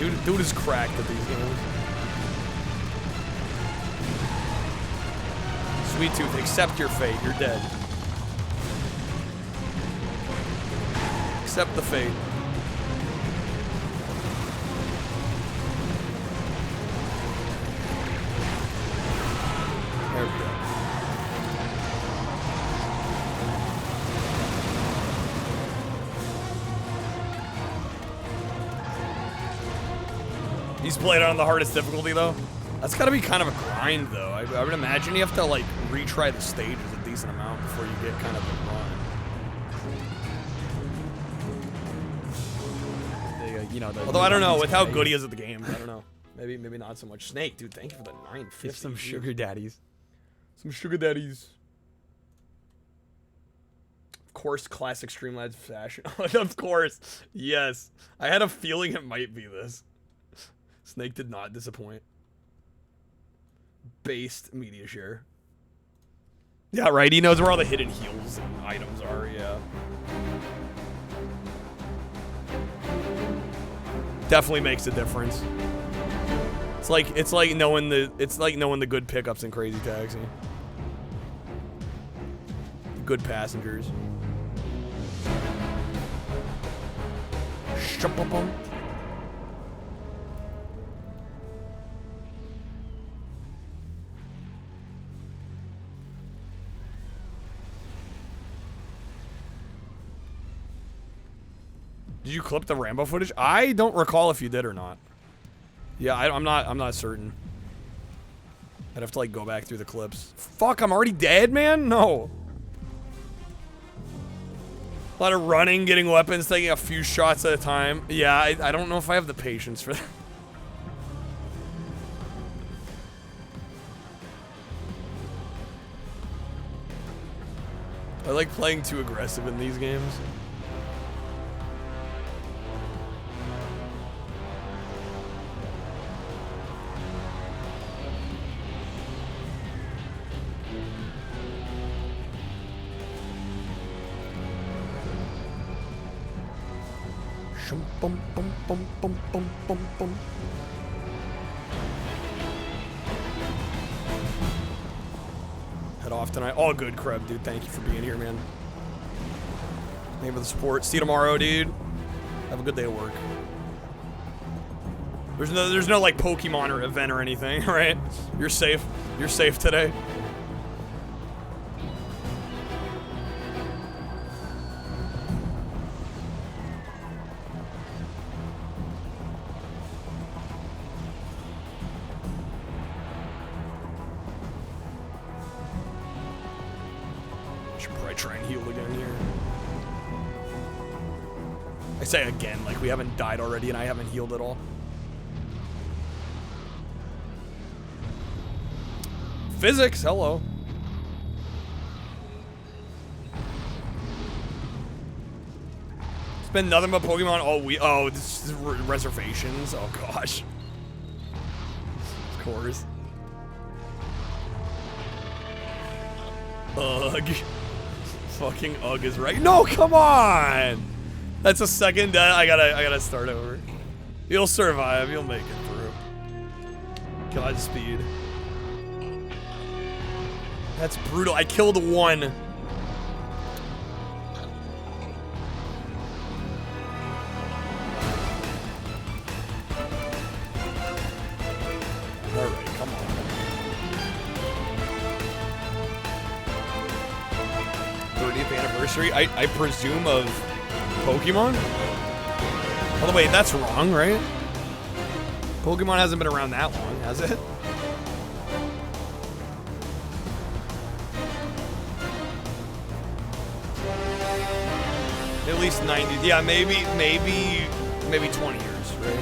Yeah, dude is cracked at these games. Sweet Tooth, accept your fate. You're dead. Accept the fate. There we go. He's played it on the hardest difficulty, though. That's gotta be kind of a grind, though. I would imagine you have to, like, retry the stages a decent amount before you get kind of a run. You know, although I don't know, with how good he is at the games, I don't know. Maybe not so much. Snake, dude, thank you for the 950. Get some sugar daddies. Some sugar daddies. Of course, classic Streamlabs fashion. Of course, yes. I had a feeling it might be this. Snake did not disappoint. Based media share. Yeah, right. He knows where all the hidden heals and items are. Yeah. Definitely makes a difference. It's like knowing the good pickups in Crazy Taxi. Good passengers. Shum-bum-bum. Did you clip the Rambo footage? I don't recall if you did or not. Yeah, I'm not certain. I'd have to like go back through the clips. Fuck, I'm already dead, man? No. A lot of running, getting weapons, taking a few shots at a time. Yeah, I don't know if I have the patience for that. I like playing too aggressive in these games. Bum, bum, bum, bum, bum, bum, bum. Head off tonight. All good, Kreb, dude. Thank you for being here, man. Thank you for the support. See you tomorrow, dude. Have a good day at work. There's no like Pokemon or event or anything, right? You're safe. You're safe today. Try and heal again here. I say again, like we haven't died already and I haven't healed at all. Physics, hello. It's been nothing but Pokemon all week. Oh, this is reservations. Oh gosh. Of course. Ugh. Fucking Ugg is right. No, come on! That's a second death. I gotta start over. You'll survive. You'll make it through. Godspeed. That's brutal. I killed one. Alright, come on. 30th anniversary, I presume, of Pokemon? Oh, wait, that's wrong, right? Pokemon hasn't been around that long, has it? At least 90, yeah, maybe 20 years, right?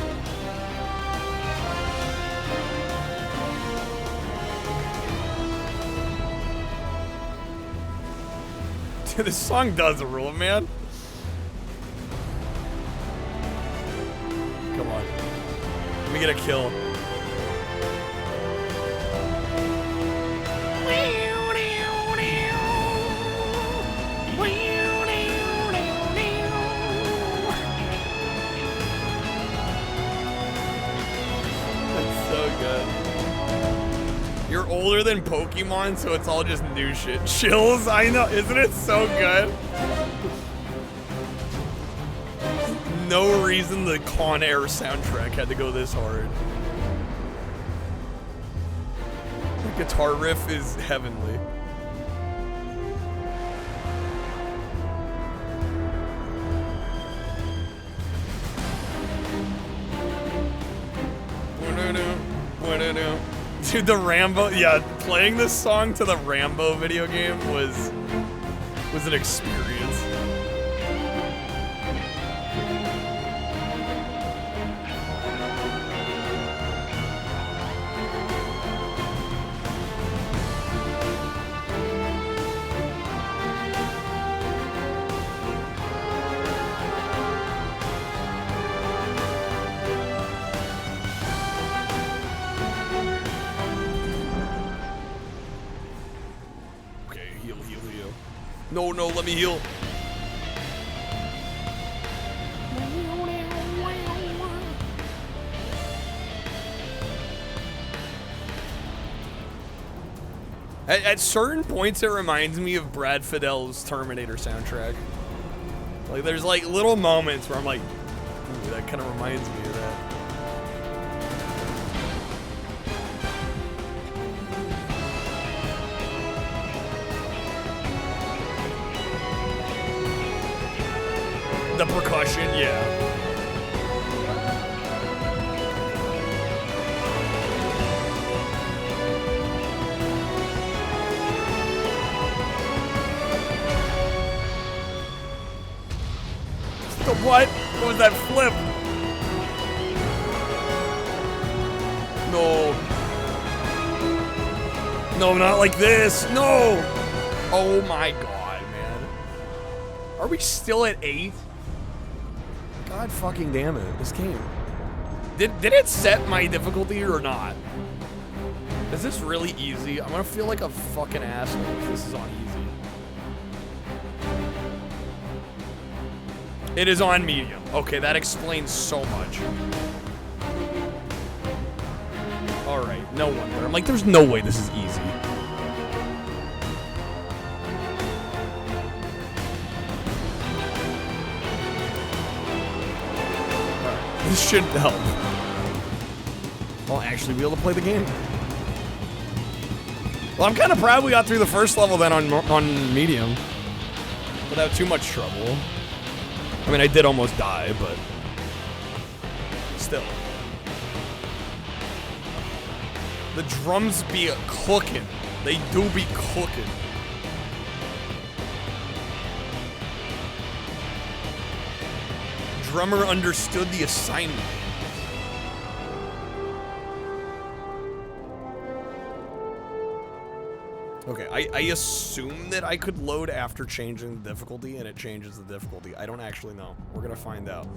Dude, this song does rule, man. Come on. Let me get a kill. That's so good. You're older than Pokemon, so it's all just new shit. Chills, I know. Isn't it so good? No reason the Con Air soundtrack had to go this hard. The guitar riff is heavenly. Dude, the Rambo, yeah, playing this song to the Rambo video game was an experience. No, no, let me heal. At certain points, it reminds me of Brad Fidel's Terminator soundtrack. Like, there's like little moments where I'm like, ooh, that kind of reminds me of that. The percussion, yeah. The what? What was that flip? No. No, not like this. No. Oh my god, man. Are we still at 8? God fucking damn it, this game. Did it set my difficulty or not? Is this really easy? I'm gonna feel like a fucking asshole if this is on easy. It is on medium. Okay, that explains so much. Alright, no wonder. I'm like, there's no way this is easy. This shouldn't help. I'll actually be able to play the game. Well, I'm kind of proud we got through the first level then on medium. Without too much trouble. I mean, I did almost die, but still. The drums be cooking. They do be cooking. Drummer understood the assignment. Okay, I assume that I could load after changing the difficulty, and it changes the difficulty. I don't actually know. We're gonna find out.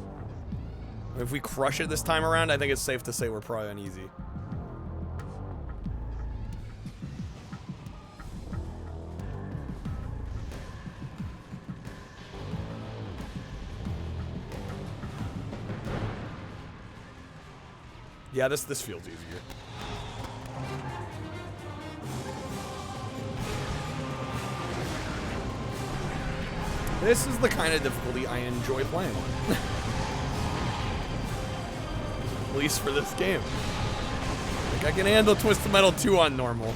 If we crush it this time around, I think it's safe to say we're probably on easy. Yeah, this feels easier. This is the kind of difficulty I enjoy playing on. At least for this game. Like, I can handle Twisted Metal 2 on normal.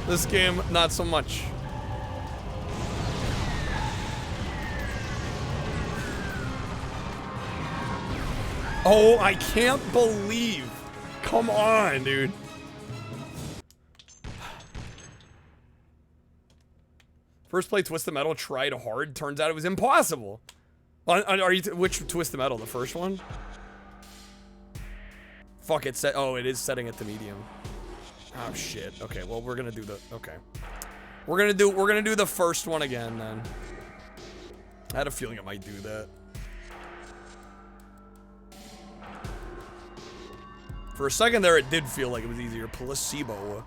This game, not so much. Oh, I can't believe. Come on, dude. First play Twisted Metal, tried hard. Turns out it was impossible. Are you which Twisted Metal? The first one? Fuck it. Oh, it is setting it to medium. Oh shit. Okay. Well, we're gonna do the. Okay. We're gonna do the first one again then. I had a feeling it might do that. For a second there, it did feel like it was easier. Placebo.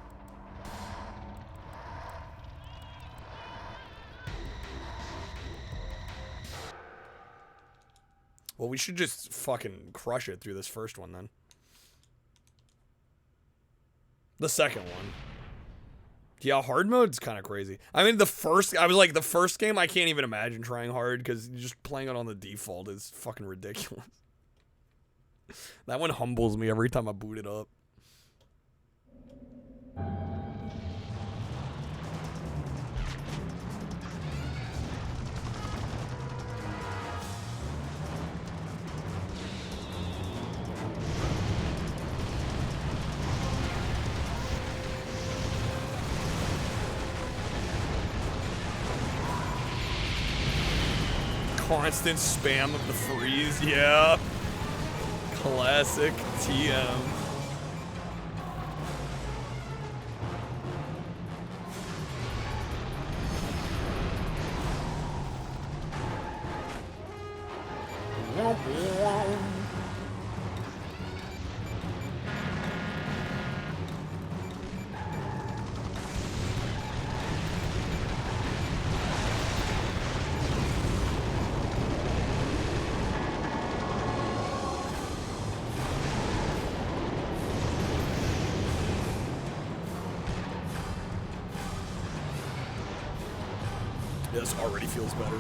Well, we should just fucking crush it through this first one then. The second one. Yeah, hard mode's kind of crazy. I mean, the first game, I can't even imagine trying hard because just playing it on the default is fucking ridiculous. That one humbles me every time I boot it up. Constant spam of the freeze, yeah. Classic TM. This already feels better.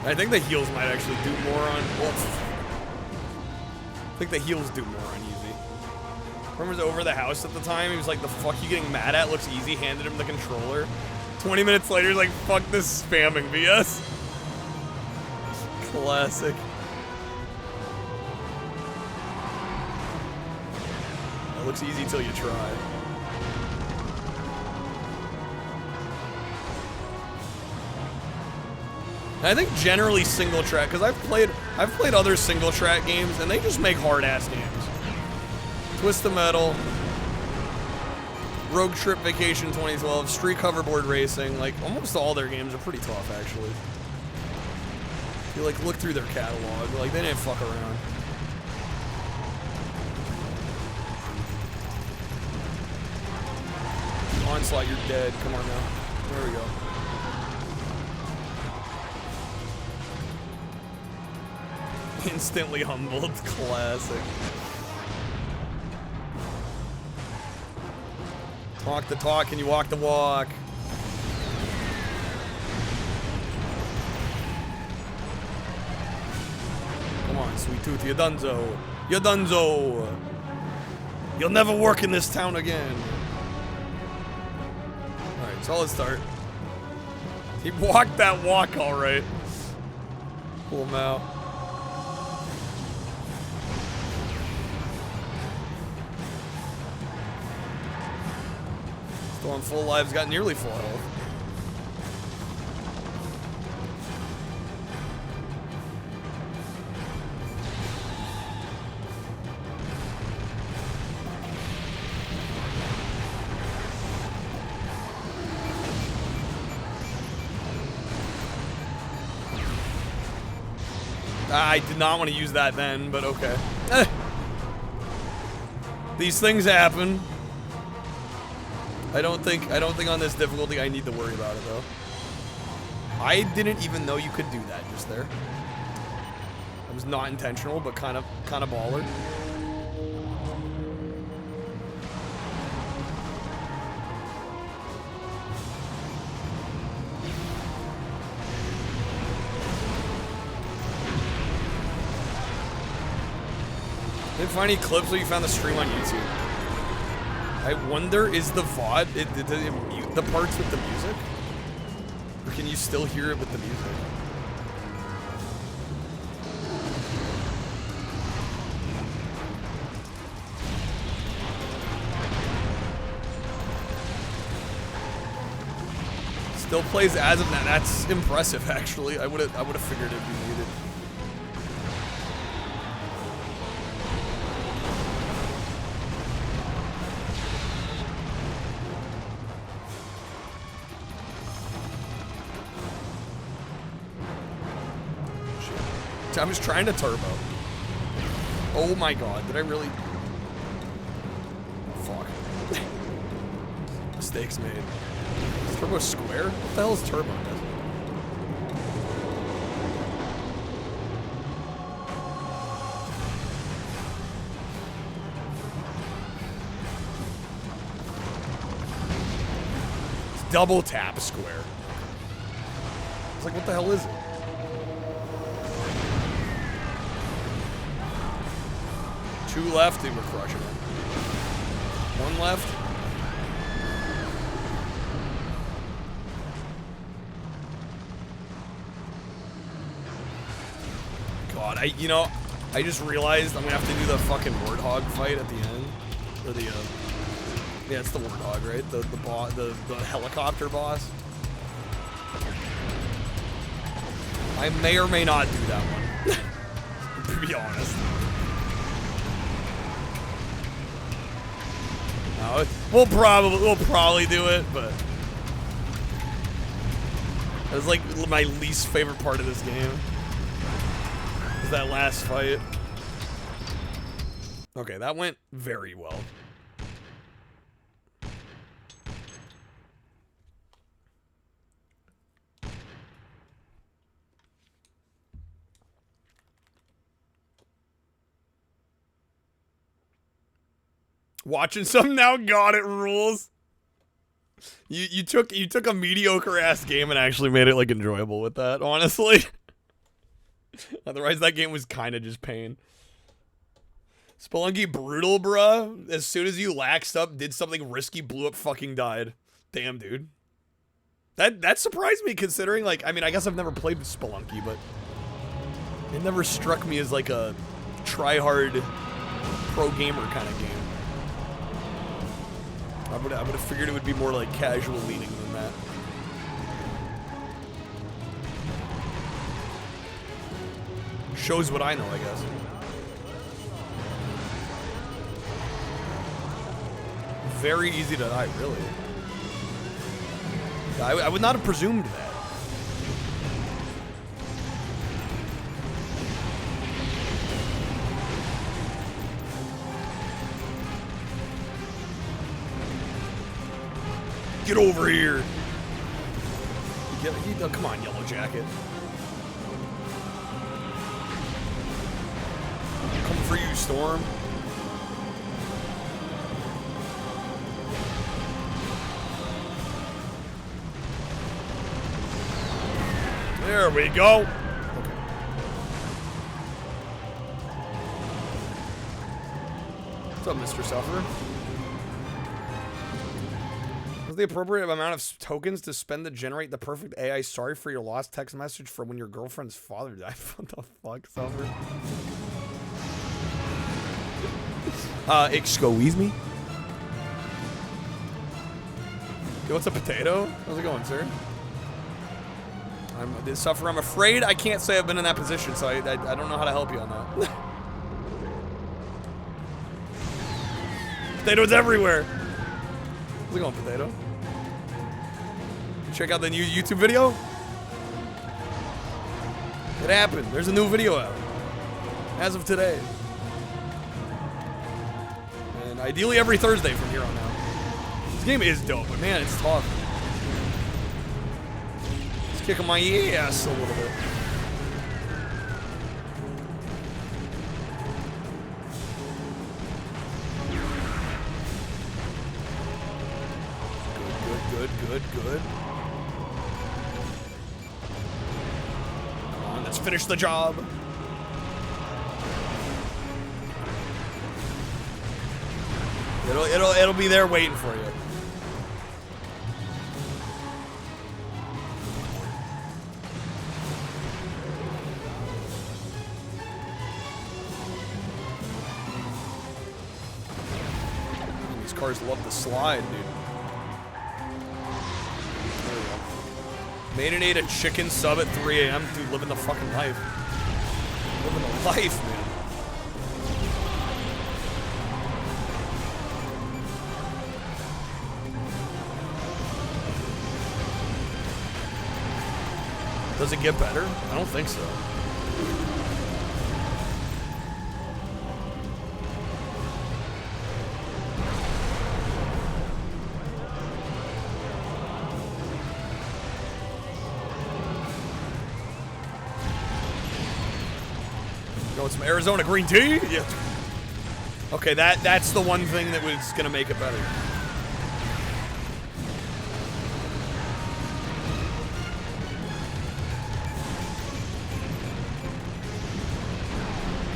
I think the heals might actually do more on. I think the heals do more on easy. Remember, over the house at the time. He was like, "The fuck you getting mad at? Looks easy." Handed him the controller. 20 minutes later, he's like, "Fuck this spamming BS." Classic. It looks easy till you try. And I think generally single track, because I've played other single track games and they just make hard ass games. Twisted Metal, Rogue Trip Vacation 2012, Street Hoverboard Racing, like almost all their games are pretty tough actually. You like look through their catalog, like they didn't fuck around. Onslaught, you're dead. Come on now. There we go. Instantly humbled. Classic. Talk the talk and you walk the walk. Come on, sweet tooth, you donezo. You donezo. You'll never work in this town again. Alright, solid start. He walked that walk alright. Pull him out. Still on full lives, got nearly full health. I did not want to use that then, but okay. These things happen. I don't think on this difficulty I need to worry about it though. I didn't even know you could do that just there. It was not intentional, but kind of baller. Didn't find any clips where you found the stream on YouTube. I wonder, is the VOD, did it mute the parts with the music? Or can you still hear it with the music? Still plays as of now. That's impressive, actually. I would have figured it'd be muted. I was trying to turbo. Oh my god, did I really? Fuck. Mistakes made. Is turbo square? What the hell is turbo? It's double tap square. I was like, what the hell is it? Two left, they were crushing it. One left. God, I just realized I'm gonna have to do the fucking warthog fight at the end. Or the, yeah, it's the warthog, right? The helicopter boss. I may or may not do that one. To be honest. No, we'll probably do it, but that's like my least favorite part of this game. Is that last fight. Okay, that went very well. Watching some now, God, it rules. You took a mediocre ass game and actually made it like enjoyable with that, honestly. Otherwise, that game was kind of just pain. Spelunky brutal, bruh. As soon as you laxed up, did something risky, blew up, fucking died. Damn, dude. That surprised me considering, like, I mean, I guess I've never played Spelunky, but it never struck me as like a try-hard pro gamer kind of game. I would have figured it would be more like casual leaning than that. Shows what I know, I guess. Very easy to die, really. I would not have presumed that. Get over here. Oh, come on, Yellow Jacket. Come for you, Storm. There we go. Okay. What's up, Mr. Sufferer? The appropriate amount of tokens to spend to generate the perfect AI sorry for your lost text message for when your girlfriend's father died. What the fuck, Suffer? Excuse me? Yo, what's a potato? How's it going, sir? Suffer, I'm afraid I can't say I've been in that position, so I don't know how to help you on that. Potatoes everywhere! How's it going, Potato? Check out the new YouTube video. It happened. There's a new video out. As of today. And ideally every Thursday from here on out. This game is dope, but man, it's tough. It's kicking my ass a little bit. Good. Come on, let's finish the job. It'll be there waiting for you. These cars love the slide, dude. Made and ate a chicken sub at 3 a.m. Dude, living the fucking life. Living the life, man. Does it get better? I don't think so. Going some Arizona green tea? Yeah. Okay, that's the one thing that was gonna make it better.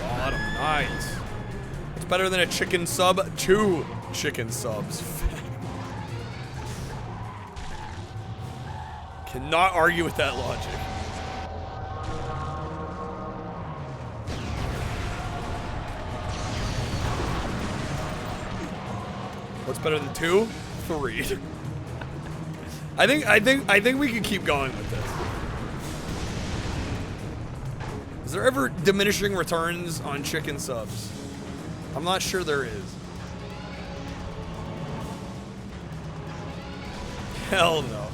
Got him, nice. It's better than a chicken sub. 2 chicken subs. Cannot argue with that logic. What's better than 2? 3. I think we can keep going with this. Is there ever diminishing returns on chicken subs? I'm not sure there is. Hell no.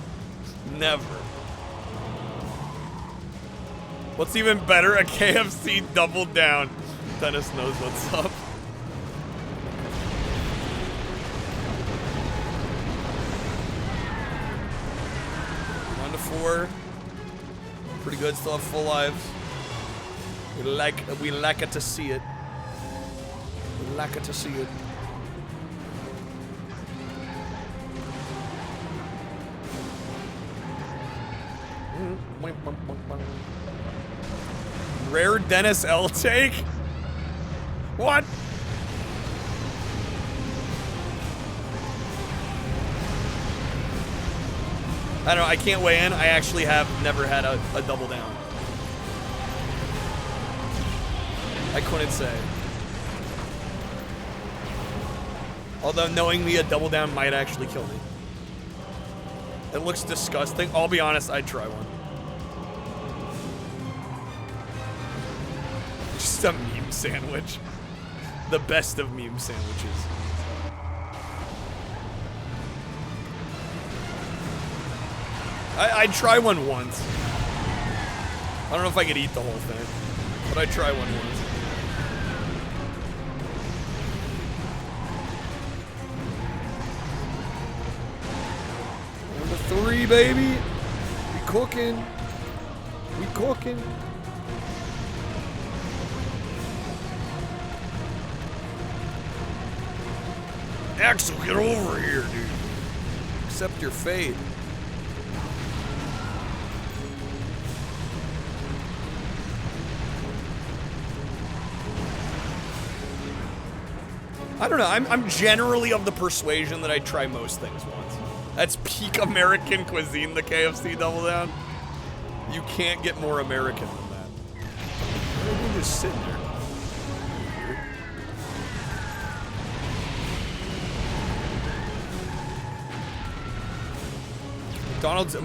Never. What's even better? A KFC double down. Dennis knows what's up. Pretty good, still have full lives. We like it to see it. We like it to see it. Rare Dennis L take? What? I don't know, I can't weigh in. I actually have never had a double down. I couldn't say. Although knowing me, a double down might actually kill me. It looks disgusting. I'll be honest, I'd try one. Just a meme sandwich. The best of meme sandwiches. I'd try one once. I don't know if I could eat the whole thing, but I'd try one once. Number 3, baby. We cooking. We cooking. Axel, get over here, dude. Accept your fate. I don't know. I'm generally of the persuasion that I'd try most things once. That's peak American cuisine, the KFC double down. You can't get more American than that. Why are we just sitting there?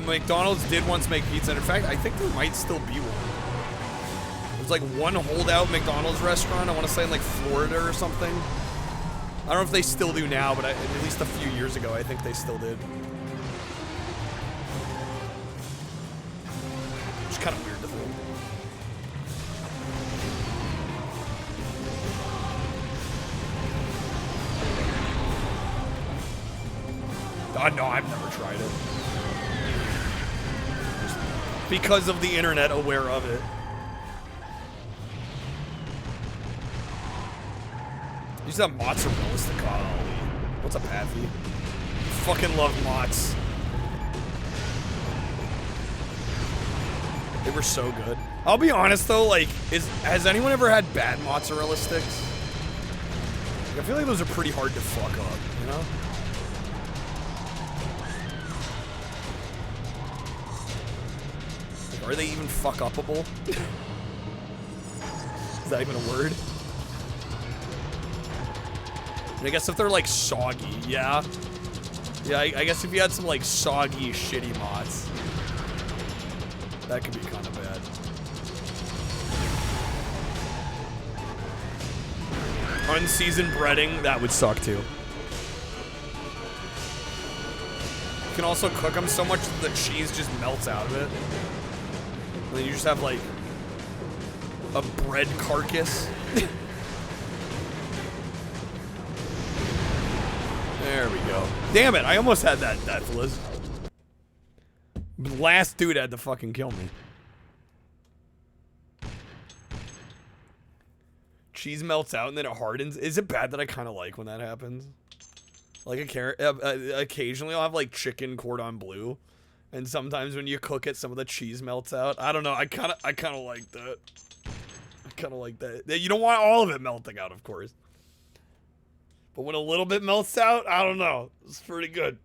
McDonald's did once make pizza, and in fact, I think there might still be one. There's like one holdout McDonald's restaurant, I want to say in like Florida or something. I don't know if they still do now, but at least a few years ago, I think they still did. Which is kind of weird to think. No, I've never tried it. Because of the internet aware of it. You used to have mozzarella stick. Oh, what's up, Pathy? Fucking love mots. They were so good. I'll be honest though, like, has anyone ever had bad mozzarella sticks? Like, I feel like those are pretty hard to fuck up, you know? Like, are they even fuck upable? Is that even a word? And I guess if they're like soggy, yeah. Yeah, I guess if you had some like soggy, shitty mods, that could be kind of bad. Unseasoned breading, that would suck too. You can also cook them so much that the cheese just melts out of it. And then you just have like a bread carcass. There we go. Damn it, I almost had that deathless. Last dude had to fucking kill me. Cheese melts out and then it hardens. Is it bad that I kind of like when that happens? Like occasionally I'll have like chicken cordon bleu, and sometimes when you cook it, some of the cheese melts out. I don't know. I kind of like that. I kind of like that. You don't want all of it melting out, of course. But when a little bit melts out, I don't know. It's pretty good.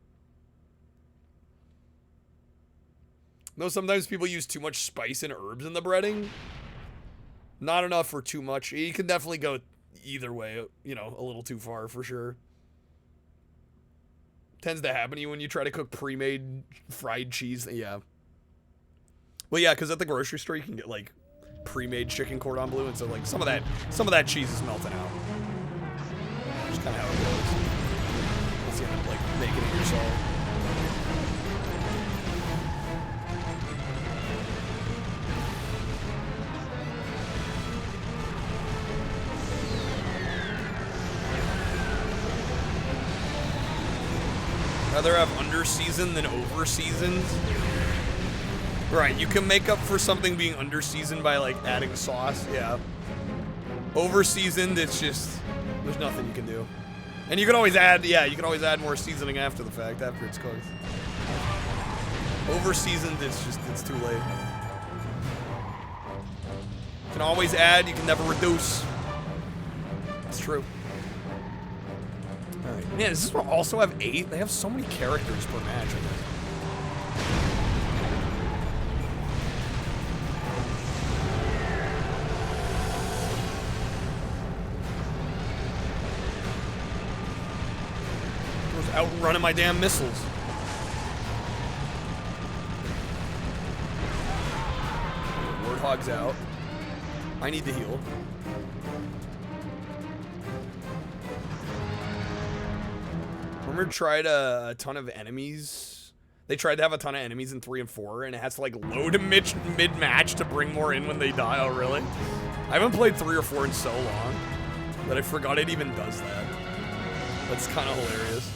Though sometimes people use too much spice and herbs in the breading. Not enough or too much. You can definitely go either way, you know, a little too far for sure. Tends to happen to you when you try to cook pre-made fried cheese. Yeah. Well, yeah, because at the grocery store you can get like pre-made chicken cordon bleu, and so like some of that cheese is melting out. Just kind of how it goes. Unless you end up like making it yourself. Rather have under-seasoned than over-seasoned. Right, you can make up for something being under-seasoned by like adding sauce, yeah. Over-seasoned, it's just, there's nothing you can do. And you can always add, yeah, you can always add more seasoning after the fact, after it's cooked. Over-seasoned, it's just, it's too late. You can always add, you can never reduce. It's true. Alright. Man, does this one also have 8? They have so many characters per match, I guess. I was outrunning my damn missiles. Warthog's out. I need to heal. Remember tried a ton of enemies? They tried to have a ton of enemies in 3 and 4, and it has to like load mid-match to bring more in when they die. Oh, really? I haven't played 3 or 4 in so long that I forgot it even does that. That's kind of hilarious.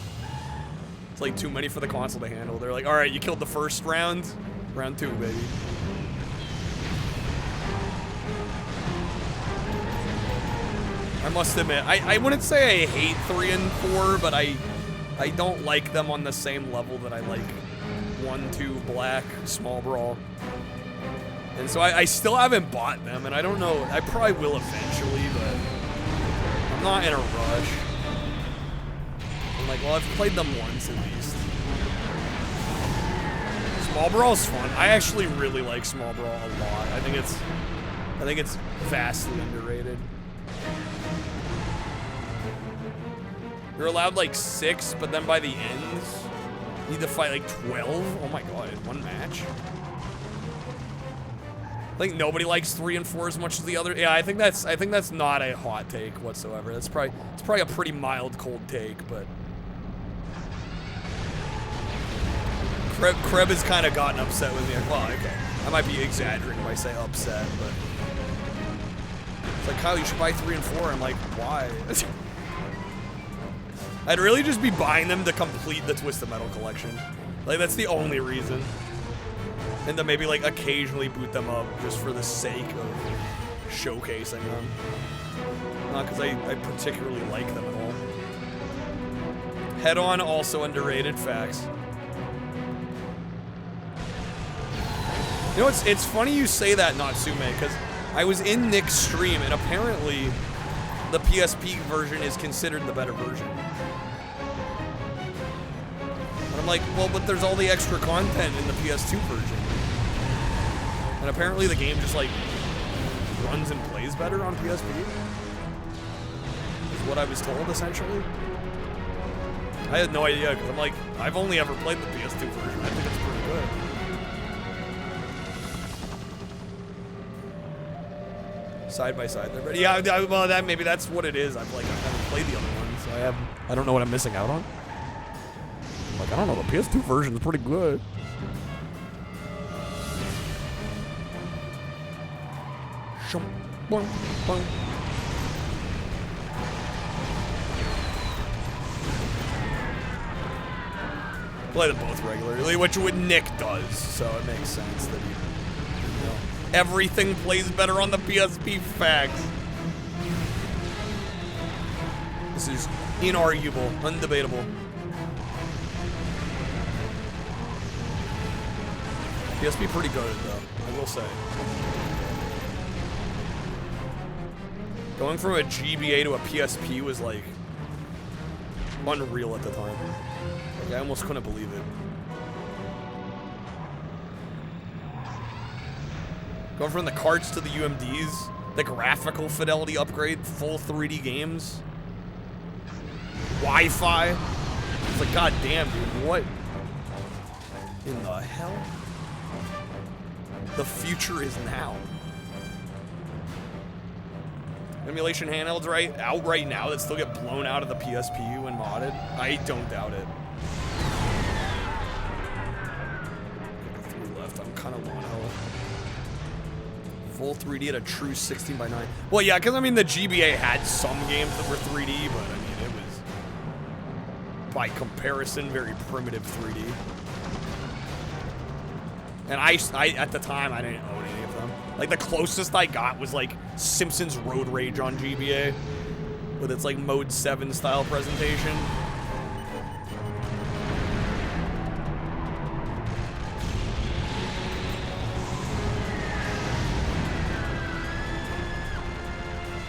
It's like too many for the console to handle. They're like, all right, you killed the first round. Round 2, baby. I must admit, I wouldn't say I hate 3 and 4, but I don't like them on the same level that I like 1, 2, Black, Small Brawl. And so I still haven't bought them, and I don't know, I probably will eventually, but I'm not in a rush. I'm like, well, I've played them once at least. Small Brawl's fun. I actually really like Small Brawl a lot. I think it's vastly underrated. You're allowed like 6, but then by the end, you need to fight like 12. Oh my god, in one match. I think nobody likes 3 and 4 as much as the other. Yeah, I think that's not a hot take whatsoever. It's probably a pretty mild cold take, but Kreb has kind of gotten upset with me. Like, well, okay, I might be exaggerating if I say upset, but it's like, Kyle, you should buy 3 and 4. I'm like, why? I'd really just be buying them to complete the Twisted Metal collection. Like, that's the only reason. And to maybe, like, occasionally boot them up just for the sake of showcasing them. Not because I particularly like them at all. Head-On, also underrated, facts. You know, it's funny you say that, Natsume, because I was in Nick's stream, and apparently the PSP version is considered the better version. And I'm like, well, but there's all the extra content in the PS2 version. And apparently the game just, like, runs and plays better on PSP. Is what I was told, essentially. I had no idea, because I'm like, I've only ever played the PS2 version. I think it's pretty good. Side by side there, but yeah, well, that maybe that's what it is. I've never played the other ones, so I don't know what I'm missing out on. I'm like, I don't know, the PS2 version is pretty good. Play them both regularly, which what Nick does, so it makes sense that he, you know, everything plays better on the PSP. Facts. This is inarguable, undebatable. PSP pretty good though, I will say. Going from a GBA to a PSP was like unreal at the time. Like, I almost couldn't believe it. Going from the carts to the UMDs, the graphical fidelity upgrade, full 3D games, Wi-Fi. It's like, god damn, dude, what in the hell? The future is now. Emulation handhelds out right now that still get blown out of the PSP when modded. I don't doubt it. Got 3 left. I'm kind of low on health. Full 3D at a true 16:9. Well, yeah, because I mean the GBA had some games that were 3D, but I mean it was by comparison very primitive 3D. And I at the time I didn't own any of them. Like the closest I got was like Simpsons Road Rage on GBA with its like Mode 7 style presentation.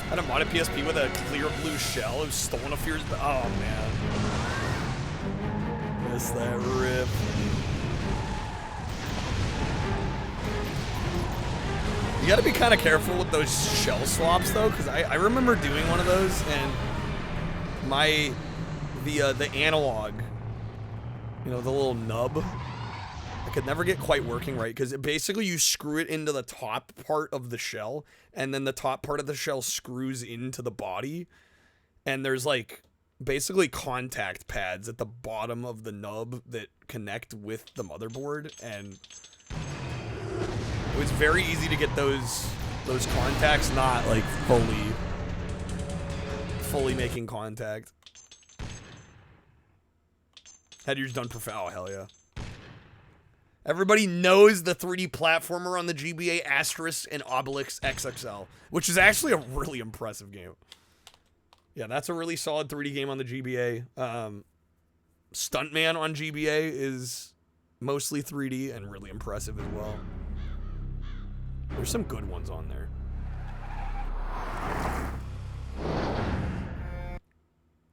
I had a modded PSP with a clear blue shell. It was stolen a few years back. Oh man. Miss that rip. You gotta be kind of careful with those shell swaps though, because I remember doing one of those and the analog, you know, the little nub, I could never get quite working right, because basically you screw it into the top part of the shell, and then the top part of the shell screws into the body, and there's like basically contact pads at the bottom of the nub that connect with the motherboard, and it was very easy to get those contacts not like fully making contact. Headers done perfect. Oh hell yeah! Everybody knows the 3D platformer on the GBA Asterisk and Obelix XXL, which is actually a really impressive game. Yeah, that's a really solid 3D game on the GBA. Stuntman on GBA is mostly 3D and really impressive as well. There's some good ones on there.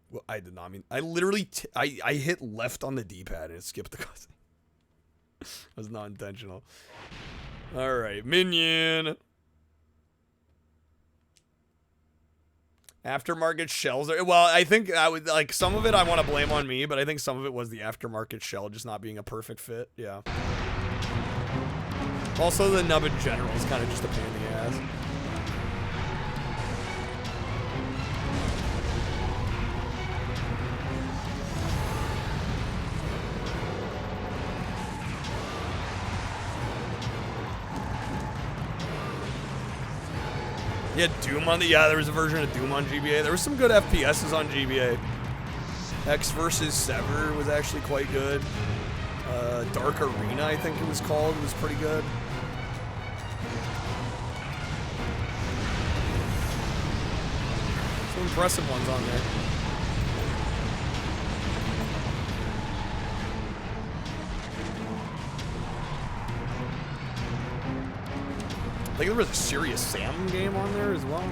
Well, I did not mean... I literally... I hit left on the D-pad and it skipped the cutscene. That was not intentional. Alright, Minion. Aftermarket shells are... Well, I think I would... Like, some of it I want to blame on me, but I think some of it was the aftermarket shell just not being a perfect fit. Yeah. Also, the nub in general is kind of just a pain in the ass. Yeah, Doom on the... Yeah, there was a version of Doom on GBA. There was some good FPSs on GBA. X vs. Sever was actually quite good. Dark Arena, I think it was called, was pretty good. Some impressive ones on there. I think there was a Serious Sam game on there as well.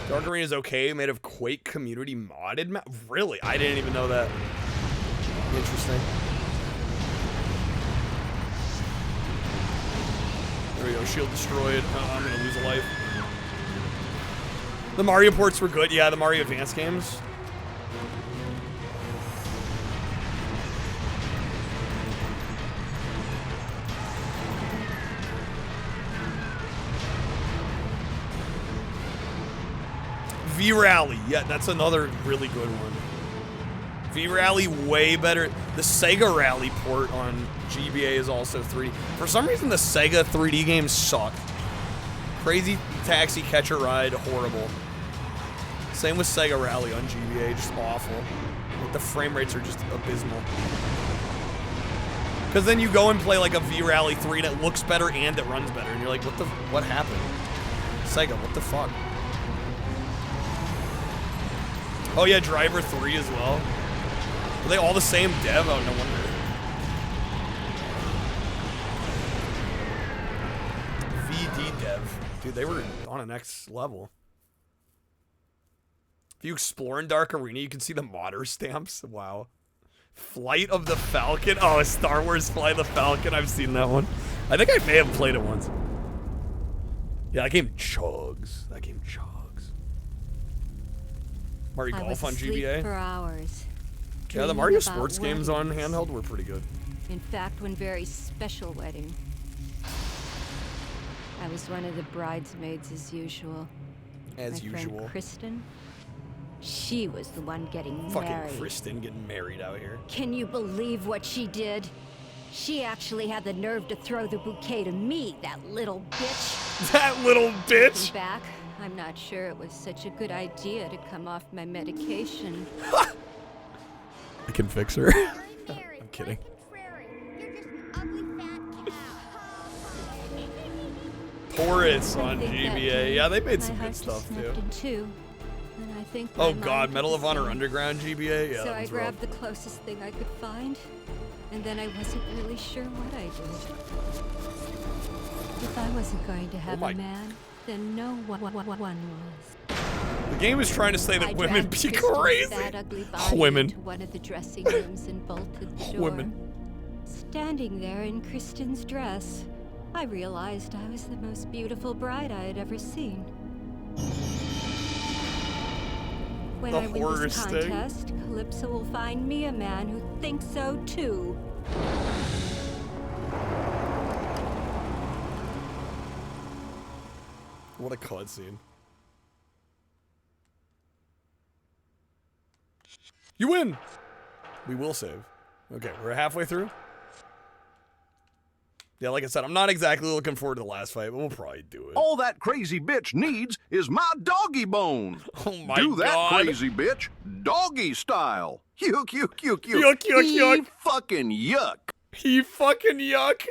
Dark Arena is okay, made of Quake community modded map. Really? I didn't even know that. Interesting. There we go, shield destroyed. Oh, I'm gonna lose a life. The Mario ports were good, yeah, the Mario Advance games. V-Rally, yeah, that's another really good one. V-Rally way better. The Sega Rally port on GBA is also 3D. For some reason, the Sega 3D games suck. Crazy Taxi, Catch a Ride, horrible. Same with Sega Rally on GBA, just awful. Like, the frame rates are just abysmal. Because then you go and play like a V-Rally 3 and it looks better and it runs better. And you're like, what happened? Sega, what the fuck? Oh yeah, Driver 3 as well. Are they all the same dev? Oh, no wonder. VD dev. Dude, they were on a next level. If you explore in Dark Arena, you can see the modder stamps. Wow. Flight of the Falcon. Oh, Star Wars Flight of the Falcon. I've seen that one. I think I may have played it once. Yeah, that game chugs. That game chugs. Mario Golf on GBA. For hours, yeah, the Mario sports games on handheld were pretty good. In fact, one very special wedding. I was one of the bridesmaids as usual. As usual. Friend Kristen, she was the one getting married. Fucking Kristen getting married out here. Can you believe what she did? She actually had the nerve to throw the bouquet to me, that little bitch. That little bitch? Back. I'm not sure it was such a good idea to come off my medication. I can fix her. I'm kidding. Taurus on GBA. Yeah, they made some good stuff too. And I think oh god, Medal of Honor Underground GBA? Yeah, so I grabbed the closest thing I could find, and then I wasn't really sure what I did. If I wasn't going to have a man, then no one was. The game is trying to say that women be crazy. Women. Into one of the dressing rooms and bolted the door. Women. Standing there in Kristen's dress, I realized I was the most beautiful bride I had ever seen. When I win this contest, Calypso will find me a man who thinks so too. What a cutscene. You win! We will save. Okay, we're halfway through. Yeah, like I said, I'm not exactly looking forward to the last fight, but we'll probably do it. All that crazy bitch needs is my doggy bone. Oh my god. Do that, crazy bitch, doggy style. Yuck, yuck, yuck, yuck. Yuck, yuck, yuck. Fucking yuck. He fucking yuck.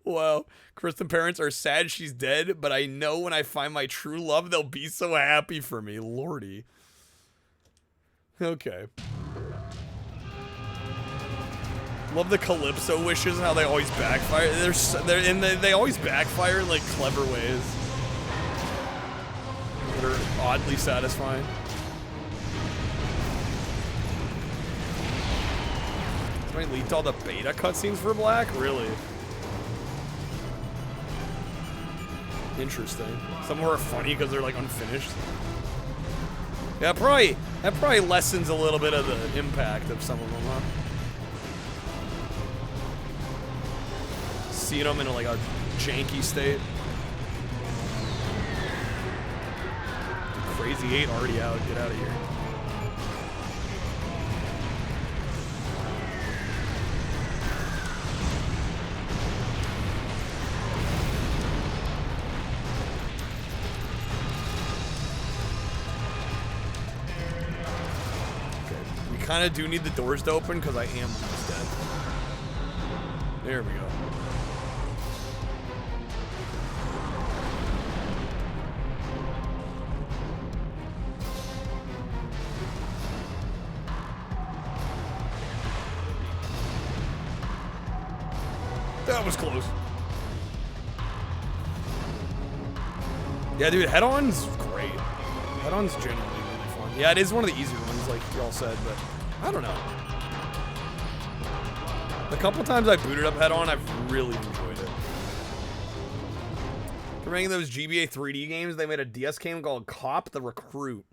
Wow. Kristen's parents are sad she's dead, but I know when I find my true love, they'll be so happy for me. Lordy. Okay. Love the Calypso wishes and how they always backfire. They always backfire in like clever ways that are oddly satisfying. Somebody leaked all the beta cutscenes for Blac? Really? Interesting. Some are funny because they're like unfinished. Yeah, that probably lessens a little bit of the impact of some of them, huh? Seeing them in like a janky state. Crazy 8 already out. Get out of here. kind of do need the doors to open because I am almost dead. There we go. That was close. Yeah, dude, head-on's great. Head-on's genuinely really fun. Yeah, it is one of the easier ones, like y'all said, but I don't know. The couple times I booted up head-on, I've really enjoyed it. Remember those GBA 3D games? They made a DS game called Cop the Recruit.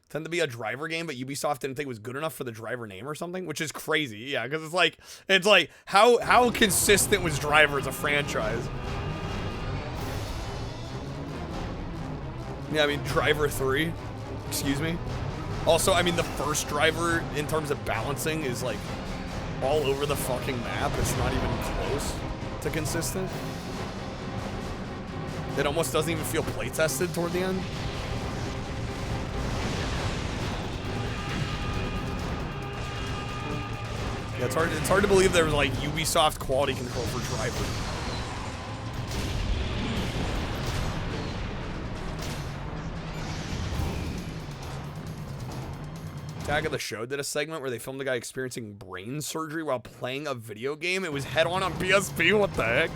Tend to be a driver game, but Ubisoft didn't think it was good enough for the driver name or something, which is crazy. Yeah, because it's like how consistent was Driver as a franchise? Yeah, I mean Driver 3. Excuse me. Also, I mean the first Driver in terms of balancing is like all over the fucking map. It's not even close to consistent. It almost doesn't even feel play tested toward the end. Yeah, it's hard to believe there was like Ubisoft quality control for Driver. Tag of the Show did a segment where they filmed a guy experiencing brain surgery while playing a video game. It was head-on PSP. What the heck?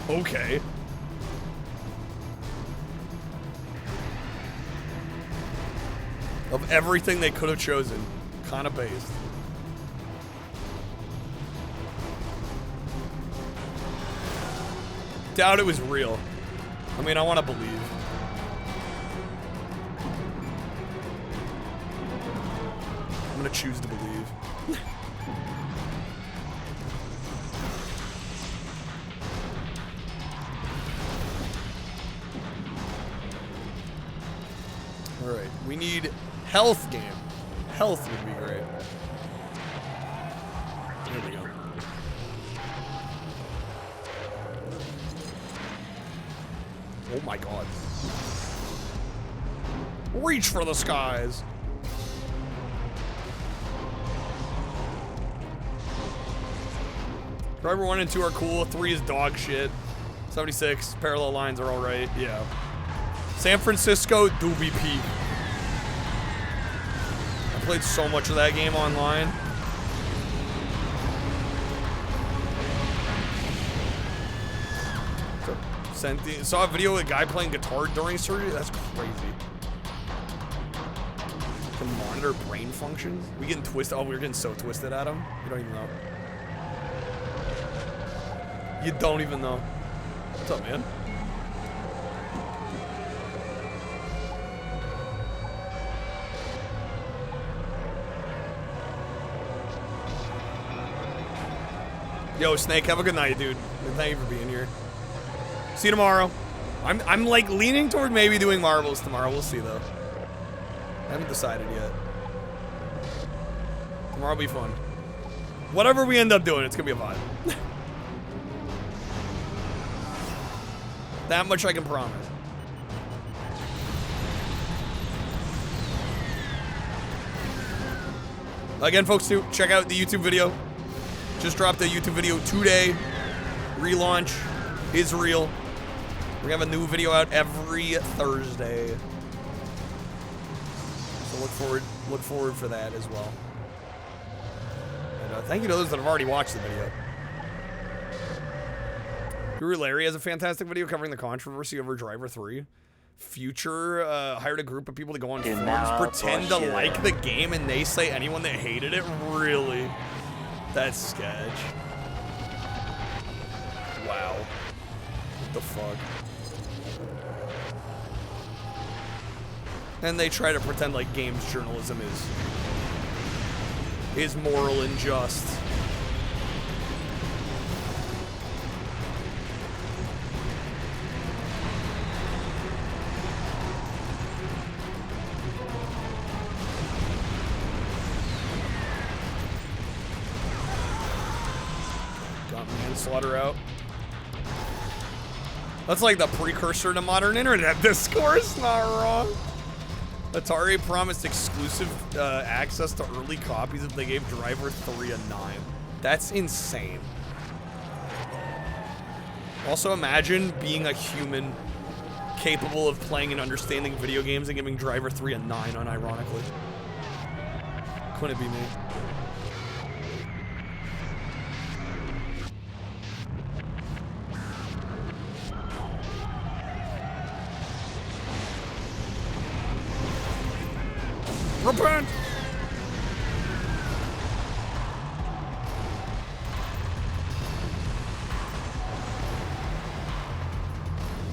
Okay. Of everything they could have chosen, kind of based. Doubt it was real. I mean, I want to believe. I'm gonna choose to believe. All right, we need health game. Health would be great. There we go. Oh my god. Reach for the skies. Driver 1 and 2 are cool. 3 is dog shit. 76. Parallel lines are alright. Yeah. San Francisco, Doobie Peak. I played so much of that game online. Saw a video of a guy playing guitar during surgery. That's crazy. To monitor brain functions. We getting twisted. Oh, we're getting so twisted at him. You don't even know. You don't even know. What's up, man? Yo, Snake, have a good night, dude. And thank you for being here. See you tomorrow. I'm like leaning toward maybe doing marbles tomorrow. We'll see though. I haven't decided yet. Tomorrow will be fun. Whatever we end up doing, it's gonna be a vibe. That much I can promise. Again, folks, too, check out the YouTube video. Just dropped a YouTube video today. Relaunch is real. We're gonna have a new video out every Thursday. So look forward for that as well. And thank you to those that have already watched the video. Guru Larry has a fantastic video covering the controversy over Driver 3. Future hired a group of people to go on forums, pretend to like the game, and they say anyone that hated it. Really? That's sketch. Wow. What the fuck? And they try to pretend like games journalism is moral and just. Got manslaughter out. That's like the precursor to modern internet discourse, not wrong. Atari promised exclusive access to early copies if they gave Driver 3 a 9. That's insane. Also, imagine being a human capable of playing and understanding video games and giving Driver 3 a 9, unironically. Couldn't it be me? Repent!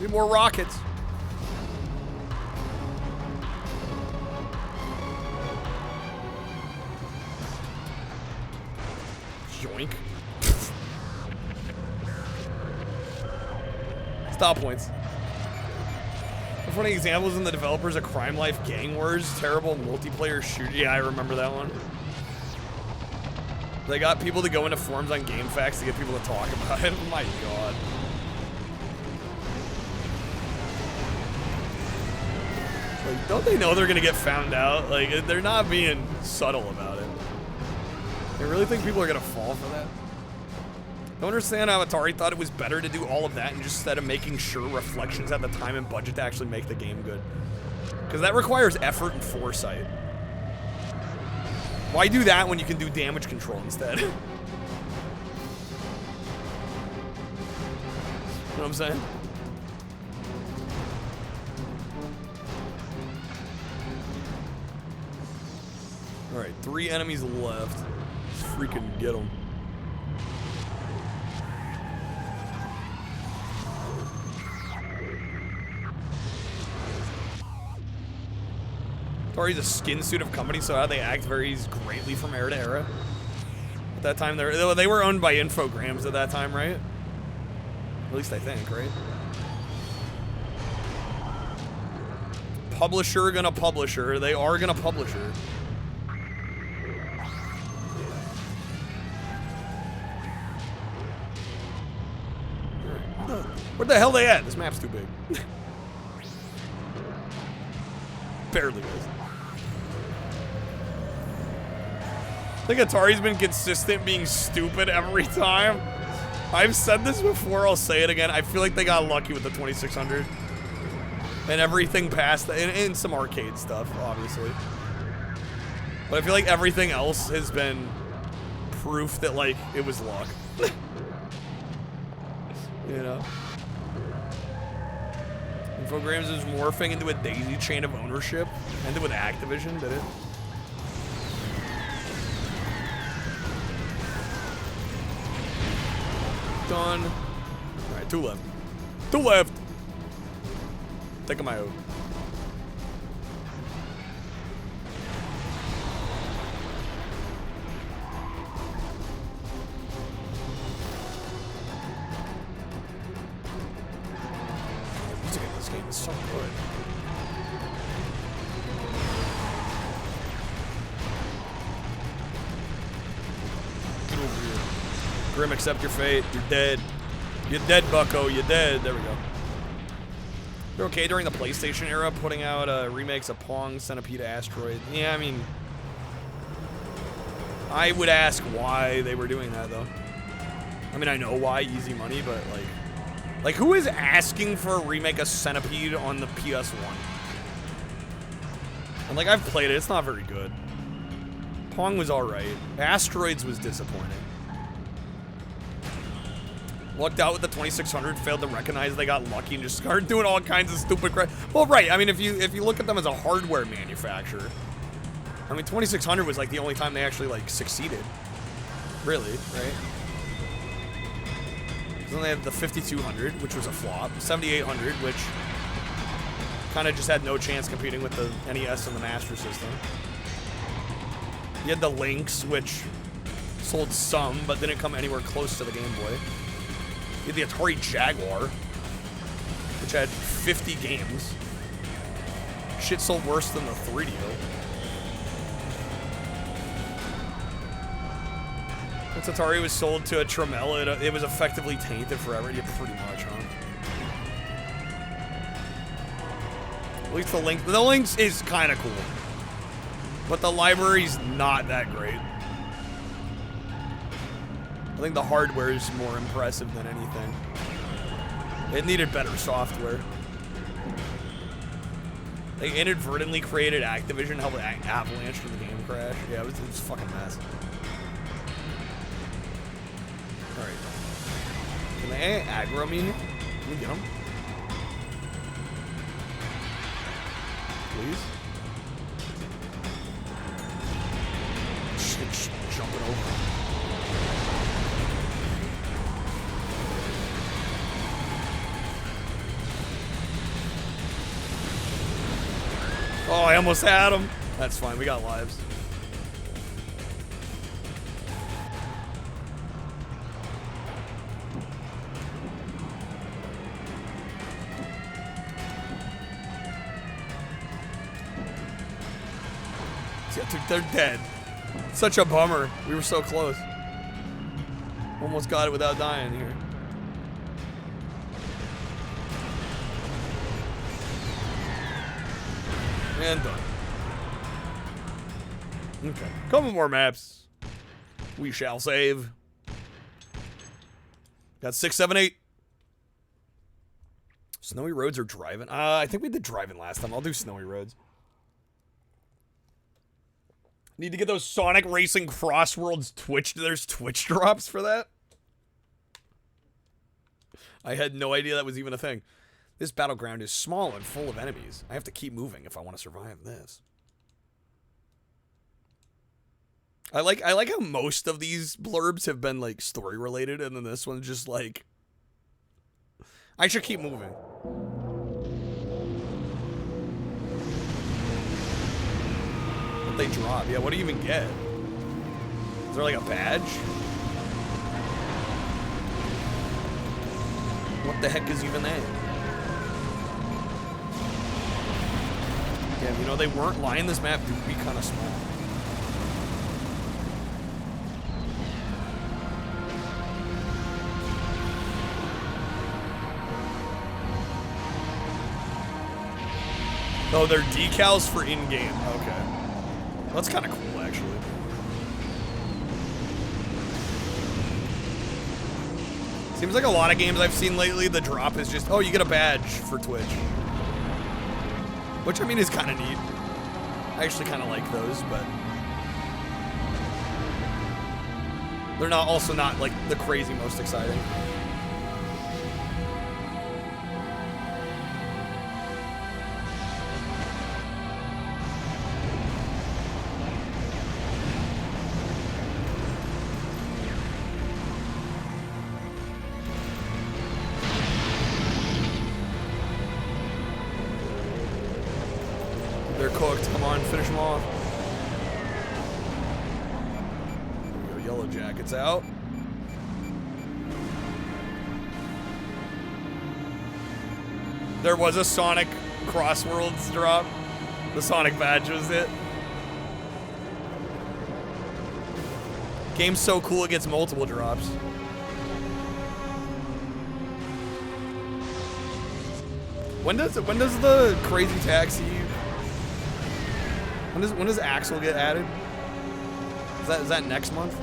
Need more rockets. Yoink. Stop points. Funny examples in the developers of Crime Life Gang Wars, terrible multiplayer shooter. Yeah, I remember that one. They got people to go into forums on GameFAQs to get people to talk about it. Oh my god. Like, don't they know they're gonna get found out? Like, they're not being subtle about it. They really think people are gonna fall for that? Don't understand how Atari thought it was better to do all of that and just instead of making sure Reflections had the time and budget to actually make the game good. Because that requires effort and foresight. Why do that when you can do damage control instead? You know what I'm saying? Alright, 3 enemies left. Let's freaking get them. Atari's a skin suit of company, so how they act varies greatly from era to era. At that time, they were owned by Infogrames at that time, right? At least I think, right? Publisher gonna publisher. They are gonna publisher. Where the hell they at? This map's too big. Barely is. I think Atari's been consistent being stupid every time. I've said this before, I'll say it again. I feel like they got lucky with the 2600. And everything past that, and some arcade stuff, obviously. But I feel like everything else has been proof that, like, it was luck. You know? Infogrames is morphing into a daisy chain of ownership. Ended with Activision, did it? Done. Alright, 2 left. 2 left! Taking my oath. The music in this game is so good. Get over here. Grim, accept your fate. You're dead. You're dead, bucko. You're dead. There we go. They're okay during the PlayStation era, putting out remakes of Pong, Centipede, Asteroid. Yeah, I mean, I would ask why they were doing that, though. I mean, I know why, easy money, but, like who is asking for a remake of Centipede on the PS1? And, like, I've played it. It's not very good. Pong was alright. Asteroids was disappointing. Lucked out with the 2600, failed to recognize they got lucky and just started doing all kinds of stupid crap. Well, right, I mean, if you look at them as a hardware manufacturer, I mean, 2600 was like the only time they actually like succeeded. Really, right? Then they have the 5200, which was a flop. 7800, which kind of just had no chance competing with the NES and the Master System. You had the Lynx, which sold some, but didn't come anywhere close to the Game Boy. You had the Atari Jaguar, which had 50 games. Shit sold worse than the 3DO. Once Atari was sold to a Tremel, it was effectively tainted forever. Yeah, pretty much, huh? least the links is kind of cool. But the library's not that great. I think the hardware is more impressive than anything. It needed better software. They inadvertently created Activision, helped Avalanche for the game crash. Yeah, it was a fucking mess. Alright. Can they aggro me? Can we get them? Please? Shit, jumping over. Oh, I almost had him. That's fine, we got lives. Yeah, dude, they're dead. Such a bummer. We were so close. Almost got it without dying here. And done. Okay. Couple more maps. We shall save. Got 6, 7, 8. Snowy roads or driving? I think we did driving last time. I'll do snowy roads. Need to get those Sonic Racing Crossworlds Twitch. There's Twitch drops for that? I had no idea that was even a thing. This battleground is small and full of enemies. I have to keep moving if I want to survive this. I like how most of these blurbs have been like story related, and then this one's just like I should keep moving. What they drop? Yeah, what do you even get? Is there like a badge? What the heck is even that? Yeah, you know, they weren't lying. This map do be kind of small. Oh, they're decals for in-game. Okay. That's kind of cool, actually. Seems like a lot of games I've seen lately, the drop is just, oh, you get a badge for Twitch. Which, I mean, is kind of neat. I actually kind of like those, but they're not also not, like, the crazy most exciting. They're cooked. Come on, finish them off. There we go. Yellow Jackets out. There was a Sonic Crossworlds drop. The Sonic badge was it. Game's so cool it gets multiple drops. When does the Crazy Taxi? When does Axel get added? Is that next month?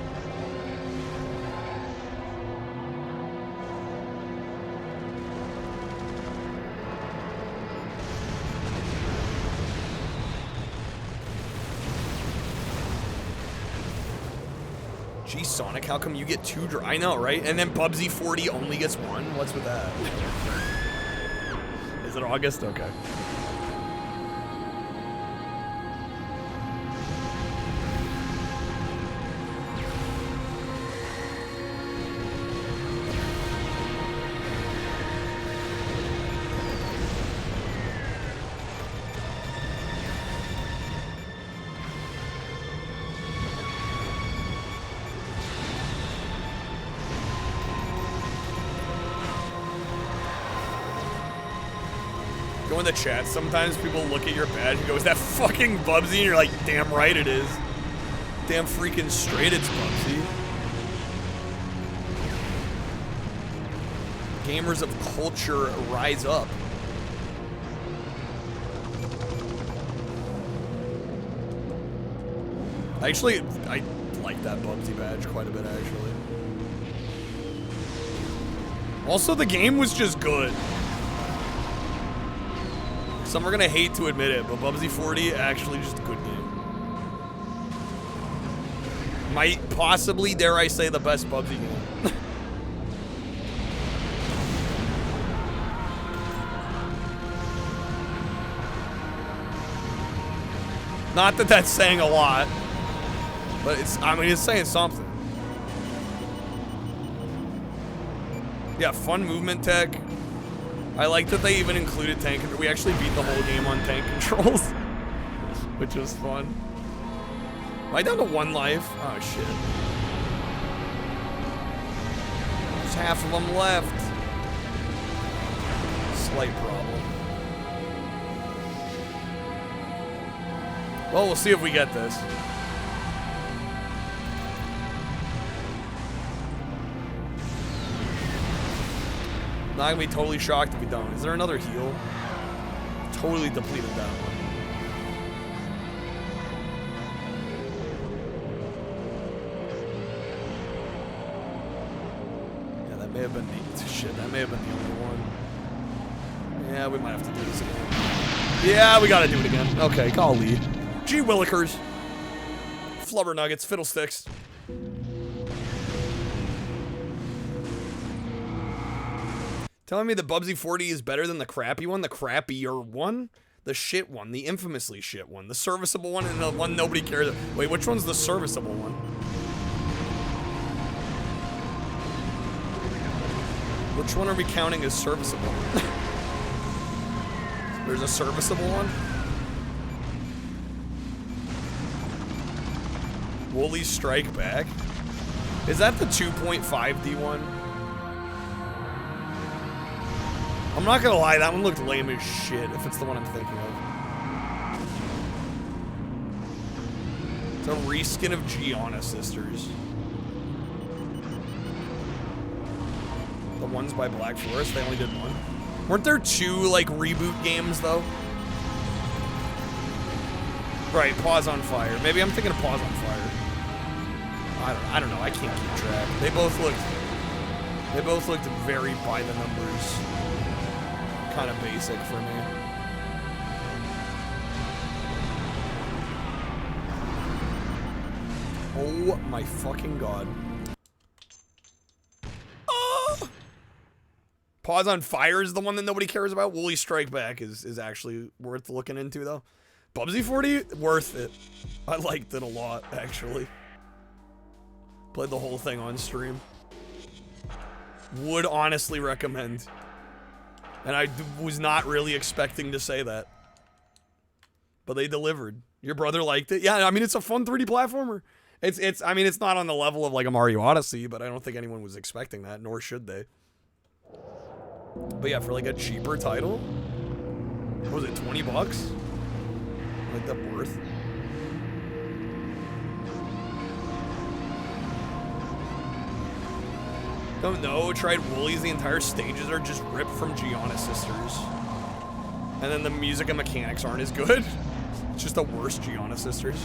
Gee, Sonic, how come you get 2 drops? I know, right? And then Bubsy 40 only gets 1? What's with that? Is it August? Okay. Go in the chat. Sometimes people look at your badge and go, is that fucking Bubsy? And you're like, damn right it is. Damn freaking straight it's Bubsy. Gamers of culture rise up. Actually, I like that Bubsy badge quite a bit, actually. Also, the game was just good. Some are gonna hate to admit it, but Bubsy 40 actually just a good game. Might possibly, dare I say, the best Bubsy game. Not that that's saying a lot, but it's, I mean, it's saying something. Yeah, fun movement tech. I like that they even included tank. We actually beat the whole game on tank controls, which was fun. Am I down to 1 life? Oh, shit. There's half of them left. Slight problem. Well, we'll see if we get this. Not gonna be totally shocked if we don't. Is there another heal? Totally depleted that one. Yeah, that may have been the shit. That may have been the only one. Yeah, we might have to do this again. Yeah, we gotta do it again. Okay, golly. Gee willikers. Flubber nuggets, fiddlesticks. Telling me the Bubsy 40 is better than the crappy one, the crappier one, the shit one, the infamously shit one, the serviceable one, and the one nobody cares about. Wait, which one's the serviceable one? Which one are we counting as serviceable? There's a serviceable one? Woolly Strike Back? Is that the 2.5D one? I'm not gonna lie, that one looked lame as shit, if it's the one I'm thinking of. It's a reskin of Gianna Sisters. The ones by Black Forest, they only did one. Weren't there 2, like, reboot games, though? Right, Paws on Fire. Maybe I'm thinking of Paws on Fire. I don't know, I can't keep track. They both looked very by the numbers. Kind of basic for me. Oh my fucking god. Oh! Paws on Fire is the one that nobody cares about. Woolly Strike Back is actually worth looking into though. Bubsy 40, worth it. I liked it a lot, actually. Played the whole thing on stream. Would honestly recommend. And I was not really expecting to say that. But they delivered. Your brother liked it? Yeah, I mean, it's a fun 3D platformer. I mean, it's not on the level of like a Mario Odyssey, but I don't think anyone was expecting that, nor should they. But yeah, for like a cheaper title? What was it, 20 bucks? Like that worth? Don't know, tried Woolies, the entire stages are just ripped from Gianna Sisters. And then the music and mechanics aren't as good. It's just the worst Gianna Sisters.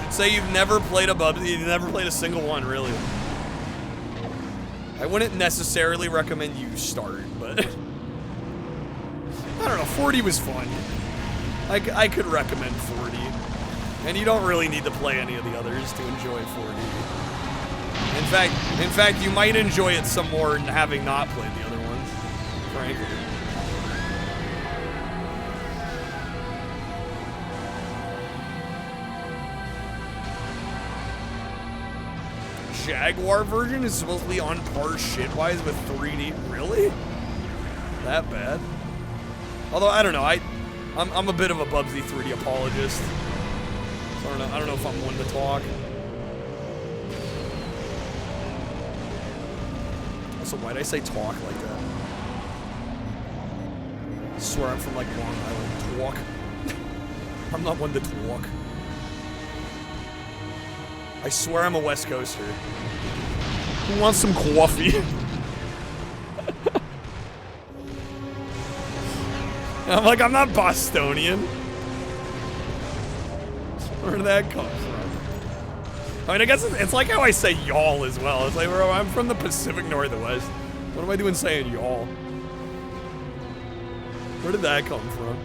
Should say you've never played a Bubsy, you've never played a single one, really. I wouldn't necessarily recommend you start, but... I don't know, 40 was fun. I could recommend 40. And you don't really need to play any of the others to enjoy 40. In fact, you might enjoy it some more having not played the other ones, frankly. Jaguar version is supposed to be on par shit-wise with 3D. Really? That bad? Although I don't know, I'm a bit of a Bubsy 3D apologist. So I don't know if I'm one to talk. Also, why'd I say talk like that? I swear I'm from like Long Island. Talk. I'm not one to talk. I swear I'm a West Coaster. Who wants some coffee? I'm like, I'm not Bostonian. Where did that come from? I mean, I guess it's like how I say y'all as well. It's like, bro, I'm from the Pacific Northwest. What am I doing saying y'all? Where did that come from?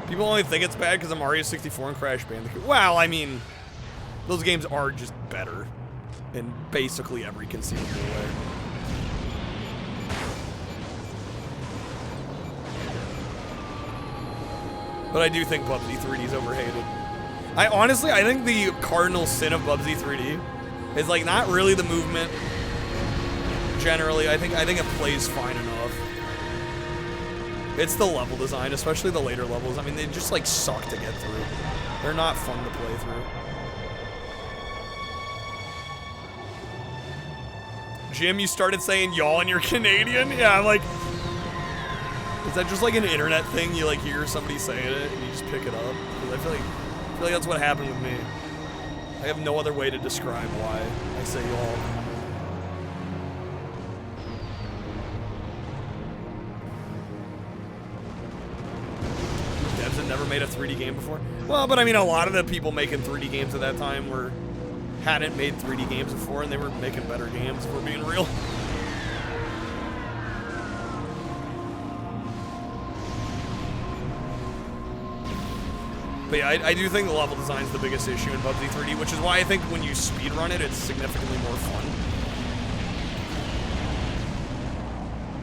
People only think it's bad because of Mario 64 and Crash Bandicoot. Well, I mean, those games are just better in basically every conceivable way. But I do think Bubsy 3D is overhated. I think the cardinal sin of Bubsy 3D is like not really the movement. Generally, I think it plays fine enough. It's the level design, especially the later levels. I mean, they just like suck to get through. They're not fun to play through. Jim, you started saying y'all and you're Canadian? Yeah, I'm like, is that just like an internet thing? You like hear somebody saying it and you just pick it up? Because I feel like that's what happened with me. I have no other way to describe why I say y'all. Devs had never made a 3D game before. Well, but I mean, a lot of the people making 3D games at that time hadn't made 3D games before, and they were making better games, if we're being real. But yeah, I do think the level design is the biggest issue in Bubsy 3D, which is why I think when you speedrun it, it's significantly more fun.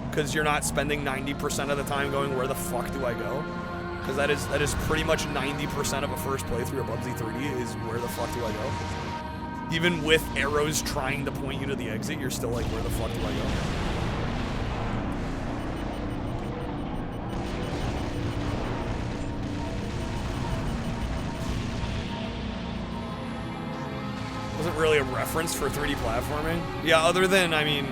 Because you're not spending 90% of the time going, where the fuck do I go? Because that is pretty much 90% of a first playthrough of Bubsy 3D is where the fuck do I go? Even with arrows trying to point you to the exit, you're still like, where the fuck do I go? Wasn't really a reference for 3D platforming. Yeah, other than, I mean,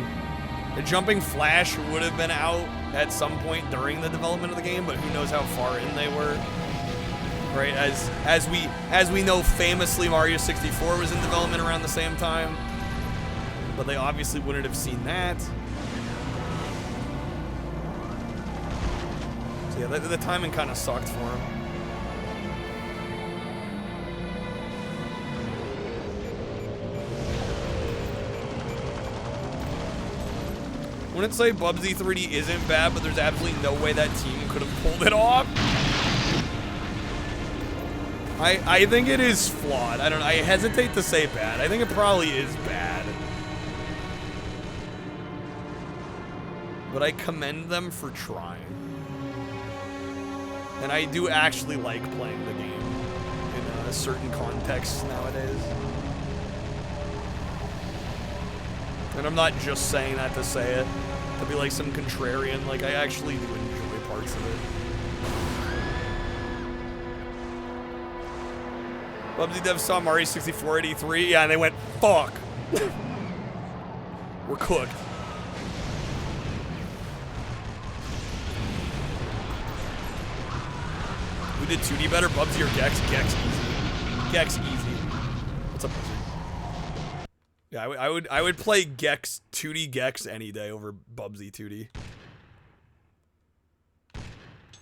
the Jumping Flash would have been out at some point during the development of the game, but who knows how far in they were. Right, as we know, famously Mario 64 was in development around the same time, but they obviously wouldn't have seen that. So yeah, the timing kind of sucked for him. Wouldn't say Bubsy 3D isn't bad, but there's absolutely no way that team could have pulled it off. I think it is flawed. I hesitate to say bad. I think it probably is bad. But I commend them for trying. And I do actually like playing the game in a certain context nowadays. And I'm not just saying that to say it, to be like some contrarian. Like, I actually do enjoy parts of it. Bubsy devs saw Mario 64 at E3, yeah, and they went, fuck. We're cooked. Who did 2D better, Bubsy or Gex? Gex easy. Gex easy. What's up, Bubsy? Yeah, I would play Gex, 2D Gex any day over Bubsy 2D.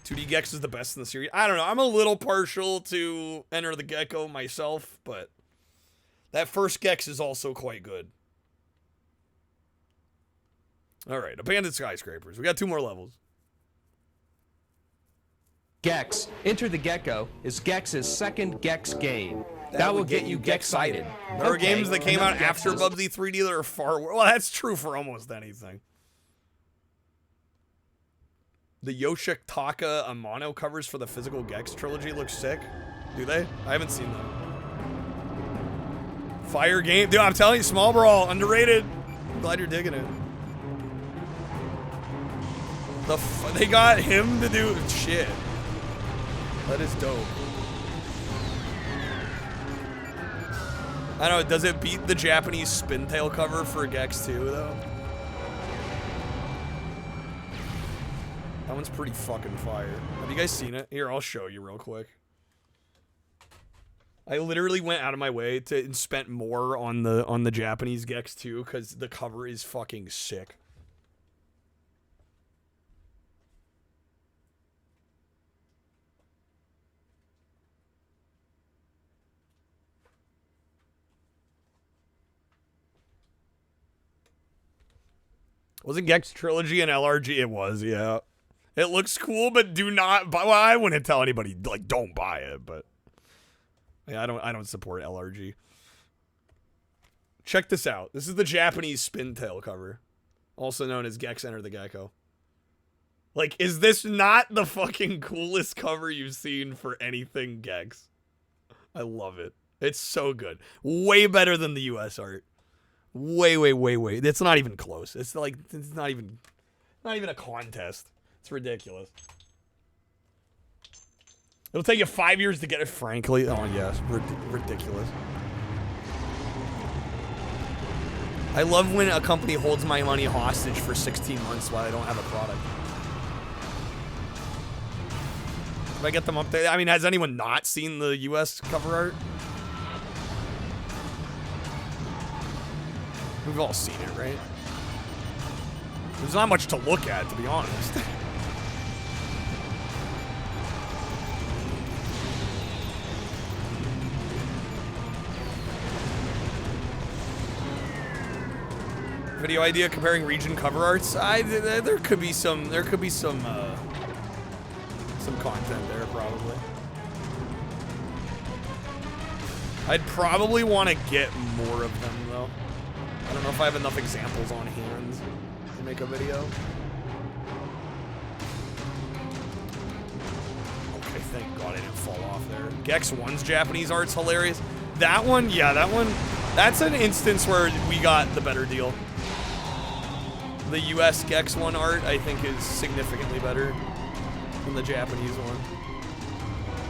2D Gex is the best in the series. I don't know. I'm a little partial to Enter the Gecko myself, but that first Gex is also quite good. All right, Abandoned Skyscrapers. We got 2 more levels. Gex, Enter the Gecko is Gex's second Gex game. That will get you Gex-cited. There are games that came out after Bubsy 3D that are far worse. Well, that's true for almost anything. The Yoshitaka Amano covers for the physical Gex trilogy look sick. Do they? I haven't seen them. Fire game. Dude, I'm telling you, Small Brawl, underrated. I'm glad you're digging it. They got him to do shit. That is dope. I don't know, does it beat the Japanese Spintail cover for Gex 2, though? That one's pretty fucking fire. Have you guys seen it? Here, I'll show you real quick. I literally went out of my way to and spent more on the Japanese Gex 2 because the cover is fucking sick. Was it Gex Trilogy and LRG? It was, yeah. It looks cool, but do not buy. Well, I wouldn't tell anybody like don't buy it, but yeah, I don't support LRG. Check this out. This is the Japanese spin tail cover, also known as Gex Enter the Gecko. Like, is this not the fucking coolest cover you've seen for anything Gex? I love it. It's so good. Way better than the US art. Way. It's not even close. It's like, it's not even a contest. It's ridiculous. It'll take you 5 years to get it, frankly. Oh, yes. Ridiculous. I love when a company holds my money hostage for 16 months while I don't have a product. If I get them up there, I mean, has anyone not seen the US cover art? We've all seen it, right? There's not much to look at, to be honest. Video idea comparing region cover arts. There could be some content there probably. I'd probably want to get more of them though. I don't know if I have enough examples on hand to make a video. Okay, thank God I didn't fall off there. Gex 1's Japanese art's hilarious. That one, yeah, that's an instance where we got the better deal. The US Gex 1 art, I think, is significantly better than the Japanese one.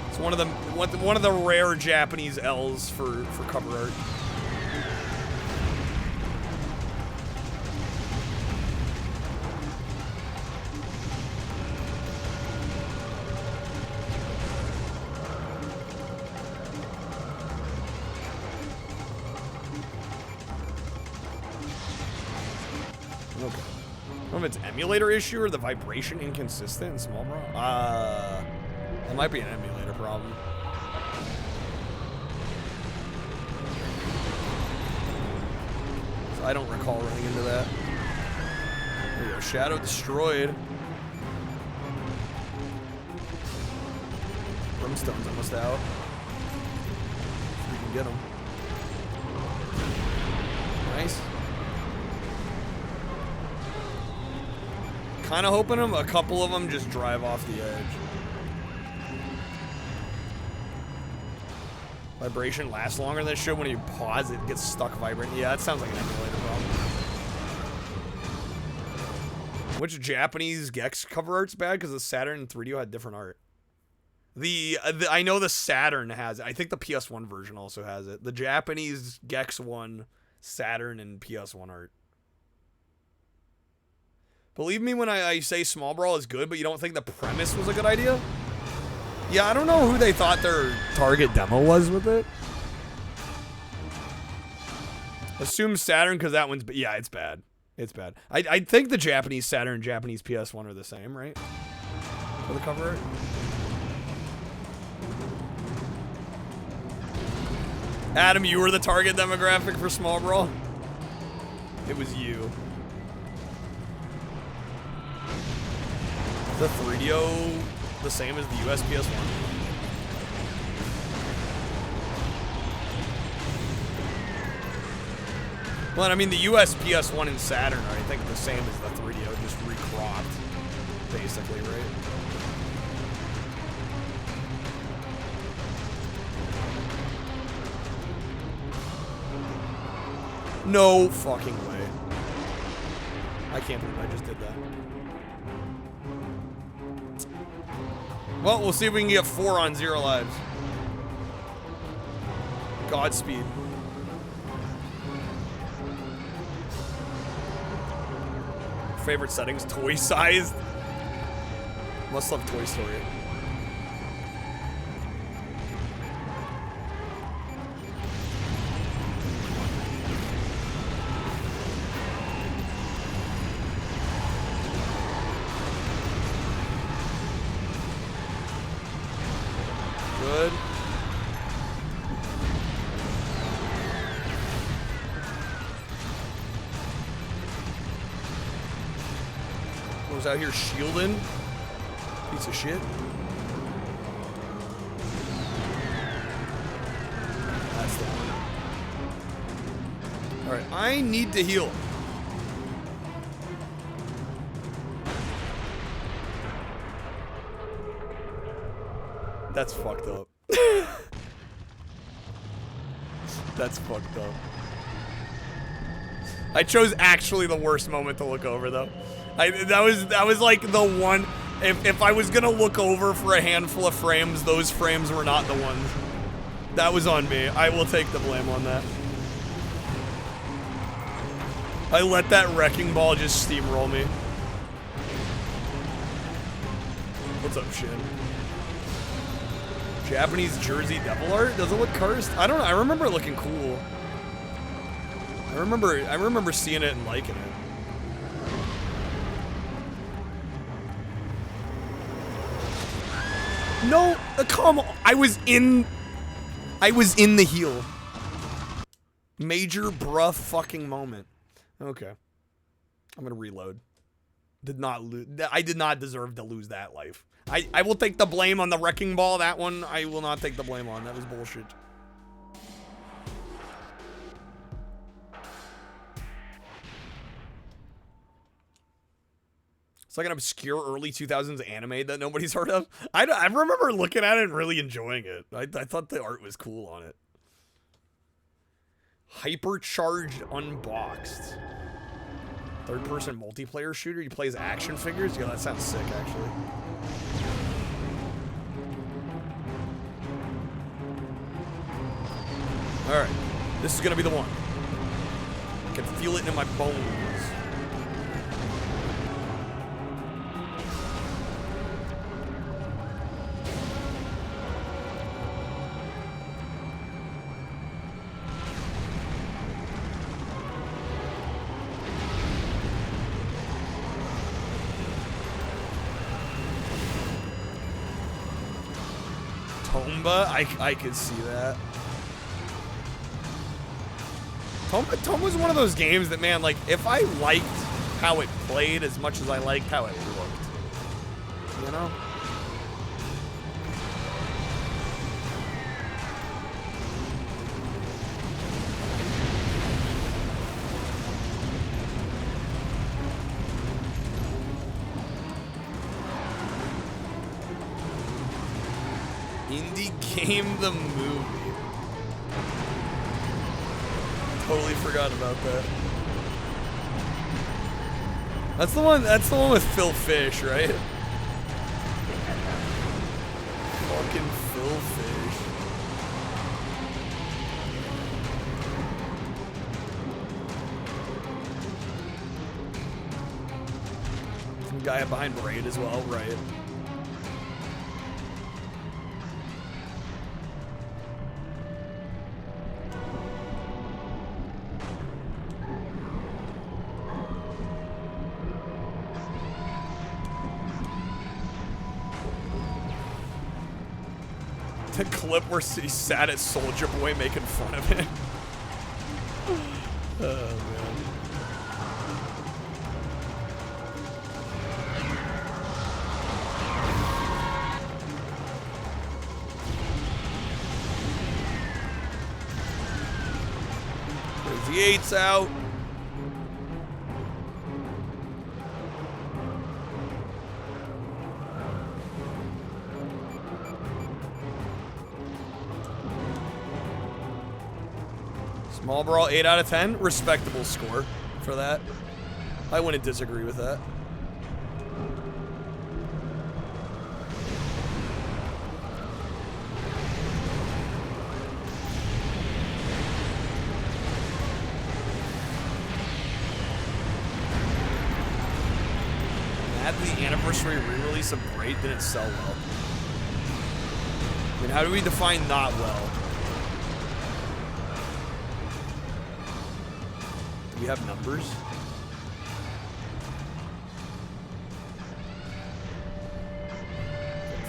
It's one of the rare Japanese L's for cover art. Okay. I don't know if it's emulator issue or the vibration inconsistent in small bro. It might be an emulator problem. So I don't recall running into that. There we go. Shadow destroyed. Brimstone's almost out. If we can get him. Nice. Kind of hoping a couple of them just drive off the edge. Vibration lasts longer than it should. When you pause, it gets stuck vibrating. Yeah, that sounds like an emulator problem. Which Japanese Gex cover art's bad? Because the Saturn and 3DO had different art. I know the Saturn has it. I think the PS1 version also has it. The Japanese Gex 1, Saturn, and PS1 art. Believe me when I say Small Brawl is good, but you don't think the premise was a good idea? Yeah, I don't know who they thought their target demo was with it. Assume Saturn because that one's... Yeah, it's bad. It's bad. I think the Japanese Saturn and Japanese PS1 are the same, right? For the cover art. Adam, you were the target demographic for Small Brawl? It was you. The 3DO the same as the US PS1? Well, I mean, the US PS1 and Saturn are, I think, the same as the 3DO, just recropped, basically, right? No fucking way. I can't believe I just did that. Well, we'll see if we can get 4 on 0 lives. Godspeed. Favorite settings? Toy sized? Must love Toy Story. Good. Was out here shielding. Piece of shit. That's the one. Alright, I need to heal. That's fucked up. That's fucked up. I chose actually the worst moment to look over though. That was like the one. If I was gonna look over for a handful of frames, those frames were not the ones. That was on me. I will take the blame on that. I let that wrecking ball just steamroll me. What's up, Shin? Japanese jersey devil art? Does it look cursed? I don't know. I remember it looking cool. I remember seeing it and liking it. No, come on. I was in the heel. Major bruh fucking moment. Okay. I'm gonna reload. I did not deserve to lose that life. I will take the blame on the wrecking ball. That one I will not take the blame on. That was bullshit. It's like an obscure early 2000s anime that nobody's heard of. I remember looking at it and really enjoying it. I thought the art was cool on it. Hypercharged Unboxed. Third-person multiplayer shooter. You play as action figures? Yeah, that sounds sick, actually. Alright. This is gonna be the one. I can feel it in my bones. Tomba, I could see that. Tomba was one of those games that, man, like, if I liked how it played as much as I liked how it looked, you know? Indie Game the movie. Totally forgot about that. That's the one with Phil Fish, right? Fucking Phil Fish. Some guy behind Braid as well, right? The clip where he sat at Soulja Boy making fun of him. Oh, man. There's the 8s out. Small Brawl, 8 out of 10. Respectable score for that. I wouldn't disagree with that. At the anniversary re-release of Braid didn't sell well. I mean, how do we define not well? Do we have numbers?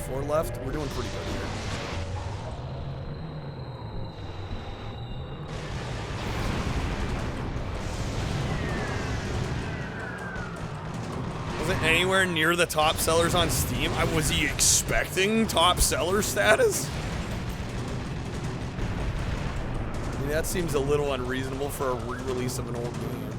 4 left. We're doing pretty good here. Wasn't anywhere near the top sellers on Steam. Was he expecting top seller status? I mean, that seems a little unreasonable for a re-release of an old game.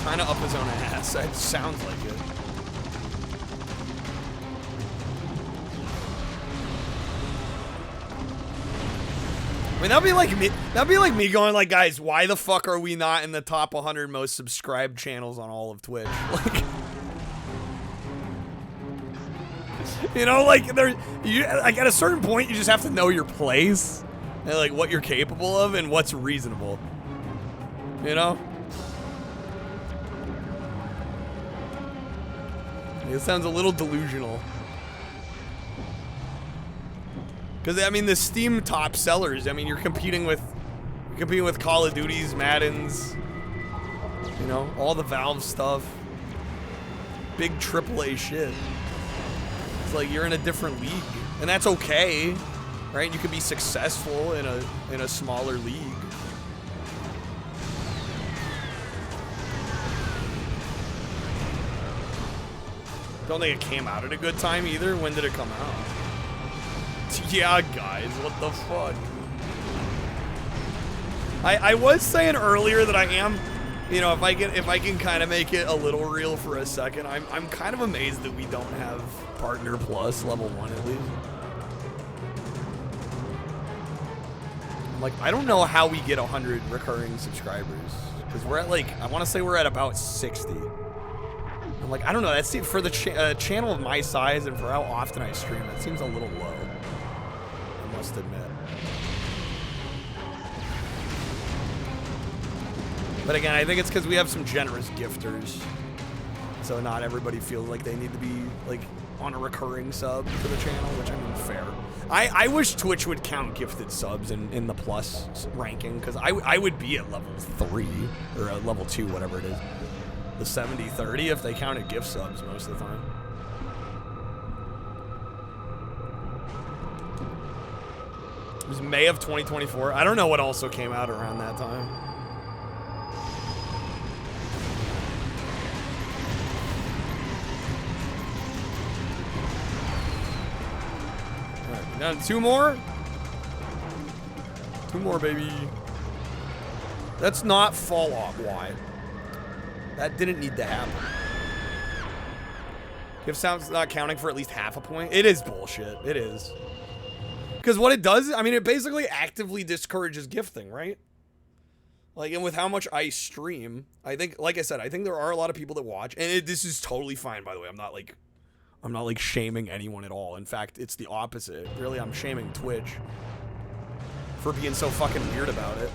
Trying to up his own ass. It sounds like it. I mean, that'd be like me. That'd be like me going, like, guys, why the fuck are we not in the top 100 most subscribed channels on all of Twitch? Like, you know, like like at a certain point, you just have to know your place and like what you're capable of and what's reasonable. You know. It sounds a little delusional. Because, I mean, the Steam top sellers, I mean, you're competing with Call of Duty's, Madden's, you know, all the Valve stuff. Big AAA shit. It's like you're in a different league. And that's okay, right? You can be successful in a smaller league. Don't think it came out at a good time either. When did it come out? Yeah, guys, what the fuck? I was saying earlier that I am, you know, if I can kind of make it a little real for a second, I'm kind of amazed that we don't have Partner Plus level 1 at least. I'm like, I don't know how we get 100 recurring subscribers because we're at like, I want to say we're at about 60. I'm like, I don't know. That's for the channel of my size and for how often I stream. That seems a little low. I must admit. But again, I think it's because we have some generous gifters, so not everybody feels like they need to be like on a recurring sub for the channel, which I mean, fair. I wish Twitch would count gifted subs in the plus ranking because I would be at level 3 or level 2, whatever it is. The 70-30 if they counted gift subs most of the time. It was May of 2024. I don't know what also came out around that time. Alright, we done 2 more? 2 more, baby. That's not fall off. Why? That didn't need to happen. Gift sounds not counting for at least half a point. It is bullshit. It is. Because what it does, I mean, it basically actively discourages gifting, right? Like, and with how much I stream, I think, like I said, I think there are a lot of people that watch, and this is totally fine, by the way. I'm not like shaming anyone at all. In fact, it's the opposite. Really, I'm shaming Twitch for being so fucking weird about it.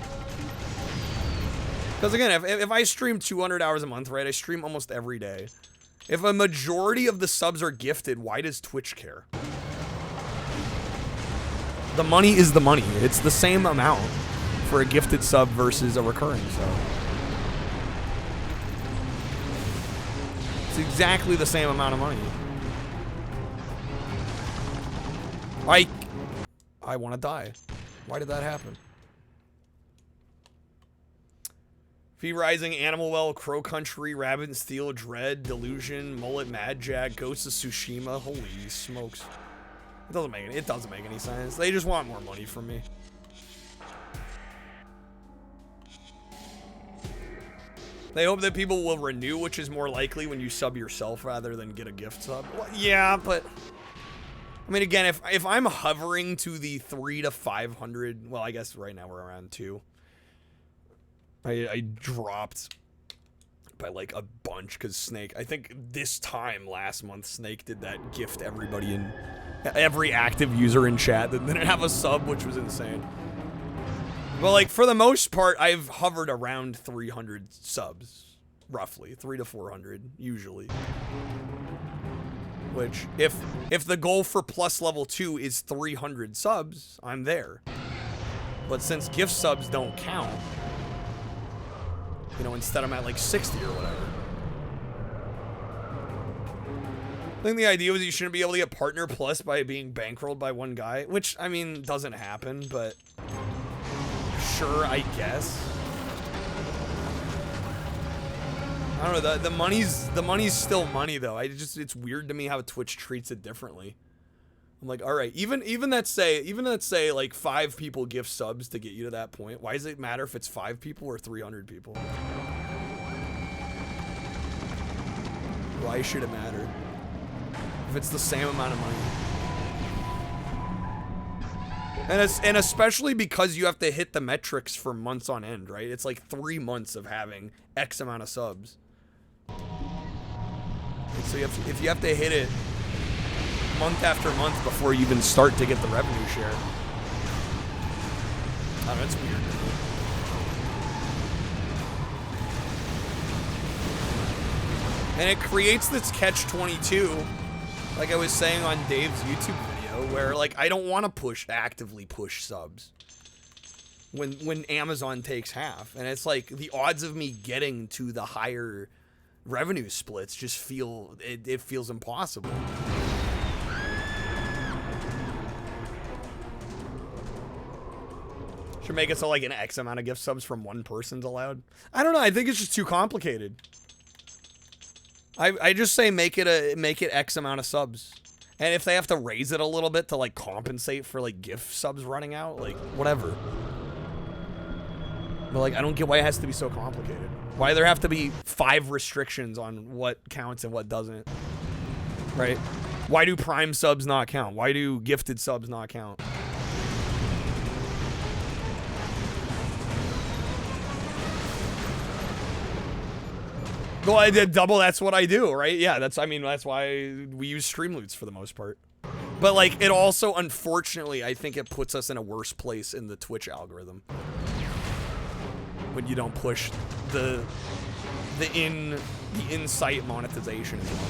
Because again, if I stream 200 hours a month, right, I stream almost every day. If a majority of the subs are gifted, why does Twitch care? The money is the money. It's the same amount for a gifted sub versus a recurring sub. It's exactly the same amount of money. I want to die. Why did that happen? Fee Rising, Animal Well, Crow Country, Rabbit and Steel, Dread, Delusion, Mullet, Mad Jack, Ghost of Tsushima. Holy smokes. It doesn't make any sense. They just want more money from me. They hope that people will renew, which is more likely when you sub yourself rather than get a gift sub. Well, yeah, but I mean, again, if I'm hovering to the 300 to 500, well, I guess right now we're around 2. I dropped by like a bunch because Snake, I think this time last month, Snake did that gift everybody in, every active user in chat that didn't have a sub, which was insane. But like for the most part, I've hovered around 300 subs, roughly 300 to 400 usually. Which if the goal for plus level 2 is 300 subs, I'm there. But since gift subs don't count, you know, instead I'm at like 60 or whatever. I think the idea was you shouldn't be able to get Partner Plus by being bankrolled by one guy, which, I mean, doesn't happen, but sure, I guess. I don't know, the money's still money though. It's weird to me how Twitch treats it differently. I'm like, all right, even let's say like 5 people gift subs to get you to that point. Why does it matter if it's 5 people or 300 people? Why should it matter? If it's the same amount of money. And especially because you have to hit the metrics for months on end, right? It's like 3 months of having X amount of subs. And so if you have to hit it month after month before you even start to get the revenue share. I don't know, it's weird. And it creates this catch-22, like I was saying on Dave's YouTube video, where like I don't want to actively push subs when Amazon takes half, and it's like the odds of me getting to the higher revenue splits just it feels impossible. Should make it so like an X amount of gift subs from one person's allowed. I don't know. I think it's just too complicated. I just say make it X amount of subs, and if they have to raise it a little bit to like compensate for like gift subs running out, like whatever. But like I don't get why it has to be so complicated. Why there have to be 5 restrictions on what counts and what doesn't, right? Why do Prime subs not count? Why do gifted subs not count? Well, I did double. That's what I do, right? Yeah, that's why we use Streamloots for the most part. But like, it also, unfortunately, I think it puts us in a worse place in the Twitch algorithm when you don't push the in-site monetization as well.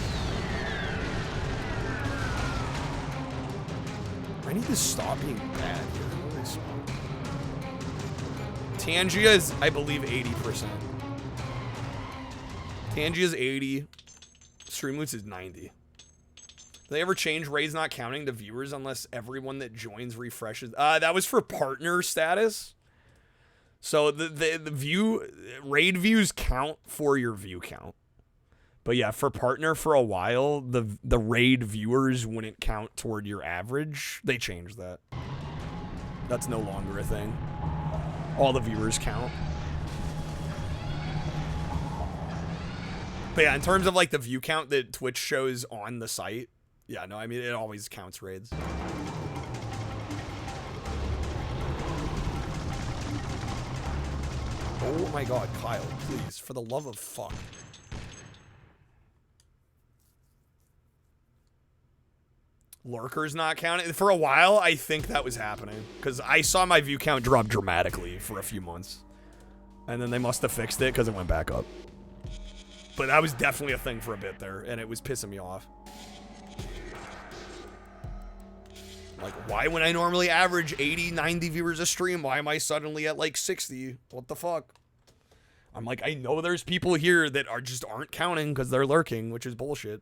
I need to stop being bad here. Tangia is, I believe, 80%. Tangia's 80. Streamloots is 90. Do they ever change raids not counting to viewers unless everyone that joins refreshes? That was for partner status. So the raid views count for your view count. But yeah, for partner for a while, the raid viewers wouldn't count toward your average. They changed that. That's no longer a thing. All the viewers count. But yeah, in terms of like the view count that Twitch shows on the site, yeah, no, I mean, it always counts raids. Oh my god, Kyle, please, for the love of fuck. Lurkers not counting? For a while, I think that was happening. Because I saw my view count drop dramatically for a few months. And then they must have fixed it because it went back up. But that was definitely a thing for a bit there, and it was pissing me off. Like, why when I normally average 80, 90 viewers a stream, why am I suddenly at like 60? What the fuck? I'm like, I know there's people here that aren't counting because they're lurking, which is bullshit.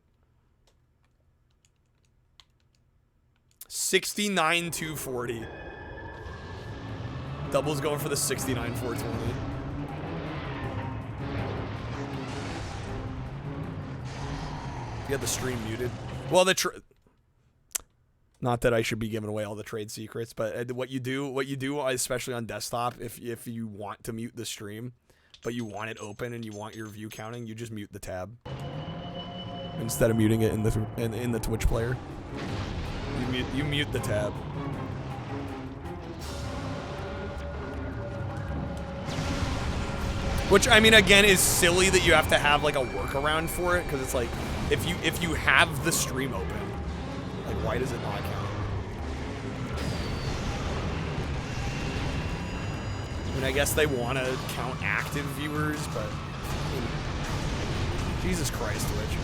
69,240. Double's going for the 69,420. You had the stream muted. Well, not that I should be giving away all the trade secrets, but what you do, especially on desktop, if you want to mute the stream, but you want it open and you want your view counting, you just mute the tab instead of muting it in the Twitch player. You mute the tab. Which, I mean, again, is silly that you have to have like a workaround for it, because it's like, if you have the stream open, like, why does it not count? I mean, I guess they want to count active viewers, but I mean, Jesus Christ, Twitch.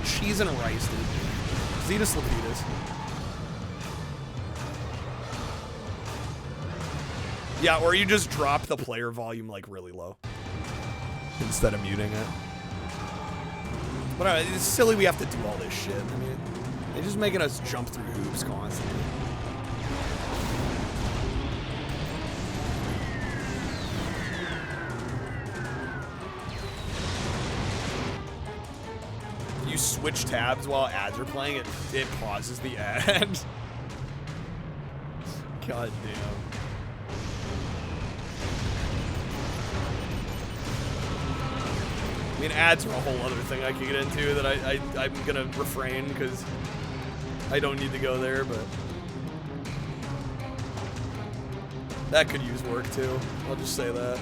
Cheese and rice, dude. Zetus Lapidus. Yeah, or you just drop the player volume like really low instead of muting it. But it's silly we have to do all this shit. I mean, they're just making us jump through hoops constantly. If you switch tabs while ads are playing, it pauses the ad. God damn. I mean, ads are a whole other thing I could get into that I'm gonna refrain because I don't need to go there, but that could use work too. I'll just say that.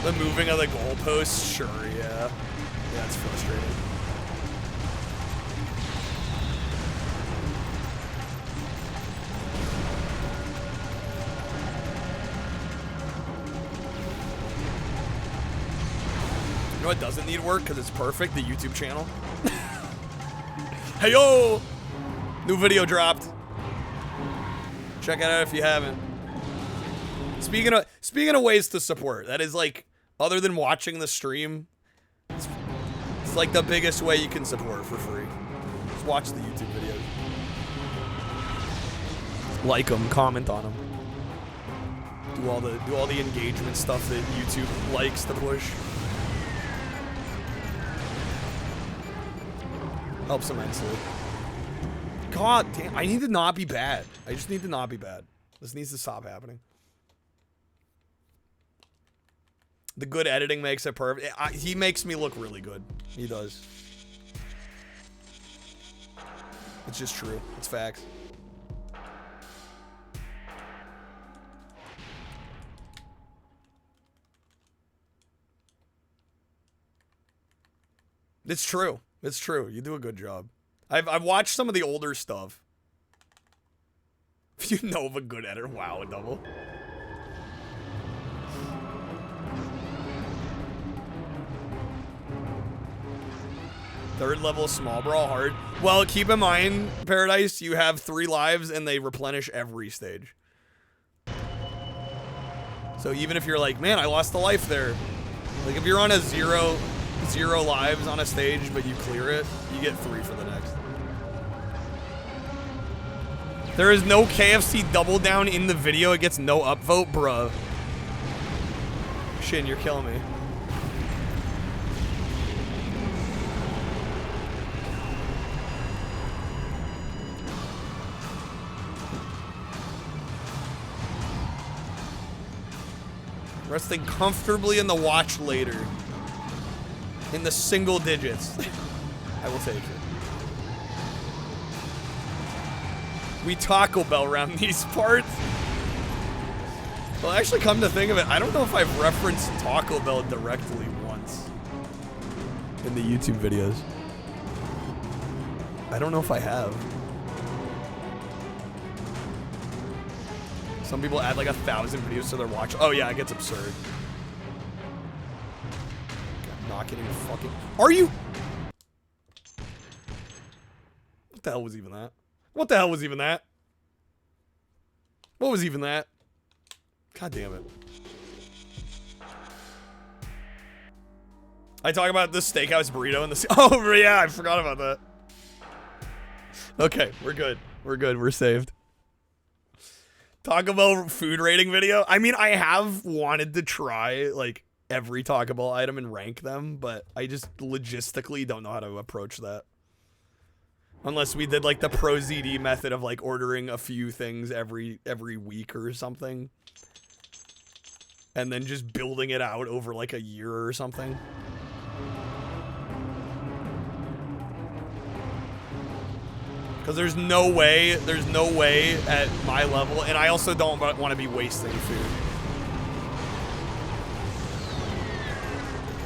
The moving of the goalposts, sure, yeah. Yeah, it's frustrating. You know what doesn't need work because it's perfect? The YouTube channel. Hey yo! New video dropped. Check it out if you haven't. Speaking of ways to support, that is like, other than watching the stream, it's like the biggest way you can support for free. Just watch the YouTube videos. Like them, comment on them. Do all the engagement stuff that YouTube likes to push. Helps immensely. God damn, I need to not be bad. I just need to not be bad. This needs to stop happening. The good editing makes it perfect. He makes me look really good. He does. It's just true. It's facts. It's true. It's true. You do a good job. I've watched some of the older stuff. If you know of a good editor, wow, a double. Third level small brawl hard. Well, keep in mind, Paradise, you have 3 lives and they replenish every stage. So even if you're like, man, I lost a life there. Like if you're on a zero lives on a stage, but you clear it, you get 3 for the next. There is no KFC double down in the video. It gets no upvote, bruh. Shin, you're killing me. Resting comfortably in the watch later. In the single digits. I will take it. We Taco Bell around these parts. Well, actually, come to think of it, I don't know if I've referenced Taco Bell directly once in the YouTube videos. I don't know if I have. Some people add like 1,000 videos to their watch. Oh yeah, it gets absurd. I'm not getting a fucking. Are you? What the hell was even that? What the hell was even that? What was even that? God damn it. I talk about the steakhouse burrito and the. Oh yeah, I forgot about that. Okay, we're good. We're good. We're saved. Taco Bell food rating video. I mean, I have wanted to try like every Taco Bell item and rank them, but I just logistically don't know how to approach that. Unless we did like the pro ZD method of like ordering a few things every week or something. And then just building it out over like a year or something. Because there's no way at my level, and I also don't want to be wasting food.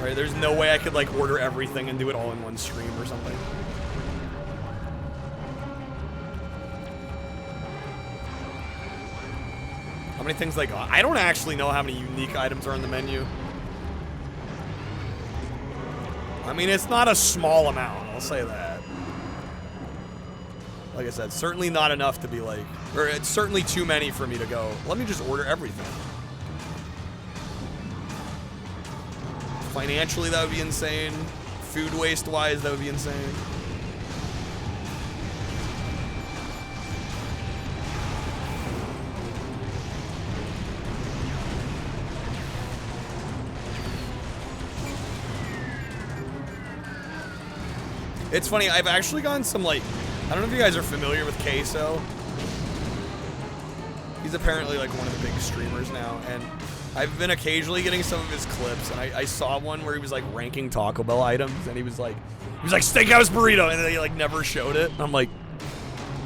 Right, there's no way I could like order everything and do it all in one stream or something. How many things they got? I don't actually know how many unique items are on the menu. I mean, it's not a small amount, I'll say that. Like I said, certainly not enough to be like, or it's certainly too many for me to go, let me just order everything. Financially, that would be insane. Food waste-wise, that would be insane. It's funny, I've actually gotten some, like, I don't know if you guys are familiar with Queso. He's apparently, like, one of the big streamers now, and I've been occasionally getting some of his clips, and I saw one where he was, like, ranking Taco Bell items, and he was like, steakhouse burrito, and then he, like, never showed it. I'm like,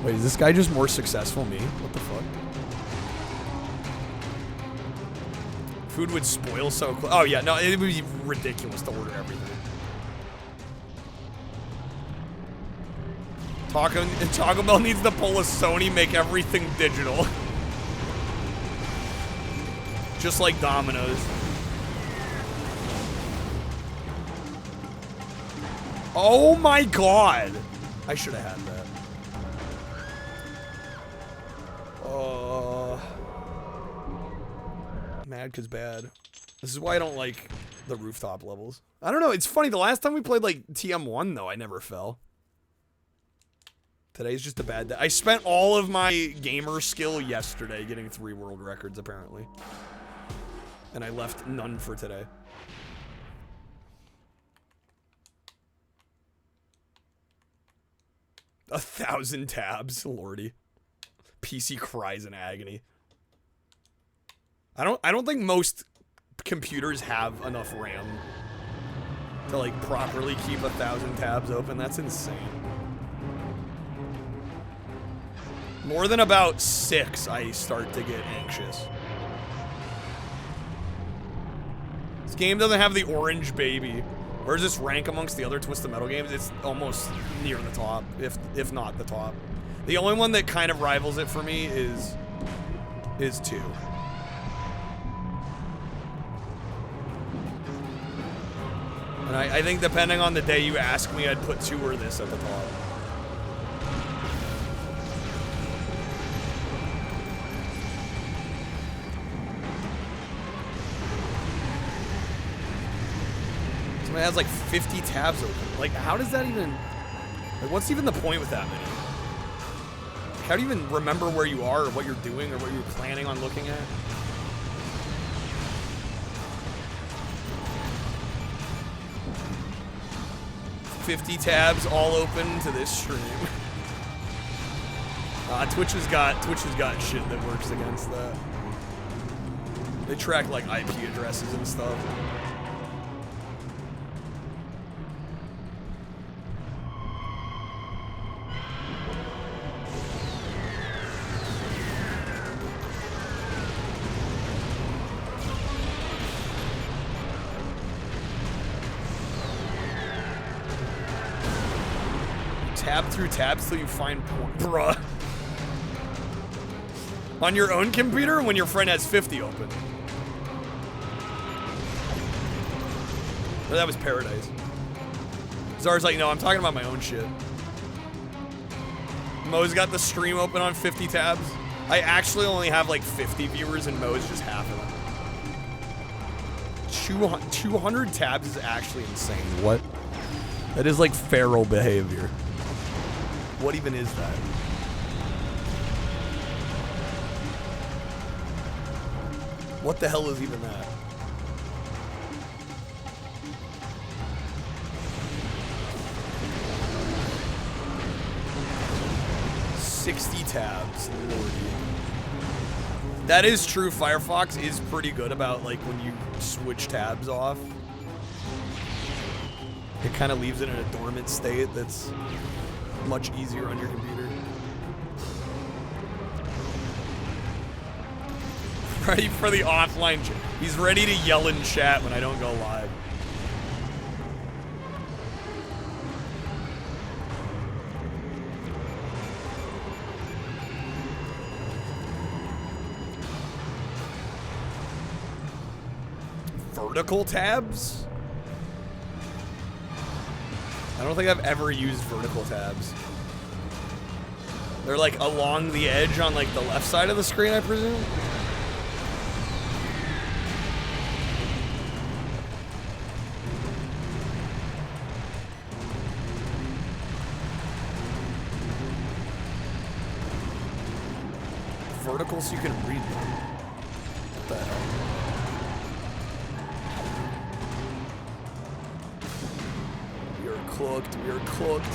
wait, is this guy just more successful than me? What the fuck? Food would spoil so quick. Oh, yeah, no, it would be ridiculous to order everything. Taco Bell needs to pull a Sony, make everything digital. Just like Domino's. Oh my god! I should have had that. Mad 'cause bad. This is why I don't like the rooftop levels. I don't know, it's funny, the last time we played like TM1 though, I never fell. Today's just a bad day. I spent all of my gamer skill yesterday getting 3 world records, apparently. And I left none for today. $1,000 tabs, lordy. PC cries in agony. I don't think most computers have enough RAM to like properly keep 1,000 tabs open. That's insane. More than about 6, I start to get anxious. This game doesn't have the orange baby. Where does this rank amongst the other Twisted Metal games? It's almost near the top, if not the top. The only one that kind of rivals it for me is 2. And I think depending on the day you ask me, I'd put 2 or this at the top. Somebody has like 50 tabs open. Like, how does that even... Like, what's even the point with that many? Like, how do you even remember where you are or what you're doing or what you're planning on looking at? $50 tabs all open to this stream. Twitch has got shit that works against that. They track like IP addresses and stuff. Tab through tabs till you find porn. Bruh. On your own computer when your friend has 50 open. Oh, that was Paradise. Czar's like, no, I'm talking about my own shit. Mo's got the stream open on 50 tabs. I actually only have like 50 viewers and Mo's just half of them. 200 tabs is actually insane. What? That is like feral behavior. What even is that? What the hell is even that? $60 tabs, lordy. That is true. Firefox is pretty good about like when you switch tabs off. It kind of leaves it in a dormant state that's much easier on your computer. Ready for the offline chat. He's ready to yell in chat when I don't go live. Vertical tabs? I don't think I've ever used vertical tabs. They're like along the edge on like the left side of the screen, I presume. vertical so you can read them. What the hell? We are cooked. We are cooked.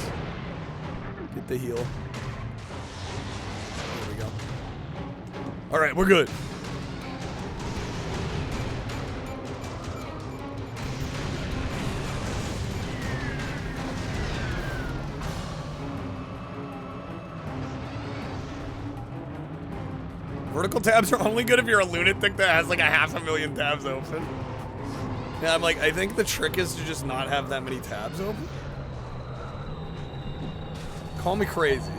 Get the heal. There we go. All right, we're good. Vertical tabs are only good if you're a lunatic that has like 500,000 tabs open. Yeah, I'm like, I think the trick is to just not have that many tabs open. Call me crazy.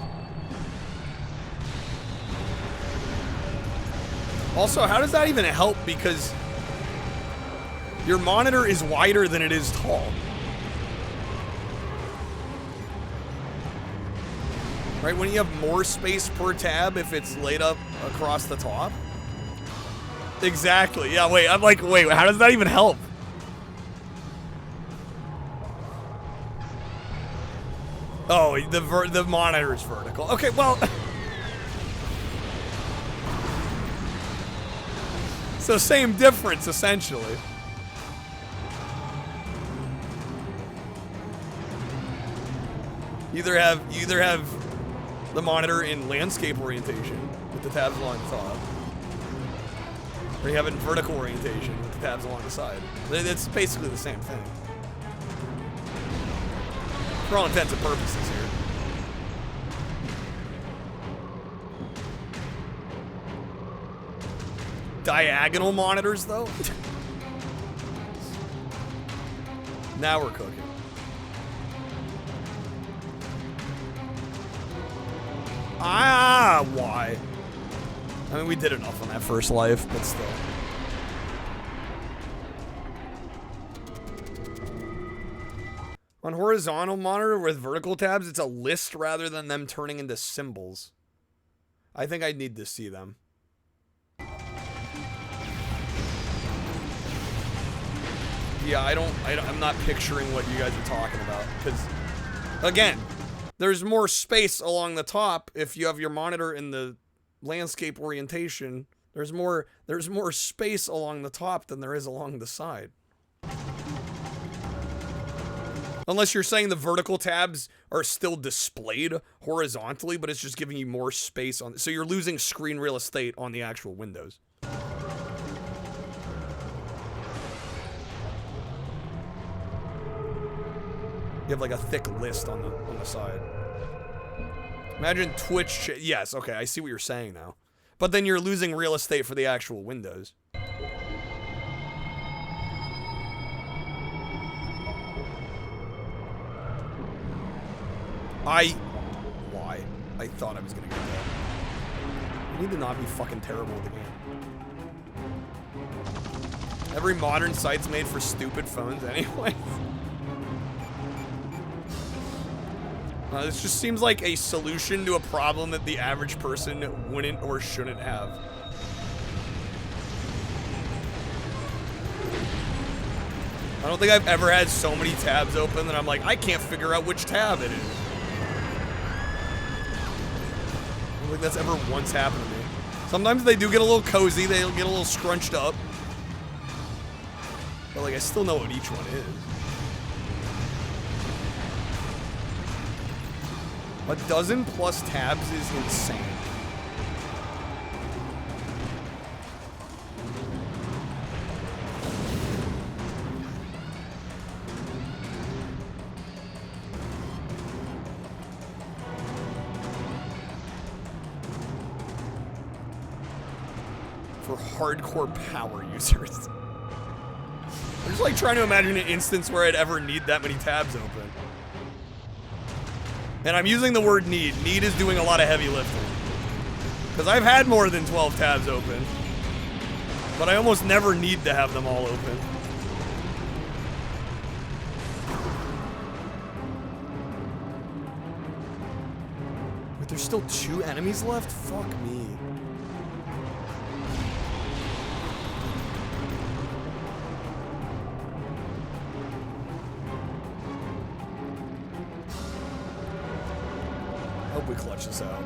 Also, how does that even help? Because your monitor is wider than it is tall. Right, when you have more space per tab if it's laid up across the top? Exactly, yeah, wait, I'm like, wait, how does that even help? Oh, the monitor is vertical. Okay, well... so same difference, essentially. You either have the monitor in landscape orientation with the tabs along the top, or you have it in vertical orientation with the tabs along the side. It's basically the same thing. For all intents and purposes here. Diagonal monitors, though? Now we're cooking. Ah, why? I mean, we did enough on that first life, but still. On horizontal monitor with vertical tabs, it's a list rather than them turning into symbols. I think I need to see them. Yeah, I'm not picturing what you guys are talking about, because, again, there's more space along the top if you have your monitor in the landscape orientation. There's more space along the top than there is along the side. Unless you're saying the vertical tabs are still displayed horizontally, but it's just giving you more space on. So you're losing screen real estate on the actual windows. You have like a thick list on the side. Imagine Twitch. Yes, okay, I see what you're saying now. But then you're losing real estate for the actual windows. Why? I thought I was gonna get that. I need to not be fucking terrible at the game. Every modern site's made for stupid phones anyway. This just seems like a solution to a problem that the average person wouldn't or shouldn't have. I don't think I've ever had so many tabs open that I'm like, I can't figure out which tab it is. I don't think that's ever once happened to me. Sometimes they do get a little cozy, they get a little scrunched up. But like, I still know what each one is. A dozen plus tabs is insane. For hardcore power users. I'm just like trying to imagine an instance where I'd ever need that many tabs open. And I'm using the word need. Need is doing a lot of heavy lifting. Because I've had more than 12 tabs open. But I almost never need to have them all open. But there's still 2 enemies left? Fuck me. Hope we clutch this out.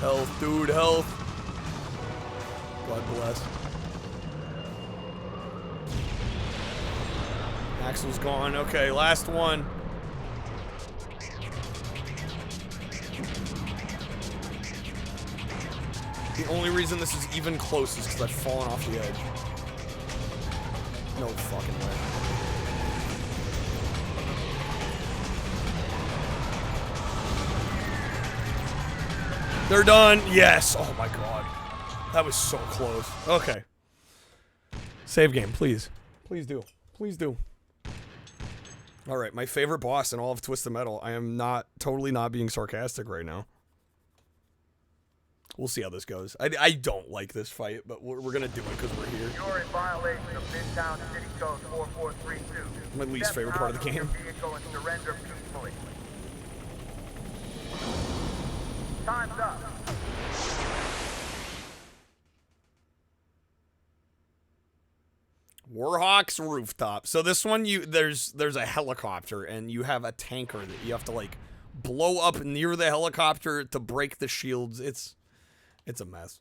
Health, dude, health. God bless. Axel's gone. Okay, last one. The only reason this is even close is because I've fallen off the edge. No fucking way. They're done. Yes. Oh my god. That was so close. Okay. Save game, please. Please do. Please do. Alright, my favorite boss in all of Twisted Metal. I am totally not being sarcastic right now. We'll see how this goes. I don't like this fight, but we're gonna do it because we're here. You're in violation of Midtown City Code 4432. My least favorite part of the game. Vehicle and surrender peacefully. Time's up. Warhawk's rooftop. So this one, there's a helicopter, and you have a tanker that you have to like blow up near the helicopter to break the shields. It's a mess.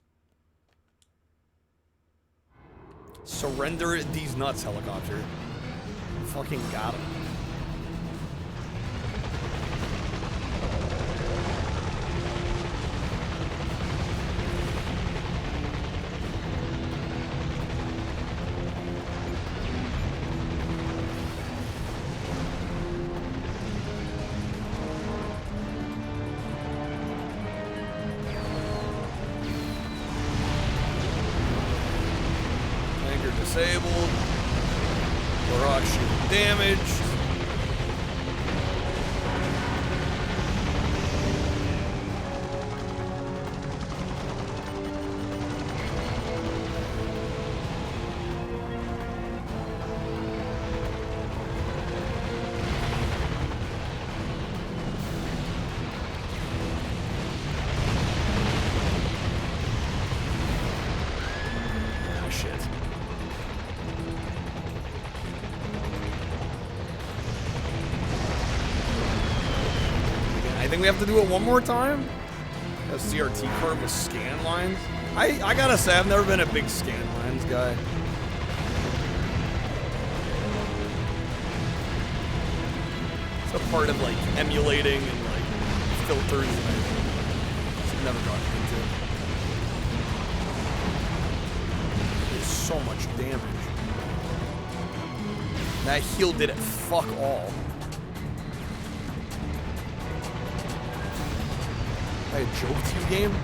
Surrender these nuts, helicopter. Fucking got him. Disabled. Barrage shield damaged. Ah, shit. I think we have to do it one more time. A CRT curve with scan lines. I gotta say, I've never been a big scan lines guy. It's a part of like emulating and like filters. I've never gotten into. There's so much damage. That heal did it fuck all. I joked you, game?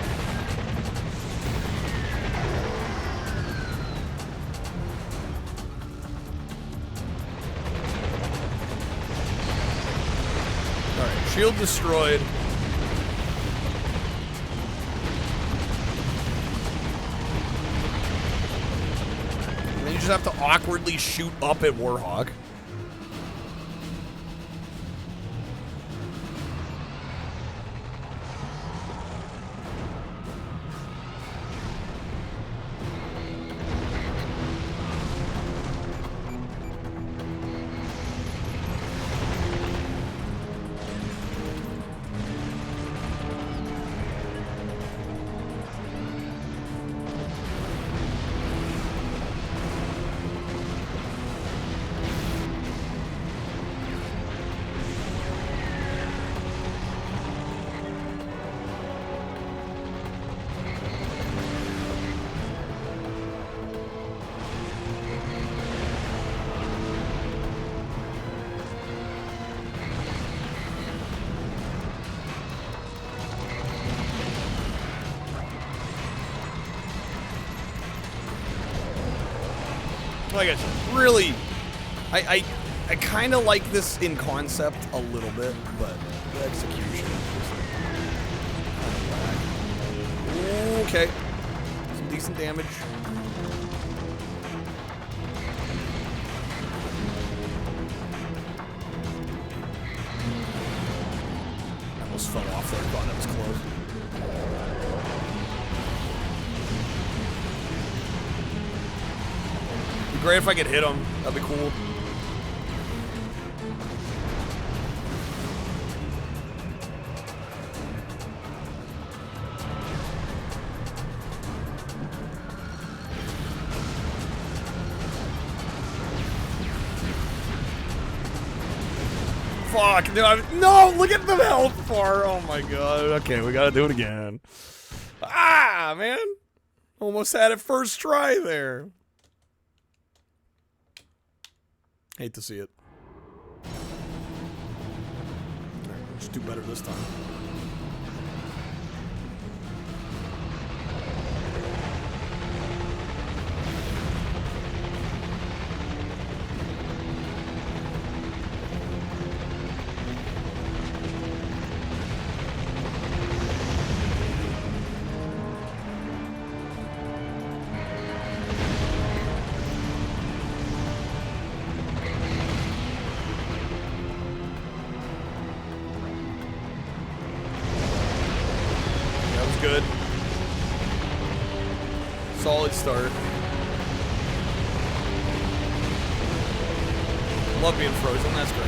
Alright, shield destroyed. And then you just have to awkwardly shoot up at Warhawk. Like I said, really, I kind of like this in concept a little bit, but the execution is just kind of whack. Okay, some decent damage. I almost fell off there. I thought that was close. Great if I could hit him. That'd be cool. Fuck, dude. No, look at the health bar. Oh my god. Okay, we gotta do it again. Ah, man. Almost had it first try there. Hate to see it. Alright, let's do better this time. Good. Solid start. Love being frozen, that's great.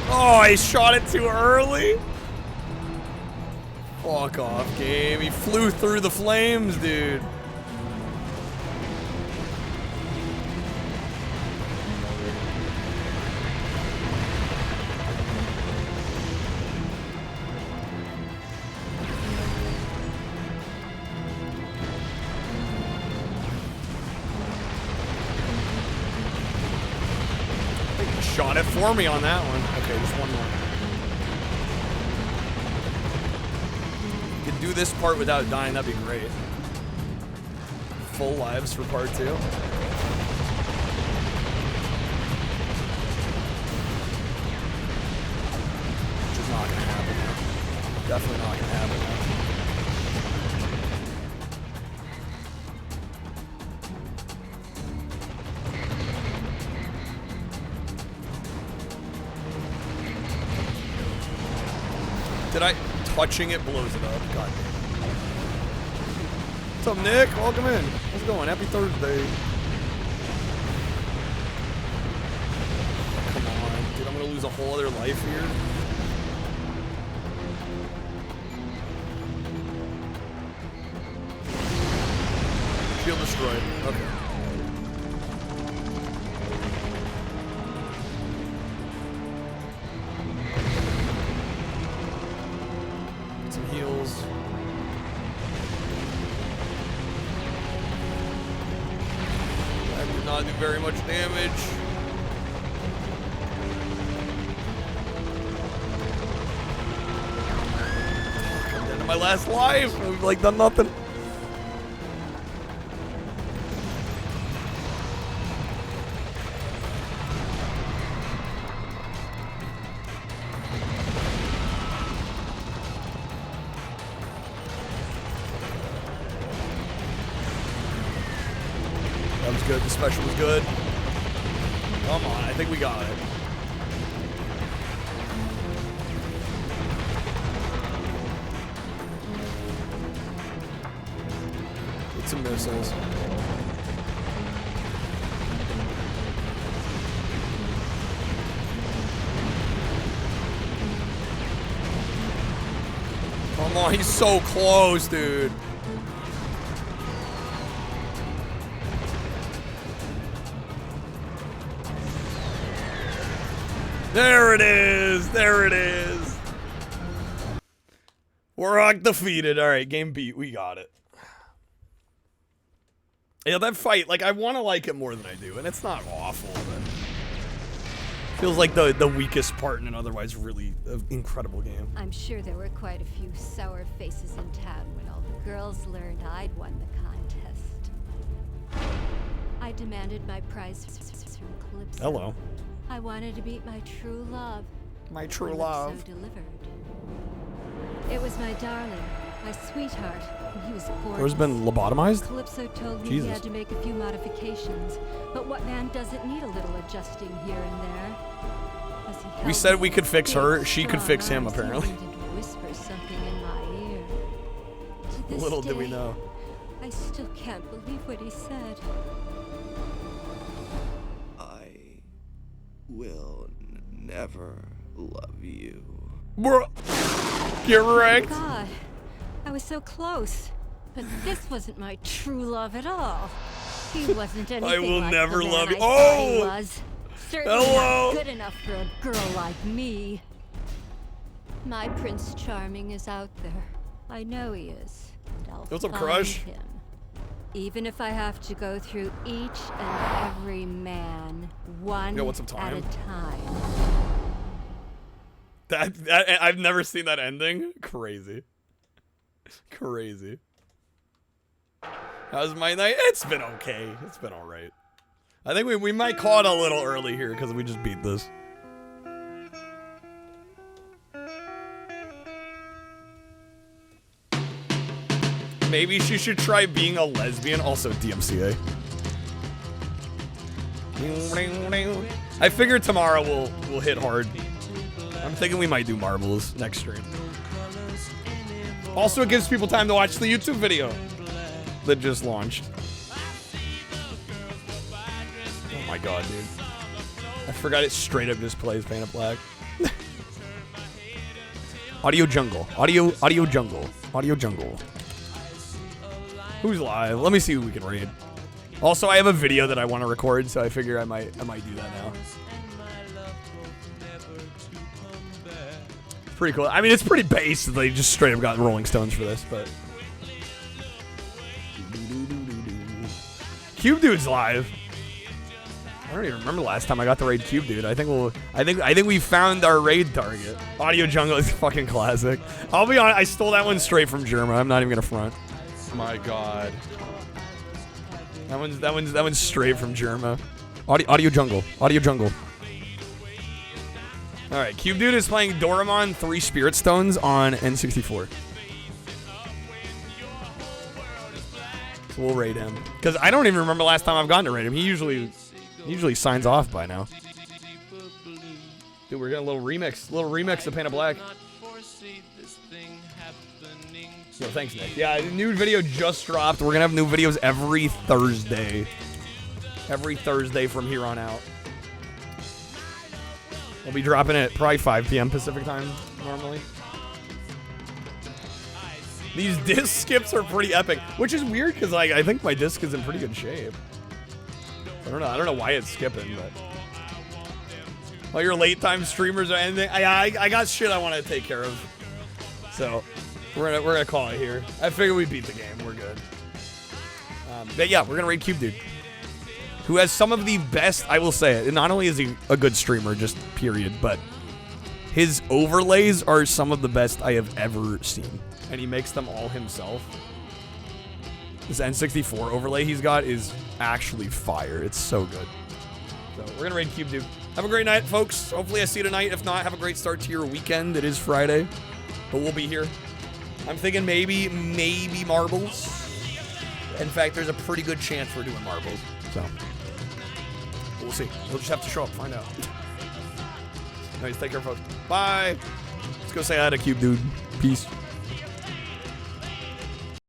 Oh, I shot it too early. Fuck off, game. He flew through the flames, dude. Shot it for me on that one. Okay, just one more. Could do this part without dying, that'd be great. Full lives for part 2. Which is not gonna happen now. Definitely not gonna happen now. Did I? Touching it blows it up. God damn. What's up, Nick? Welcome in. How's it going? Happy Thursday. Come on. Dude, I'm going to lose a whole other life here. Shield destroyed. Okay. Heals. That did not do very much damage. I'm down to my last life. We've like done nothing. Good. The special was good. Come on, I think we got it. Get some missiles. Come on, he's so close, dude. There it is. There it is. We're undefeated. All right, game beat. We got it. Yeah, that fight, like, I want to like it more than I do, and it's not awful, but feels like the weakest part in an otherwise really incredible game. I'm sure there were quite a few sour faces in town when all the girls learned I'd won the contest. I demanded my prize from Calypso. Hello. I wanted to meet my true love. My true love. Calypso delivered. It was my darling, my sweetheart. He was gorgeous. Who's been lobotomized? Calypso told me Jesus. he had to make a few modifications, but what man doesn't need a little adjusting here and there? As he We held said me we could with fix big, her. She could strong fix him, arms, he apparently. leaned and whispered something in my ear. To this Little did we day, know. I still can't believe what he said. I will never love you. Bro. Get wrecked. Oh my God, I was so close. But this wasn't my true love at all. He wasn't anything I will like never the man love you. I thought he Oh! was. Certainly Hello. not good enough for a girl like me. My Prince Charming is out there. I know he is. And I'll What's up, find crush? him. Even if I have to go through each and every man, one Yo, what's up, at a time? time. That I've never seen that ending. Crazy. Crazy. How's my night? It's been okay. It's been alright. I think we might call it a little early here because we just beat this. Maybe she should try being a lesbian. Also DMCA. I figured tomorrow we'll hit hard. I'm thinking we might do marbles next stream. Also, it gives people time to watch the YouTube video that just launched. Oh my god, dude. I forgot it straight up just plays Paint It Black. Audio jungle. Audio jungle. Audio jungle. Who's live? Let me see who we can raid. Also, I have a video that I want to record, so I figure I might do that now. Pretty cool. I mean, it's pretty base that they just straight up got Rolling Stones for this, but Cube Dude's live. I don't even remember the last time I got to raid Cube Dude. I think we found our raid target. Audio Jungle is fucking classic. I'll be honest, I stole that one straight from Germa. I'm not even gonna front. My god. That one's straight from Germa. Audio Jungle. Audio Jungle. Alright, Cube Dude is playing Doraemon 3 Spirit Stones on N64. So we'll raid him. Because I don't even remember last time I've gotten to raid him. He usually signs off by now. Dude, we're getting a little remix of Paint It Black. Yo, thanks, Nick. Yeah, new video just dropped. We're gonna have new videos every Thursday. Every Thursday from here on out. We'll be dropping it probably 5 p.m. Pacific time normally. These disc skips are pretty epic, which is weird because like I think my disc is in pretty good shape. I don't know why it's skipping, but all your late time streamers or anything, I got shit I want to take care of. So we're gonna call it here. I figure we beat the game. We're good. But yeah, we're gonna raid Cube Dude, who has some of the best, I will say it, not only is he a good streamer, just period, but his overlays are some of the best I have ever seen. And he makes them all himself. This N64 overlay he's got is actually fire. It's so good. So we're gonna raid Cube Dude. Have a great night, folks. Hopefully I see you tonight. If not, have a great start to your weekend. It is Friday, but we'll be here. I'm thinking maybe marbles. In fact, there's a pretty good chance we're doing marbles. So we'll see. We'll just have to show up, find out. Anyways, take care, folks. Bye. Let's go say hi to Cube Dude. Peace.